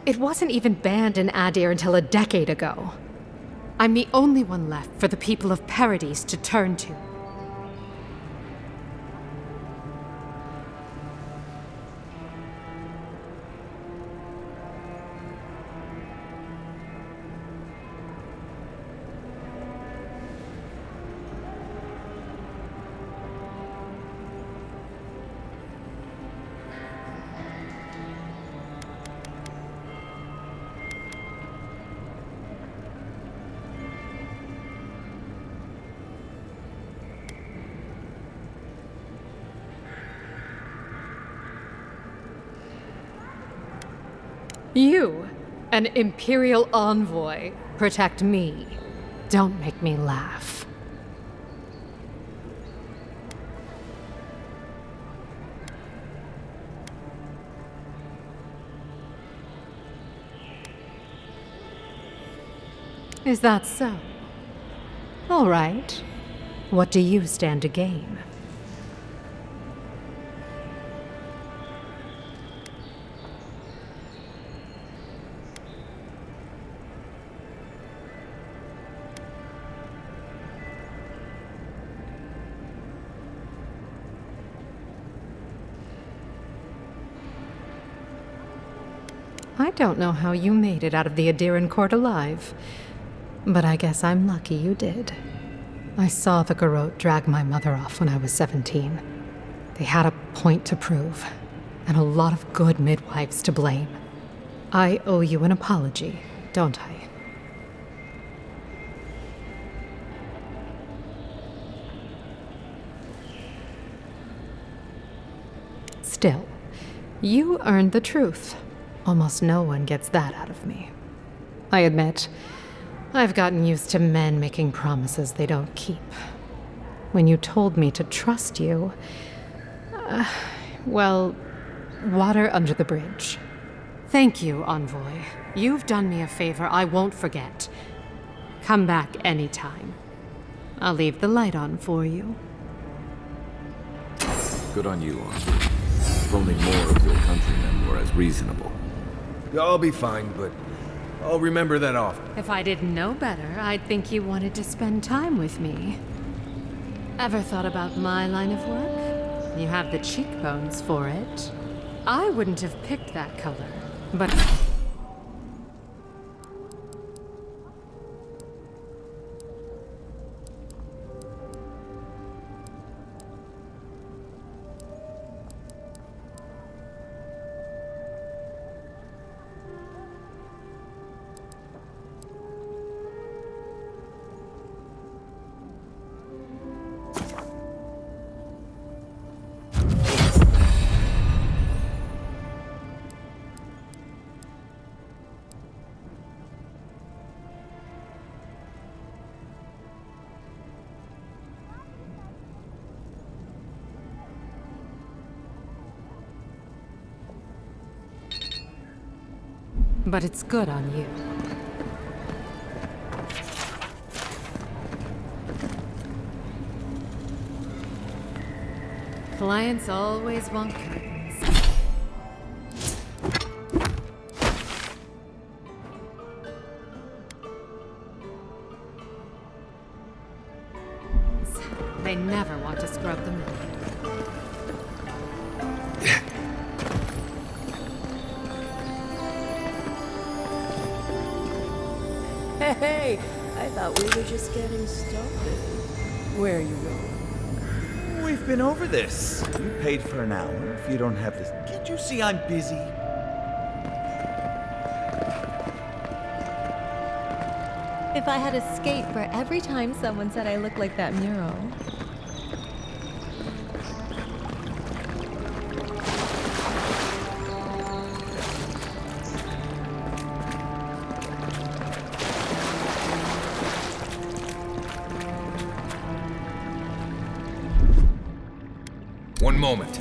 It wasn't even banned in Aedyr until a decade ago. I'm the only one left for the people of Paradis to turn to. You, an Imperial envoy, protect me. Don't make me laugh. Is that so? All right. What do you stand to gain? I don't know how you made it out of the Aedyran court alive, but I guess I'm lucky you did. I saw the Garrote drag my mother off when I was 17. They had a point to prove, and a lot of good midwives to blame. I owe you an apology, don't I? Still, you earned the truth. Almost no one gets that out of me. I admit, I've gotten used to men making promises they don't keep. When you told me to trust you, well, water under the bridge. Thank you, Envoy. You've done me a favor I won't forget. Come back anytime. I'll leave the light on for you. Good on you, Envoy. If only more of your countrymen were as reasonable. I'll be fine, but I'll remember that often. If I didn't know better, I'd think you wanted to spend time with me. Ever thought about my line of work? You have the cheekbones for it. I wouldn't have picked that color, but... But it's good on you. Clients always want curtains. They never want to scrub them in. Hey, I thought we were just getting started. Where are you going? We've been over this. You paid for an hour. If you don't have this... Can't you see I'm busy? If I had a skate for every time someone said I look like that mural. One moment.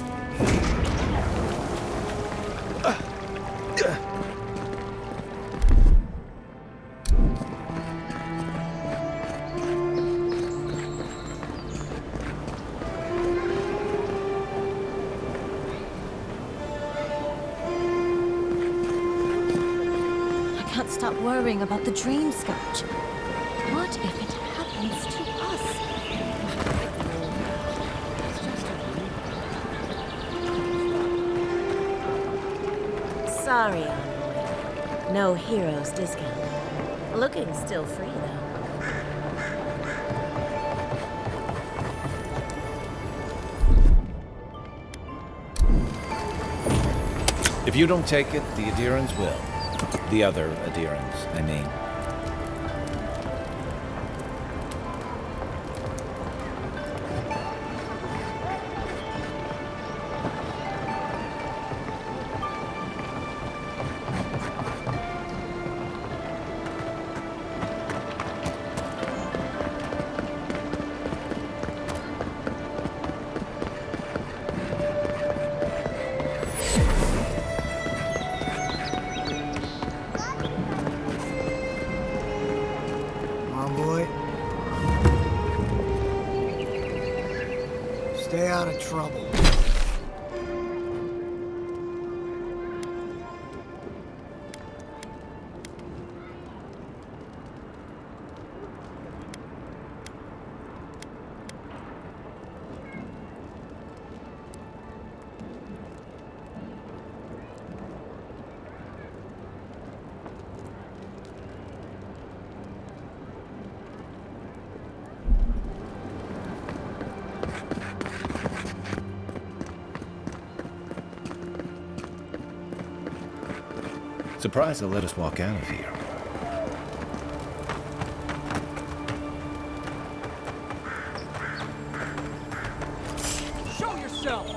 can't stop worrying about the dream scourge. What if it happens to us? Sorry, envoy. No heroes discount. Looking still free, though. If you don't take it, the Aedyrans will. The other Aedyrans, I mean. Stay out of trouble. Surprised they'll let us walk out of here. Show yourself!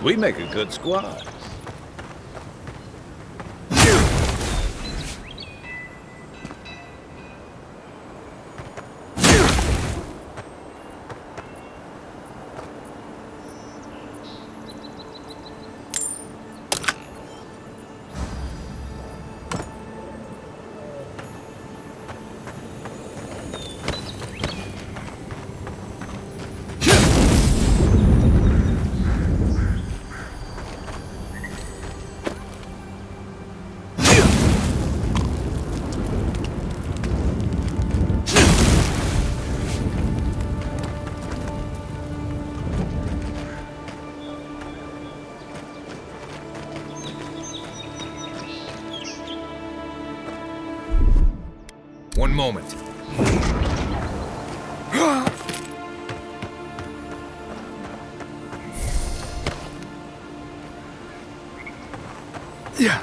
We make a good squad. One moment. Yeah.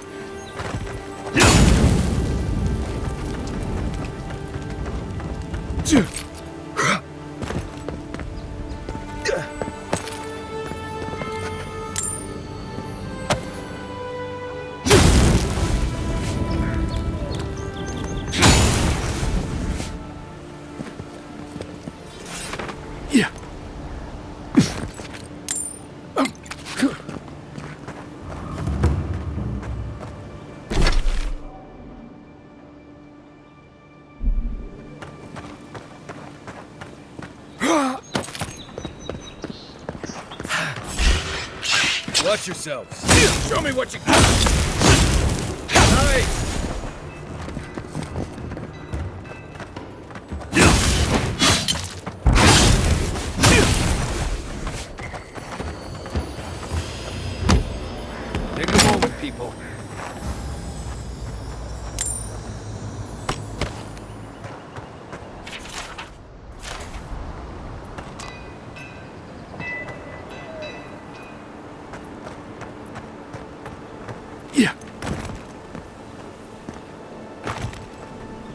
Watch yourselves. Show me what you got. Nice. people.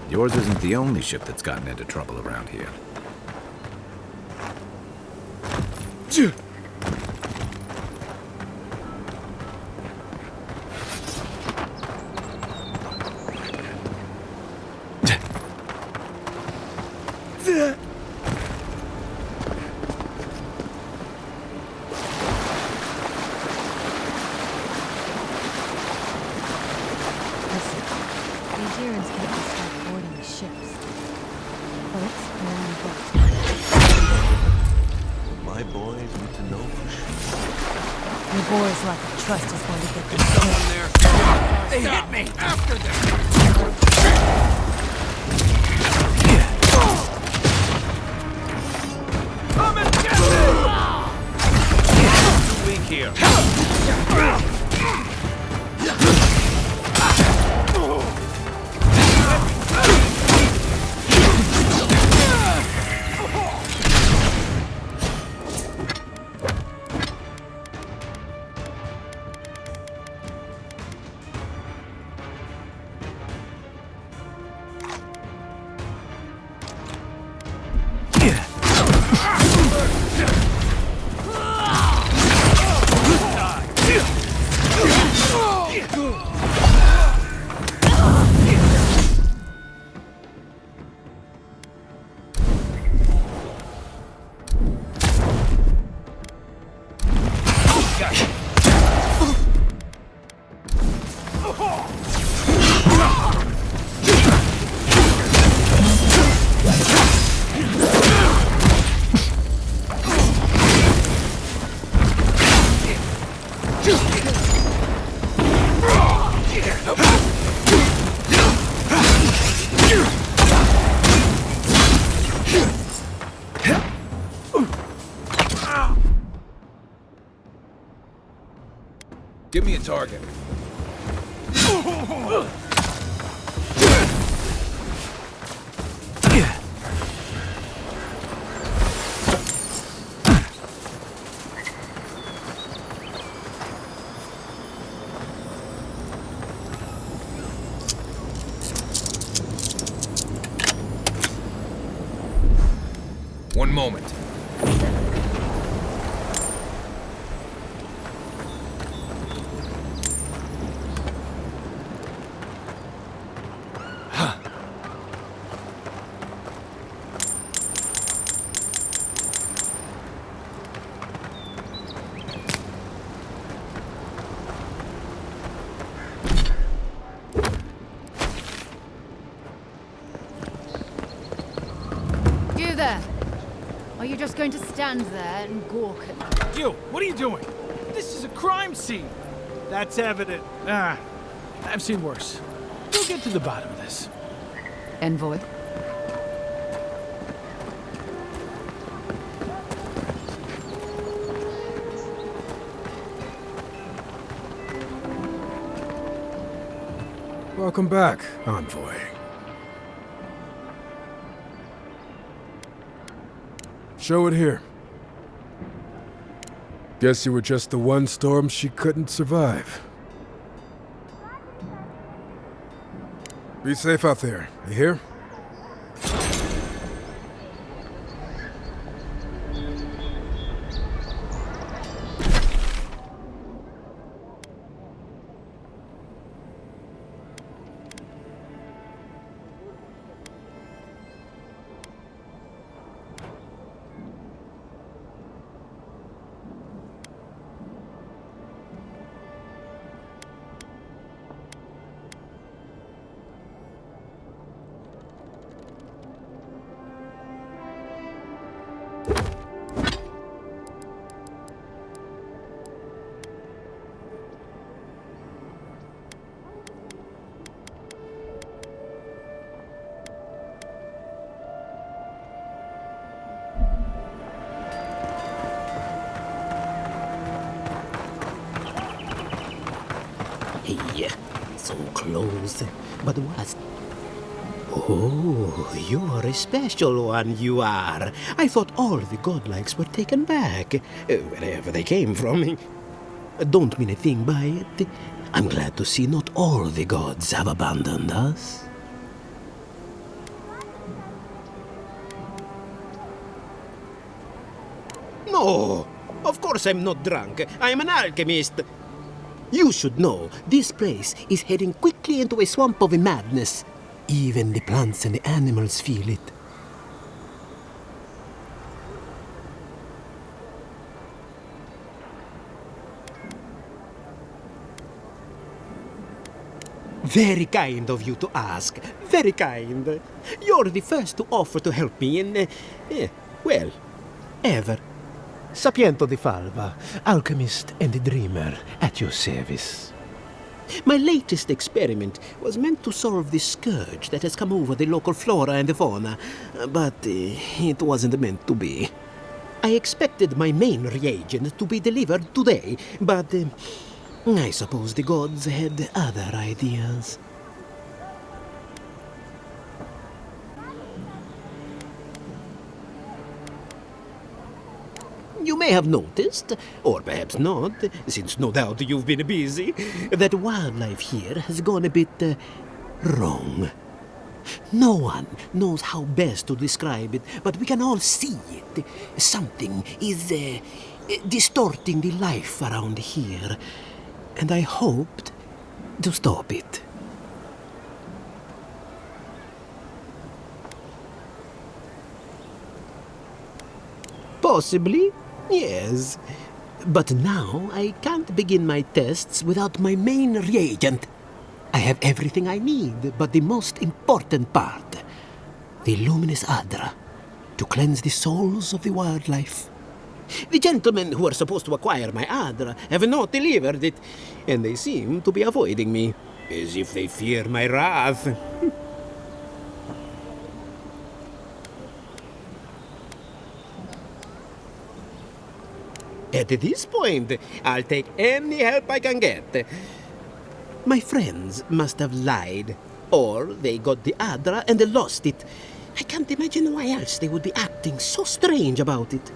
Yours isn't the only ship that's gotten into trouble around here. Boys lack of trust is going to get them. Someone there. They hit me. After them. Come and get me! Too weak here. Give me a target. One moment. You there! Are you just going to stand there and gawk at me? You! What are you doing? This is a crime scene! That's evident. I've seen worse. We'll get to the bottom of this. Envoy? Welcome back, envoy. Show it here. Guess you were just the one storm she couldn't survive. Be safe out there, you hear? closed, but was... Oh, you are a special one, you are. I thought all the godlikes were taken back, wherever they came from. Don't mean a thing by it. I'm glad to see not all the gods have abandoned us. No, of course I'm not drunk. I'm an alchemist. You should know, this place is heading quickly into a swamp of madness. Even the plants and the animals feel it. Very kind of you to ask. Very kind. You're the first to offer to help me in, well, ever. Sapiento di Falva, alchemist and dreamer, at your service. My latest experiment was meant to solve the scourge that has come over the local flora and fauna, but it wasn't meant to be. I expected my main reagent to be delivered today, but I suppose the gods had other ideas. You may have noticed, or perhaps not, since no doubt you've been busy, that wildlife here has gone a bit wrong. No one knows how best to describe it, but we can all see it. Something is distorting the life around here, and I hoped to stop it. Possibly. Yes, but now I can't begin my tests without my main reagent. I have everything I need, but the most important part, the luminous Aedyr, to cleanse the souls of the wildlife. The gentlemen who are supposed to acquire my Aedyr have not delivered it, and they seem to be avoiding me, as if they fear my wrath. At this point, I'll take any help I can get. My friends must have lied, or they got the Aedyr and they lost it. I can't imagine why else they would be acting so strange about it.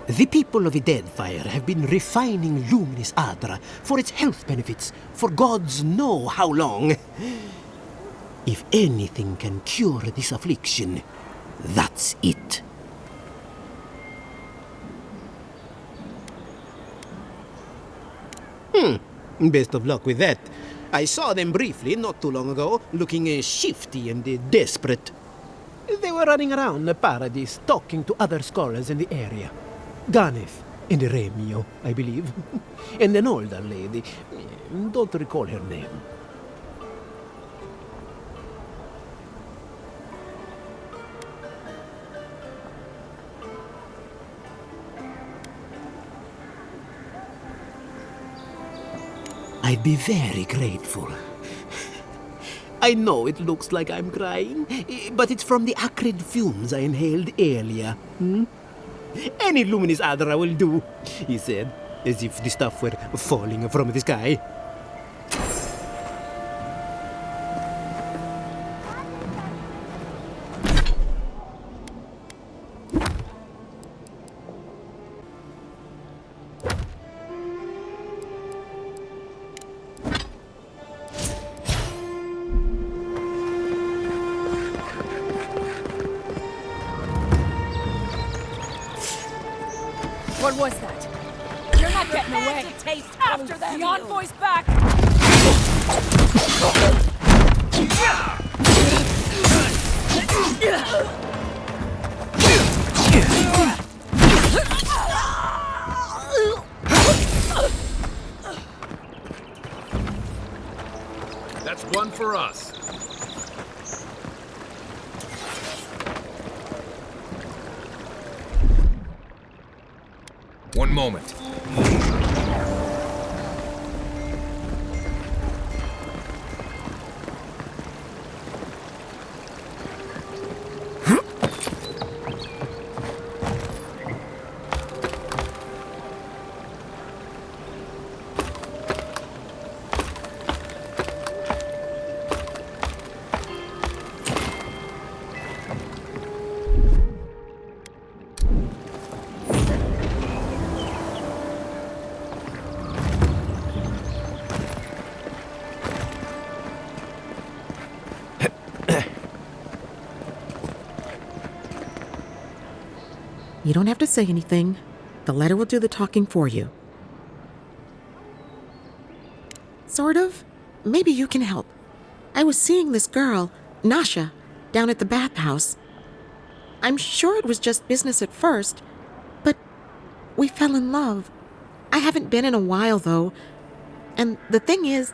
The people of the Deadfire have been refining luminous Aedyr for its health benefits for gods know how long. If anything can cure this affliction, that's it. Best of luck with that. I saw them briefly not too long ago, looking shifty and desperate. They were running around Paradis, talking to other scholars in the area. Ganef and Remio, I believe. And an older lady. Don't recall her name. I'd be very grateful. I know it looks like I'm crying, but it's from the acrid fumes I inhaled earlier. Any luminous Aedyr will do, he said, as if the stuff were falling from the sky. What was that? You're not getting away. Taste after them. The envoy's back. That's one for us. One moment. You don't have to say anything. The letter will do the talking for you. Sort of. Maybe you can help. I was seeing this girl, Nasha, down at the bathhouse. I'm sure it was just business at first, but we fell in love. I haven't been in a while, though. And the thing is,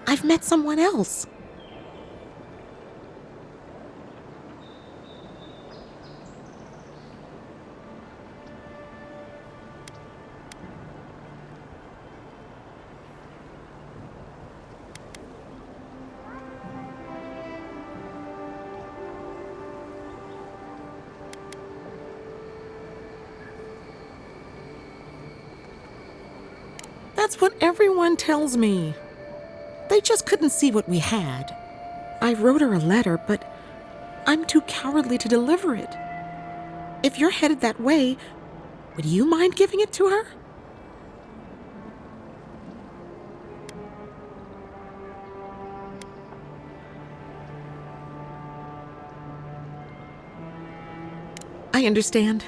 I've met someone else. That's what everyone tells me. They just couldn't see what we had. I wrote her a letter, but I'm too cowardly to deliver it. If you're headed that way, would you mind giving it to her? I understand.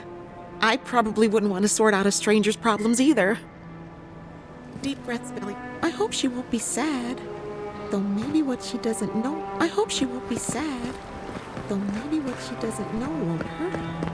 I probably wouldn't want to sort out a stranger's problems either. Deep breaths, Billy. I hope she won't be sad. Though maybe what she doesn't know. I hope she won't be sad. Though maybe what she doesn't know won't hurt her.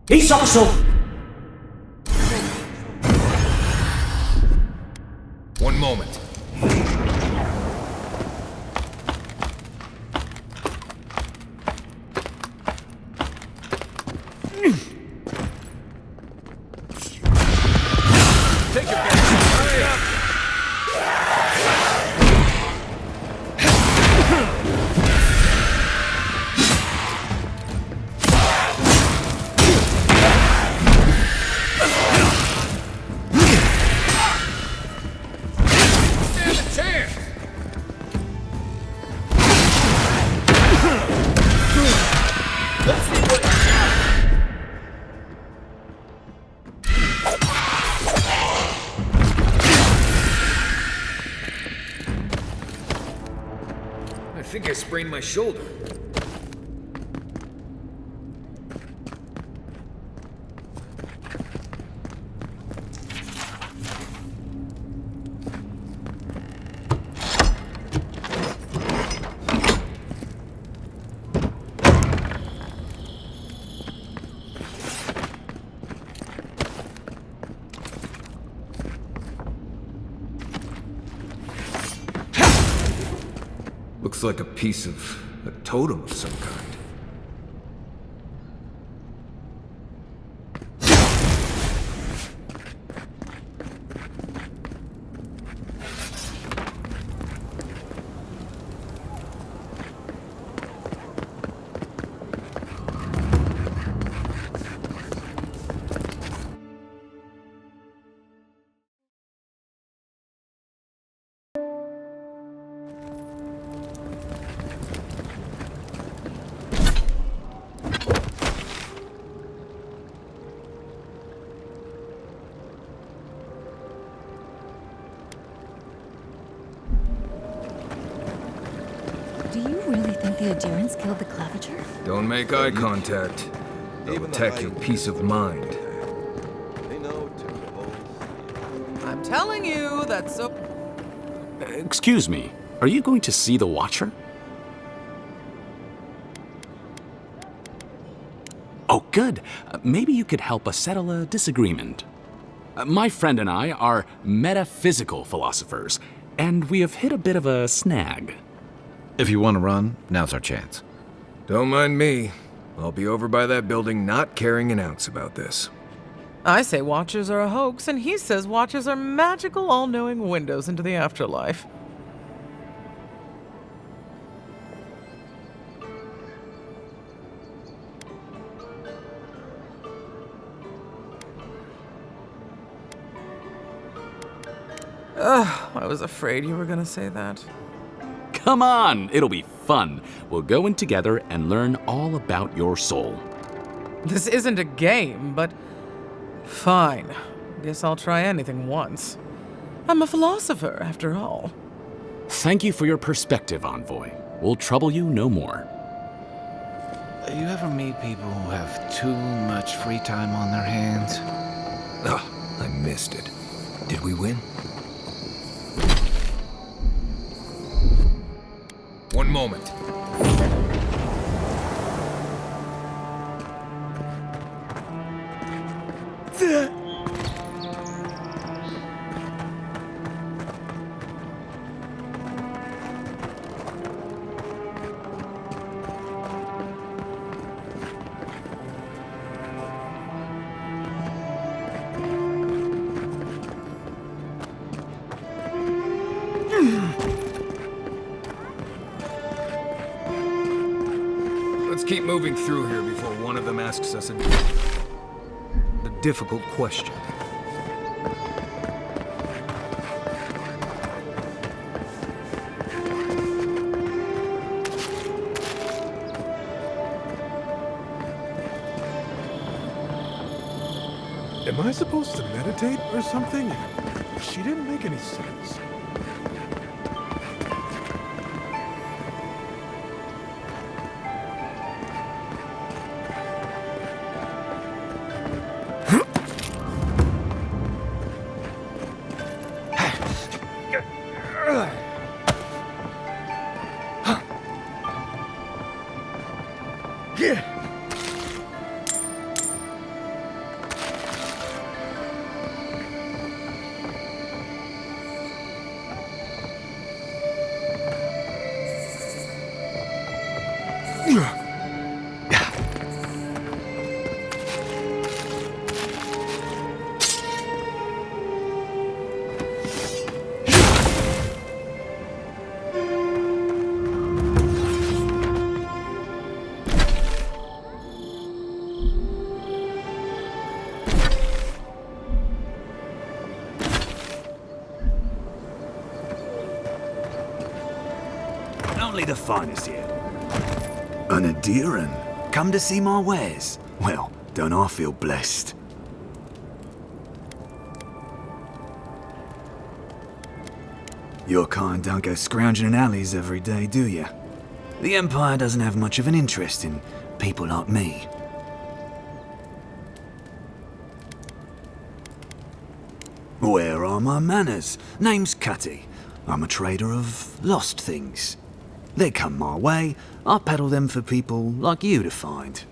He's also... One moment. Take your gun. Hurry up! I think I sprained my shoulder. Looks like a piece of a totem of some kind. The Aedyrans killed the Clavager? Don't make eye contact. They'll attack your peace of mind. I'm telling you, that's so... Excuse me, are you going to see the Watcher? Oh, good. Maybe you could help us settle a disagreement. My friend and I are metaphysical philosophers, and we have hit a bit of a snag. If you want to run, now's our chance. Don't mind me. I'll be over by that building not caring an ounce about this. I say Watchers are a hoax, and he says Watchers are magical, all-knowing windows into the afterlife. Ugh, I was afraid you were gonna say that. Come on, it'll be fun. We'll go in together and learn all about your soul. This isn't a game, but fine. Guess I'll try anything once. I'm a philosopher, after all. Thank you for your perspective, Envoy. We'll trouble you no more. You ever meet people who have too much free time on their hands? Ugh, I missed it. Did we win? One moment. Let's keep moving through here before one of them asks us a difficult question. Am I supposed to meditate or something? She didn't make any sense. Only the finest here. An Aedyran? Come to see my wares? Well, don't I feel blessed? Your kind don't go scrounging in alleys every day, do you? The Empire doesn't have much of an interest in people like me. Where are my manners? Name's Cutty. I'm a trader of lost things. They come my way, I peddle them for people like you to find.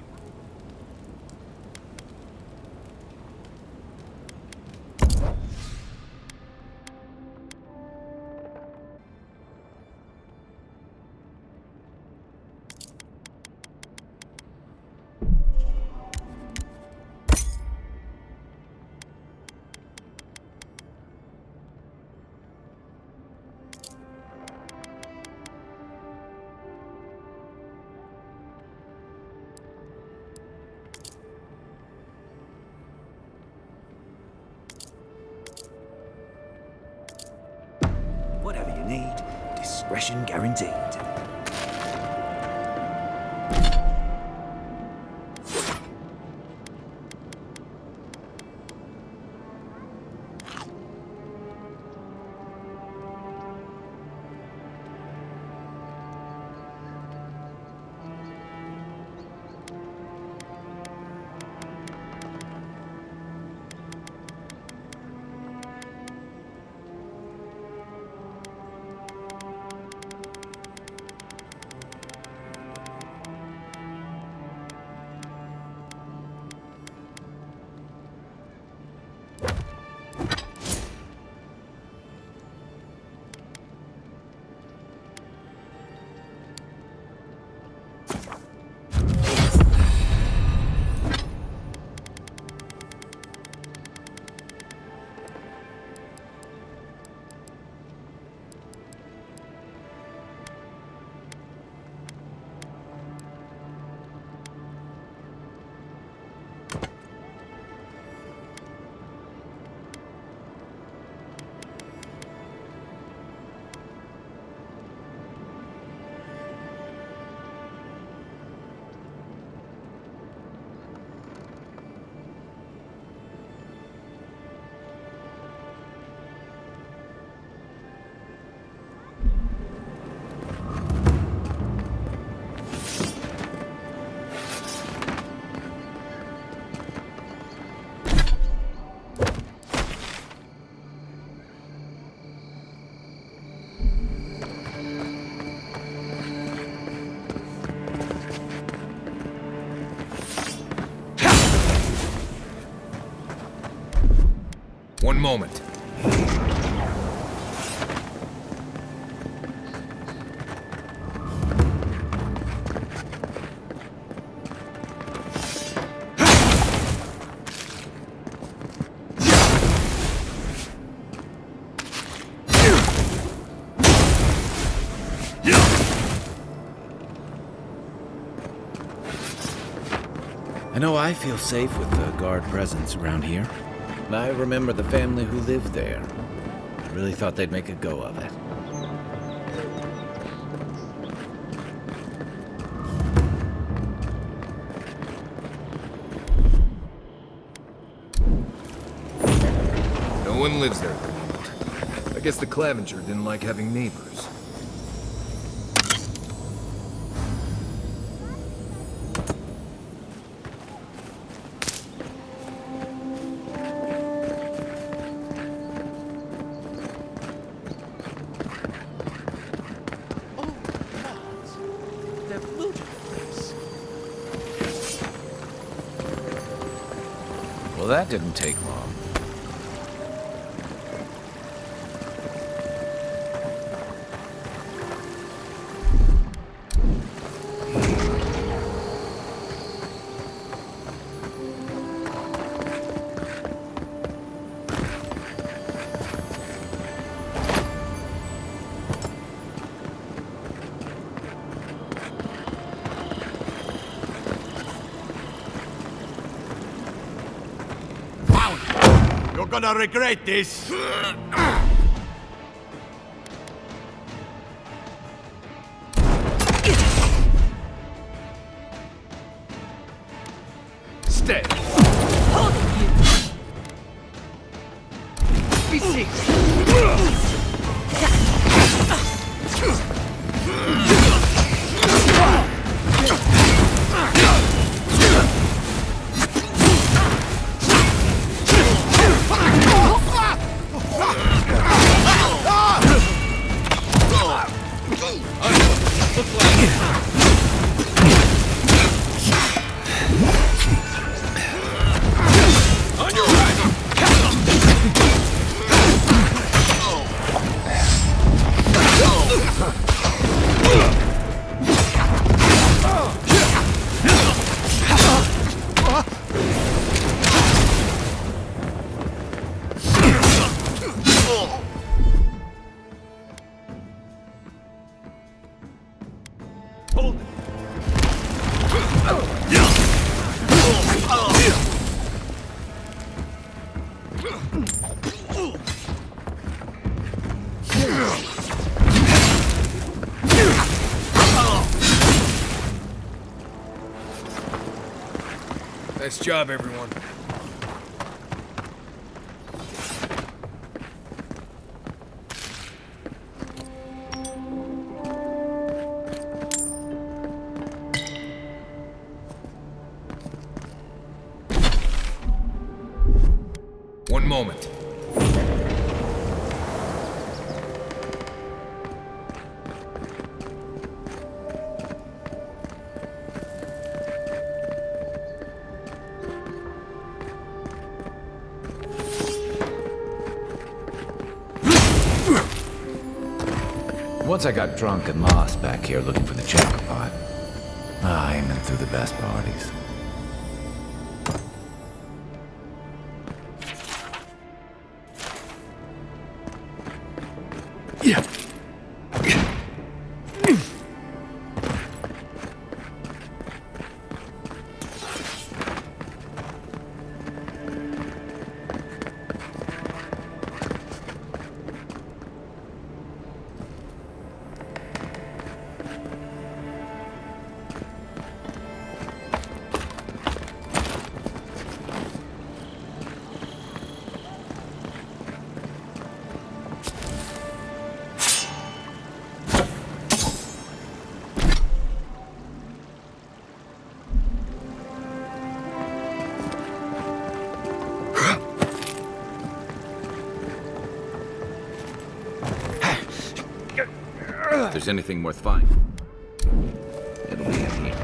Whatever you need, discretion guaranteed. One moment. I know I feel safe with the guard presence around here. I remember the family who lived there. I really thought they'd make a go of it. No one lives there at the moment. I guess the Claver didn't like having neighbors. Well, that didn't take long. You're gonna regret this! Stay! Hold you! Be safe! Nice job, everyone. One moment. Once I got drunk and lost back here looking for the jackpot. Aiming through the best parties. Yeah. If there's anything worth finding, it'll be in here.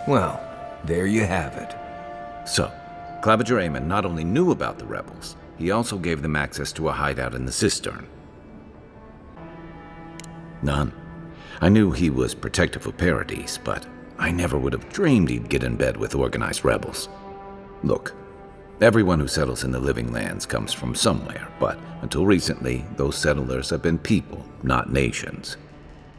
Well, there you have it. So, Claver not only knew about the rebels, he also gave them access to a hideout in the cistern. None. I knew he was protective of Paradis, but I never would have dreamed he'd get in bed with organized rebels. Look, everyone who settles in the Living Lands comes from somewhere, but until recently, those settlers have been people, not nations.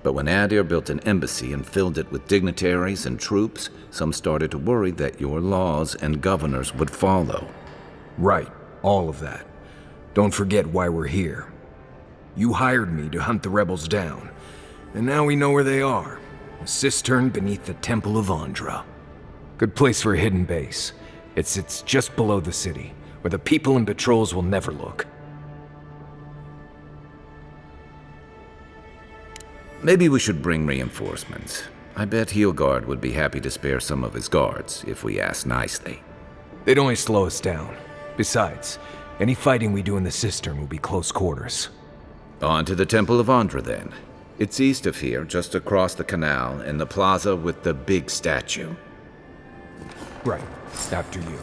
But when Aedyr built an embassy and filled it with dignitaries and troops, some started to worry that your laws and governors would follow. Right, all of that. Don't forget why we're here. You hired me to hunt the rebels down, and now we know where they are. A cistern beneath the Temple of Andra. Good place for a hidden base. It sits just below the city, where the people and patrols will never look. Maybe we should bring reinforcements. I bet Heelguard would be happy to spare some of his guards, if we ask nicely. They'd only slow us down. Besides, any fighting we do in the cistern will be close quarters. On to the Temple of Andra, then. It's east of here, just across the canal, in the plaza with the big statue. Right. After you.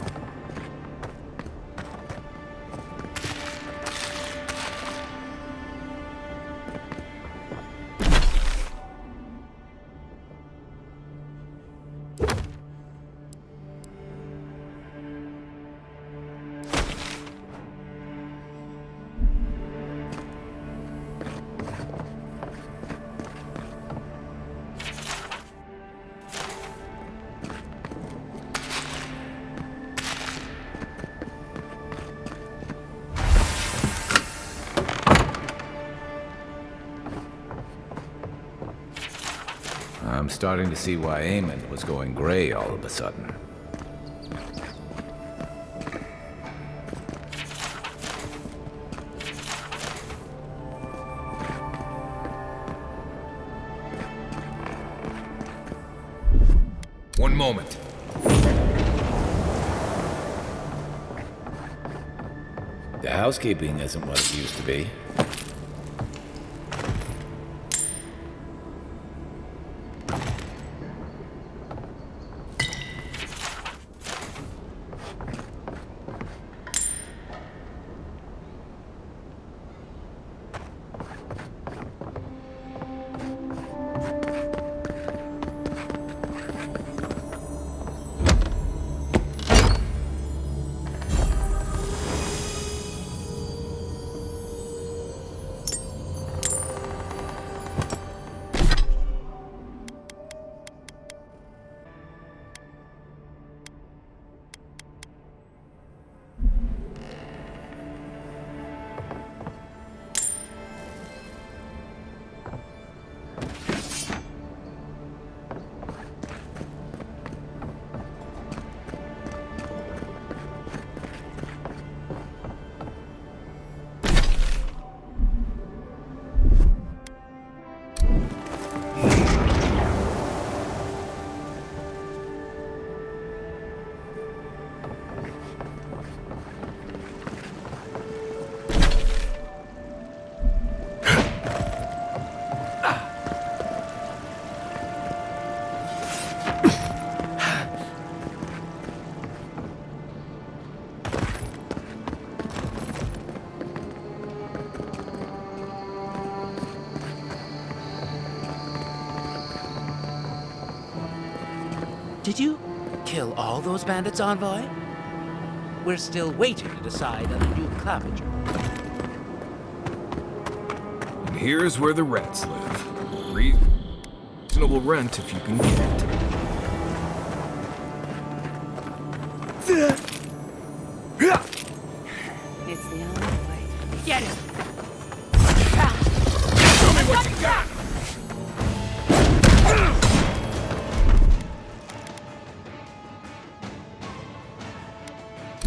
I'm starting to see why Eamon was going gray all of a sudden. One moment. The housekeeping isn't what it used to be. Did you kill all those bandits, Envoy? We're still waiting to decide on a new Claver. And here's where the rats live. Reasonable rent if you can get it. It's the envoy. Get him! Show me what you got!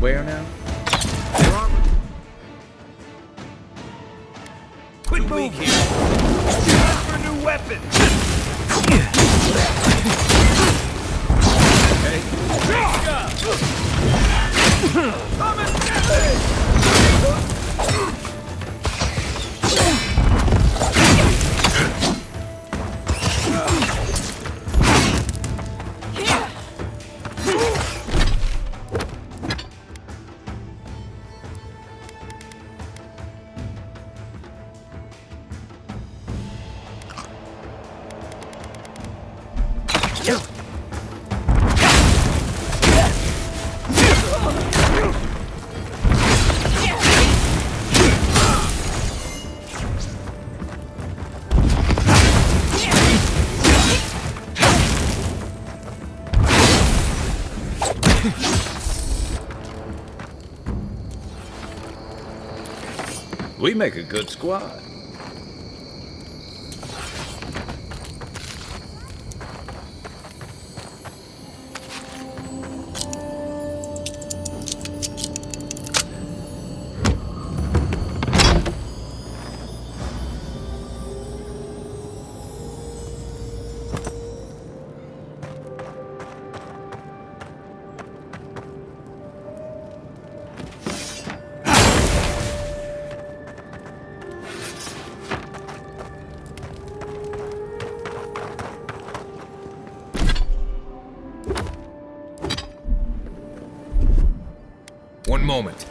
Where now? Quit moving! For a new weapon! Okay. Come and get me! We make a good squad. One moment.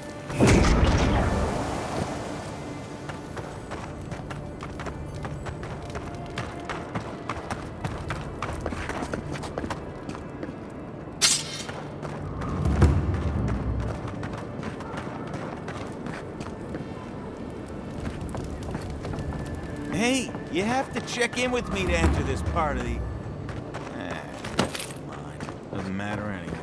Hey, you have to check in with me to enter this part of the... come on. Doesn't matter anyway.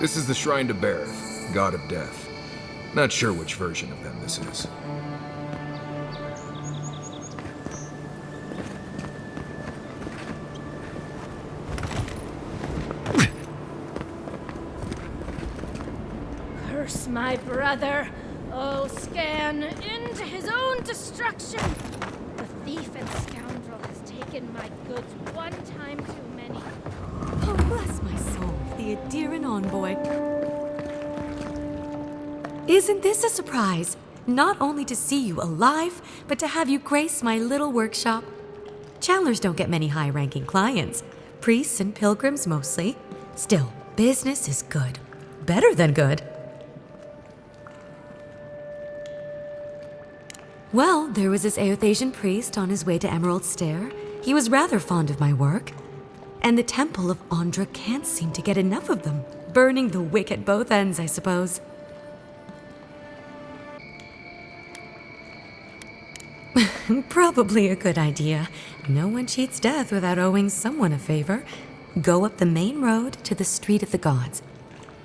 This is the Shrine to Bareth, God of Death. Not sure which version of them this is. Curse my brother! Oh, scan into his own destruction! The thief and scoundrel has taken my goods one time too many. Oh, bless my soul, the Aedyr envoy. Isn't this a surprise? Not only to see you alive, but to have you grace my little workshop. Chandlers don't get many high-ranking clients. Priests and pilgrims mostly. Still, business is good. Better than good. Well, there was this Aethasian priest on his way to Emerald Stair. He was rather fond of my work. And the Temple of Andra can't seem to get enough of them. Burning the wick at both ends, I suppose. Probably a good idea. No one cheats death without owing someone a favor. Go up the main road to the Street of the Gods.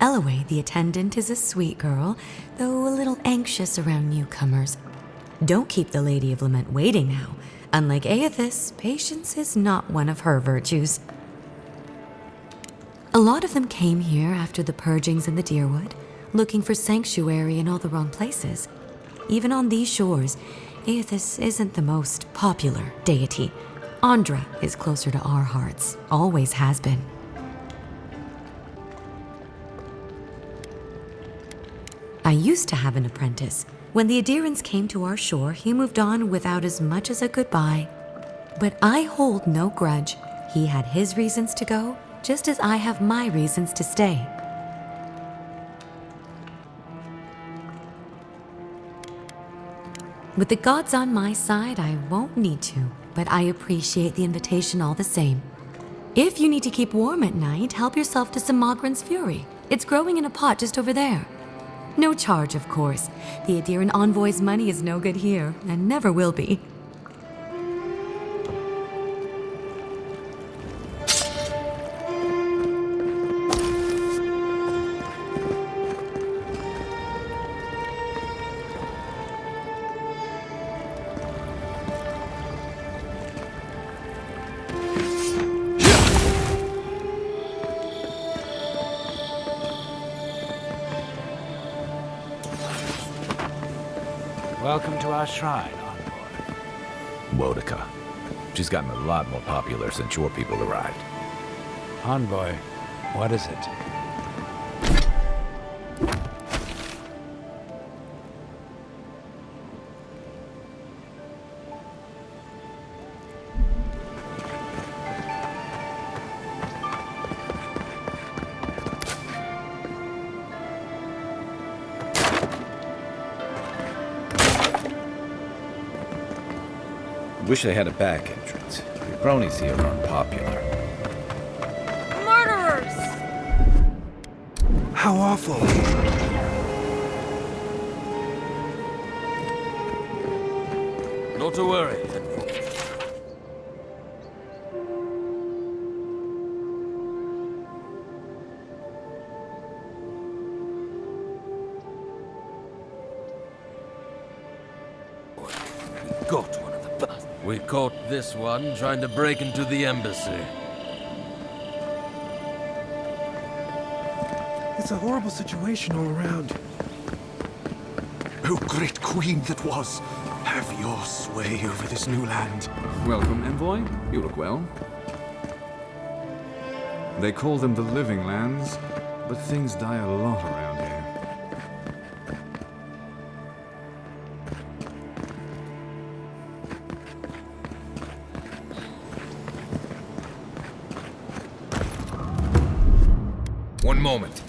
Eloy, the attendant, is a sweet girl, though a little anxious around newcomers. Don't keep the Lady of Lament waiting now. Unlike Aethys, patience is not one of her virtues. A lot of them came here after the purgings in the Deerwood, looking for sanctuary in all the wrong places. Even on these shores, Aethys isn't the most popular deity. Andra is closer to our hearts, always has been. I used to have an apprentice. When the Aedyrans came to our shore, he moved on without as much as a goodbye. But I hold no grudge. He had his reasons to go, just as I have my reasons to stay. With the gods on my side, I won't need to, but I appreciate the invitation all the same. If you need to keep warm at night, help yourself to some Mogren's Fury. It's growing in a pot just over there. No charge, of course. The Aedyr envoy's money is no good here, and never will be. Welcome to our shrine, Envoy. Wodica. She's gotten a lot more popular since your people arrived. Envoy, what is it? Wish they had a back entrance. Your cronies here are unpopular. Murderers! How awful. Not to worry. We got one of the bastards. We caught this one trying to break into the embassy. It's a horrible situation all around. O great queen that was, have your sway over this new land. Welcome, envoy. You look well. They call them the Living Lands, but things die a lot around here. One moment.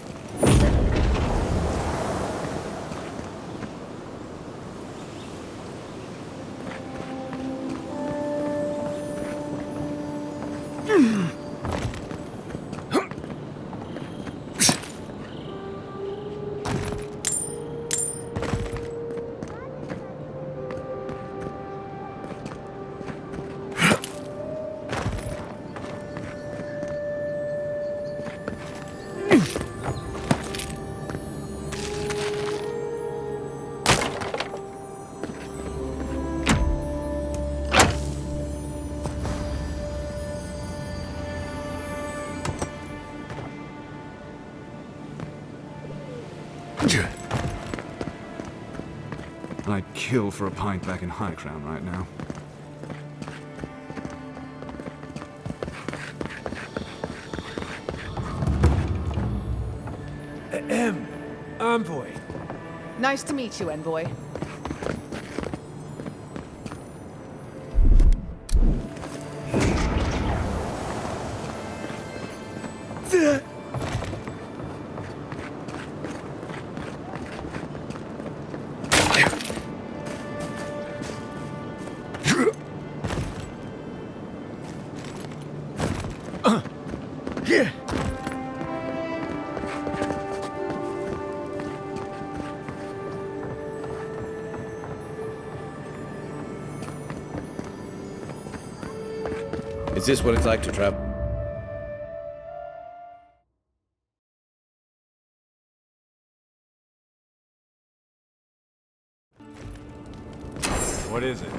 I'd kill for a pint back in High Crown right now. Envoy. Nice to meet you, envoy. Is this what it's like to travel? What is it?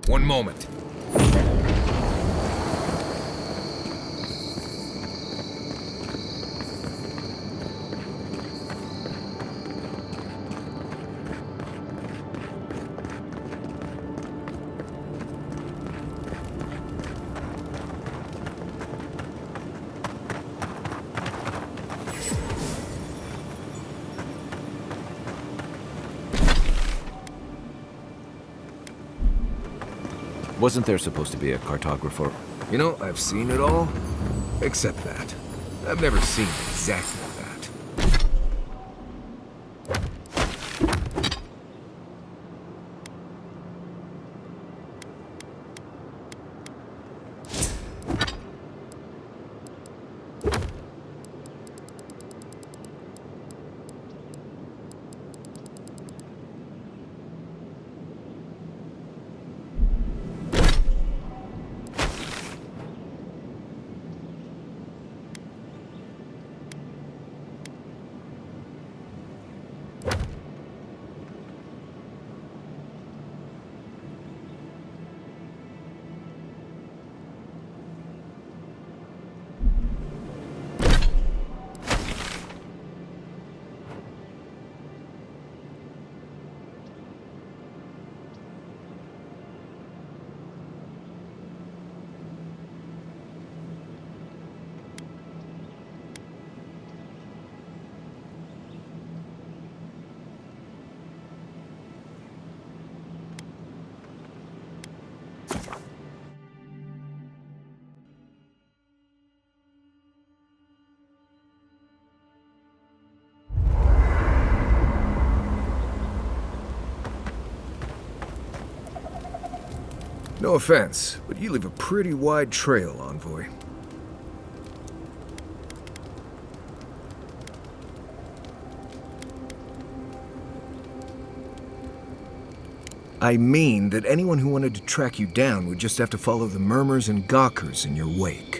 One moment. Wasn't there supposed to be a cartographer? You know, I've seen it all, except that. I've never seen exactly that. No offense, but you leave a pretty wide trail, Envoy. I mean that anyone who wanted to track you down would just have to follow the murmurs and gawkers in your wake.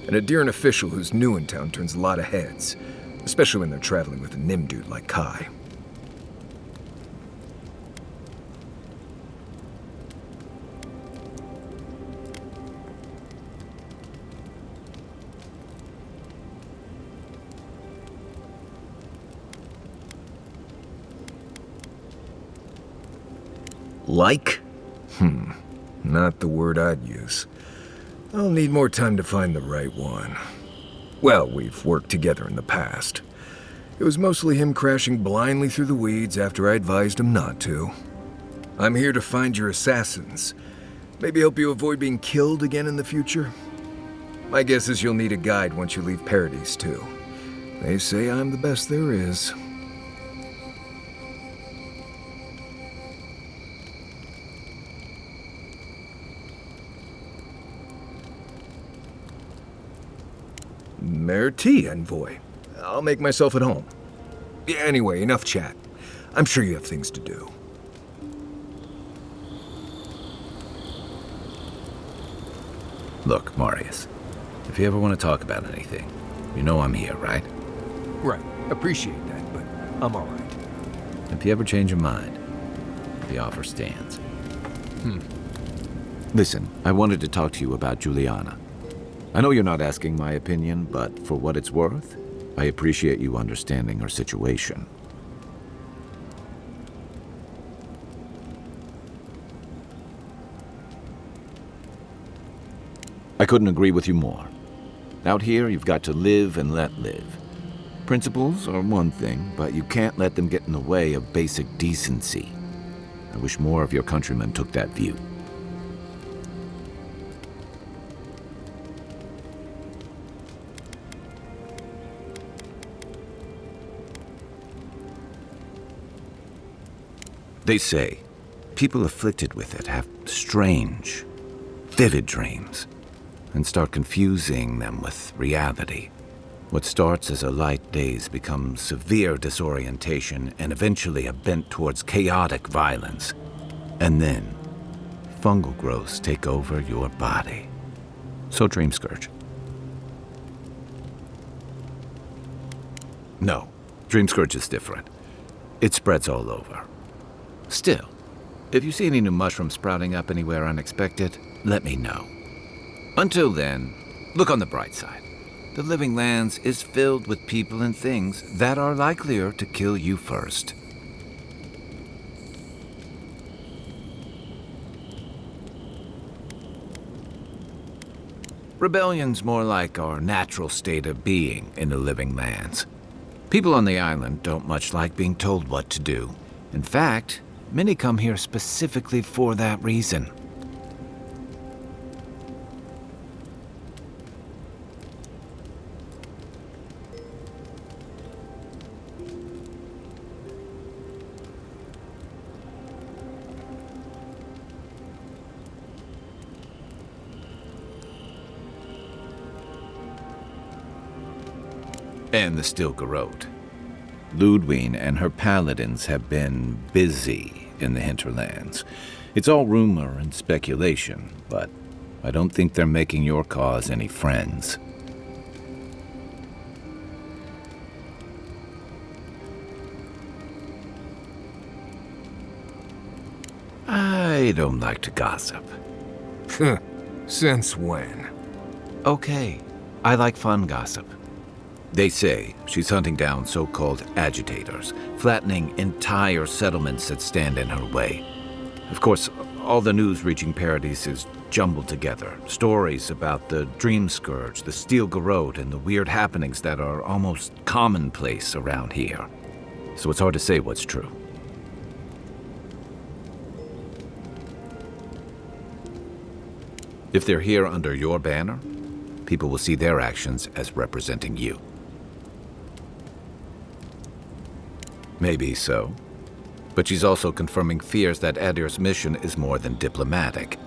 An Aedyran official who's new in town turns a lot of heads, especially when they're traveling with a Nimdude like Kai. Like? Not the word I'd use. I'll need more time to find the right one. Well, we've worked together in the past. It was mostly him crashing blindly through the weeds after I advised him not to. I'm here to find your assassins. Maybe help you avoid being killed again in the future. My guess is you'll need a guide once you leave Paradis, too. They say I'm the best there is. Merci, Envoy. I'll make myself at home. Anyway, enough chat. I'm sure you have things to do. Look, Marius, if you ever want to talk about anything, you know I'm here, right? Right. Appreciate that, but I'm all right. If you ever change your mind, the offer stands. Listen, I wanted to talk to you about Juliana. I know you're not asking my opinion, but for what it's worth, I appreciate you understanding her situation. I couldn't agree with you more. Out here, you've got to live and let live. Principles are one thing, but you can't let them get in the way of basic decency. I wish more of your countrymen took that view. They say people afflicted with it have strange, vivid dreams and start confusing them with reality. What starts as a light daze becomes severe disorientation and eventually a bent towards chaotic violence. And then, fungal growths take over your body. So Dream Scourge. No, Dream Scourge is different. It spreads all over. Still, if you see any new mushrooms sprouting up anywhere unexpected, let me know. Until then, look on the bright side. The Living Lands is filled with people and things that are likelier to kill you first. Rebellion's more like our natural state of being in the Living Lands. People on the island don't much like being told what to do. In fact, many come here specifically for that reason. And the Stilgarrote. Ludwine and her paladins have been busy in the hinterlands. It's all rumor and speculation, but I don't think they're making your cause any friends. I don't like to gossip. Since when? Okay, I like fun gossip. They say she's hunting down so-called agitators, flattening entire settlements that stand in her way. Of course, all the news reaching Paradis is jumbled together. Stories about the Dream Scourge, the Stilgarrote, and the weird happenings that are almost commonplace around here. So it's hard to say what's true. If they're here under your banner, people will see their actions as representing you. Maybe so. But she's also confirming fears that Aedyr's mission is more than diplomatic.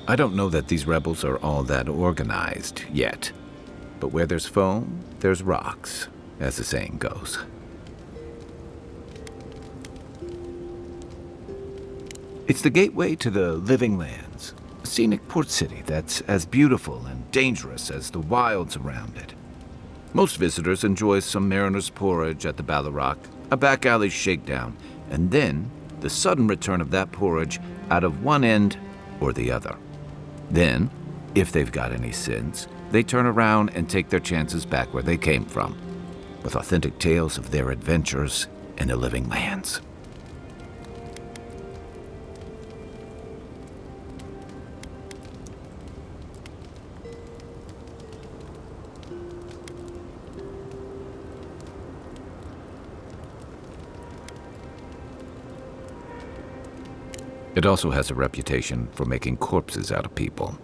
I don't know that these rebels are all that organized yet. But where there's foam, there's rocks, as the saying goes. It's the gateway to the Living Lands, a scenic port city that's as beautiful and dangerous as the wilds around it. Most visitors enjoy some mariner's porridge at the Ballarrock, a back alley shakedown, and then the sudden return of that porridge out of one end or the other. Then, if they've got any sense, they turn around and take their chances back where they came from, with authentic tales of their adventures in the Living Lands. It also has a reputation for making corpses out of people.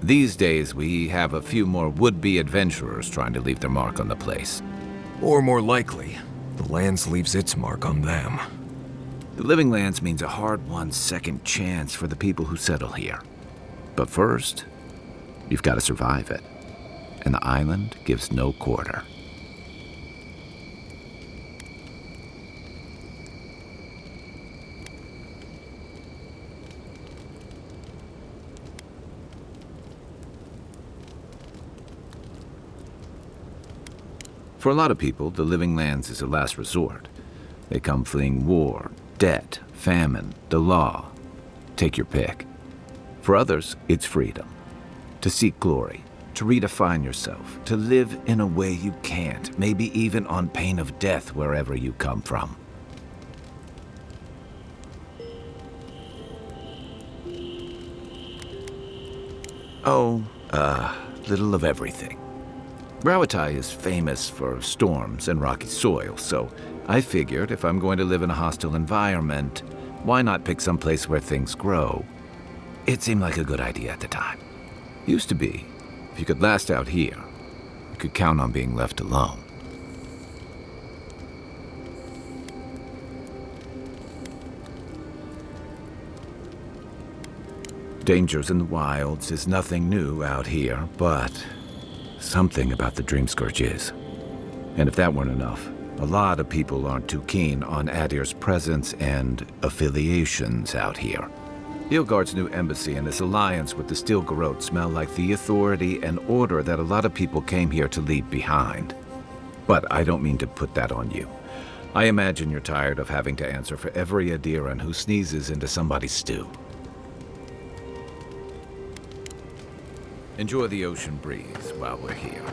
These days, we have a few more would-be adventurers trying to leave their mark on the place. Or more likely, the lands leaves its mark on them. The Living Lands means a hard-won second chance for the people who settle here. But first, you've got to survive it. And the island gives no quarter. For a lot of people, the Living Lands is a last resort. They come fleeing war, debt, famine, the law. Take your pick. For others, it's freedom. To seek glory, to redefine yourself, to live in a way you can't, maybe even on pain of death wherever you come from. Oh, little of everything. Rawatai is famous for storms and rocky soil, so I figured if I'm going to live in a hostile environment, why not pick some place where things grow? It seemed like a good idea at the time. Used to be. If you could last out here, you could count on being left alone. Dangers in the wilds is nothing new out here, but something about the Dreamscourge is. And if that weren't enough, a lot of people aren't too keen on Aedyr's presence and affiliations out here. Nilfgaard's new embassy and his alliance with the Steel Garrote smell like the authority and order that a lot of people came here to leave behind. But I don't mean to put that on you. I imagine you're tired of having to answer for every Aedyran who sneezes into somebody's stew. Enjoy the ocean breeze while we're here.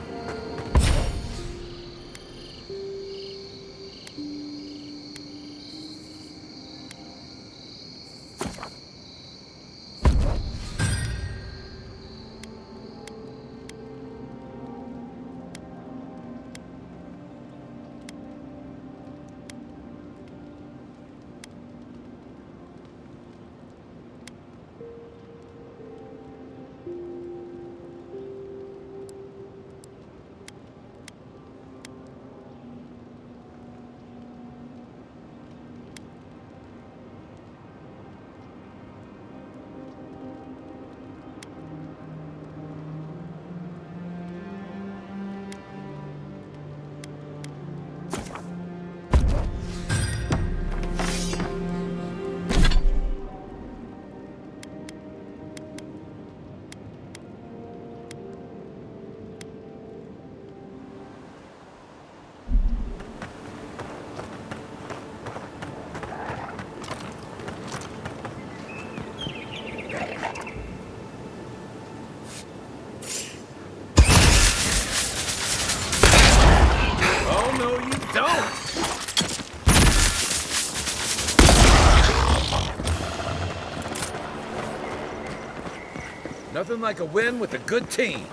Nothing like a win with a good team.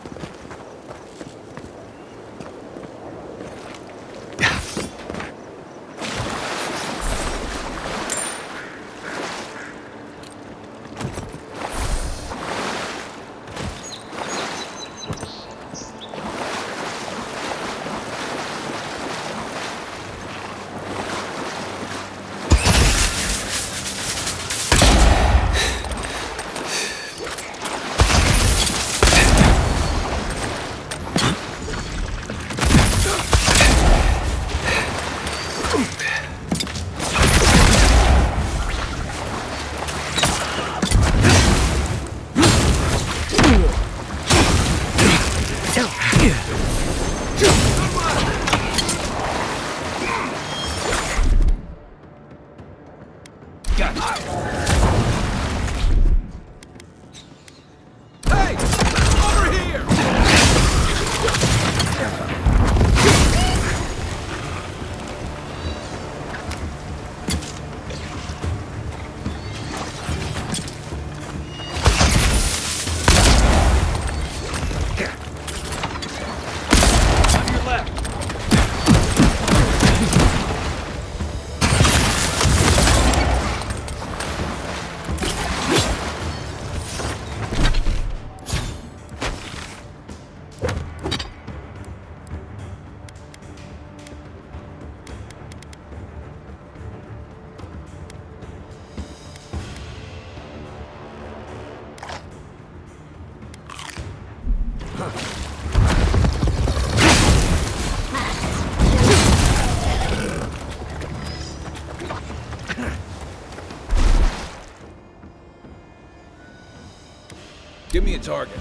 Give me a target.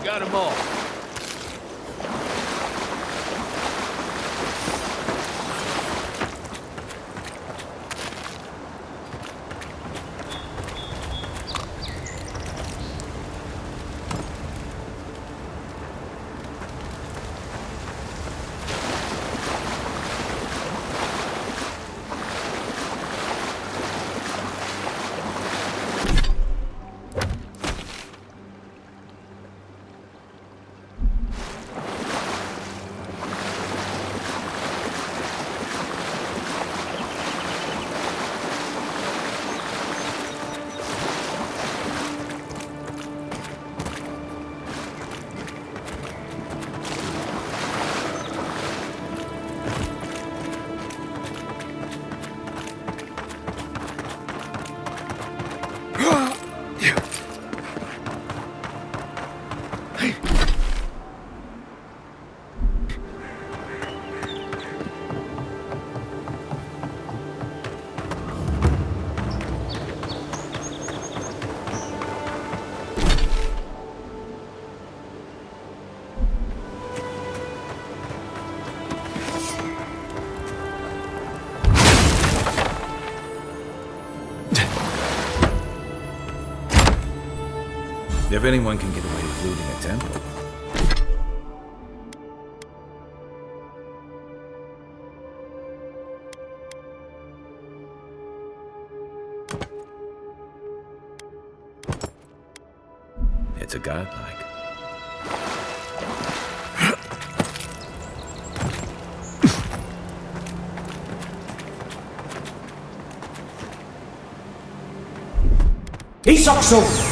Got them all. If anyone can get away with looting a temple. It's a godlike. Isokso!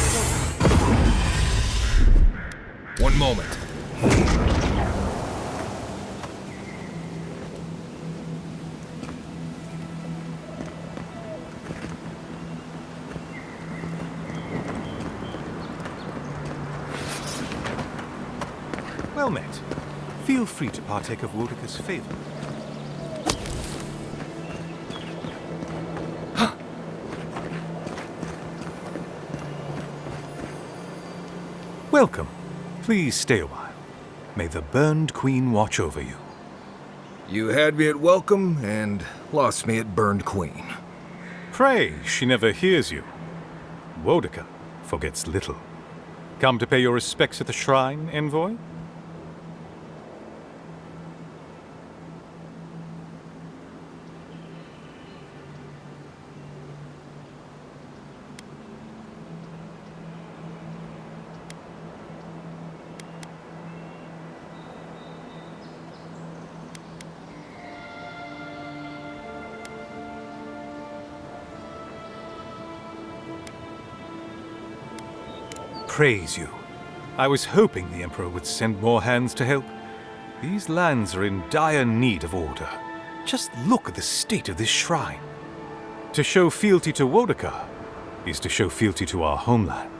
One moment. Well met. Feel free to partake of Wodika's favor. Welcome. Please stay a while. May the Burned Queen watch over you. You had me at welcome and lost me at Burned Queen. Pray, she never hears you. Wodika forgets little. Come to pay your respects at the shrine, envoy? Praise you. I was hoping the Emperor would send more hands to help. These lands are in dire need of order. Just look at the state of this shrine. To show fealty to Wodika is to show fealty to our homeland.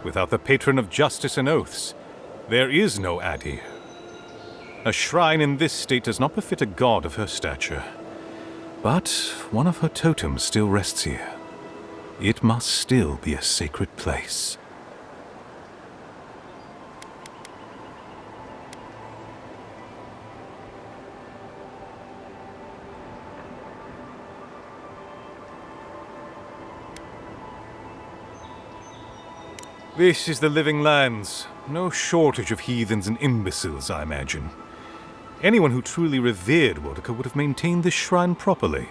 Without the patron of justice and oaths, there is no Aedyr. A shrine in this state does not befit a god of her stature. But one of her totems still rests here. It must still be a sacred place. This is the Living Lands. No shortage of heathens and imbeciles, I imagine. Anyone who truly revered Wodika would have maintained this shrine properly.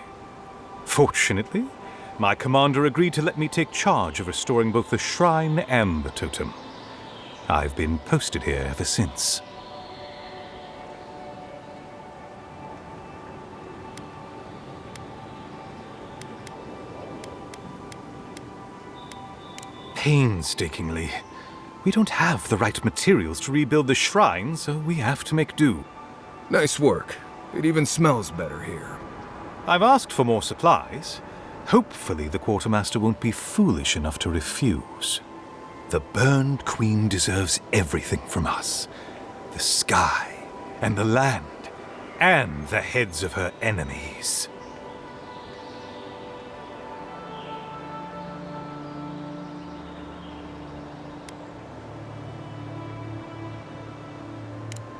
Fortunately, my commander agreed to let me take charge of restoring both the shrine and the totem. I've been posted here ever since. Painstakingly, We don't have the right materials to rebuild the shrine, so we have to make do. Nice work. It even smells better here. I've asked for more supplies. Hopefully the quartermaster won't be foolish enough to refuse. The Burned Queen deserves everything from us. The sky, and the land, and the heads of her enemies.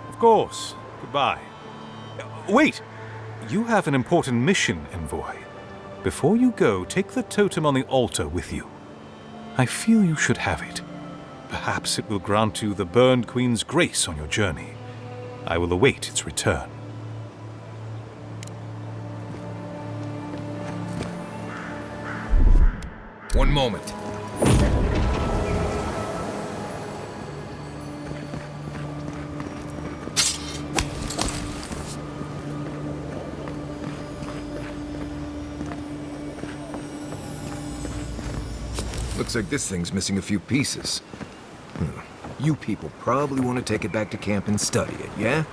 Of course. Goodbye. Wait! You have an important mission, envoy. Before you go, take the totem on the altar with you. I feel you should have it. Perhaps it will grant you the Burned Queen's grace on your journey. I will await its return. One moment. Looks like this thing's missing a few pieces. You people probably want to take it back to camp and study it, yeah?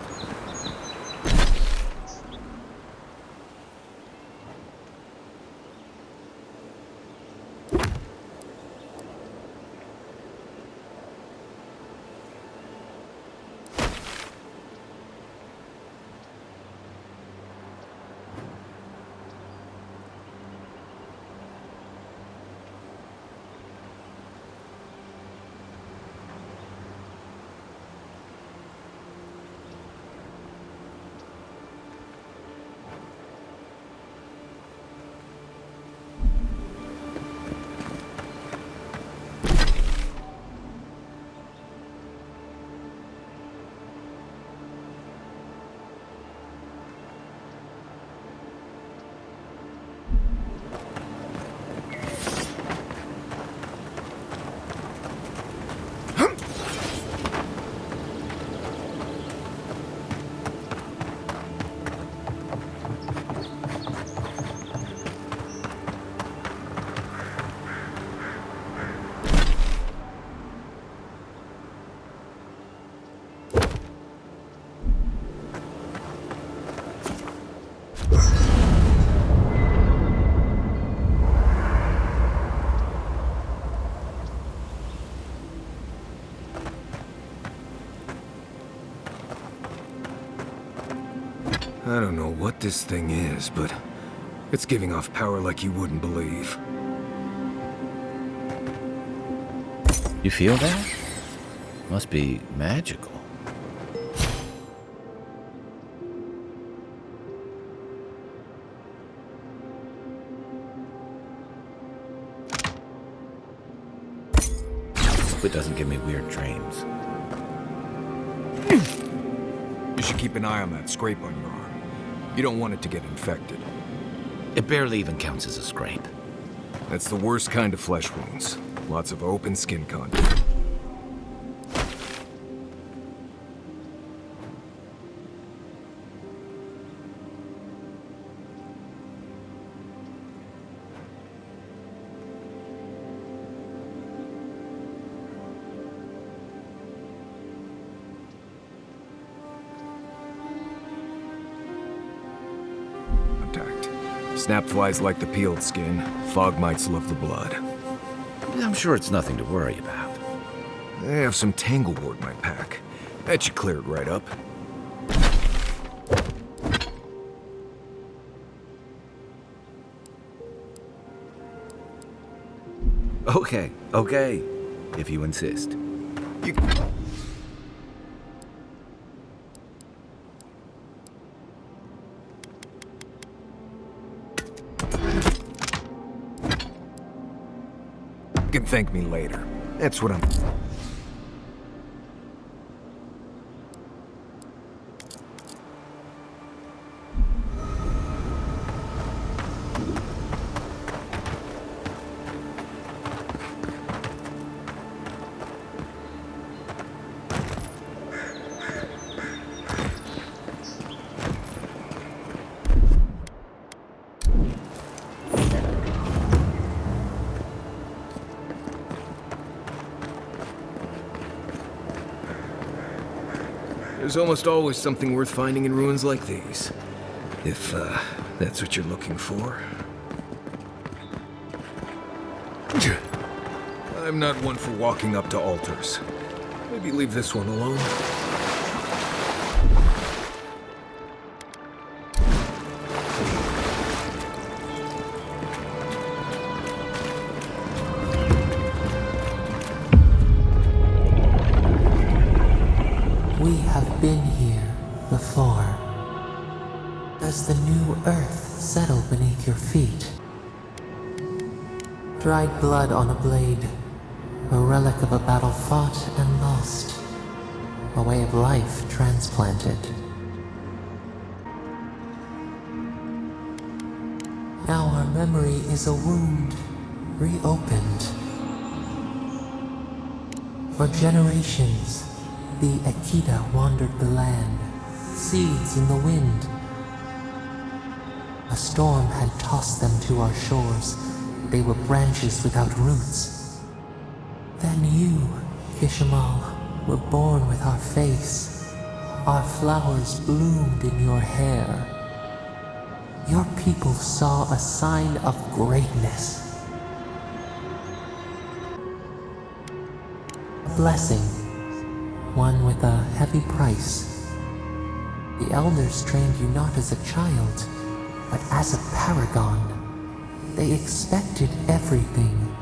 I don't know what this thing is, but it's giving off power like you wouldn't believe. You feel that? Must be magical. Hope it doesn't give me weird dreams. You should keep an eye on that scrape on your arm. You don't want it to get infected. It barely even counts as a scrape. That's the worst kind of flesh wounds. Lots of open skin contact. Snapflies like the peeled skin. Fog mites love the blood. I'm sure it's nothing to worry about. I have some tanglewort in my pack. That should clear it right up. Okay. If you insist. You... You can thank me later. That's what I'm... There's almost always something worth finding in ruins like these. If, that's what you're looking for. I'm not one for walking up to altars. Maybe leave this one alone. We have been here before. Does the new earth settle beneath your feet? Dried blood on a blade, a relic of a battle fought and lost, a way of life transplanted. Now our memory is a wound, reopened. For generations, the Aedyr wandered the land, seeds in the wind. A storm had tossed them to our shores. They were branches without roots. Then you, Kishimal, were born with our face. Our flowers bloomed in your hair. Your people saw a sign of greatness. A blessing, one with a heavy price. The elders trained you not as a child, but as a paragon. They expected everything.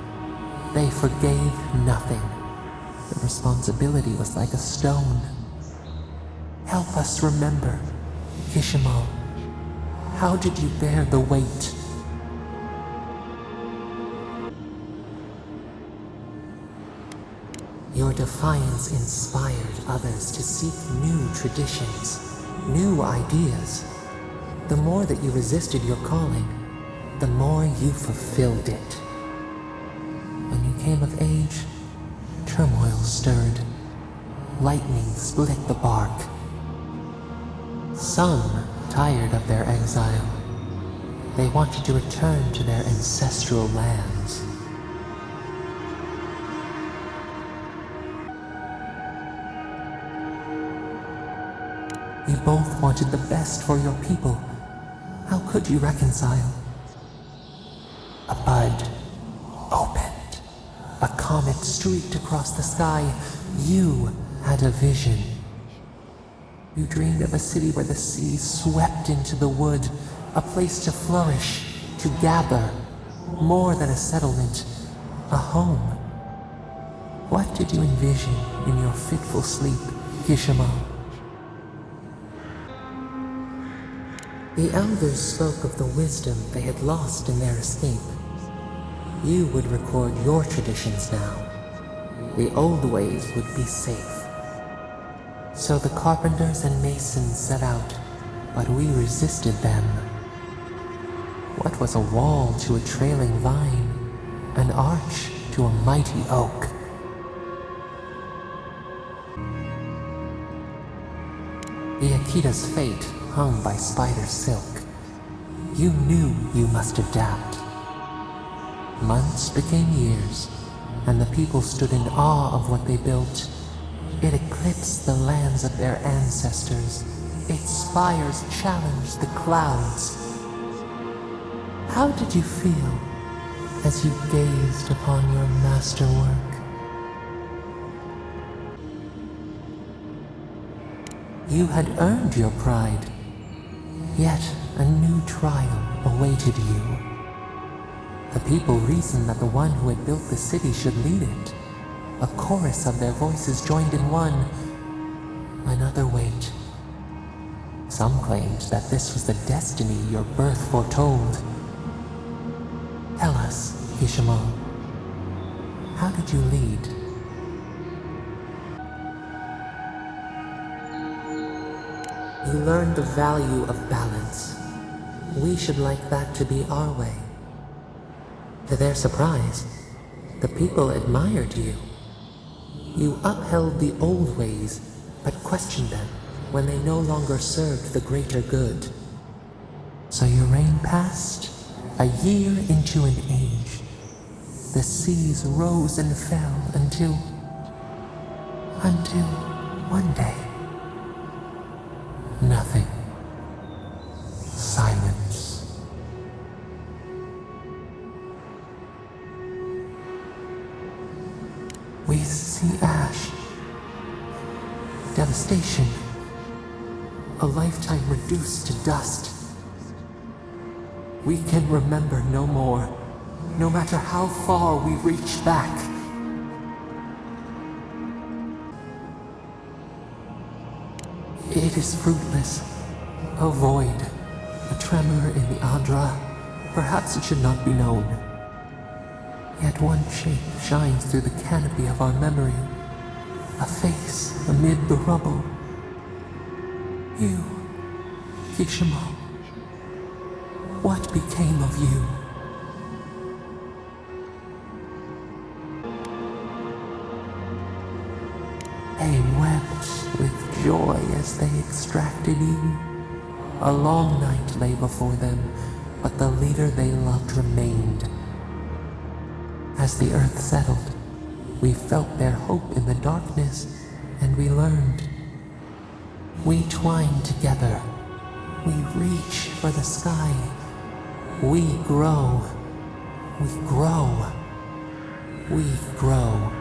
They forgave nothing. The responsibility was like a stone. Help us remember, Kishimal. How did you bear the weight? Your defiance inspired others to seek new traditions, new ideas. The more that you resisted your calling, the more you fulfilled it. When you came of age, turmoil stirred. Lightning split the bark. Some tired of their exile. They wanted to return to their ancestral lands. You both wanted the best for your people. How could you reconcile? A bud opened. A comet streaked across the sky. You had a vision. You dreamed of a city where the sea swept into the wood, a place to flourish, to gather, more than a settlement, a home. What did you envision in your fitful sleep, Kishimal? The elders spoke of the wisdom they had lost in their escape. You would record your traditions now. The old ways would be safe. So the carpenters and masons set out, but we resisted them. What was a wall to a trailing vine? An arch to a mighty oak? The Akita's fate hung by spider silk. You knew you must adapt. Months became years, and the people stood in awe of what they built. It eclipsed the lands of their ancestors. Its spires challenged the clouds. How did you feel as you gazed upon your masterwork? You had earned your pride, yet a new trial awaited you. The people reasoned that the one who had built the city should lead it. A chorus of their voices joined in one. Another wait. Some claimed that this was the destiny your birth foretold. Tell us, Kishimal, how did you lead? You learned the value of balance. We should like that to be our way. To their surprise, the people admired you. You upheld the old ways, but questioned them when they no longer served the greater good. So your reign passed, a year into an age. The seas rose and fell until one day, Nothing. Silence. We see ash. Devastation. A lifetime reduced to dust. We can remember no more, no matter how far we reach back. It is fruitless. A void. A tremor in the Aedyr. Perhaps it should not be known. Yet one shape shines through the canopy of our memory. A face amid the rubble. You, Kishimo. What became of you? They wept with joy as they extracted you. A long night lay before them, but the leader they loved remained. As the earth settled, we felt their hope in the darkness, and we learned. We twine together. We reach for the sky. We grow. We grow. We grow.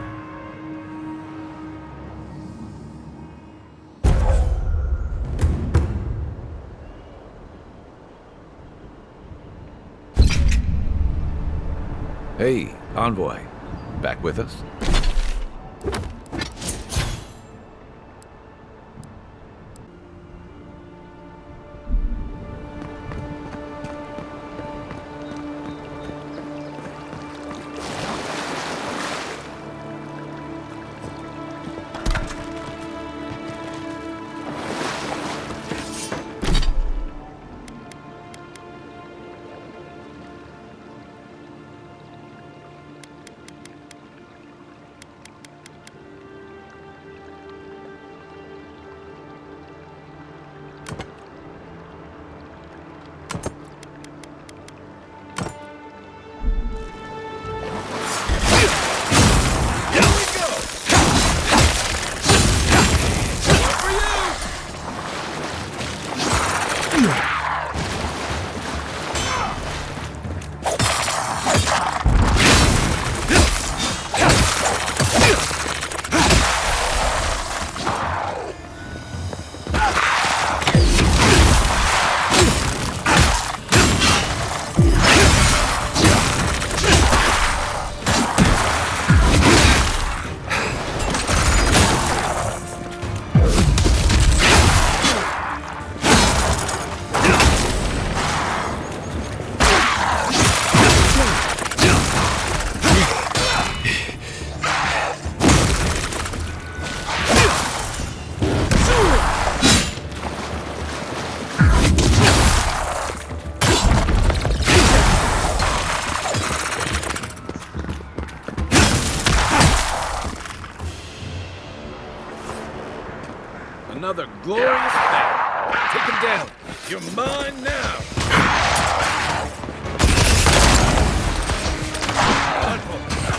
Hey, envoy. Back with us? Another glorious battle. Take him down. You're mine now.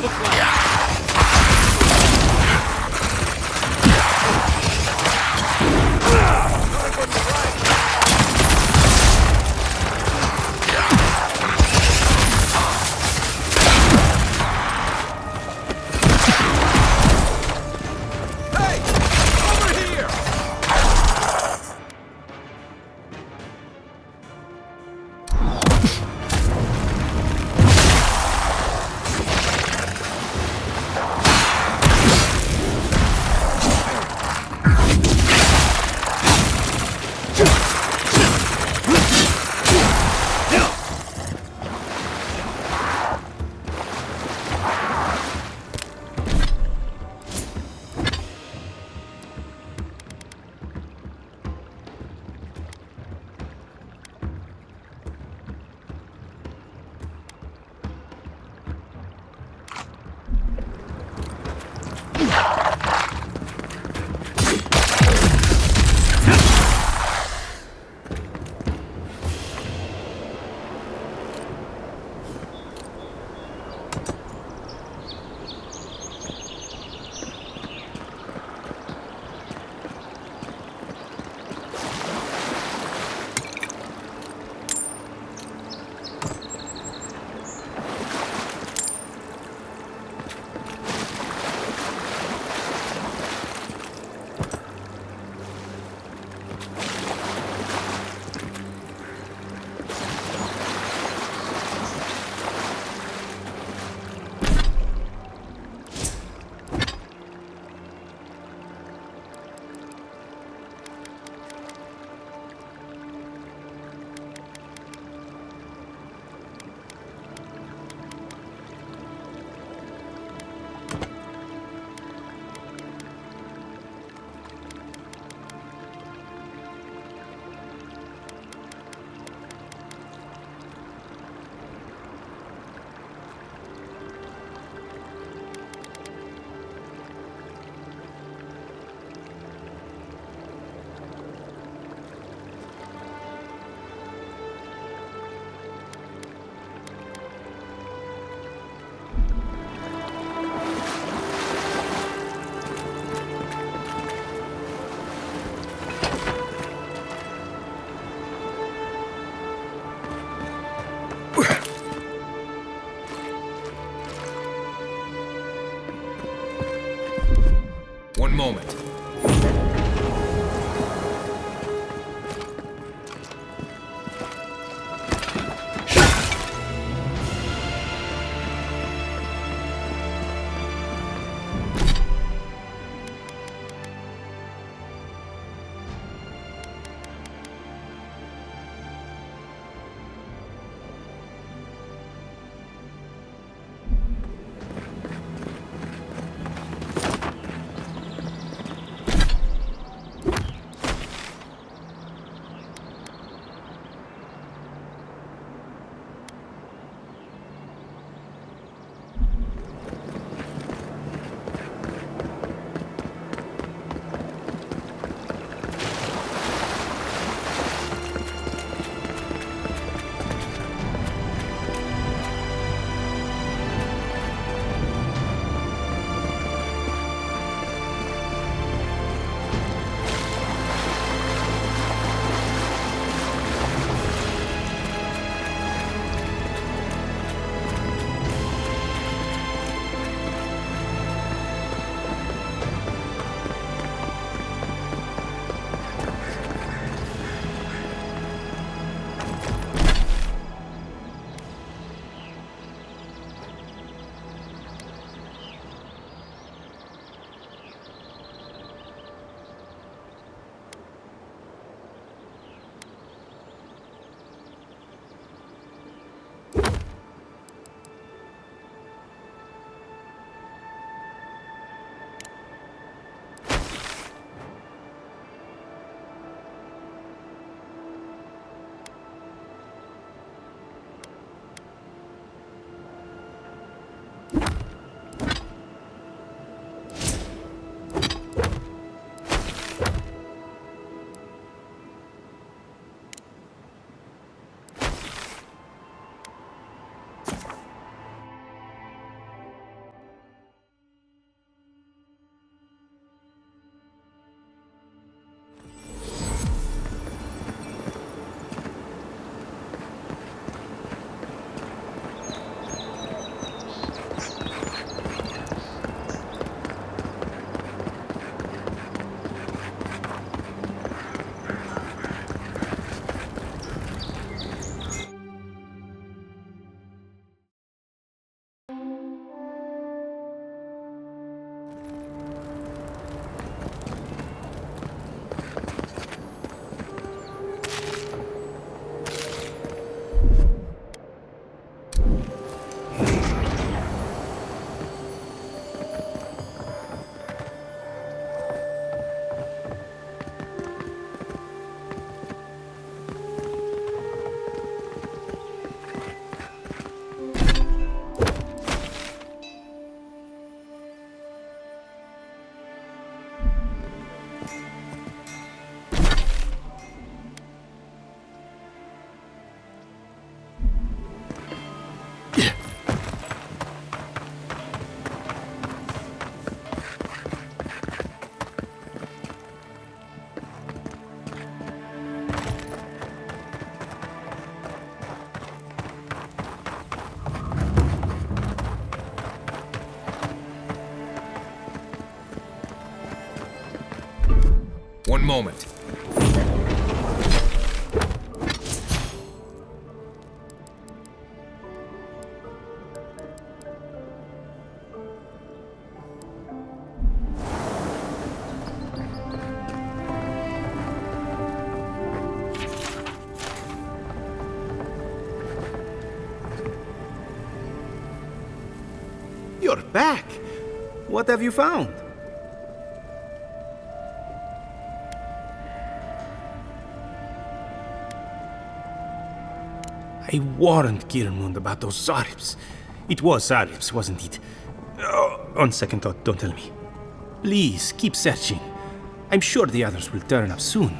Look like moment. One moment. You're back. What have you found? I warned Kirmund about those Zaribs. It was Zaribs, wasn't it? Oh, on second thought, don't tell me. Please, keep searching. I'm sure the others will turn up soon.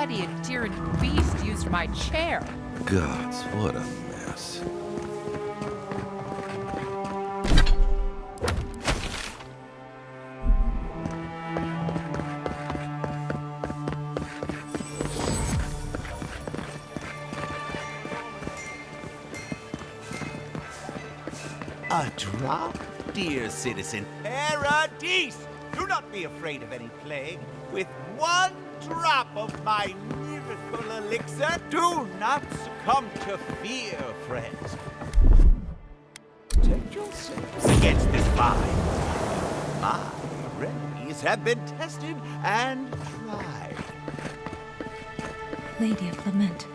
the Aedyr beast used my chair. Gods, what a mess. A drop, dear citizen. Paradis! Do not be afraid of any plague. With one drop of my miracle elixir, do not succumb to fear, friends. Protect yourselves against this vine. My remedies have been tested and tried. Lady of Lament,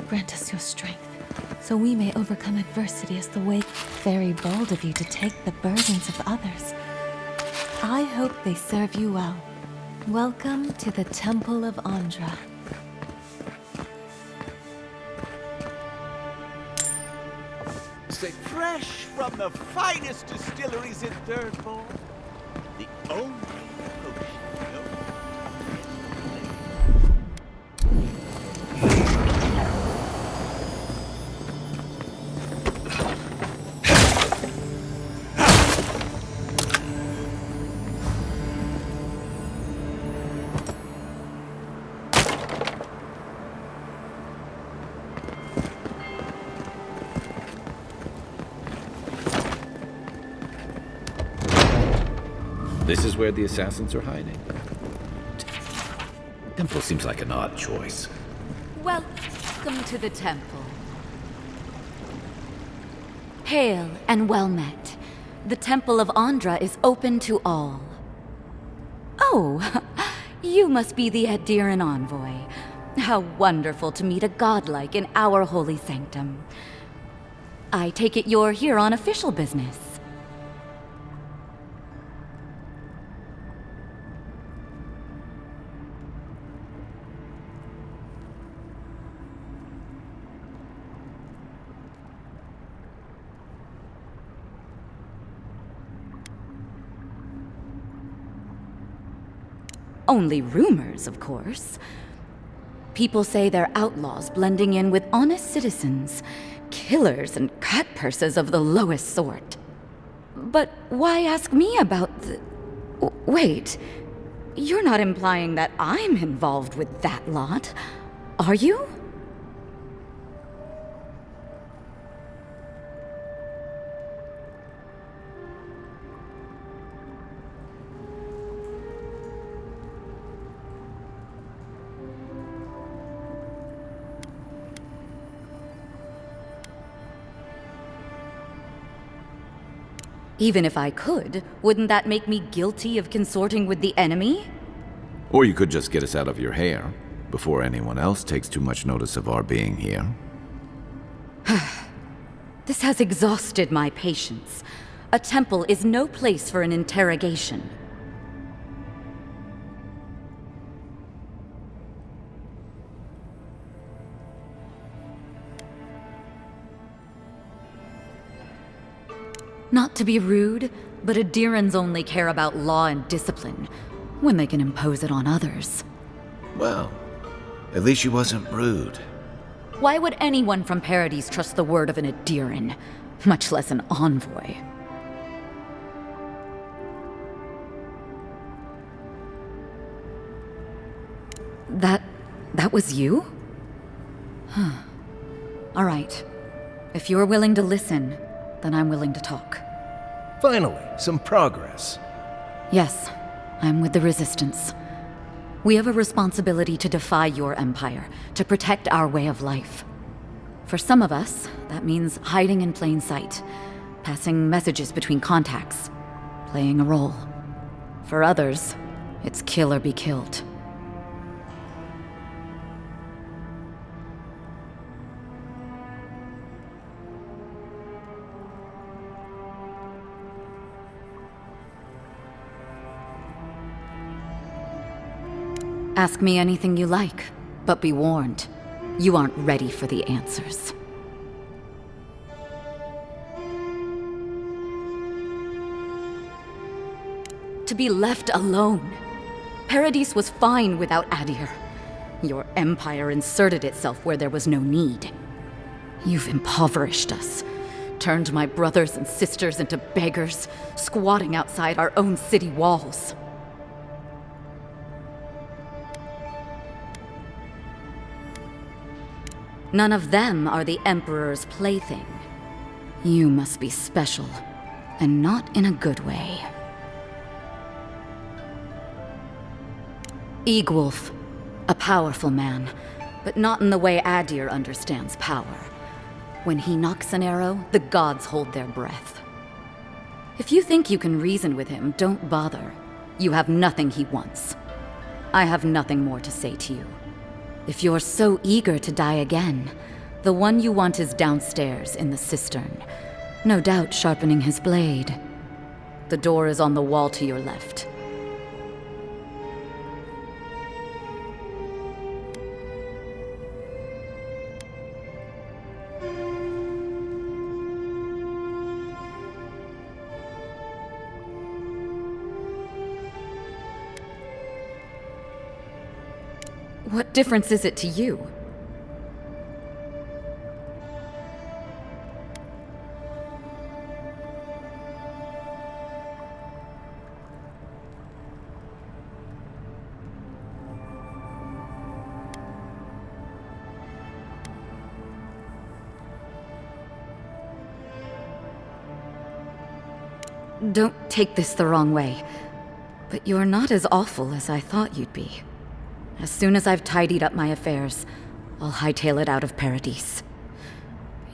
grant us your strength, so we may overcome adversity as the way. Very bold of you to take the burdens of others. I hope they serve you well. Welcome to the Temple of Andra. Stay fresh from the finest distilleries in Thirdborn. The only potion known. This is where the assassins are hiding. Temple seems like an odd choice. Welcome to the temple. Hail and well met. The Temple of Andra is open to all. Oh, you must be the Aedyr envoy. How wonderful to meet a godlike in our holy sanctum. I take it you're here on official business. Only rumors, of course. People say they're outlaws blending in with honest citizens, killers and cut purses of the lowest sort. But why ask me about the... Wait, you're not implying that I'm involved with that lot, are you? Even if I could, wouldn't that make me guilty of consorting with the enemy? Or you could just get us out of your hair before anyone else takes too much notice of our being here. This has exhausted my patience. A temple is no place for an interrogation. Not to be rude, but Aedyrans only care about law and discipline, when they can impose it on others. Well, at least she wasn't rude. Why would anyone from Paradis trust the word of an Aedyran, much less an envoy? That was you? Huh. All right. If you're willing to listen, then I'm willing to talk. Finally, some progress. Yes, I'm with the Resistance. We have a responsibility to defy your empire, to protect our way of life. For some of us, that means hiding in plain sight, passing messages between contacts, playing a role. For others, it's kill or be killed. Ask me anything you like, but be warned, you aren't ready for the answers. To be left alone. Paradis was fine without Aedyr. Your empire inserted itself where there was no need. You've impoverished us, turned my brothers and sisters into beggars, squatting outside our own city walls. None of them are the Emperor's plaything. You must be special, and not in a good way. Eagwolf, a powerful man, but not in the way Aedyr understands power. When he knocks an arrow, the gods hold their breath. If you think you can reason with him, don't bother. You have nothing he wants. I have nothing more to say to you. If you're so eager to die again, the one you want is downstairs in the cistern, no doubt sharpening his blade. The door is on the wall to your left. What difference is it to you? Don't take this the wrong way, but you're not as awful as I thought you'd be. As soon as I've tidied up my affairs, I'll hightail it out of Paradis.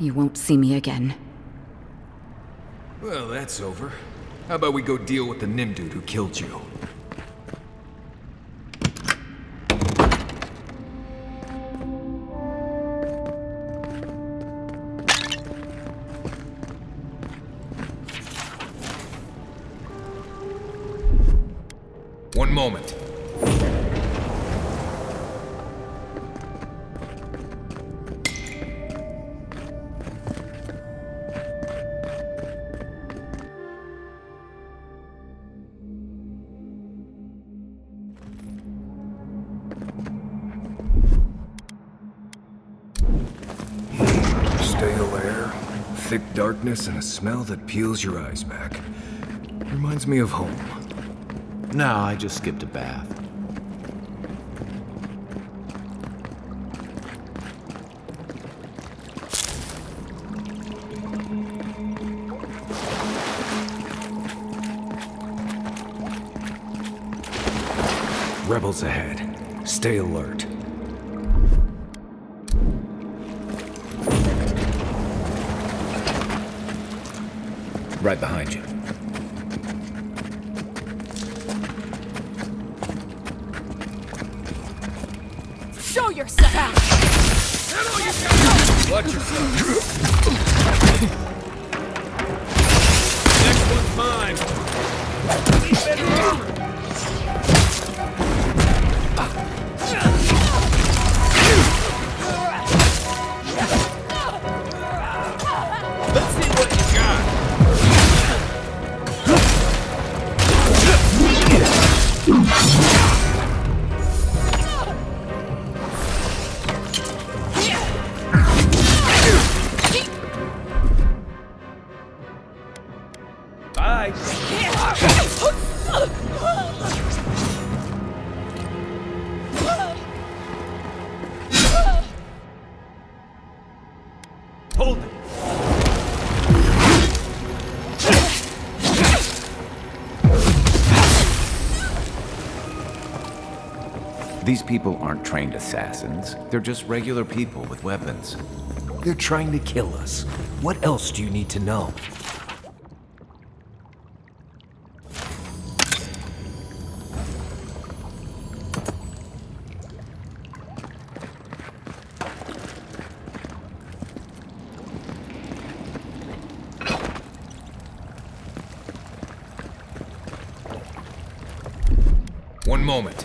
You won't see me again. Well, that's over. How about we go deal with the Nim dude who killed you? One moment. Stale air, thick darkness, and a smell that peels your eyes back. Reminds me of home. No, I just skipped a bath. Rebels ahead. Stay alert. Right behind you. Show yourself! Watch yourself. Next one's mine. Need better armor. Let's see what you got. Bye. Hold it. These people aren't trained assassins. They're just regular people with weapons. They're trying to kill us. What else do you need to know? One moment.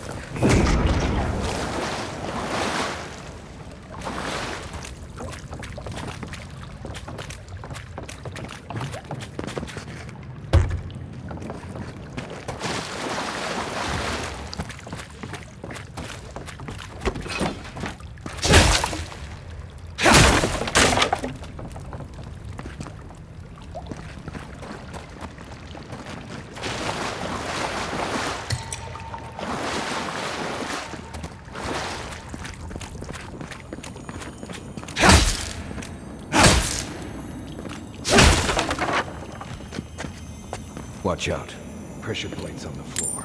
Watch out. Pressure plates on the floor.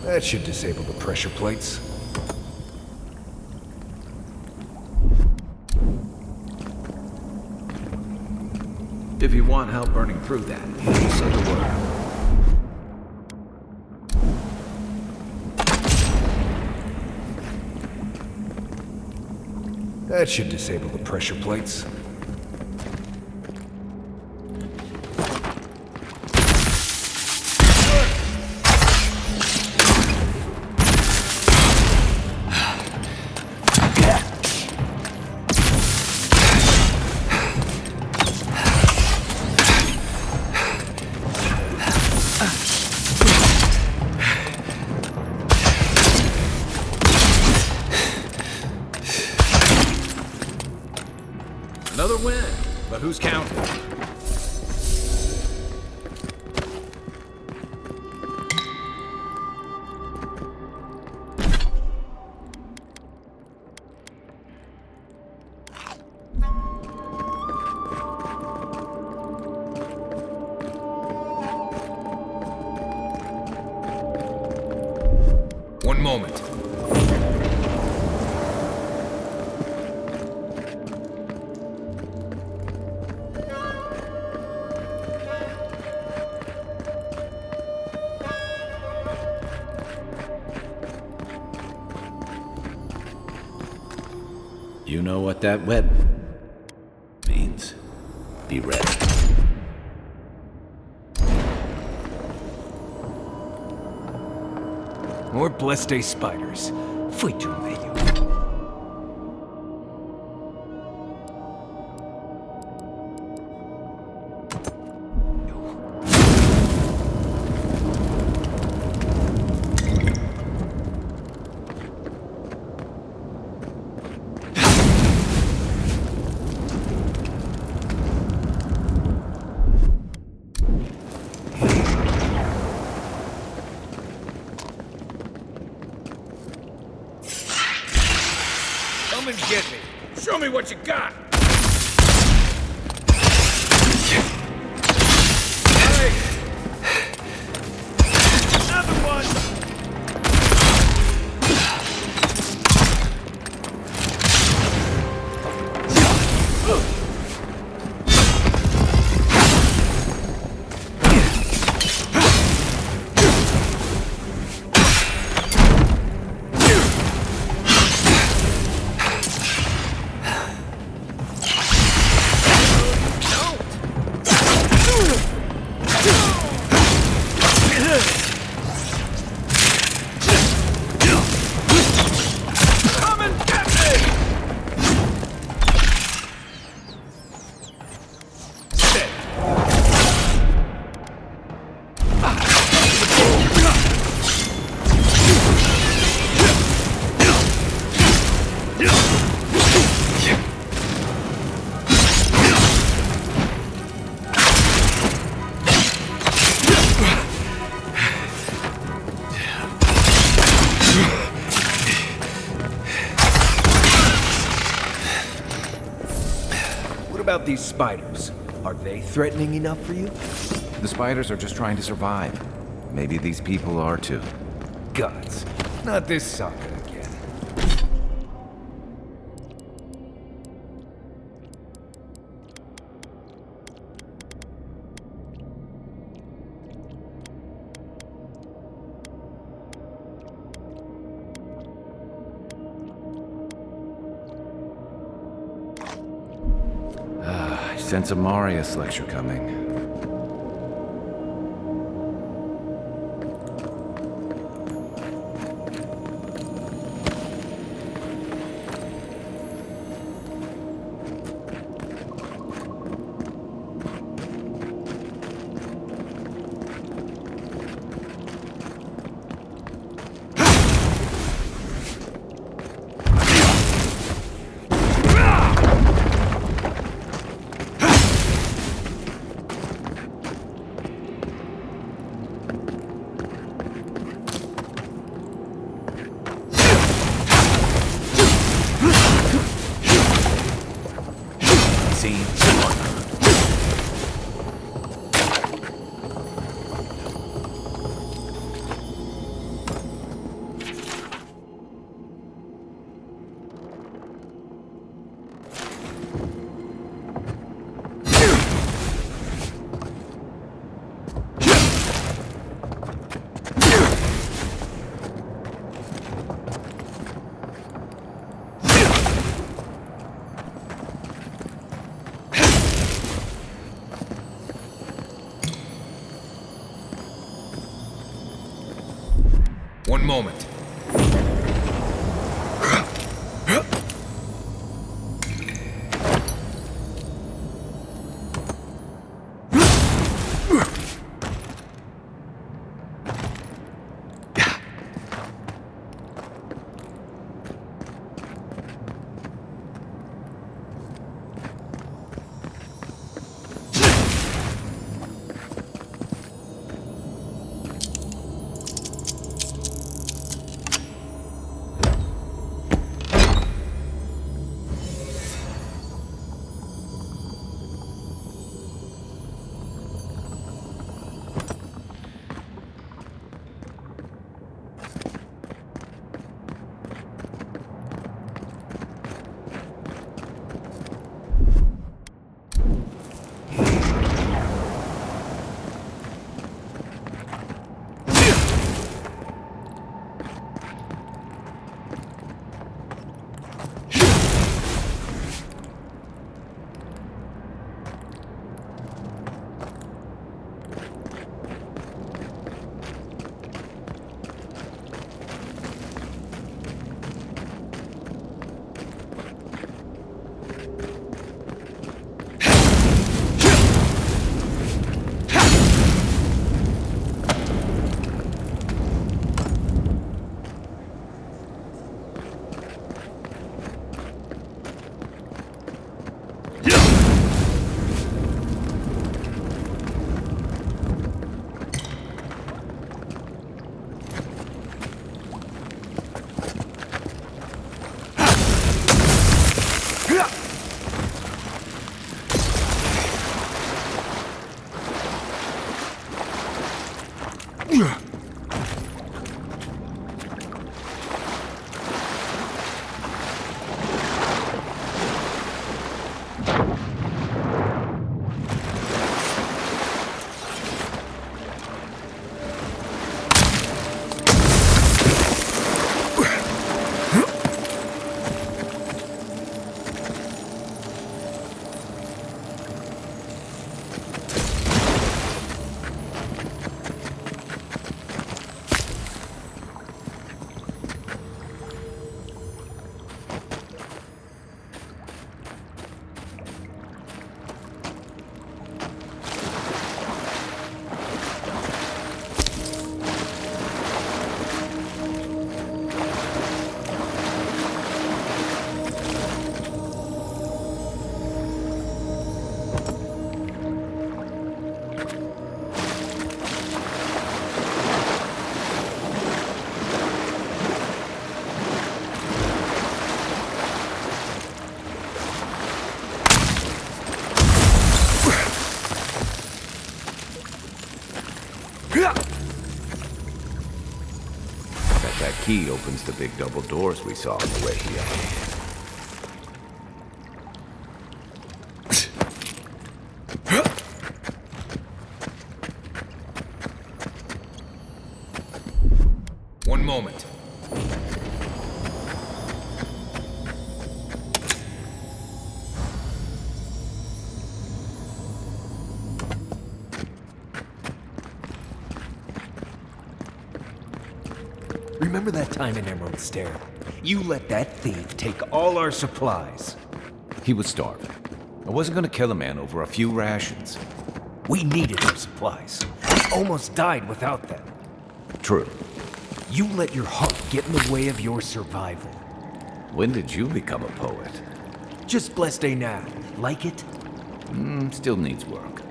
That should disable the pressure plates. If you want help burning through that, say the word. That should disable the pressure plates. Another win, but who's counting? One moment. You know what that web means. Be ready. More blessed spiders. Fui tu meio. Come and get me. Show me what you got. Hey! Another one! What about these spiders? Are they threatening enough for you? The spiders are just trying to survive. Maybe these people are too. Gods, not this saga again. I sense a Marius lecture coming. scene. One moment. That key opens the big double doors we saw on the way here. One moment. Remember that time in Emerald Stair? You let that thief take all our supplies. He was starving. I wasn't gonna kill a man over a few rations. We needed our supplies. We almost died without them. True. You let your heart get in the way of your survival. When did you become a poet? Just blessed day now. Like it? Still needs work.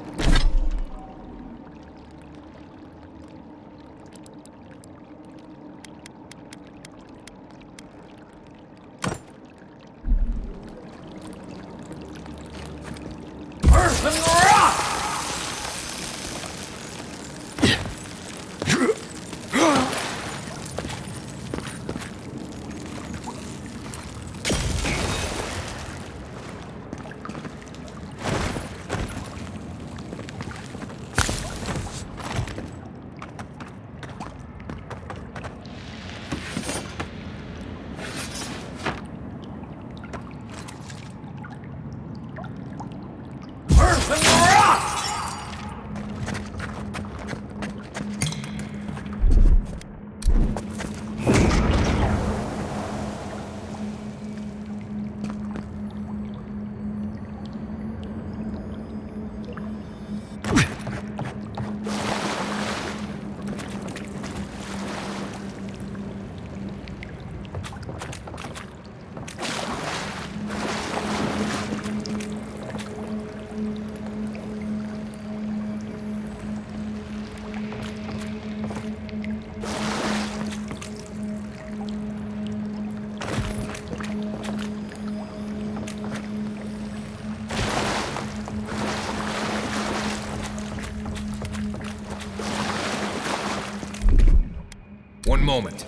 moment.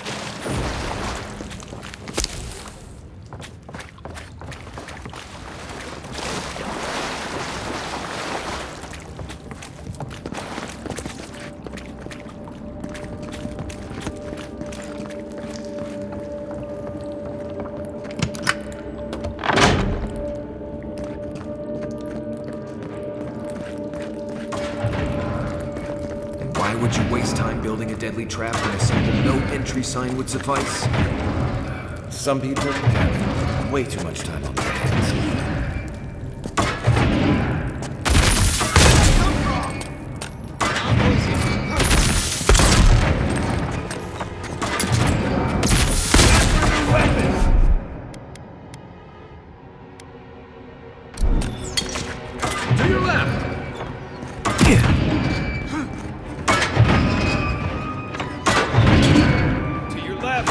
Why would you waste time building a deadly trap when a simple no-entry sign would suffice? Some people have way too much time on their hands. To your left! To your left!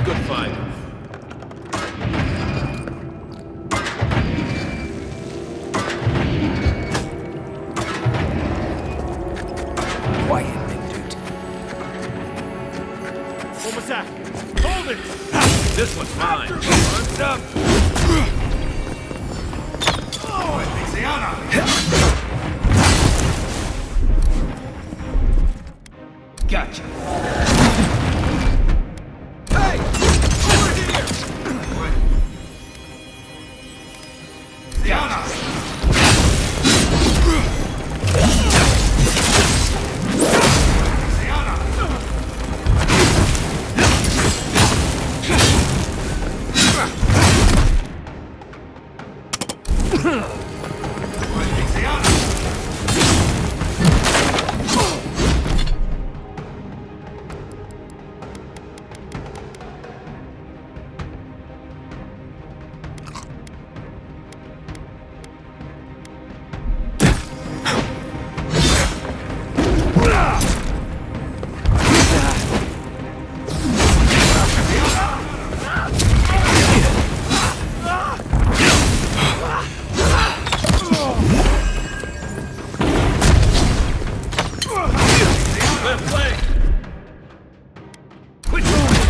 Good fight. Quiet, Nimdut. What was that? Hold it! This one's mine. Arms up! Gotcha. Hey! Over here! Gotcha. Left leg! Quit moving!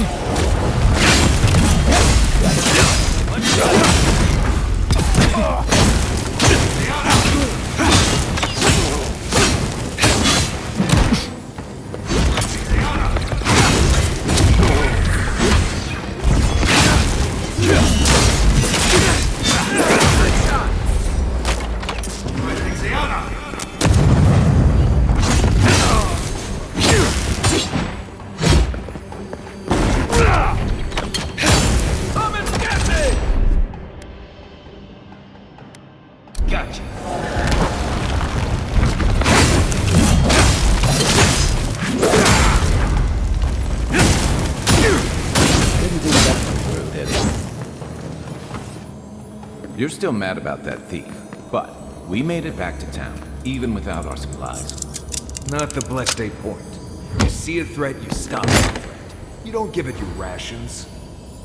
Gotcha. You're still mad about that thief, but we made it back to town, even without our supplies. Not the blessed day point. You see a threat, you stop the threat. You don't give it your rations.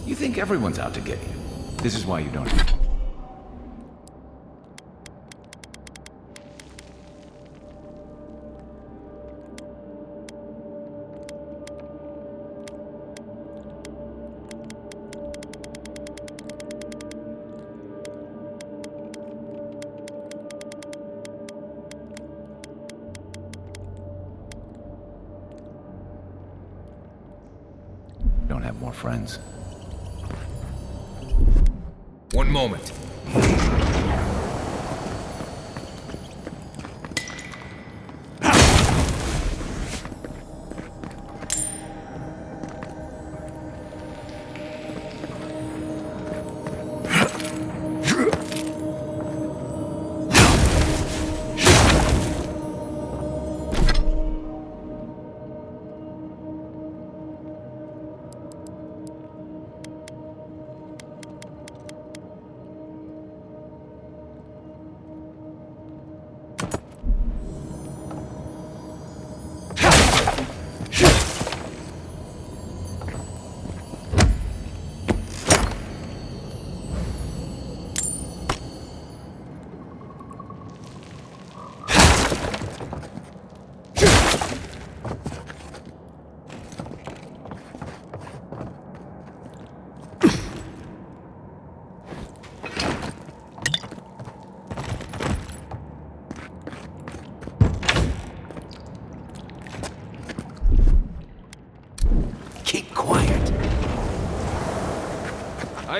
You think everyone's out to get you. This is why you don't. Don't have more friends. One moment.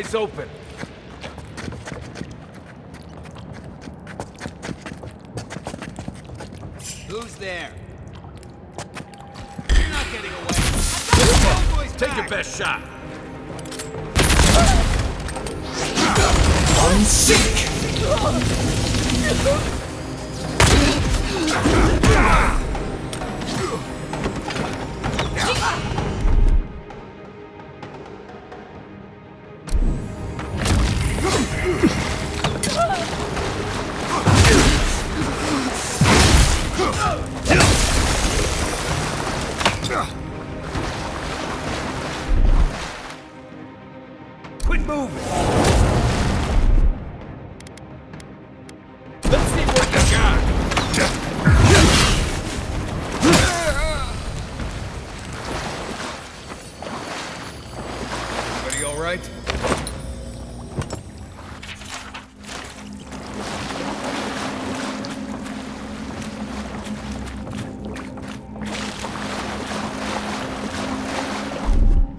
Eyes open. Who's there? You're not getting away. Take your best shot. Unseek! Quit moving. Let's see what you got. Everybody all right?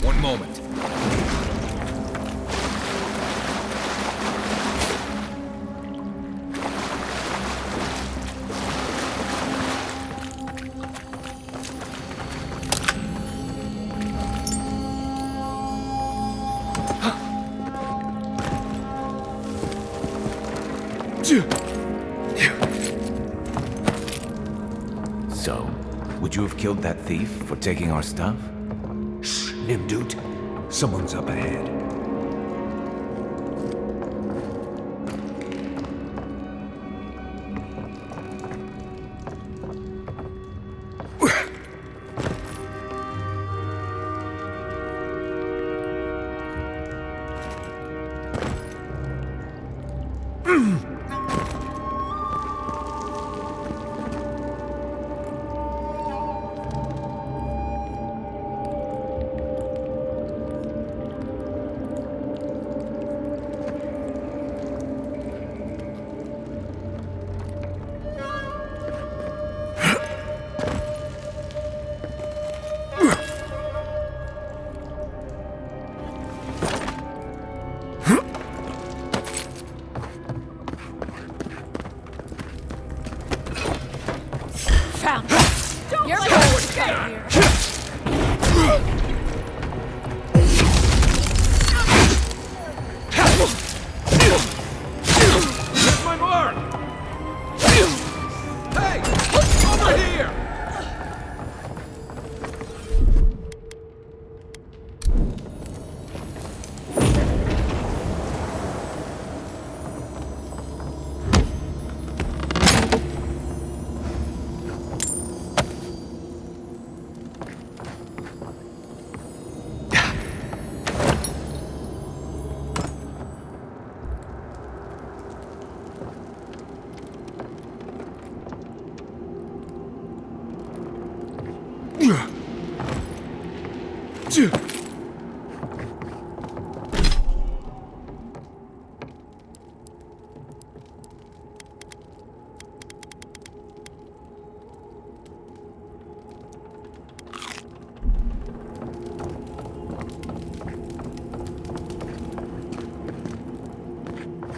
One moment. So, would you have killed that thief for taking our stuff? Shh, Nimdut. Someone's up ahead. Found it. You're going to get here. Here's my mark! Hey! Over here!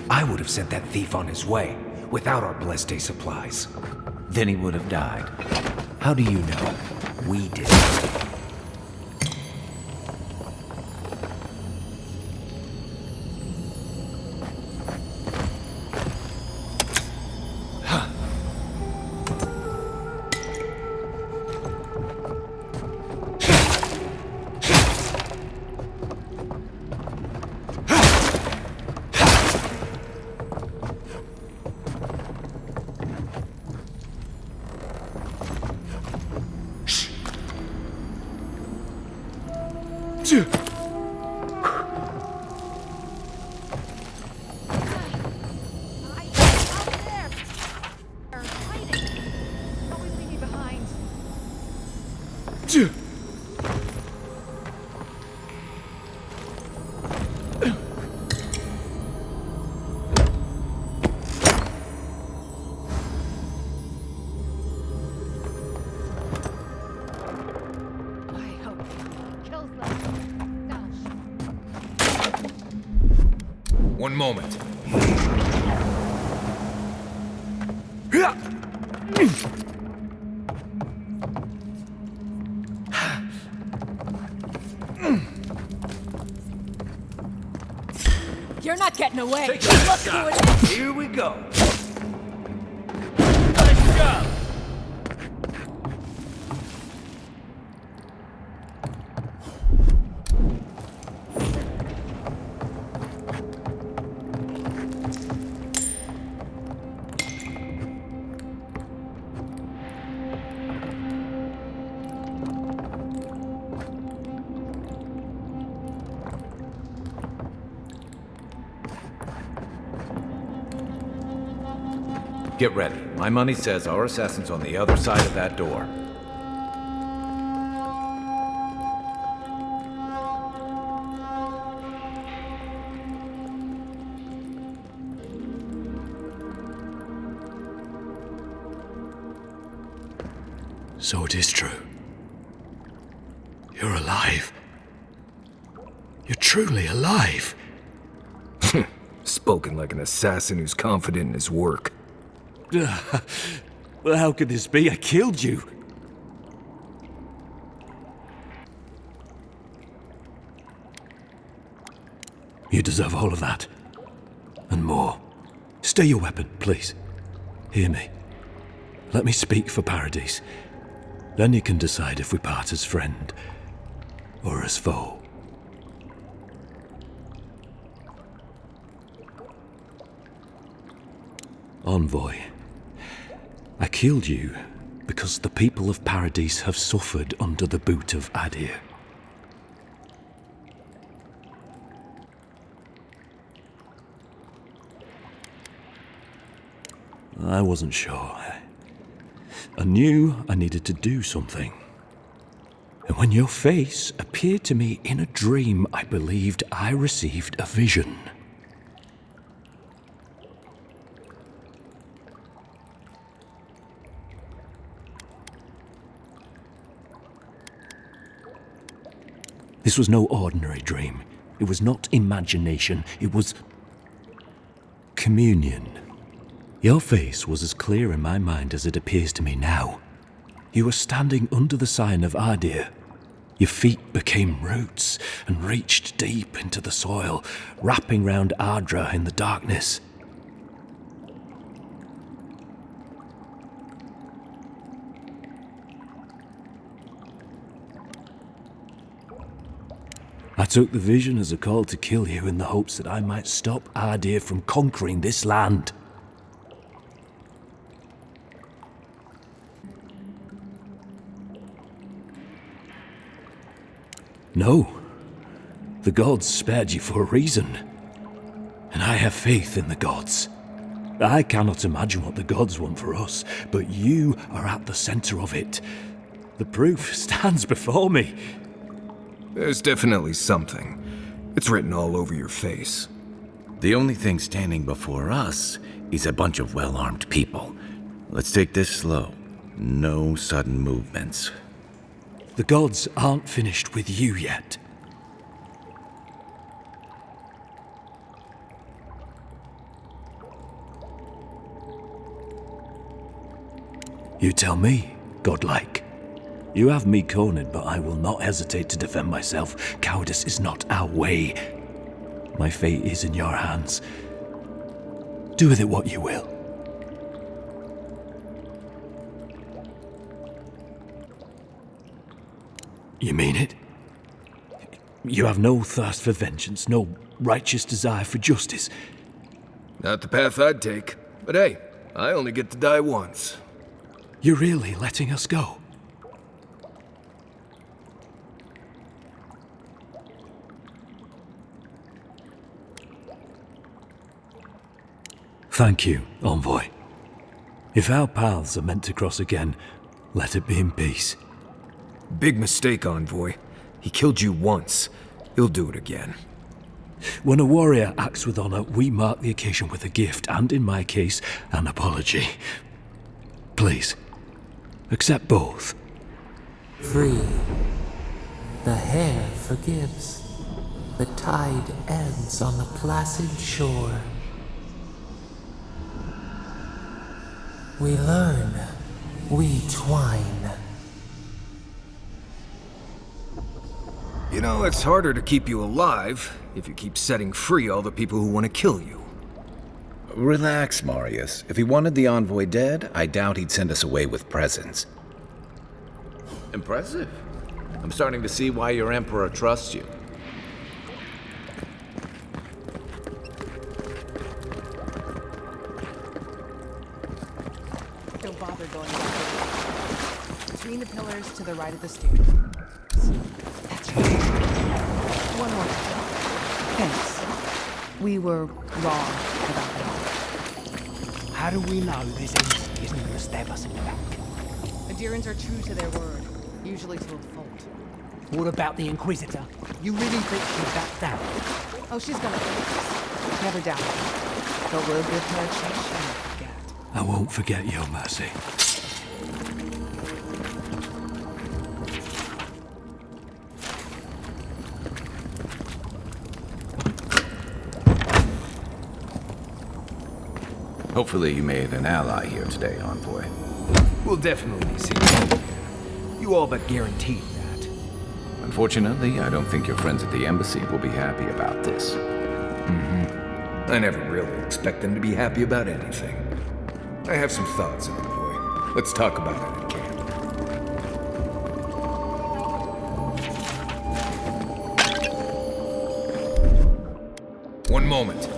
I would have sent that thief on his way, without our blessed day supplies. Then he would have died. How do you know? We did. one moment. You're not getting away. Take that Look shot. who it is. Here we go. Nice job. Get ready. My money says our assassin's on the other side of that door. So it is true. You're alive. You're truly alive. Spoken like an assassin who's confident in his work. Well, how could this be? I killed you. You deserve all of that. And more. Stay your weapon, please. Hear me. Let me speak for Paradis. Then you can decide if we part as friend or as foe. Envoy, I killed you because the people of Paradis have suffered under the boot of Aedyr. I wasn't sure. I knew I needed to do something. And when your face appeared to me in a dream, I believed I received a vision. This was no ordinary dream. It was not imagination. It was communion. Your face was as clear in my mind as it appears to me now. You were standing under the sign of Aedyr. Your feet became roots and reached deep into the soil, wrapping round Aedyr in the darkness. I took the vision as a call to kill you in the hopes that I might stop Aedyr from conquering this land. No. The gods spared you for a reason. And I have faith in the gods. I cannot imagine what the gods want for us, but you are at the center of it. The proof stands before me. There's definitely something. It's written all over your face. The only thing standing before us is a bunch of well-armed people. Let's take this slow. No sudden movements. The gods aren't finished with you yet. You tell me, godlike. You have me cornered, but I will not hesitate to defend myself. Cowardice is not our way. My fate is in your hands. Do with it what you will. You mean it? You have no thirst for vengeance, no righteous desire for justice. Not the path I'd take. But hey, I only get to die once. You're really letting us go? Thank you, Envoy. If our paths are meant to cross again, let it be in peace. Big mistake, Envoy. He killed you once. He'll do it again. When a warrior acts with honor, we mark the occasion with a gift, and in my case, an apology. Please, accept both. Free. The hair forgives. The tide ebbs on the placid shore. We learn, we twine. You know, it's harder to keep you alive if you keep setting free all the people who want to kill you. Relax, Marius. If he wanted the envoy dead, I doubt he'd send us away with presents. Impressive. I'm starting to see why your emperor trusts you. Don't bother going back. Between the pillars to the right of the stairs. That's right. One more. Thanks. We were wrong about that. How do we know this MC isn't gonna stab us in the back? Aedyrans are true to their word, usually to a fault. What about the Inquisitor? You really think she'd back down? Oh, she's gonna fix us. Never doubt it. But we'll give her a chance she won't forget. I won't forget your mercy. Hopefully you made an ally here today, envoy. We'll definitely see you. You all but guaranteed that. Unfortunately, I don't think your friends at the embassy will be happy about this. I never really expect them to be happy about anything. I have some thoughts, envoy. Let's talk about it at camp. One moment.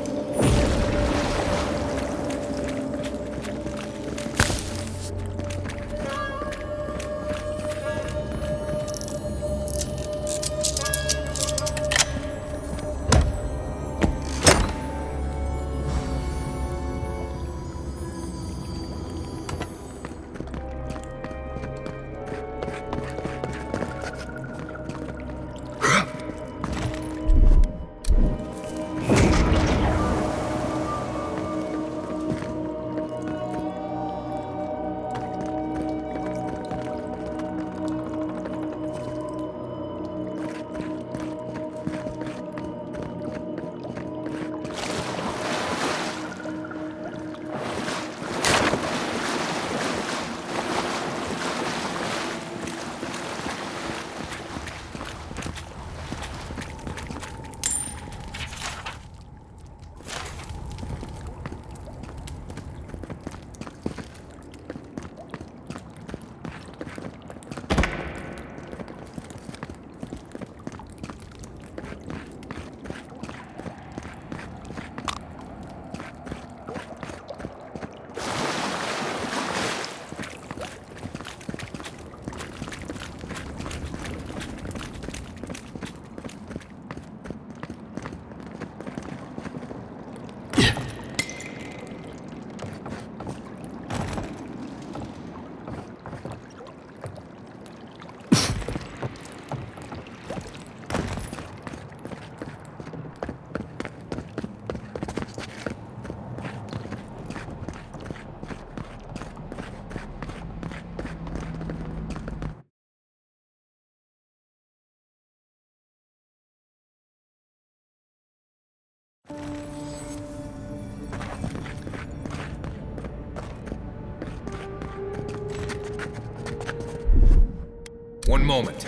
One moment.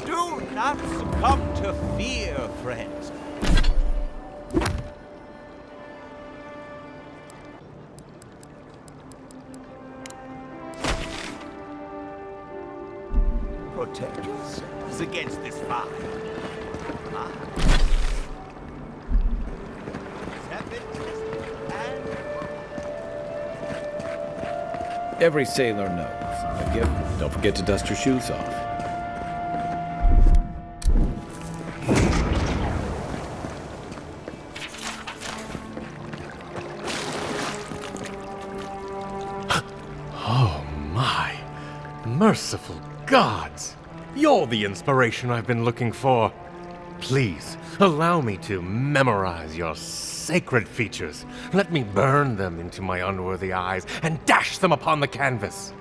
Do not succumb to fear, friends. Protect yourselves against this fire. Every sailor knows. A gift. Don't forget to dust your shoes off. Oh my. Merciful gods! You're the inspiration I've been looking for. Please, Allow me to memorize your sacred features. Let me burn them into my unworthy eyes and dash them upon the canvas.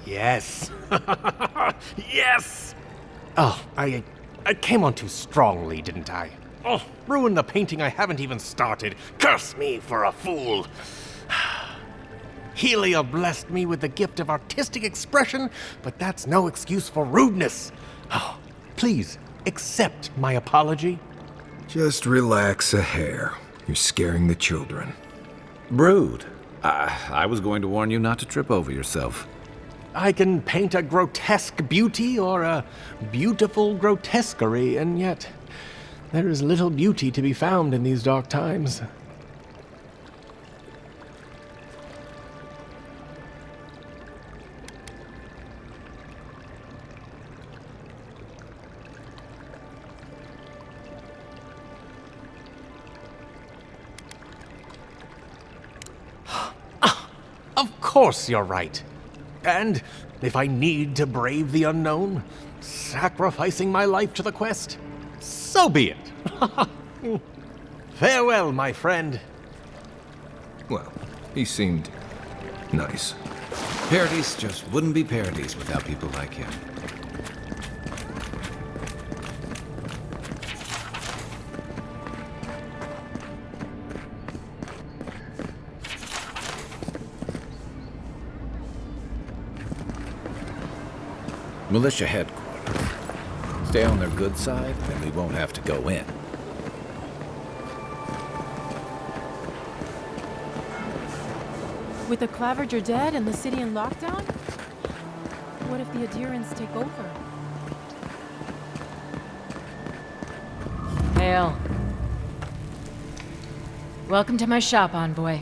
Yes. Yes! Oh, I came on too strongly, didn't I? Oh, ruined the painting I haven't even started. Curse me for a fool. Helia blessed me with the gift of artistic expression, but that's no excuse for rudeness. Oh, please, accept my apology. Just relax a hair. You're scaring the children. Brood. I was going to warn you not to trip over yourself. I can paint a grotesque beauty or a beautiful grotesquerie, and yet there is little beauty to be found in these dark times. Of course you're right. And if I need to brave the unknown, sacrificing my life to the quest, so be it. Farewell, my friend. Well, he seemed nice. Paradis just wouldn't be Paradis without people like him. Militia headquarters. Stay on their good side, and we won't have to go in. With the Claver dead and the city in lockdown? What if the Aedyrans take over? Hail. Welcome to my shop, envoy.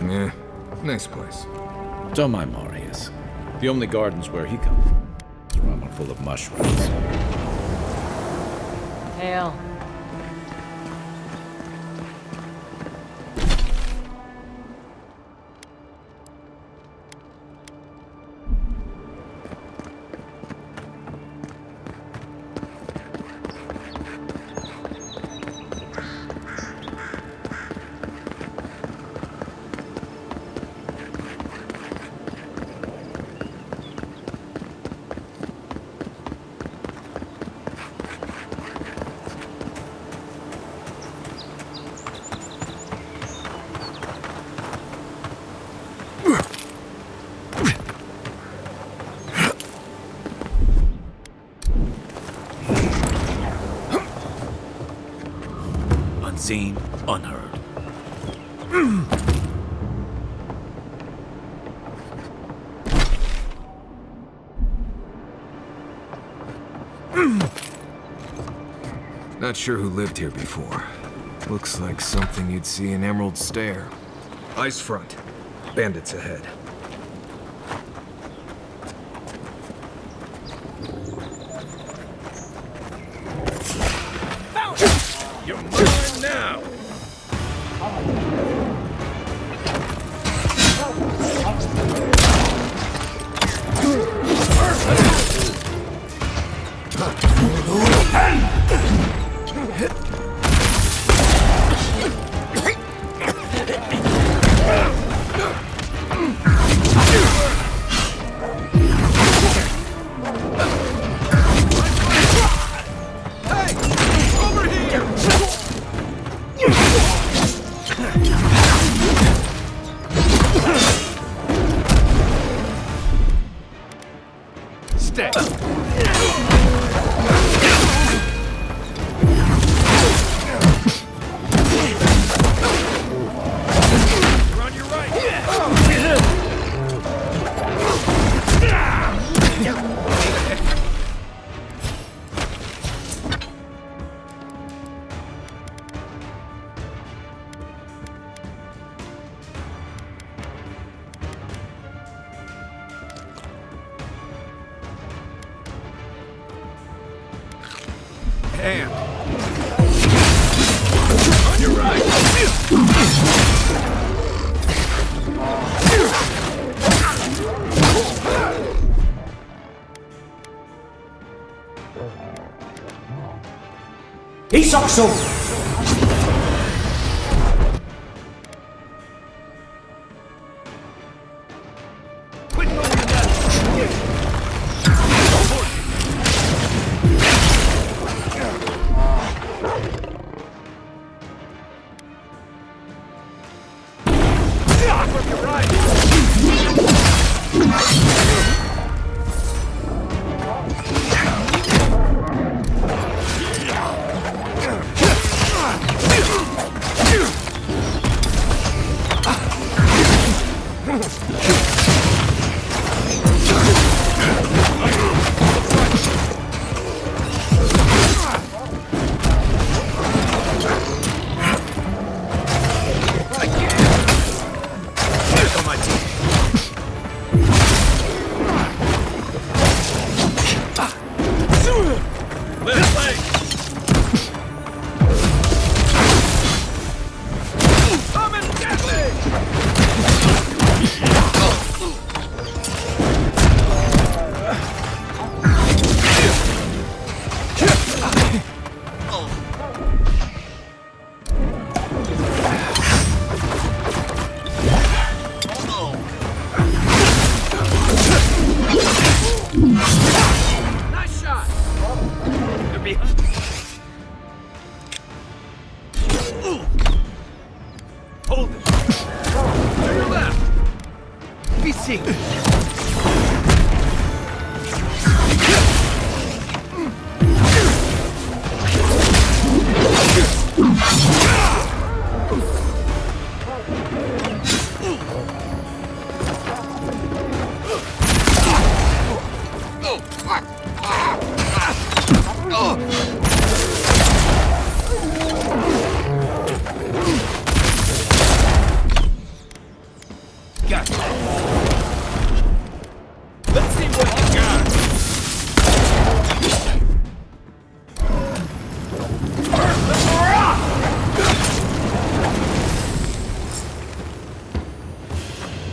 Yeah, nice place. Don't mind Marius. The only gardens where he comes from are full of mushrooms. Hail. unseen, unheard. Not sure who lived here before. Looks like something you'd see in Emerald Stair. Eyes front. Bandits ahead. Found it! You're mine now! Hand. On your right! Isakso!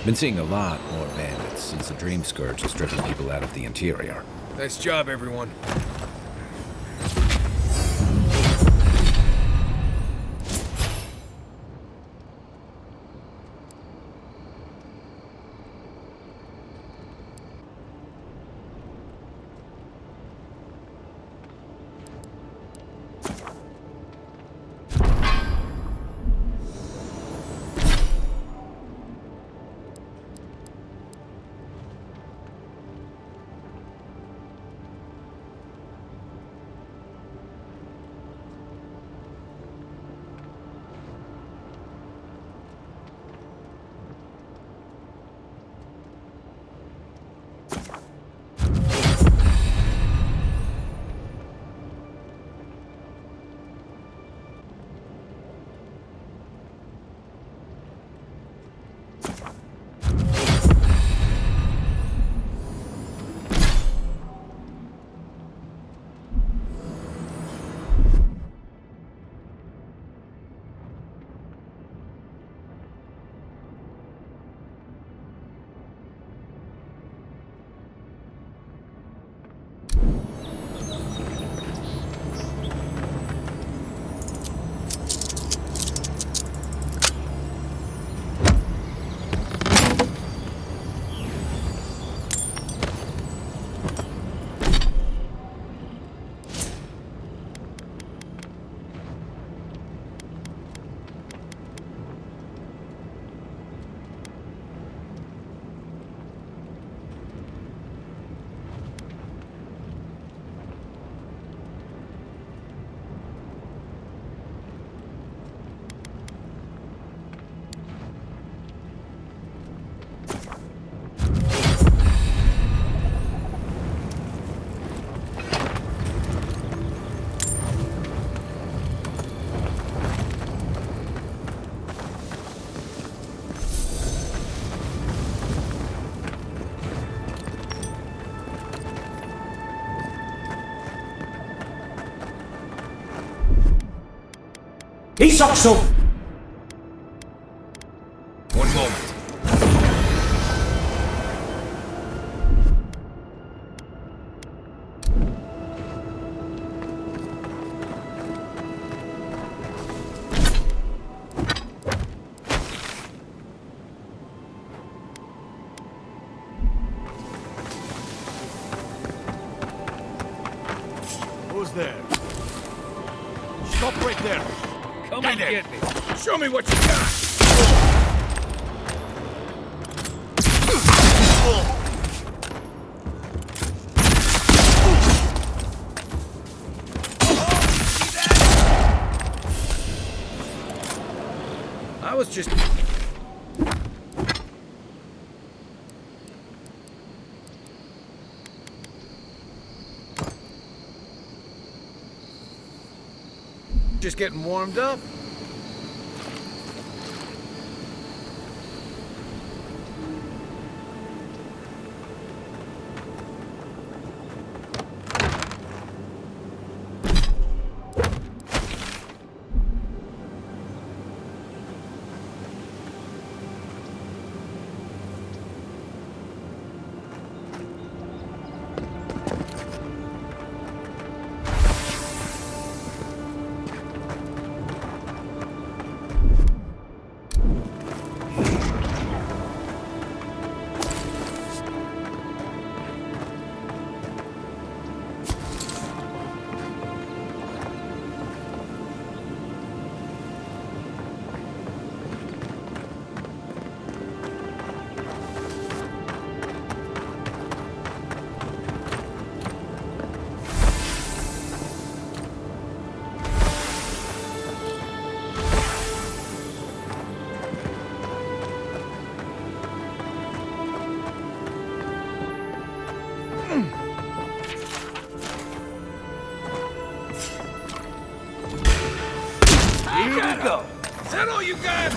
Been seeing a lot more bandits since the Dream Scourge has driven people out of the interior. Nice job, everyone. Isakso! One moment. Who's there? Stop right there. Come and get me. Show me what you got. I was just... Just getting warmed up. Here we go. Is that all you got?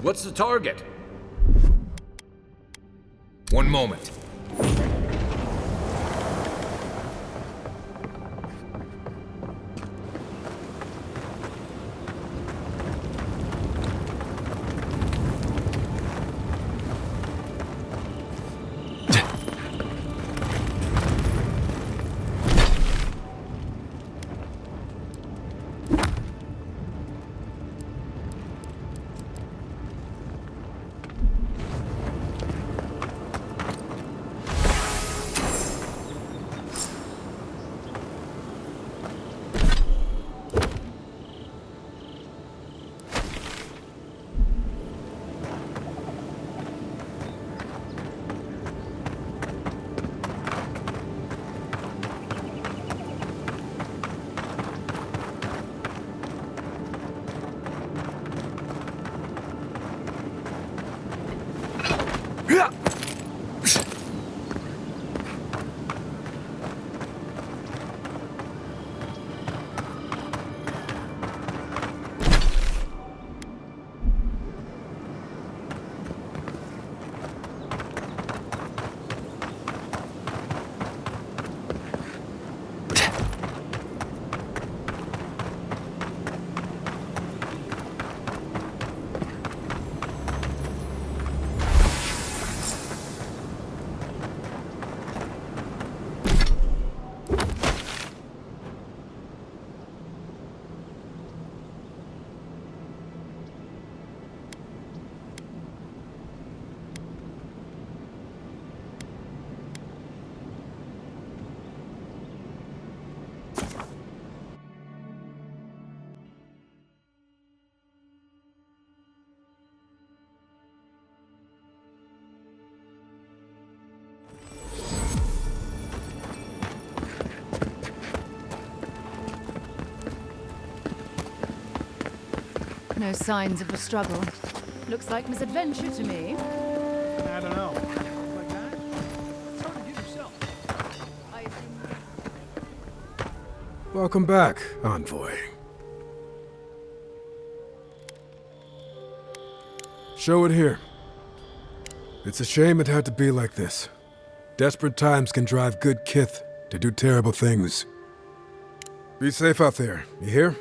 What's the target? One moment. No signs of a struggle. Looks like misadventure to me. I don't know. Like that? It's hard to get yourself. Welcome back, envoy. Show it here. It's a shame it had to be like this. Desperate times can drive good kith to do terrible things. Be safe out there, you hear?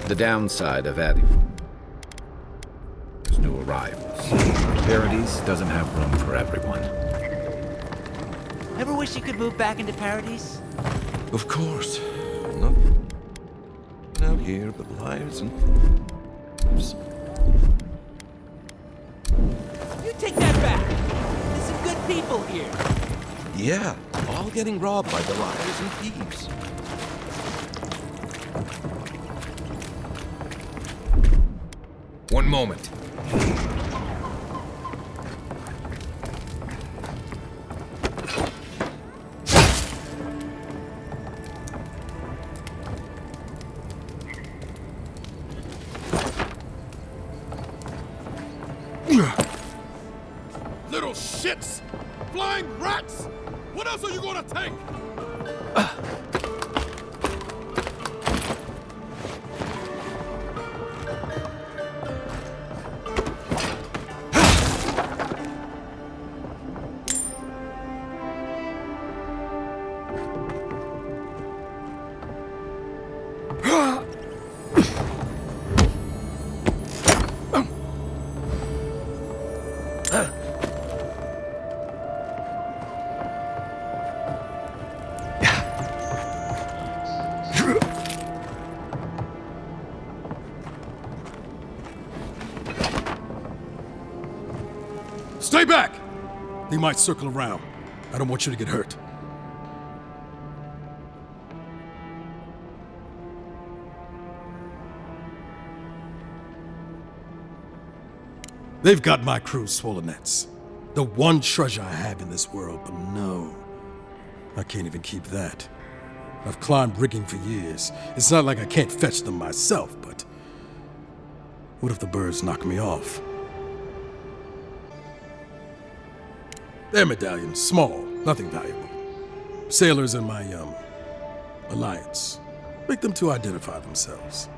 The downside of Aedyr is new arrivals. Paradis doesn't have room for everyone. Ever wish you could move back into Paradis? Of course. Nothing out here but lives and... You take that back! There's some good people here! Yeah, all getting robbed by the liars and thieves. One moment. Little shits! Flying rats! What else are you gonna take? Stay back! They might circle around. I don't want you to get hurt. They've got my crew's swollen nets. The one treasure I have in this world, but no. I can't even keep that. I've climbed rigging for years. It's not like I can't fetch them myself, but... what if the birds knock me off? They're medallions, small, nothing valuable. Sailors in my, alliance. Make them to identify themselves.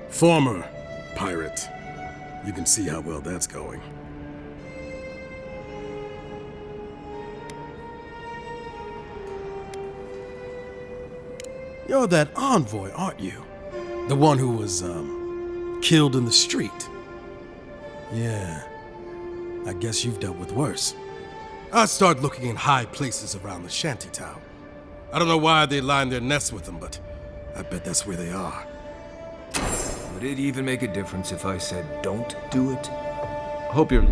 Former pirate. You can see how well that's going. You're that envoy, aren't you? The one who was, killed in the street. Yeah, I guess you've dealt with worse. I start looking in high places around the shantytown. I don't know why they line their nests with them, but I bet that's where they are. Would it even make a difference if I said don't do it? Hope you're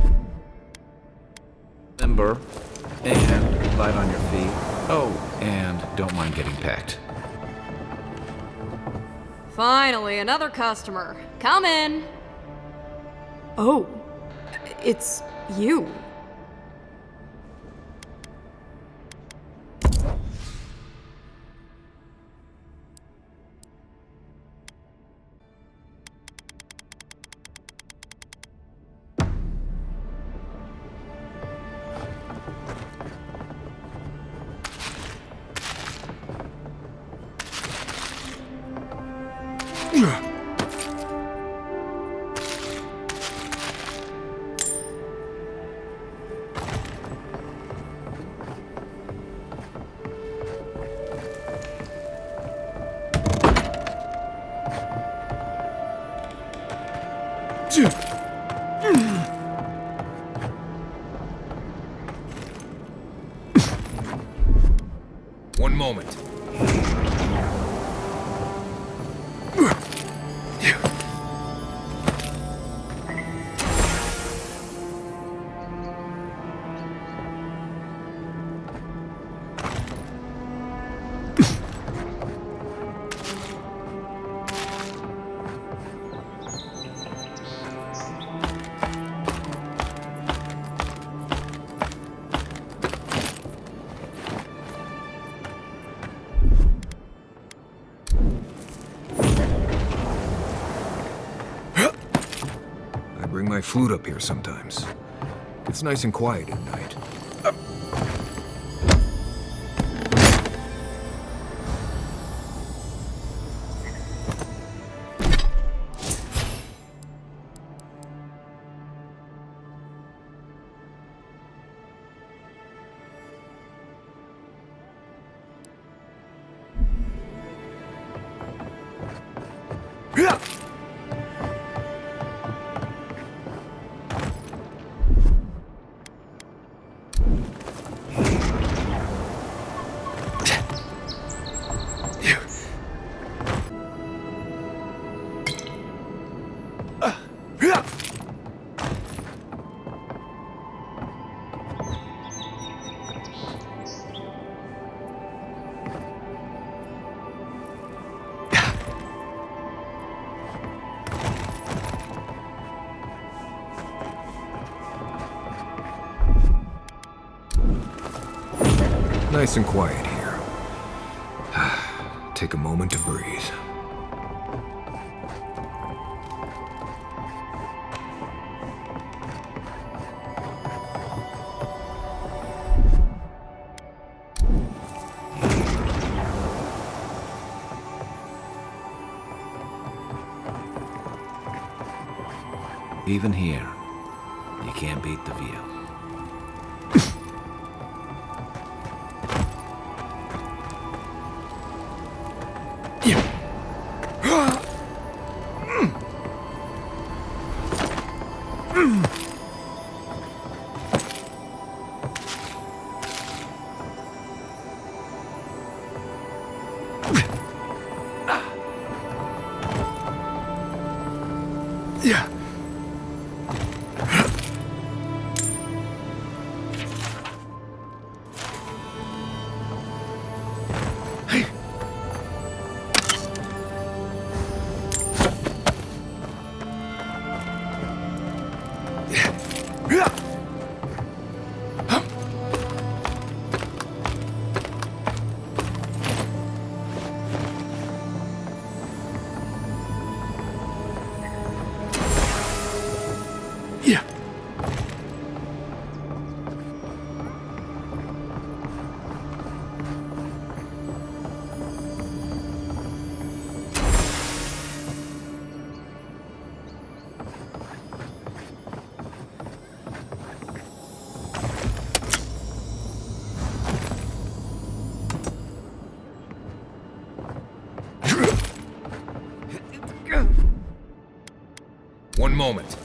limber and light on your feet. Oh, and don't mind getting pecked. Finally, another customer. Come in. Oh, it's you. One moment. Bring my flute up here sometimes. It's nice and quiet at night. Nice and quiet here. Take a moment to breathe. Even here, you can't beat the view. One moment.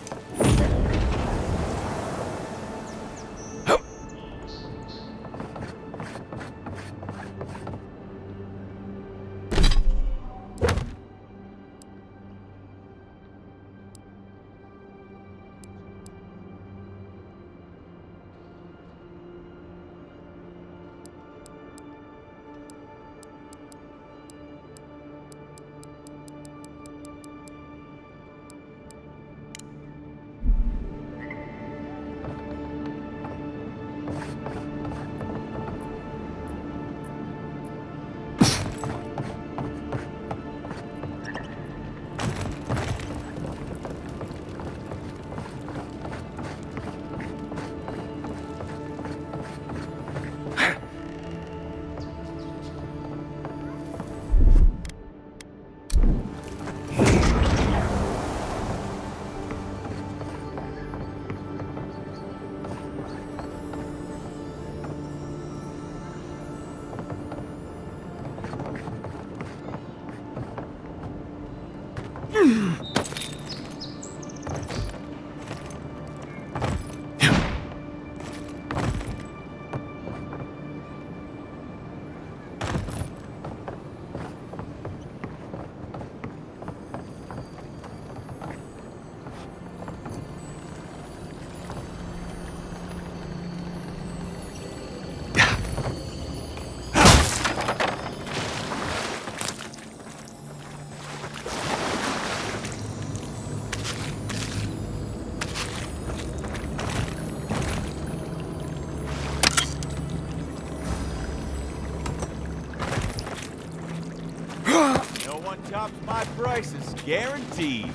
tops my prices, guaranteed.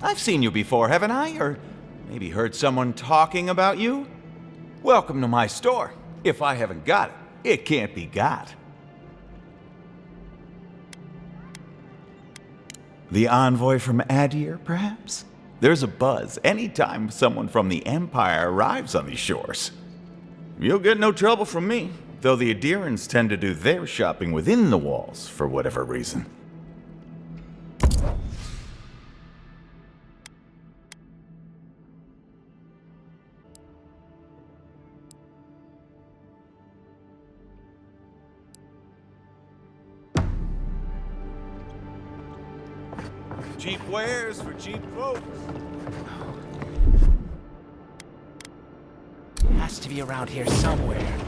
I've seen you before, haven't I? Or maybe heard someone talking about you? Welcome to my store. If I haven't got it, it can't be got. The envoy from Aedyr, perhaps? There's a buzz anytime someone from the Empire arrives on these shores. You'll get no trouble from me, though the Aedyrans tend to do their shopping within the walls for whatever reason. Cheap wares for cheap folks. Has to be around here somewhere.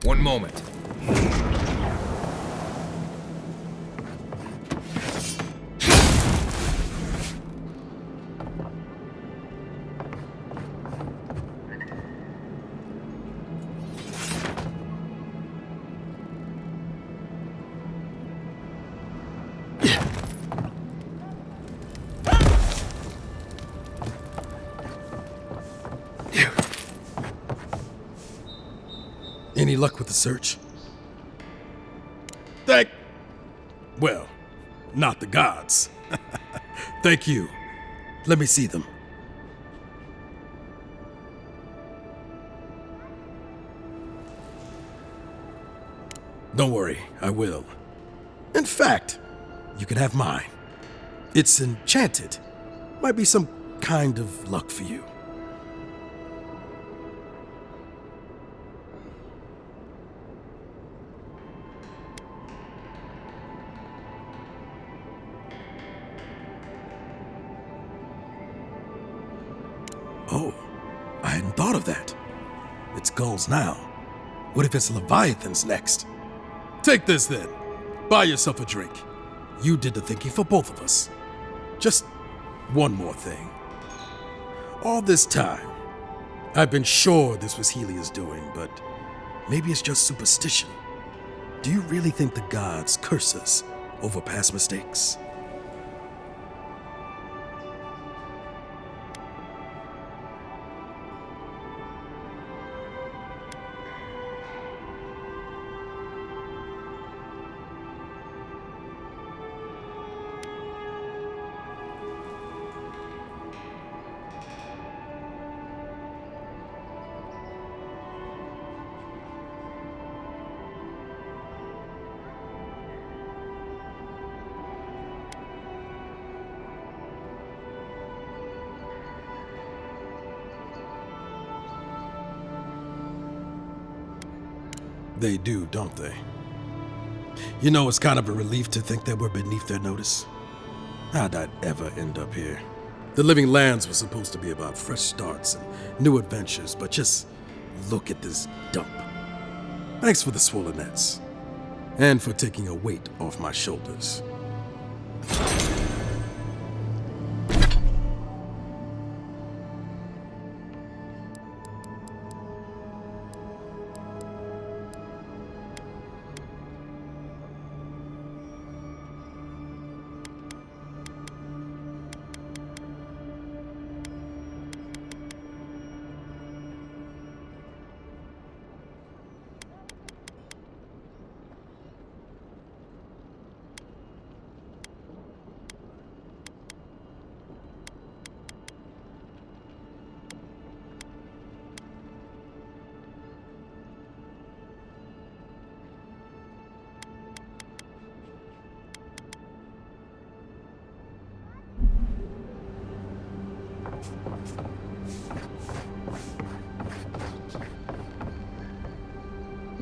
One moment. Any luck with the search? Well, not the gods. Thank you. Let me see them. Don't worry, I will. In fact, you can have mine. It's enchanted. Might be some kind of luck for you. Oh, I hadn't thought of that. It's gulls now. What if it's leviathans next? Take this then. Buy yourself a drink. You did the thinking for both of us. Just one more thing. All this time, I've been sure this was Helia's doing, but maybe it's just superstition. Do you really think the gods curse us over past mistakes? They do, don't they? You know, it's kind of a relief to think that we're beneath their notice. How'd I ever end up here? The Living Lands was supposed to be about fresh starts and new adventures, but just look at this dump. Thanks for the swollen nets, and for taking a weight off my shoulders.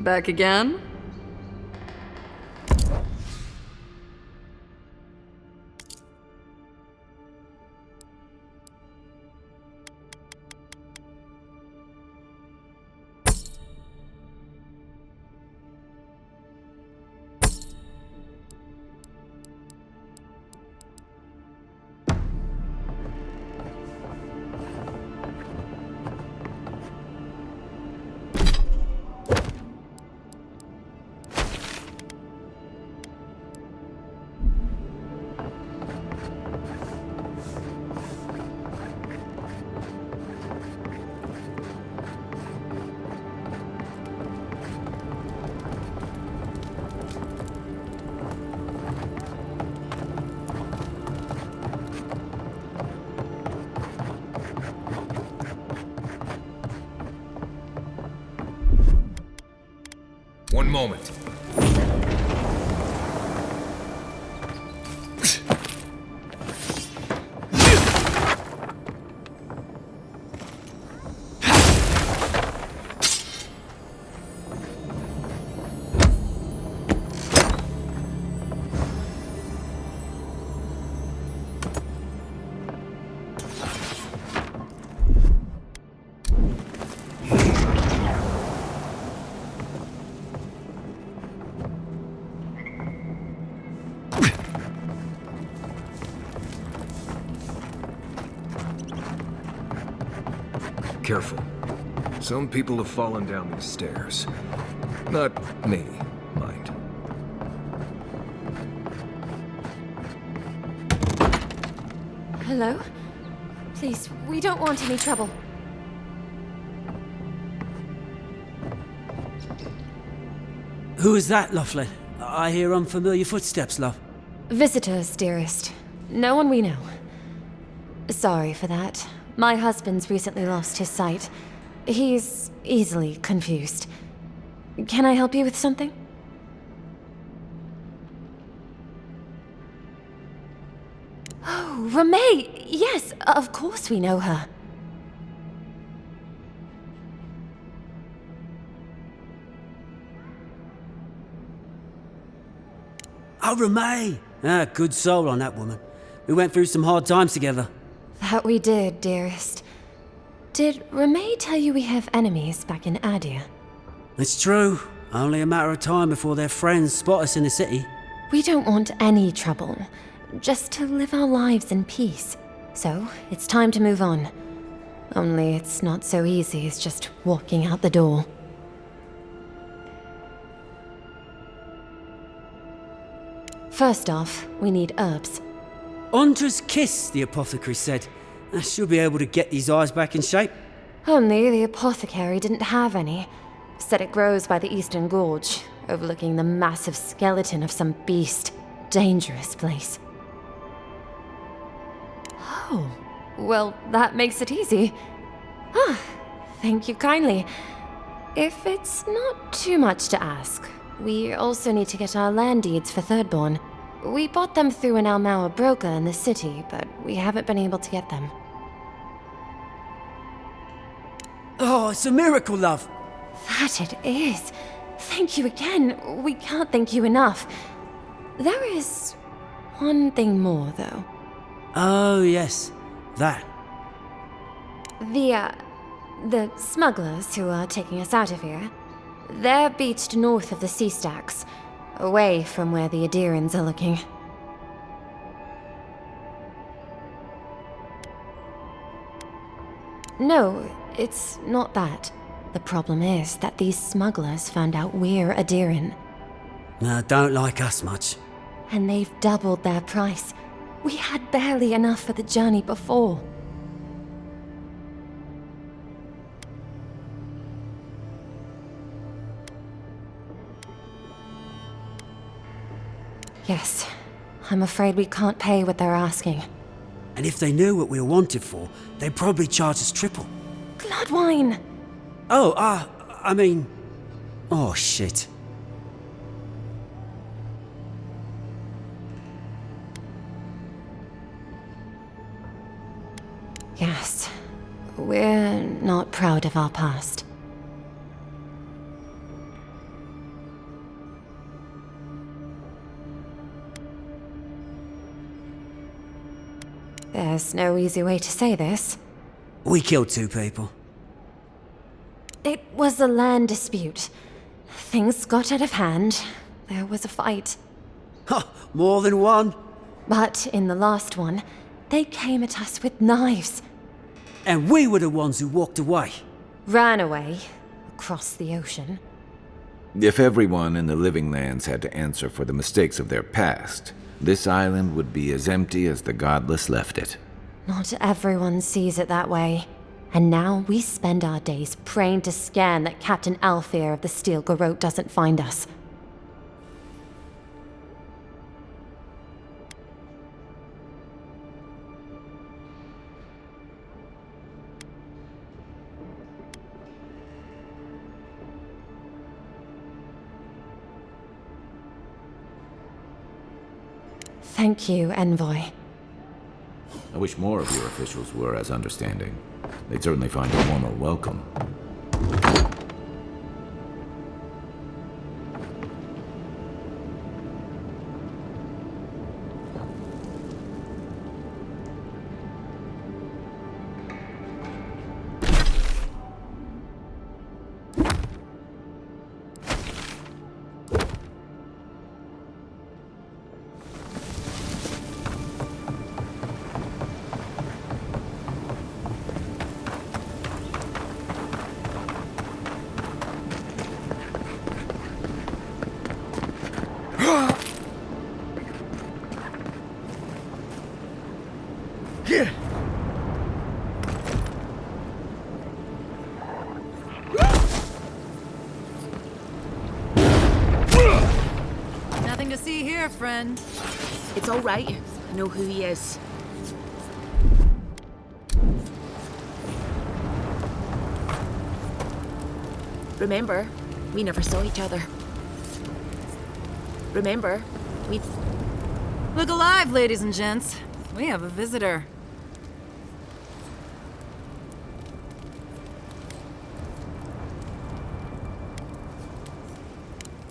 Back again? One moment. Careful. Some people have fallen down these stairs. Not me, mind. Hello? Please, we don't want any trouble. Who is that, Loughlin? I hear unfamiliar footsteps, love. Visitors, dearest. No one we know. Sorry for that. My husband's recently lost his sight. He's easily confused. Can I help you with something? Oh, Ramay! Yes, of course we know her. Oh, Ramay! Ah, good soul on that woman. We went through some hard times together. That we did, dearest. Did Ramay tell you we have enemies back in Aedyr? It's true. Only a matter of time before their friends spot us in the city. We don't want any trouble. Just to live our lives in peace. So, it's time to move on. Only it's not so easy as just walking out the door. First off, we need herbs. Ondra's kiss, the apothecary said. She'll be able to get these eyes back in shape. Only the apothecary didn't have any. Said it grows by the Eastern Gorge, overlooking the massive skeleton of some beast. Dangerous place. Oh, well, that makes it easy. Ah, thank you kindly. If it's not too much to ask, we also need to get our land deeds for Thirdborn. We bought them through an Almauer broker in the city, but we haven't been able to get them. Oh, it's a miracle, love. That it is. Thank you again. We can't thank you enough. There is one thing more, though. Oh, yes. That. The smugglers who are taking us out of here, they're beached north of the sea stacks, away from where the Aedyrans are looking. No, it's not that. The problem is that these smugglers found out we're Aedyran. Don't like us much. And they've doubled their price. We had barely enough for the journey before. Yes, I'm afraid we can't pay what they're asking. And if they knew what we were wanted for, they'd probably charge us triple. Bloodwine! Oh, I mean... Oh, shit. Yes, we're not proud of our past. There's no easy way to say this. We killed 2 people. It was a land dispute. Things got out of hand. There was a fight. Ha! More than one? But in the last one, they came at us with knives. And we were the ones who walked away. Ran away. Across the ocean. If everyone in the living lands had to answer for the mistakes of their past, this island would be as empty as the godless left it. Not everyone sees it that way. And now we spend our days praying to scan that Captain Alfear of the Steel Garrote doesn't find us. Thank you, envoy. I wish more of your officials were as understanding. They'd certainly find a warmer welcome. Nothing to see here, friend. It's all right. I know who he is. Remember, we never saw each other. Remember, we... Look alive, ladies and gents. We have a visitor.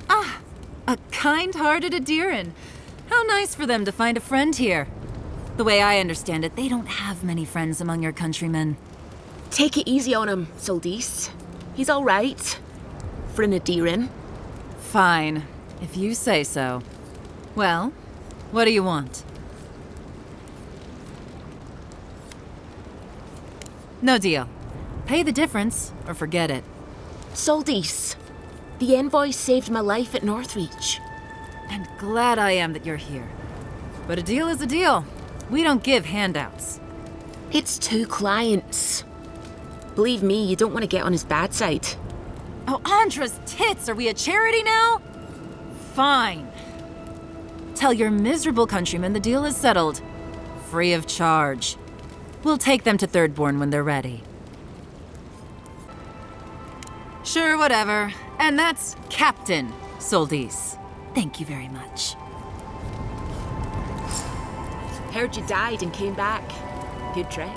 Ah! A kind-hearted Aedyran. How nice for them to find a friend here. The way I understand it, they don't have many friends among your countrymen. Take it easy on him, Soldis. He's all right. For an Aedyran. Fine, if you say so. Well, what do you want? No deal. Pay the difference, or forget it. Soldis, the envoy saved my life at Northreach. And glad I am that you're here. But a deal is a deal. We don't give handouts. It's 2 clients. Believe me, you don't want to get on his bad side. Oh, Andra's tits! Are we a charity now? Fine. Tell your miserable countrymen the deal is settled. Free of charge. We'll take them to Thirdborn when they're ready. Sure, whatever. And that's Captain Soldis. Thank you very much. Heard you died and came back. Good trick.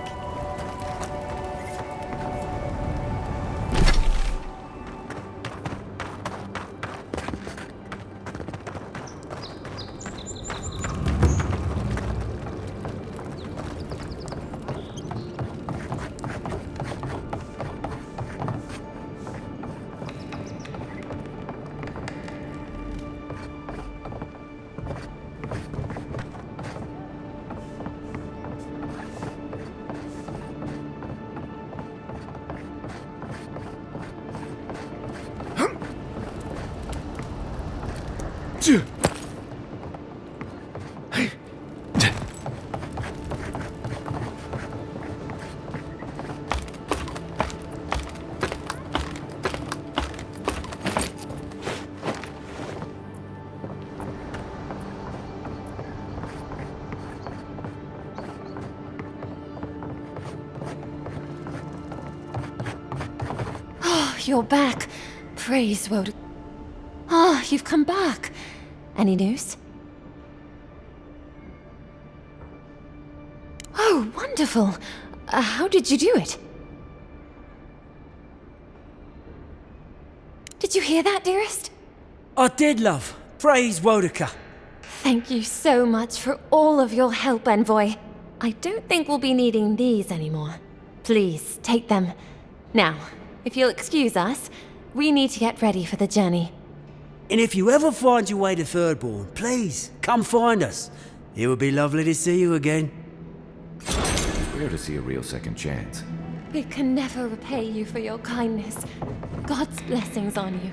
You're back. Praise Woden. Ah, you've come back. Any news? Oh, wonderful. How did you do it? Did you hear that, dearest? I did, love. Praise Wodika. Thank you so much for all of your help, envoy. I don't think we'll be needing these anymore. Please, take them. Now, if you'll excuse us, we need to get ready for the journey. And if you ever find your way to Thirdborn, please, come find us. It would be lovely to see you again. Rare to see a real second chance. We can never repay you for your kindness. God's blessings on you.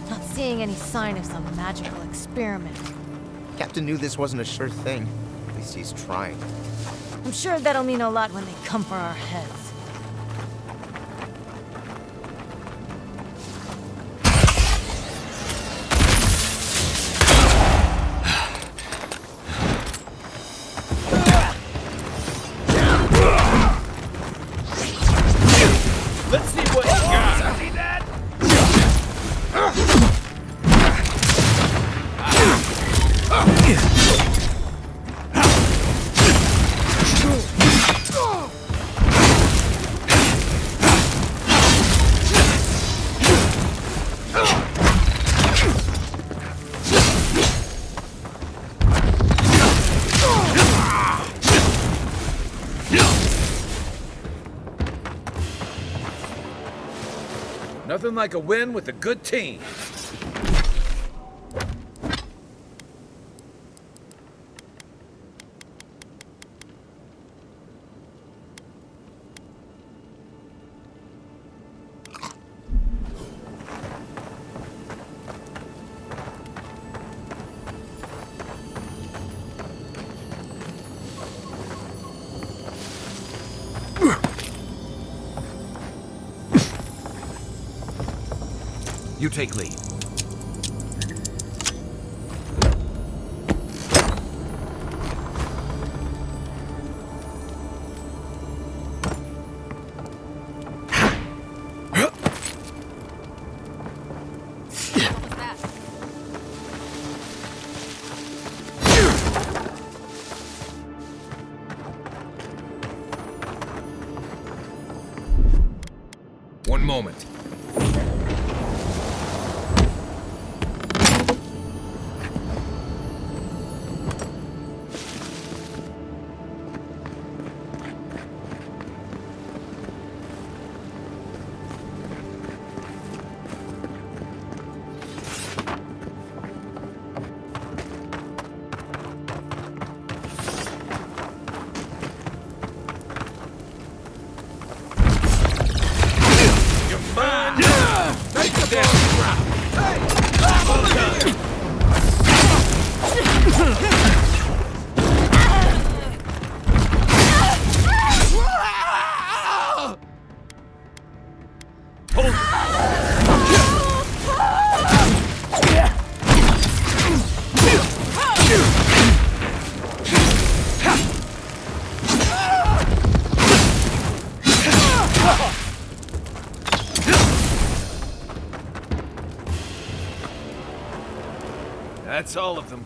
Not seeing any sign of some magical experiment. Captain knew this wasn't a sure thing. At least he's trying. I'm sure that'll mean a lot when they come for our heads. Let's see what you got. See that? Nothing like a win with a good team. You take lead. One moment. That's all of them.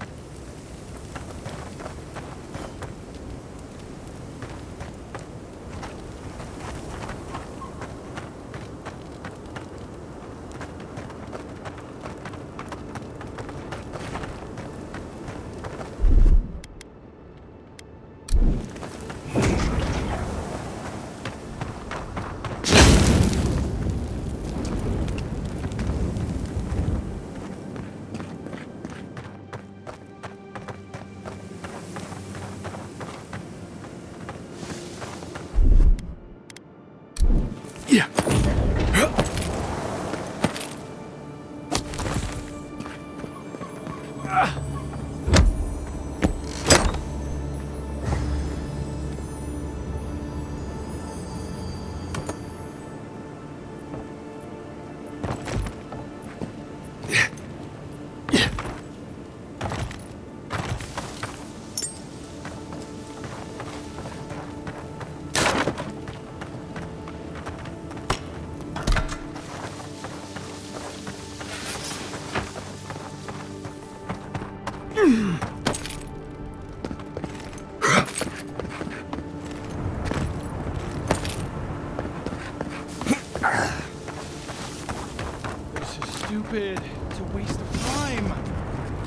stupid. It's a waste of time.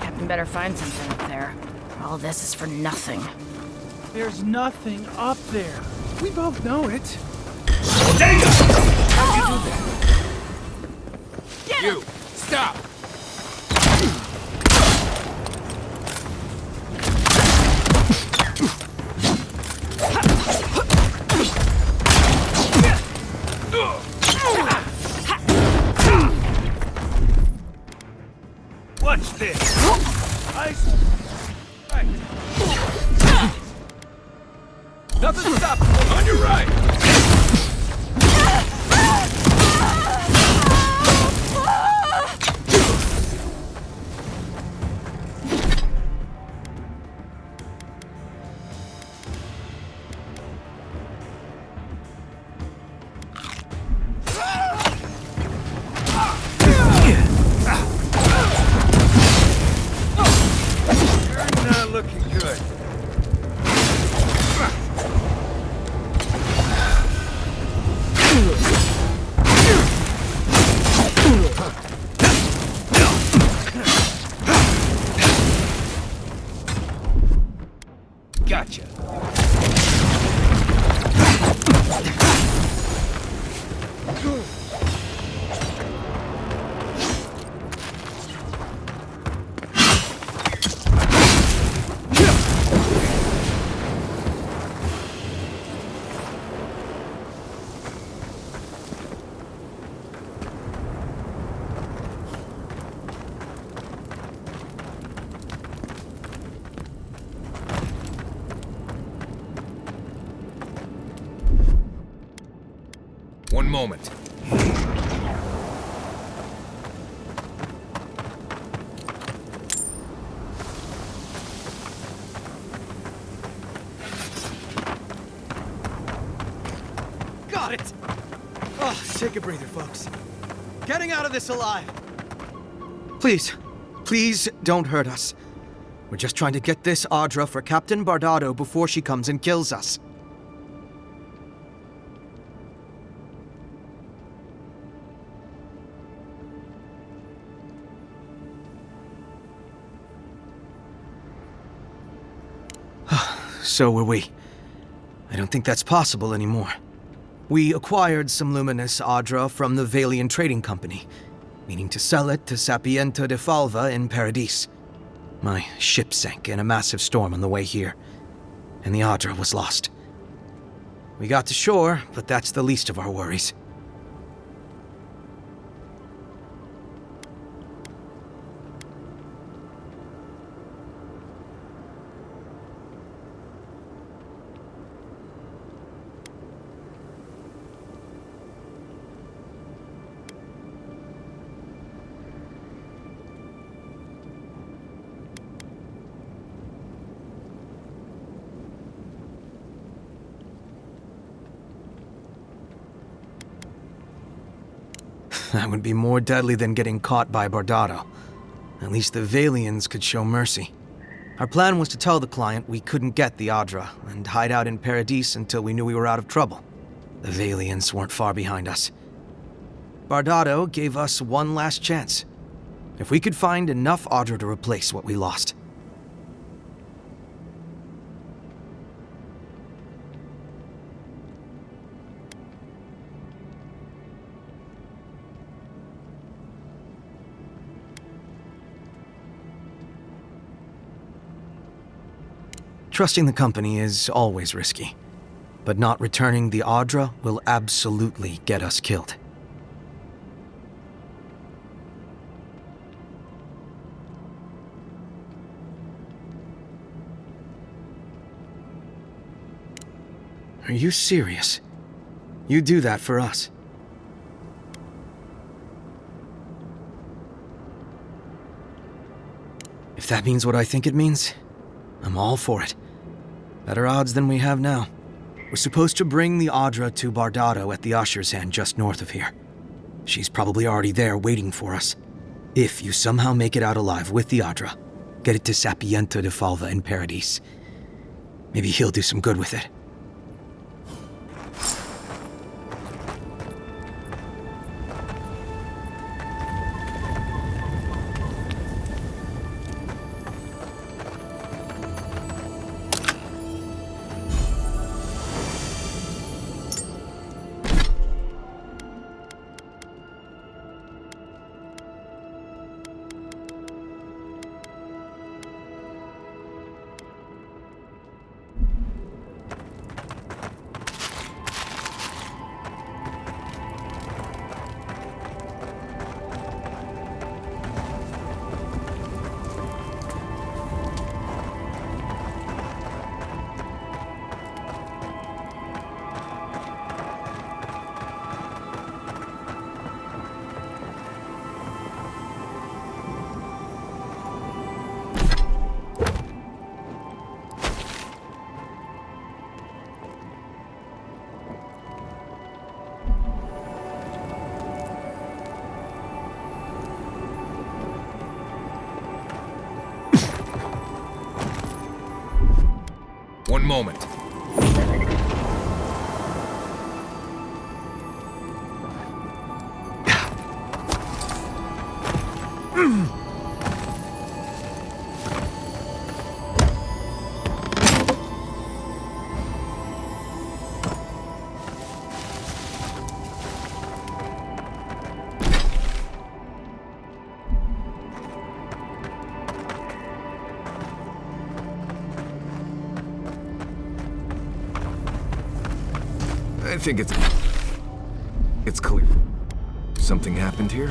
Captain better find something up there. All this is for nothing. There's nothing up there. We both know it. How'd you do that? You! Stop! Watch this. Nothing stops me! On your right! You're not looking good. Gotcha. One moment. Got it! Oh, take a breather, folks. Getting out of this alive. Please, please don't hurt us. We're just trying to get this Aedyr for Captain Bardado before she comes and kills us. So were we. I don't think that's possible anymore. We acquired some luminous Aedyr from the Valian Trading Company, meaning to sell it to Sapienta de Falva in Paradis. My ship sank in a massive storm on the way here, and the Aedyr was lost. We got to shore, but that's the least of our worries. That would be more deadly than getting caught by Bardado. At least the Valians could show mercy. Our plan was to tell the client we couldn't get the Aedyr and hide out in Paradis until we knew we were out of trouble. The Valians weren't far behind us. Bardado gave us one last chance. If we could find enough Aedyr to replace what we lost. Trusting the company is always risky, but not returning the Aedyr will absolutely get us killed. Are you serious? You do that for us? If that means what I think it means, I'm all for it. Better odds than we have now. We're supposed to bring the Aedyr to Bardado at the Usher's Hand just north of here. She's probably already there waiting for us. If you somehow make it out alive with the Aedyr, get it to Sapienta de Falva in Paradis. Maybe he'll do some good with it. moment. I think it's clear. Something happened here?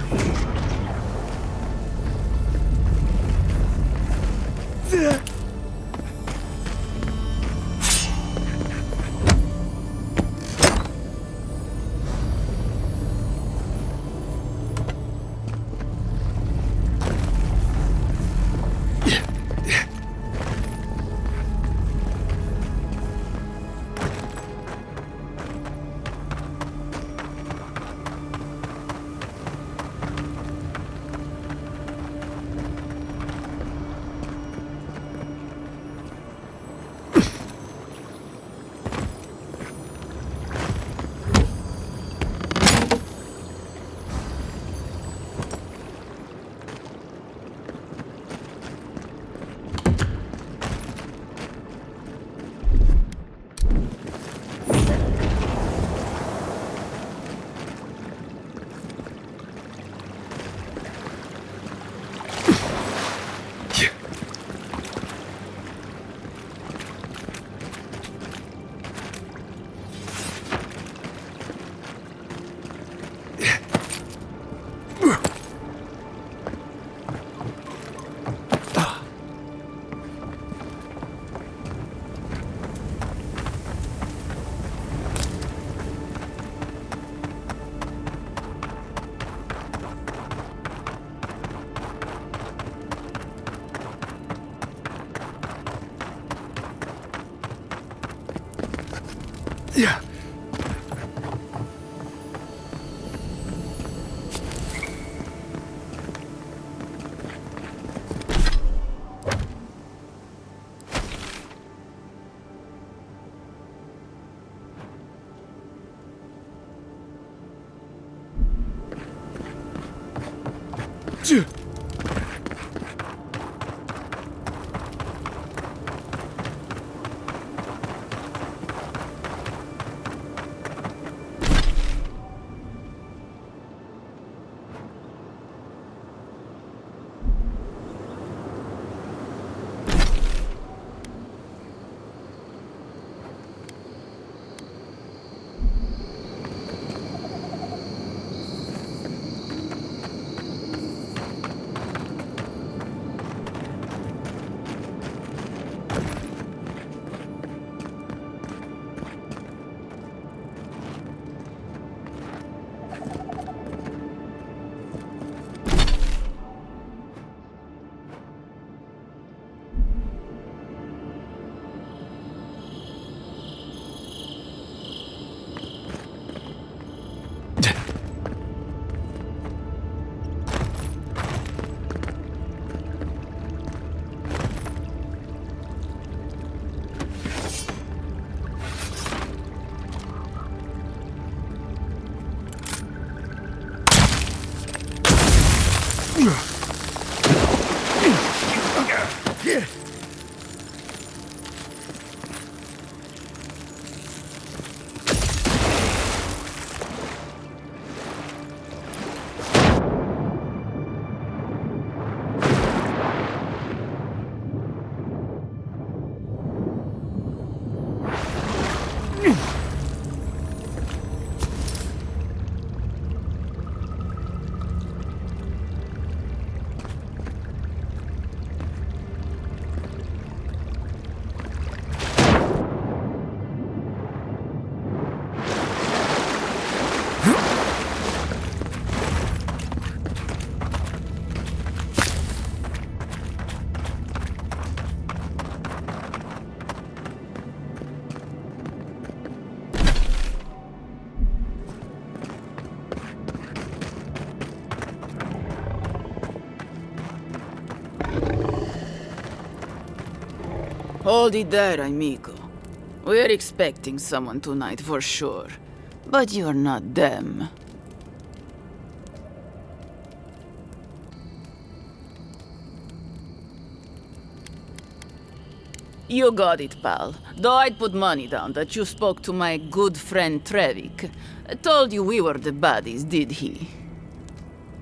Yeah. Hold it there, amigo. We're expecting someone tonight for sure. But you're not them. You got it, pal. Though I'd put money down that you spoke to my good friend Trevik. Told you we were the baddies, did he?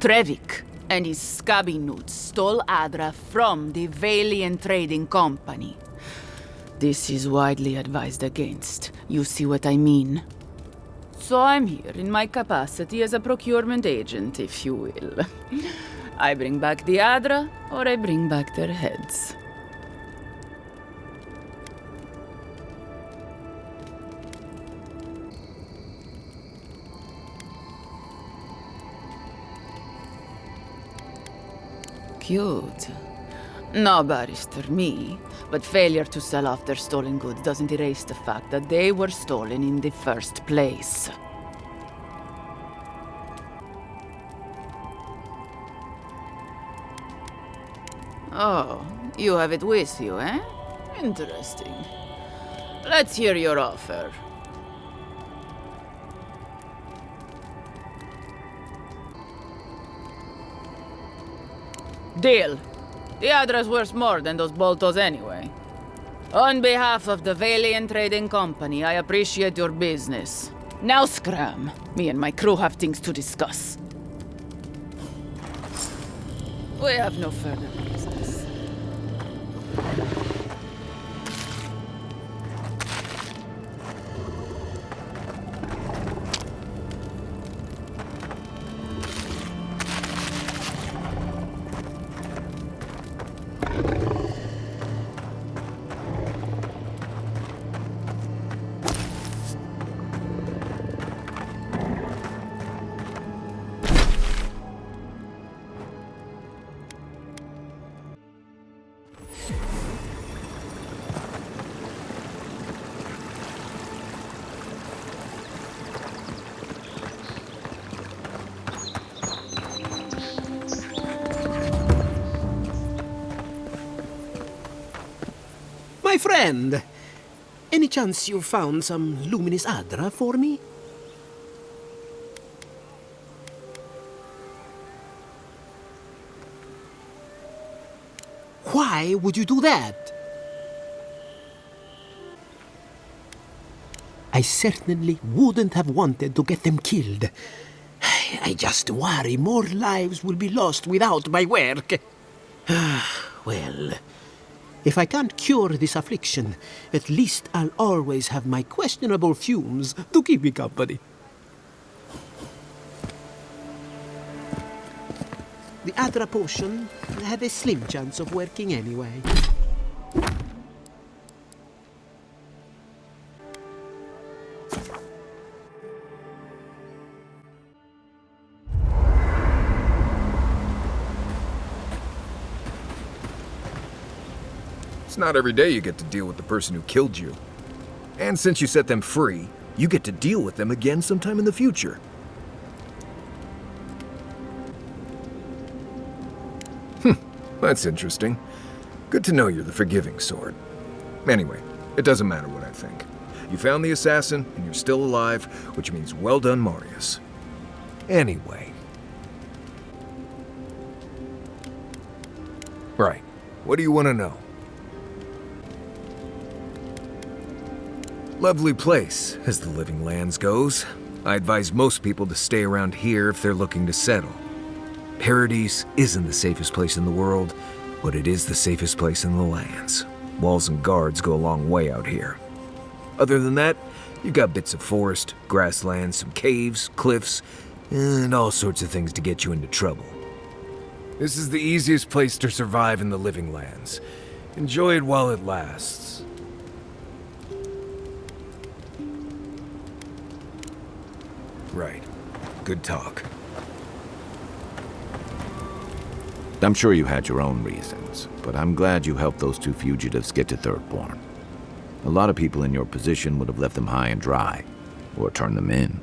Trevik and his scabby newts stole Aedyr from the Valiant Trading Company. This is widely advised against. You see what I mean? So I'm here in my capacity as a procurement agent, if you will. I bring back the Aedyr, or I bring back their heads. Cute. No barrister, me. But failure to sell off their stolen goods doesn't erase the fact that they were stolen in the first place. Oh, you have it with you, eh? Interesting. Let's hear your offer. Deal. The Aedyr worth more than those boltos anyway. On behalf of the Valiant Trading Company, I appreciate your business. Now scram. Me and my crew have things to discuss. We have no further business. My friend, any chance you found some luminous Aedyr for me? Why would you do that? I certainly wouldn't have wanted to get them killed. I just worry more lives will be lost without my work. Well, if I can't cure this affliction, at least I'll always have my questionable fumes to keep me company. The Aedyr potion had a slim chance of working anyway. It's not every day you get to deal with the person who killed you. And since you set them free, you get to deal with them again sometime in the future. That's interesting. Good to know you're the forgiving sort. Anyway, it doesn't matter what I think. You found the assassin, and you're still alive, which means well done, Marius. Anyway. Right. What do you want to know? Lovely place, as the Living Lands goes. I advise most people to stay around here if they're looking to settle. Paradis isn't the safest place in the world, but it is the safest place in the lands. Walls and guards go a long way out here. Other than that, you've got bits of forest, grasslands, some caves, cliffs, and all sorts of things to get you into trouble. This is the easiest place to survive in the Living Lands. Enjoy it while it lasts. Right. Good talk. I'm sure you had your own reasons, but I'm glad you helped those two fugitives get to Thirdborn. A lot of people in your position would have left them high and dry, or turned them in.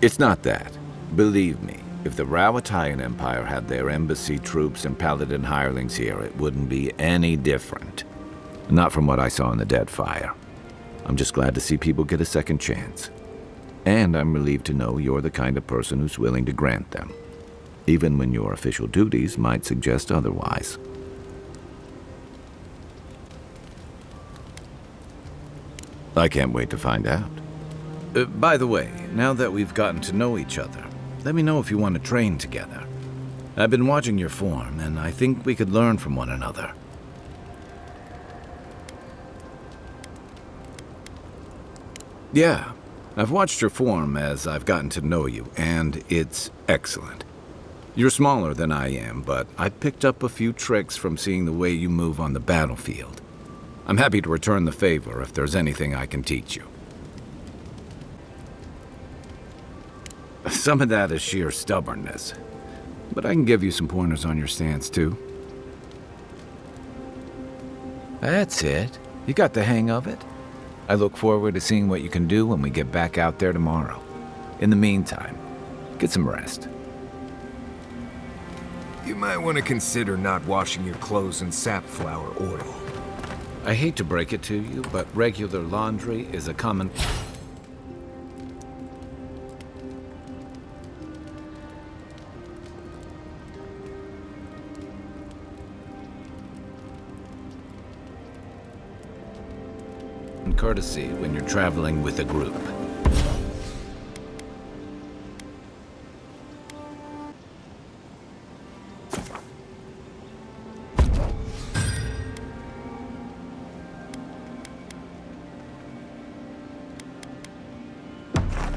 It's not that. Believe me, If the Rawatayan Empire had their embassy troops and paladin hirelings here, it wouldn't be any different. Not from what I saw in the Deadfire. I'm just glad to see people get a second chance. And I'm relieved to know you're the kind of person who's willing to grant them, even when your official duties might suggest otherwise. I can't wait to find out. By the way, now that we've gotten to know each other, let me know if you want to train together. I've been watching your form, and I think we could learn from one another. Yeah, I've watched your form as I've gotten to know you, and it's excellent. You're smaller than I am, but I picked up a few tricks from seeing the way you move on the battlefield. I'm happy to return the favor if there's anything I can teach you. Some of that is sheer stubbornness, but I can give you some pointers on your stance, too. That's it. You got the hang of it. I look forward to seeing what you can do when we get back out there tomorrow. In the meantime, get some rest. You might want to consider not washing your clothes in safflower oil. I hate to break it to you, but regular laundry is a common... courtesy when you're traveling with a group.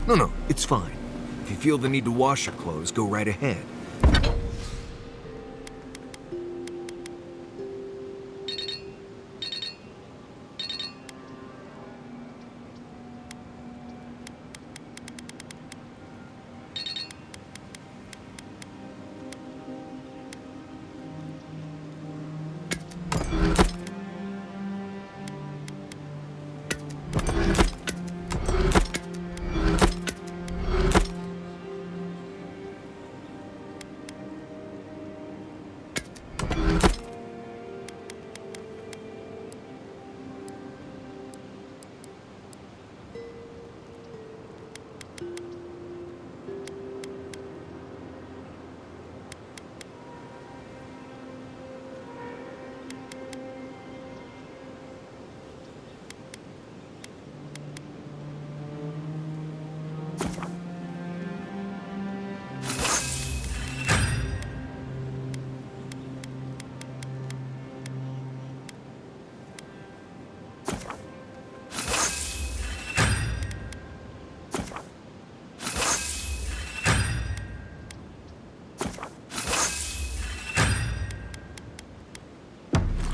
No, it's fine. If you feel the need to wash your clothes, go right ahead.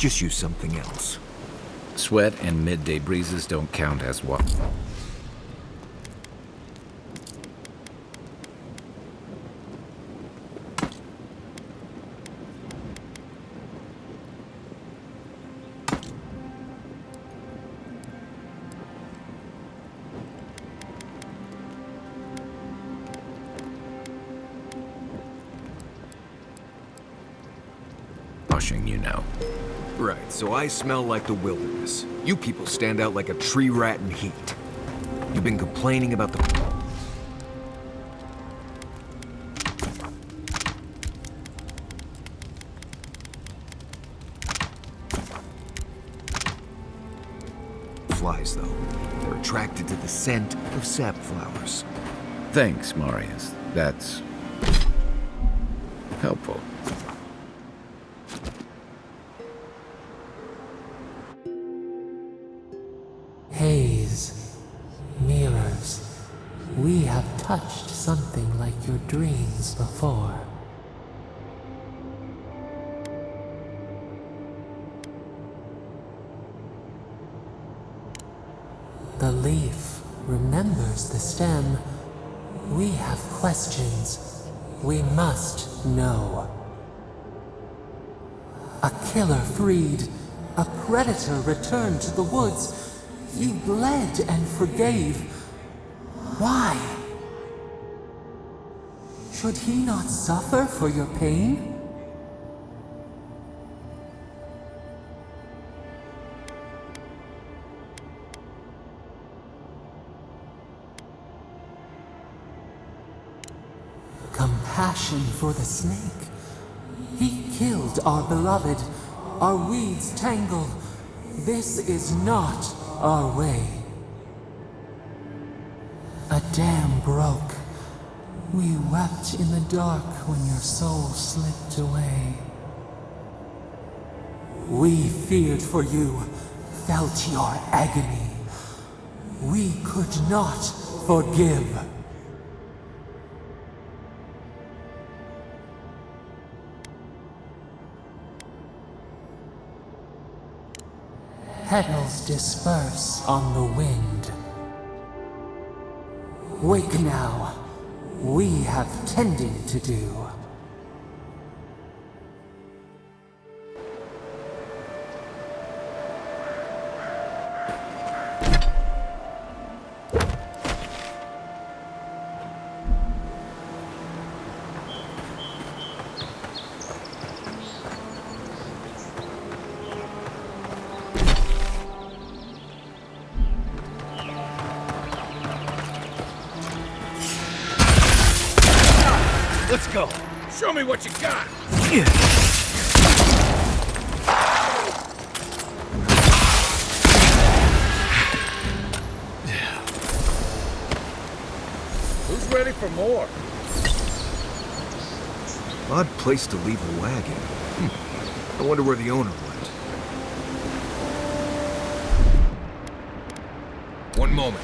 Just use something else. Sweat and midday breezes don't count as what? Washing, you know. Right, so I smell like the wilderness. You people stand out like a tree rat in heat. You've been complaining about the... flies, though. They're attracted to the scent of sap flowers. Thanks, Marius. That's... helpful. Haze, mirrors, we have touched something like your dreams before. The leaf remembers the stem. We have questions. We must know. A killer freed. A predator returned to the woods. You bled and forgave. Why? Should he not suffer for your pain? Compassion for the snake. He killed our beloved. Our weeds tangle. This is not our way. A dam broke. We wept in the dark when your soul slipped away. We feared for you, felt your agony. We could not forgive. Petals disperse on the wind. Wake now. We have tending to do. Let's go. Show me what you got. Who's ready for more? Odd place to leave a wagon. I wonder where the owner went. One moment.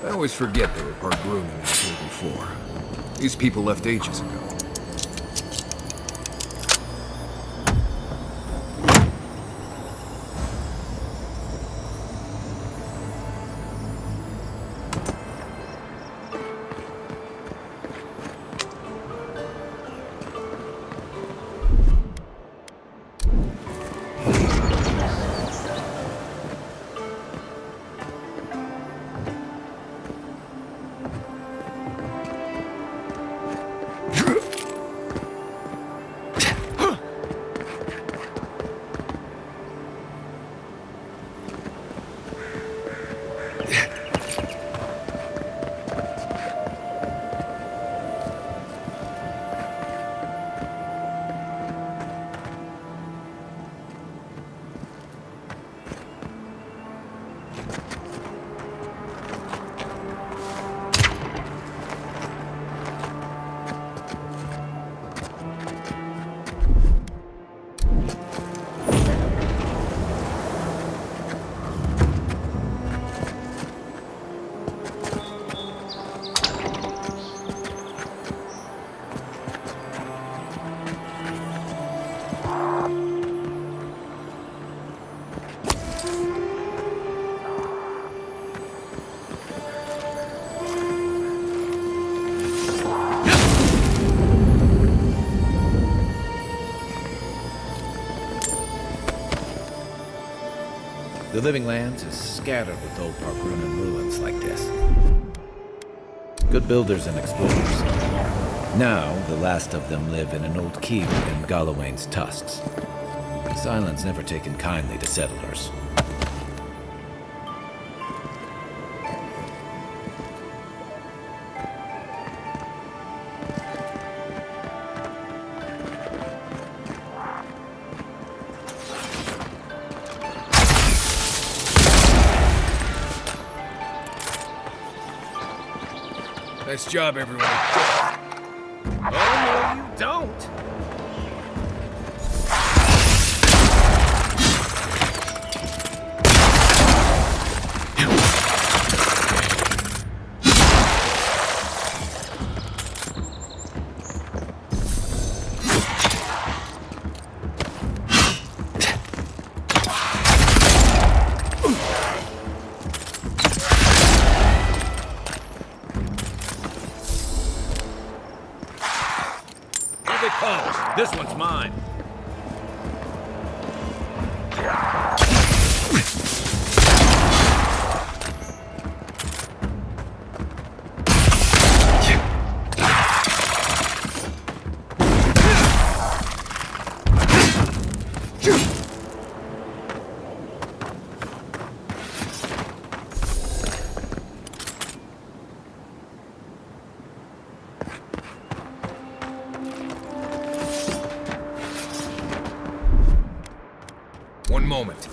I always forget there were part grooming in here before. These people left ages ago. The Living Lands is scattered with old Parkrunan ruins like this. Good builders and explorers. Now, the last of them live in an old keep in Galawain's tusks. This island's never taken kindly to settlers. Nice job, everyone. Oh, no, you don't! This one's mine. One moment.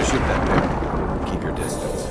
Shoot that bear. Keep your distance.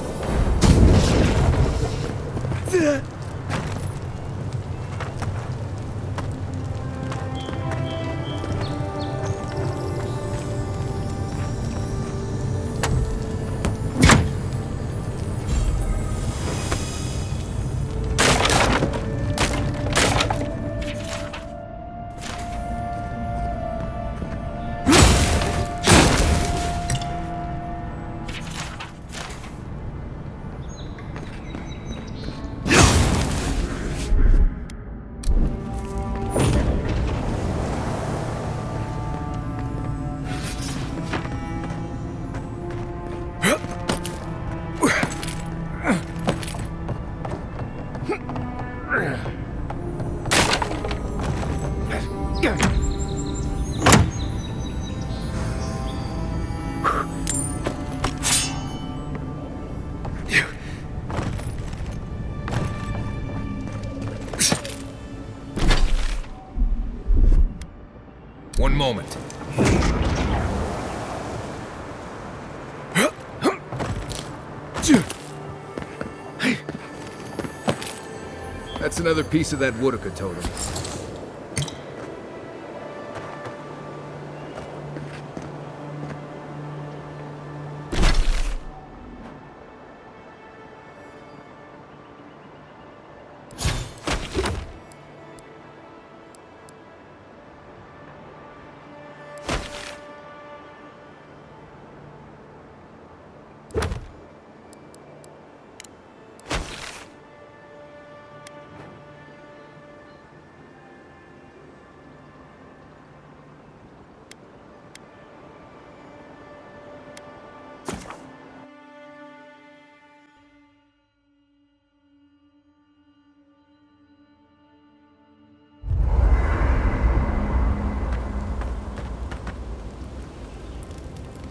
One moment. That's another piece of that Woodaka totem.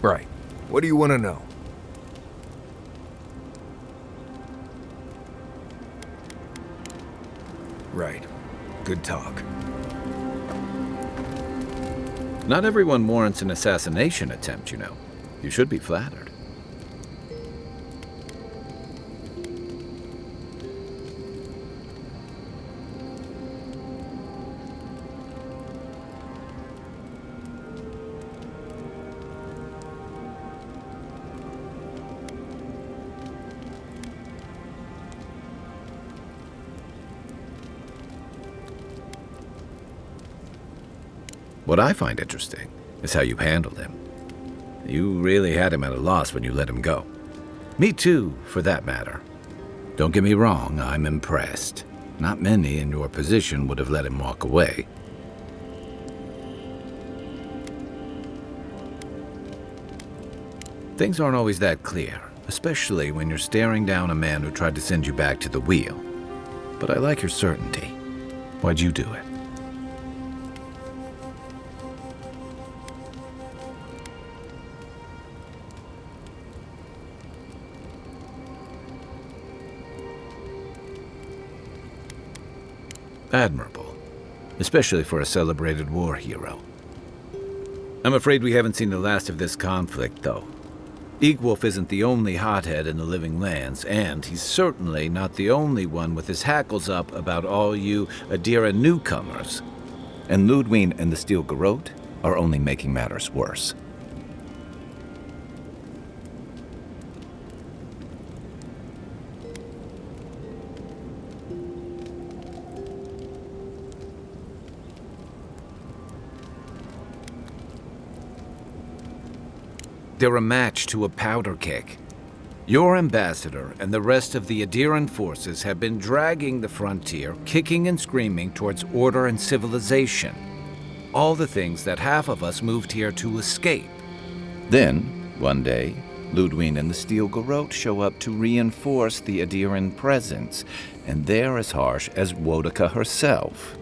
Right. What do you want to know? Right. Good talk. Not everyone warrants an assassination attempt, you know. You should be flattered. What I find interesting is how you handled him. You really had him at a loss when you let him go. Me too, for that matter. Don't get me wrong, I'm impressed. Not many in your position would have let him walk away. Things aren't always that clear, especially when you're staring down a man who tried to send you back to the wheel. But I like your certainty. Why'd you do it? Admirable, especially for a celebrated war hero. I'm afraid we haven't seen the last of this conflict, though. Eagwolf isn't the only hothead in the Living Lands, and he's certainly not the only one with his hackles up about all you Aedyr newcomers. And Ludwig and the Steel Garrote are only making matters worse. They're a match to a powder keg. Your ambassador and the rest of the Aedyran forces have been dragging the frontier, kicking and screaming towards order and civilization. All the things that half of us moved here to escape. Then, one day, Ludwig and the Steel Garrote show up to reinforce the Aedyran presence, and they're as harsh as Woedica herself.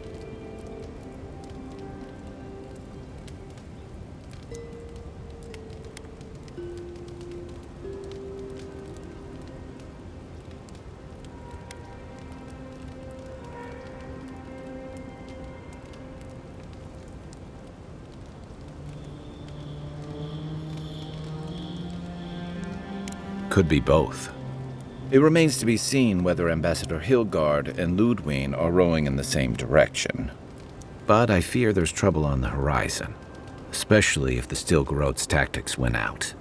Could be both. It remains to be seen whether Ambassador Hilgard and Ludwig are rowing in the same direction. But I fear there's trouble on the horizon, especially if the Steel Garrote's tactics win out.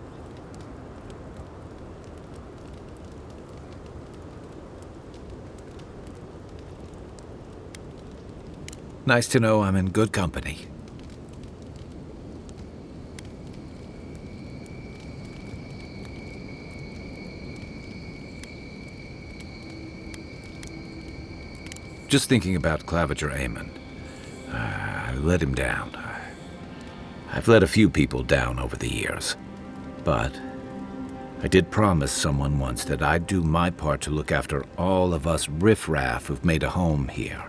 Nice to know I'm in good company. Just thinking about Claver Amon. I let him down. I've let a few people down over the years. But I did promise someone once that I'd do my part to look after all of us riffraff who've made a home here.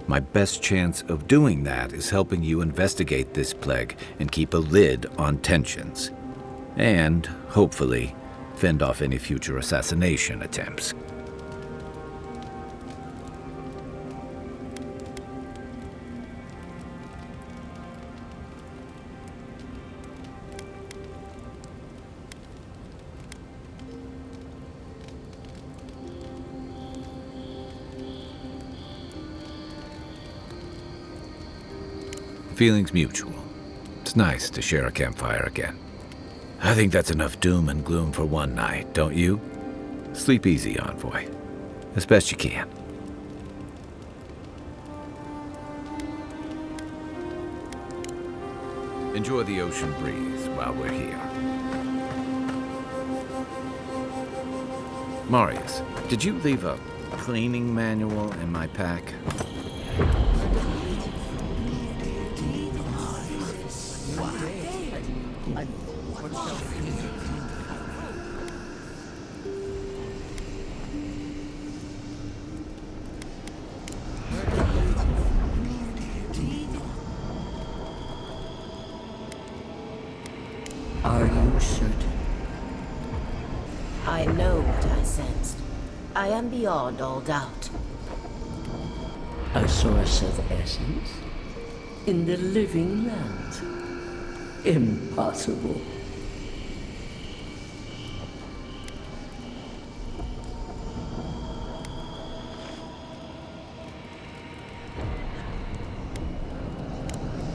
My best chance of doing that is helping you investigate this plague and keep a lid on tensions. And, hopefully, fend off any future assassination attempts. Feelings mutual. It's nice to share a campfire again. I think that's enough doom and gloom for one night, don't you? Sleep easy, Envoy. As best you can. Enjoy the ocean breeze while we're here. Marius, did you leave a cleaning manual in my pack? Are you certain? I know what I sensed. I am beyond all doubt. A source of essence? In the living lands? Impossible.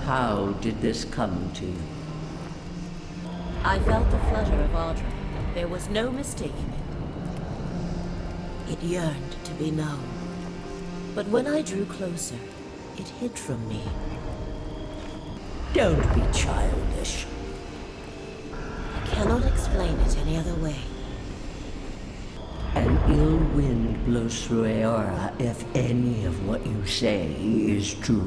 How did this come to you? I felt the flutter of Aedyr. There was no mistaking it. It yearned to be known. But when I drew closer, it hid from me. Don't be childish. I cannot explain it any other way. An ill wind blows through Eora if any of what you say is true.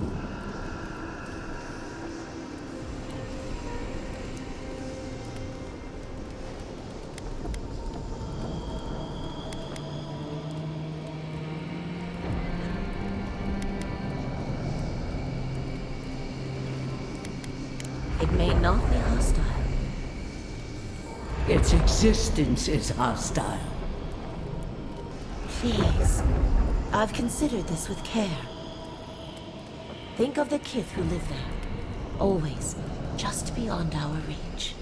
It may not be hostile. Its existence is hostile. Please. I've considered this with care. Think of the kith who live there. Always just beyond our reach.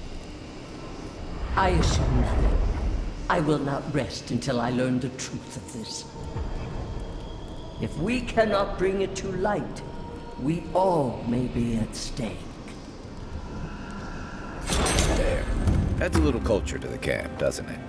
I assume nothing. I will not rest until I learn the truth of this. If we cannot bring it to light, we all may be at stake. There. Adds a little culture to the camp, doesn't it?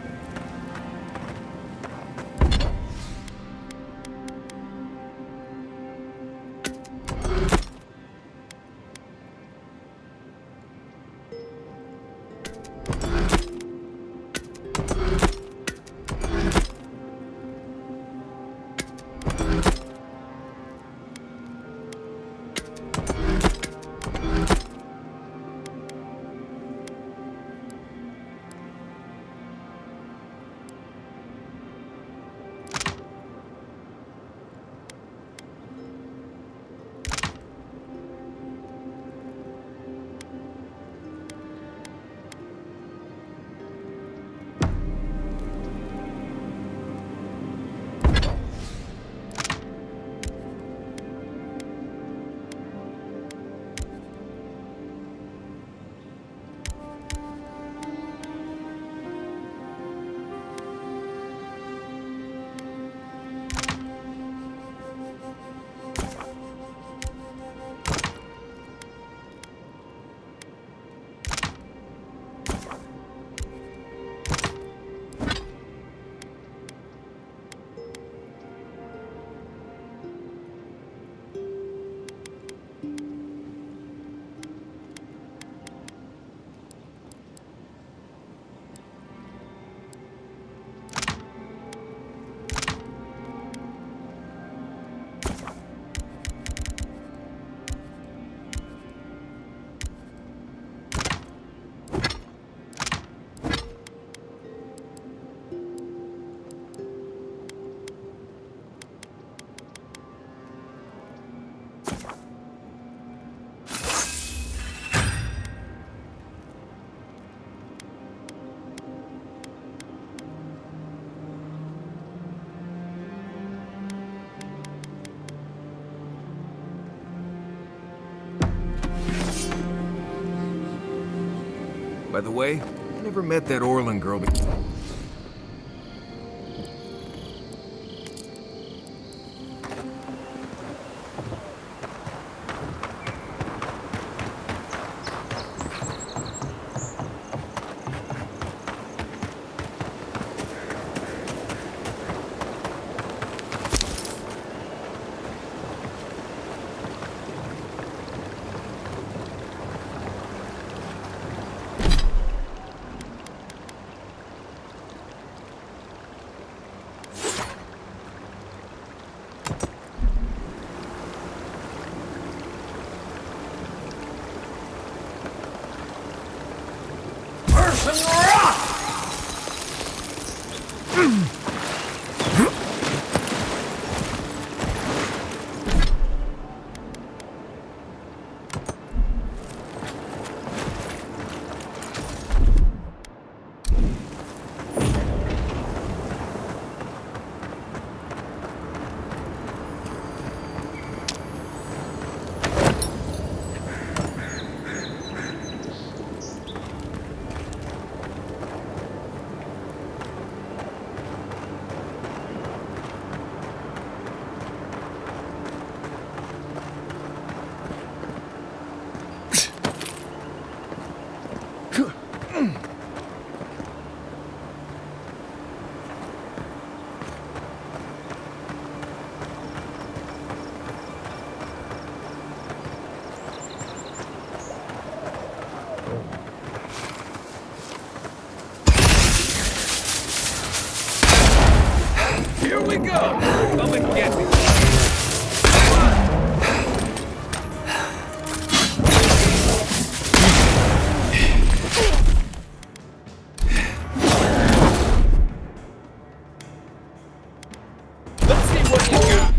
By the way, I never met that Orlan girl before. you go! Come and get me! Let's see what you got!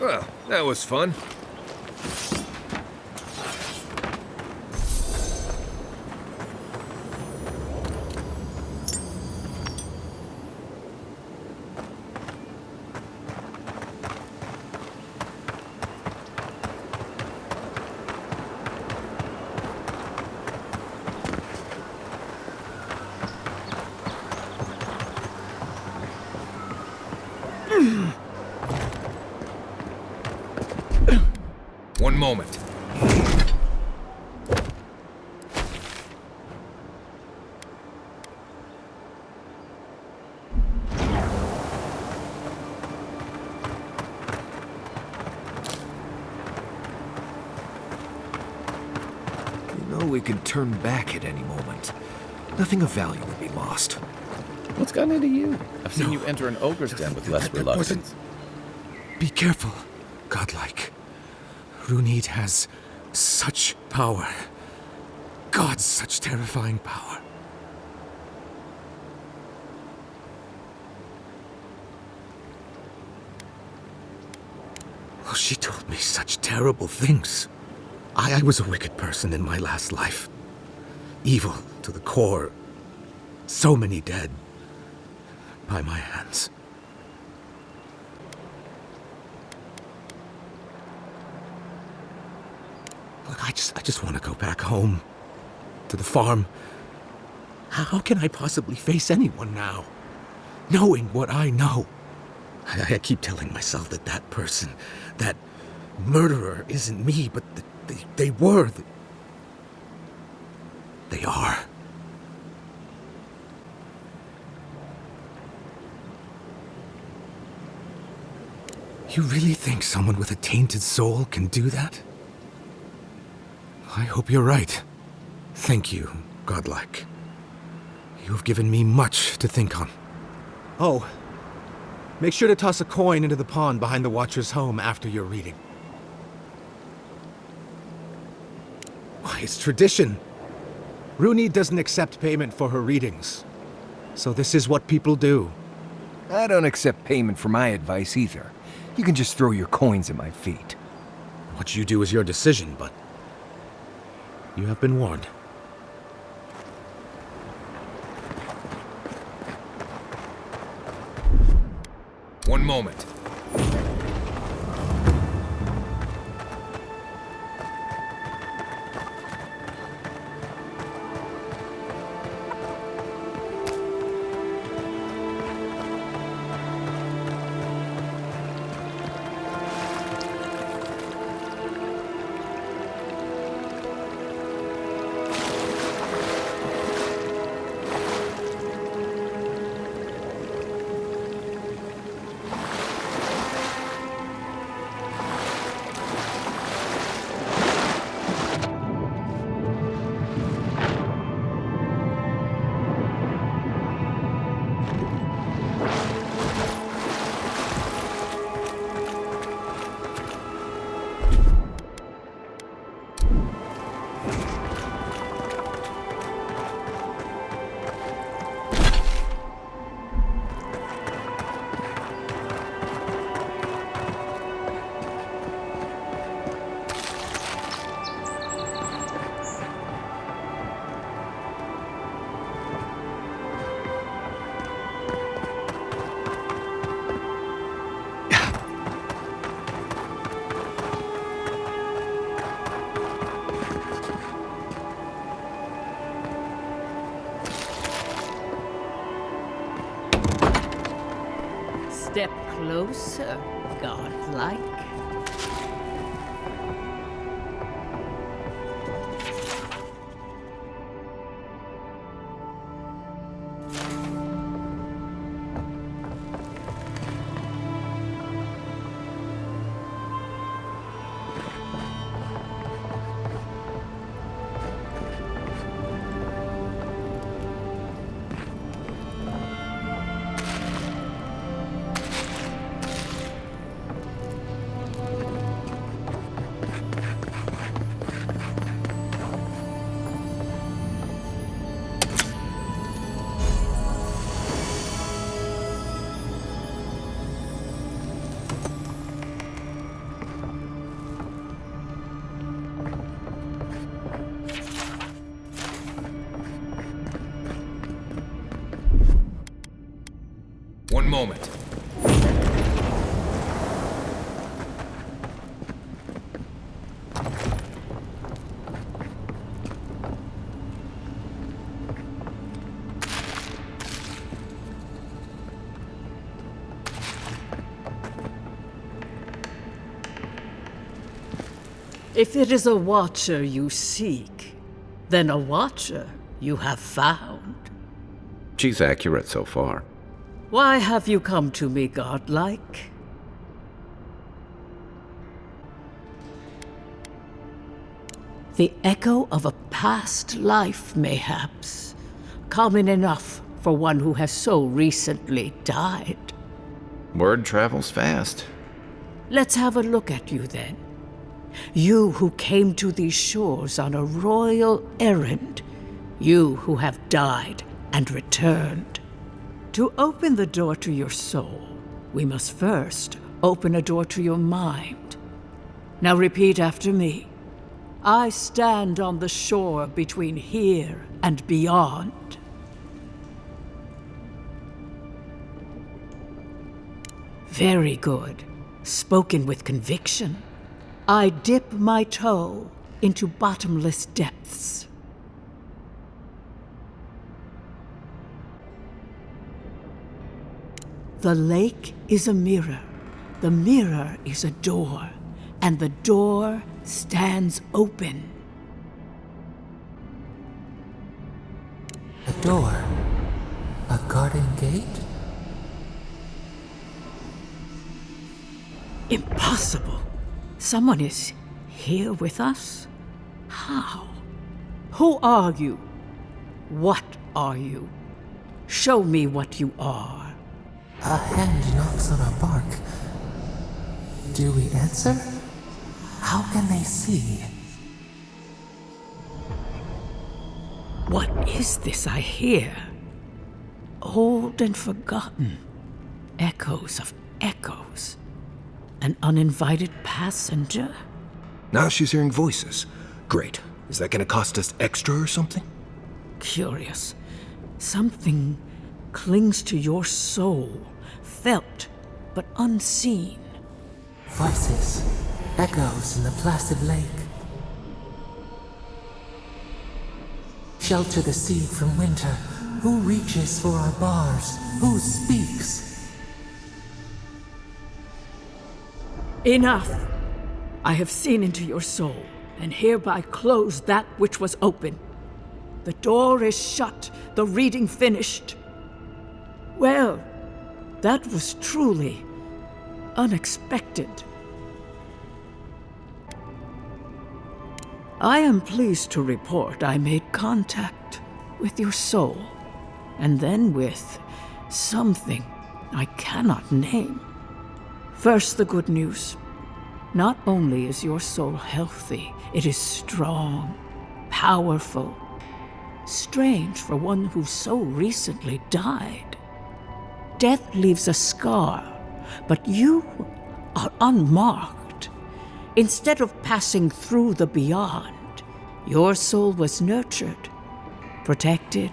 Well, that was fun. One moment. You know we can turn back at any moment. Nothing of value would be lost. What's gotten into you? I've seen you enter an ogre's den with less reluctance. Be careful, godlike. Runid has such power. God, such terrifying power. Oh, she told me such terrible things. I was a wicked person in my last life. Evil to the core. So many dead. By my hands. Look, I just want to go back home. To the farm. How can I possibly face anyone now? Knowing what I know. I keep telling myself that that person, that murderer isn't me, but they were. They are. You really think someone with a tainted soul can do that? I hope you're right. Thank you, godlike. You have given me much to think on. Oh, make sure to toss a coin into the pond behind the Watcher's home after your reading. Why, it's tradition. Runid doesn't accept payment for her readings. So this is what people do. I don't accept payment for my advice either. You can just throw your coins at my feet. What you do is your decision, but you have been warned. One moment. Step closer, godlike. moment. If it is a watcher you seek, then a watcher you have found. She's accurate so far. Why have you come to me, godlike? The echo of a past life, mayhaps. Common enough for one who has so recently died. Word travels fast. Let's have a look at you then. You who came to these shores on a royal errand. You who have died and returned. To open the door to your soul, we must first open a door to your mind. Now repeat after me. I stand on the shore between here and beyond. Very good. Spoken with conviction. I dip my toe into bottomless depths. The lake is a mirror. The mirror is a door. And the door stands open. A door? A garden gate? Impossible. Someone is here with us? How? Who are you? What are you? Show me what you are. A hand knocks on our bark. Do we answer? How can they see? What is this I hear? Old and forgotten. Echoes of echoes. An uninvited passenger? Now she's hearing voices. Great. Is that gonna cost us extra or something? Curious. Something clings to your soul, felt but unseen. Voices, echoes in the placid lake. Shelter the seed from winter. Who reaches for our bars? Who speaks? Enough! I have seen into your soul, and hereby close that which was open. The door is shut, the reading finished. Well, that was truly unexpected. I am pleased to report I made contact with your soul, and then with something I cannot name. First, the good news. Not only is your soul healthy, it is strong, powerful. Strange for one who so recently died. Death leaves a scar, but you are unmarked. Instead of passing through the beyond, your soul was nurtured, protected,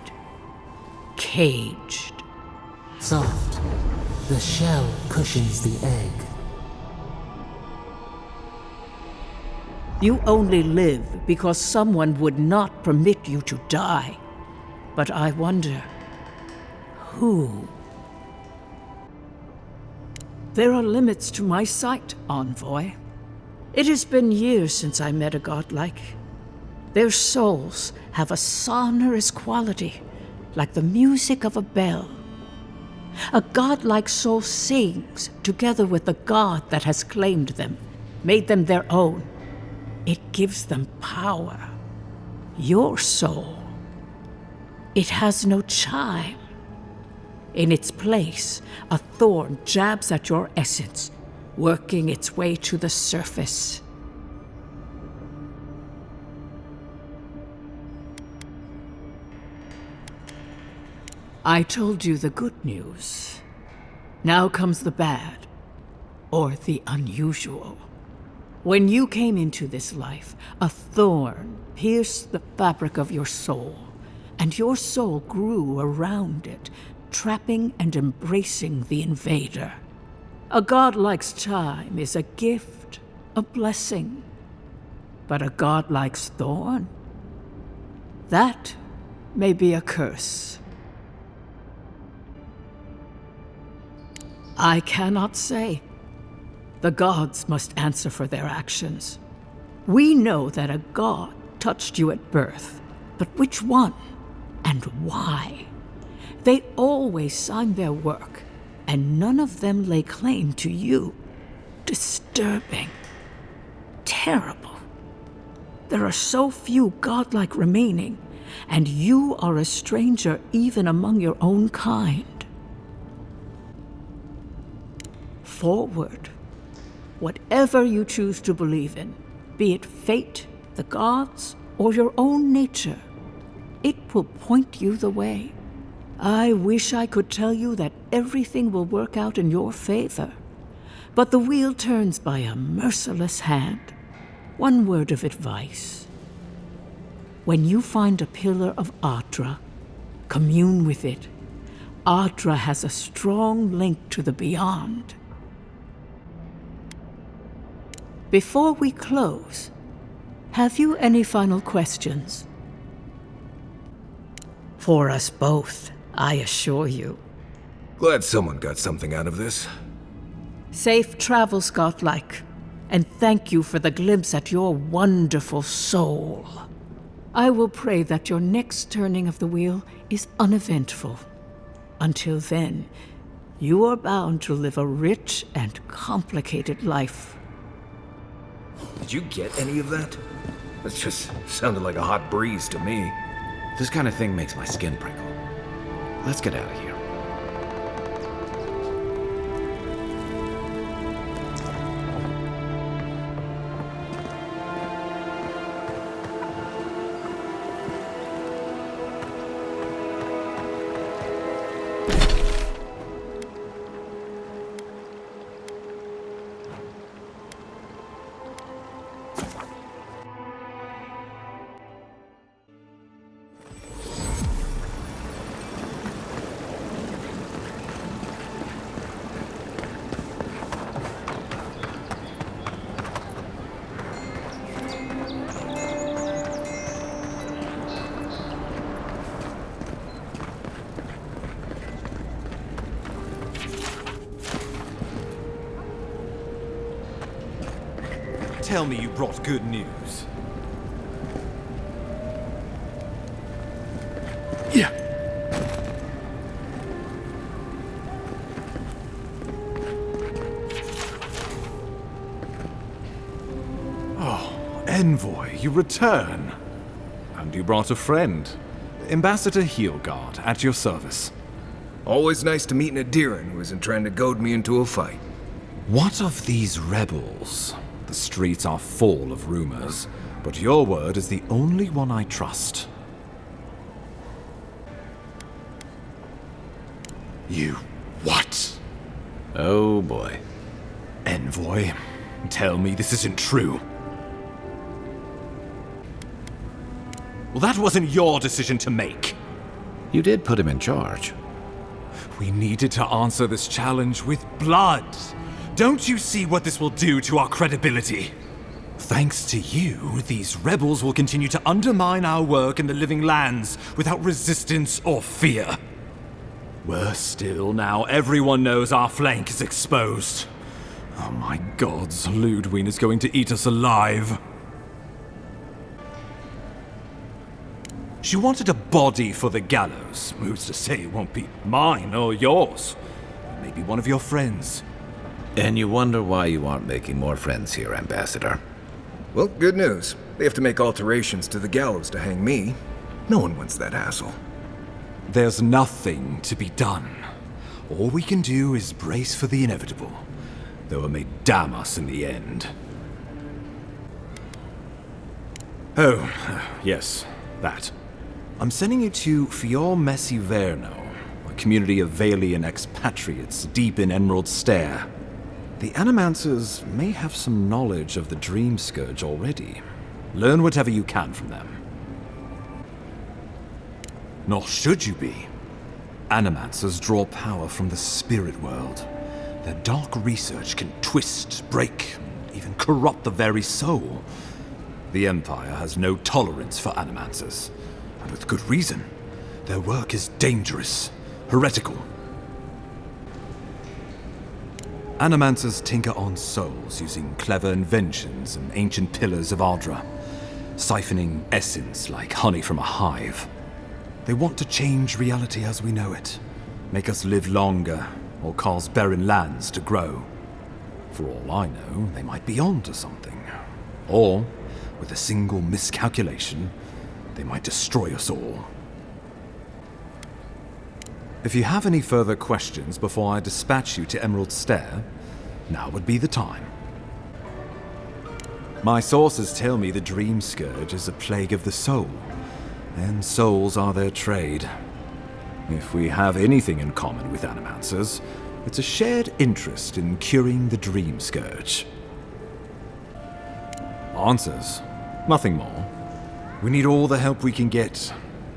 caged. Soft. The shell cushions the egg. You only live because someone would not permit you to die. But I wonder, who? There are limits to my sight, envoy. It has been years since I met a godlike. Their souls have a sonorous quality, like the music of a bell. A godlike soul sings together with the god that has claimed them, made them their own. It gives them power. Your soul, it has no chime. In its place, a thorn jabs at your essence, working its way to the surface. I told you the good news. Now comes the bad, or the unusual. When you came into this life, a thorn pierced the fabric of your soul, and your soul grew around it, trapping and embracing the invader. A godlike's time is a gift, a blessing. But a godlike's thorn? That may be a curse. I cannot say. The gods must answer for their actions. We know that a god touched you at birth, but which one and why? They always sign their work, and none of them lay claim to you. Disturbing. Terrible. There are so few godlike remaining, and you are a stranger even among your own kind. Forward. Whatever you choose to believe in, be it fate, the gods, or your own nature, it will point you the way. I wish I could tell you that everything will work out in your favor, but the wheel turns by a merciless hand. One word of advice. When you find a pillar of Aedyr, commune with it. Aedyr has a strong link to the beyond. Before we close, have you any final questions? For us both, I assure you. Glad someone got something out of this. Safe travels, godlike, and thank you for the glimpse at your wonderful soul. I will pray that your next turning of the wheel is uneventful. Until then, you are bound to live a rich and complicated life. Did you get any of that? That just sounded like a hot breeze to me. This kind of thing makes my skin prickle. Let's get out of here. Tell me you brought good news. Yeah. Oh, envoy, you return. And you brought a friend. Ambassador Heelguard, at your service. Always nice to meet an Aedyran who isn't trying to goad me into a fight. What of these rebels? The streets are full of rumors, but your word is the only one I trust. You what? Oh boy. Envoy, tell me this isn't true. Well, that wasn't your decision to make. You did put him in charge. We needed to answer this challenge with blood. Don't you see what this will do to our credibility? Thanks to you, these rebels will continue to undermine our work in the Living Lands without resistance or fear. Worse still, now everyone knows our flank is exposed. Oh my gods, Ludwig is going to eat us alive. She wanted a body for the gallows. Who's to say it won't be mine or yours? Maybe one of your friends. And you wonder why you aren't making more friends here, Ambassador. Well, good news. They have to make alterations to the gallows to hang me. No one wants that hassle. There's nothing to be done. All we can do is brace for the inevitable, though it may damn us in the end. Oh, yes, that. I'm sending you to Fior Messi Verno, a community of Valian expatriates deep in Emerald Stair. The Animancers may have some knowledge of the Dream Scourge already. Learn whatever you can from them. Nor should you be. Animancers draw power from the spirit world. Their dark research can twist, break, even corrupt the very soul. The Empire has no tolerance for Animancers, and with good reason. Their work is dangerous, heretical. Animancers tinker on souls using clever inventions and ancient pillars of Aedyr, siphoning essence like honey from a hive. They want to change reality as we know it, make us live longer, or cause barren lands to grow. For all I know, they might be onto something. Or, with a single miscalculation, they might destroy us all. If you have any further questions before I dispatch you to Emerald Stair, now would be the time. My sources tell me the Dream Scourge is a plague of the soul, and souls are their trade. If we have anything in common with Animancers, it's a shared interest in curing the Dream Scourge. Answers. Nothing more. We need all the help we can get,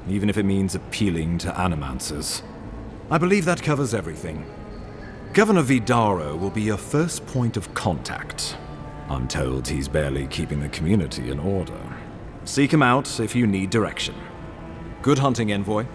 even if it means appealing to Animancers. I believe that covers everything. Governor Vidaro will be your first point of contact. I'm told he's barely keeping the community in order. Seek him out if you need direction. Good hunting, envoy.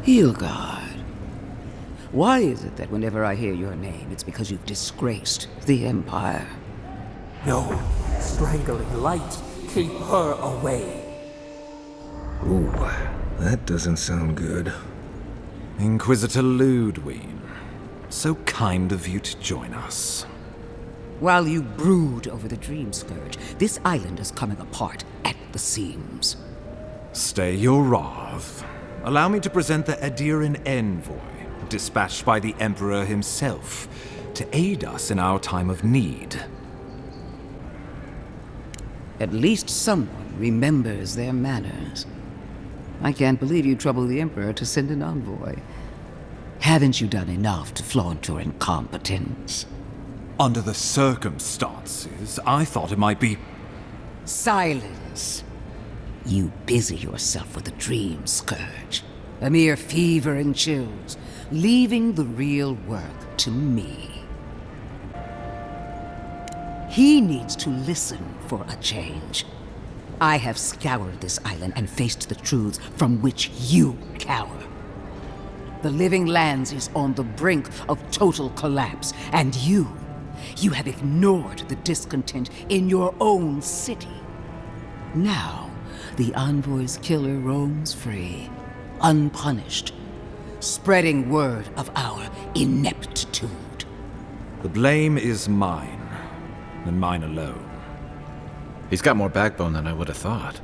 Hilgard. Why is it that whenever I hear your name, it's because you've disgraced the Empire? No, strangling light. Keep her away. Ooh, that doesn't sound good. Inquisitor Ludwig, so kind of you to join us. While you brood over the Dream Scourge, this island is coming apart at the seams. Stay your wrath. Allow me to present the Aedyr envoy, dispatched by the Emperor himself, to aid us in our time of need. At least someone remembers their manners. I can't believe you troubled the Emperor to send an envoy. Haven't you done enough to flaunt your incompetence? Under the circumstances, I thought it might be... Silence. You busy yourself with the Dream Scourge. A mere fever and chills, leaving the real work to me. He needs to listen for a change. I have scoured this island and faced the truths from which you cower. The Living Lands is on the brink of total collapse, and you have ignored the discontent in your own city. Now, the envoy's killer roams free, unpunished, spreading word of our ineptitude. The blame is mine, and mine alone. He's got more backbone than I would have thought.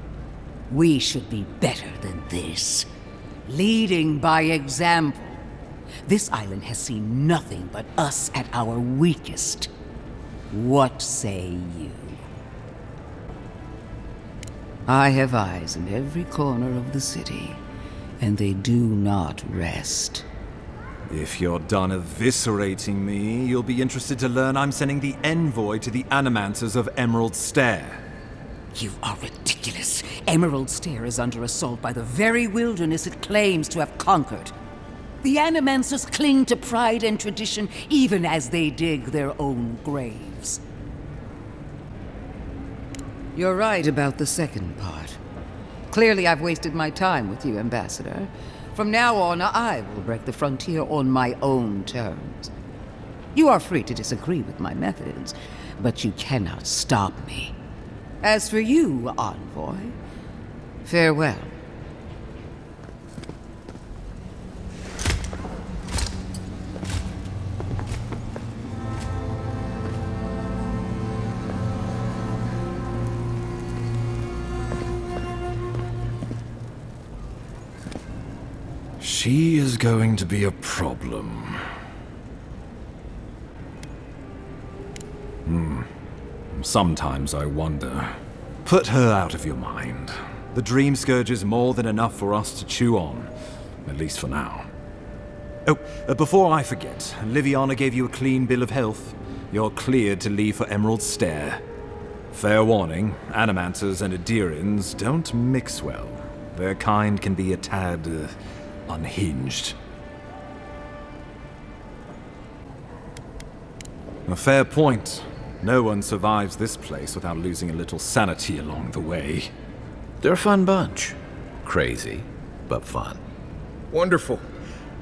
We should be better than this. Leading by example. This island has seen nothing but us at our weakest. What say you? I have eyes in every corner of the city, and they do not rest. If you're done eviscerating me, you'll be interested to learn I'm sending the envoy to the Animancers of Emerald Stair. You are ridiculous. Emerald Stair is under assault by the very wilderness it claims to have conquered. The Animancers cling to pride and tradition even as they dig their own graves. You're right about the second part. Clearly I've wasted my time with you, Ambassador. From now on, I will break the frontier on my own terms. You are free to disagree with my methods, but you cannot stop me. As for you, Envoy, farewell. She is going to be a problem. Sometimes I wonder. Put her out of your mind. The Dream Scourge is more than enough for us to chew on. At least for now. Oh, before I forget, Liviana gave you a clean bill of health. You're cleared to leave for Emerald Stair. Fair warning, Animanters and Aedyrians don't mix well. Their kind can be a tad unhinged. A fair point. No one survives this place without losing a little sanity along the way. They're a fun bunch. Crazy, but fun. Wonderful.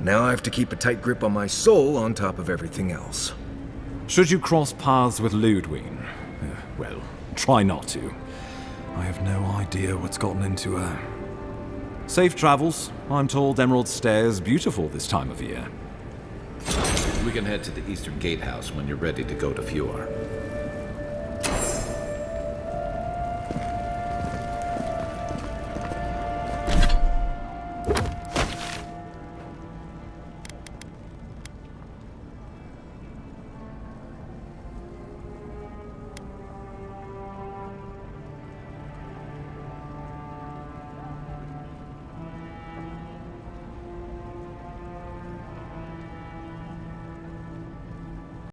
Now I have to keep a tight grip on my soul on top of everything else. Should you cross paths with Ludwig, well, try not to. I have no idea what's gotten into her. Safe travels. I'm told Emerald Stair is beautiful this time of year. We can head to the Eastern Gatehouse when you're ready to go to Fjord.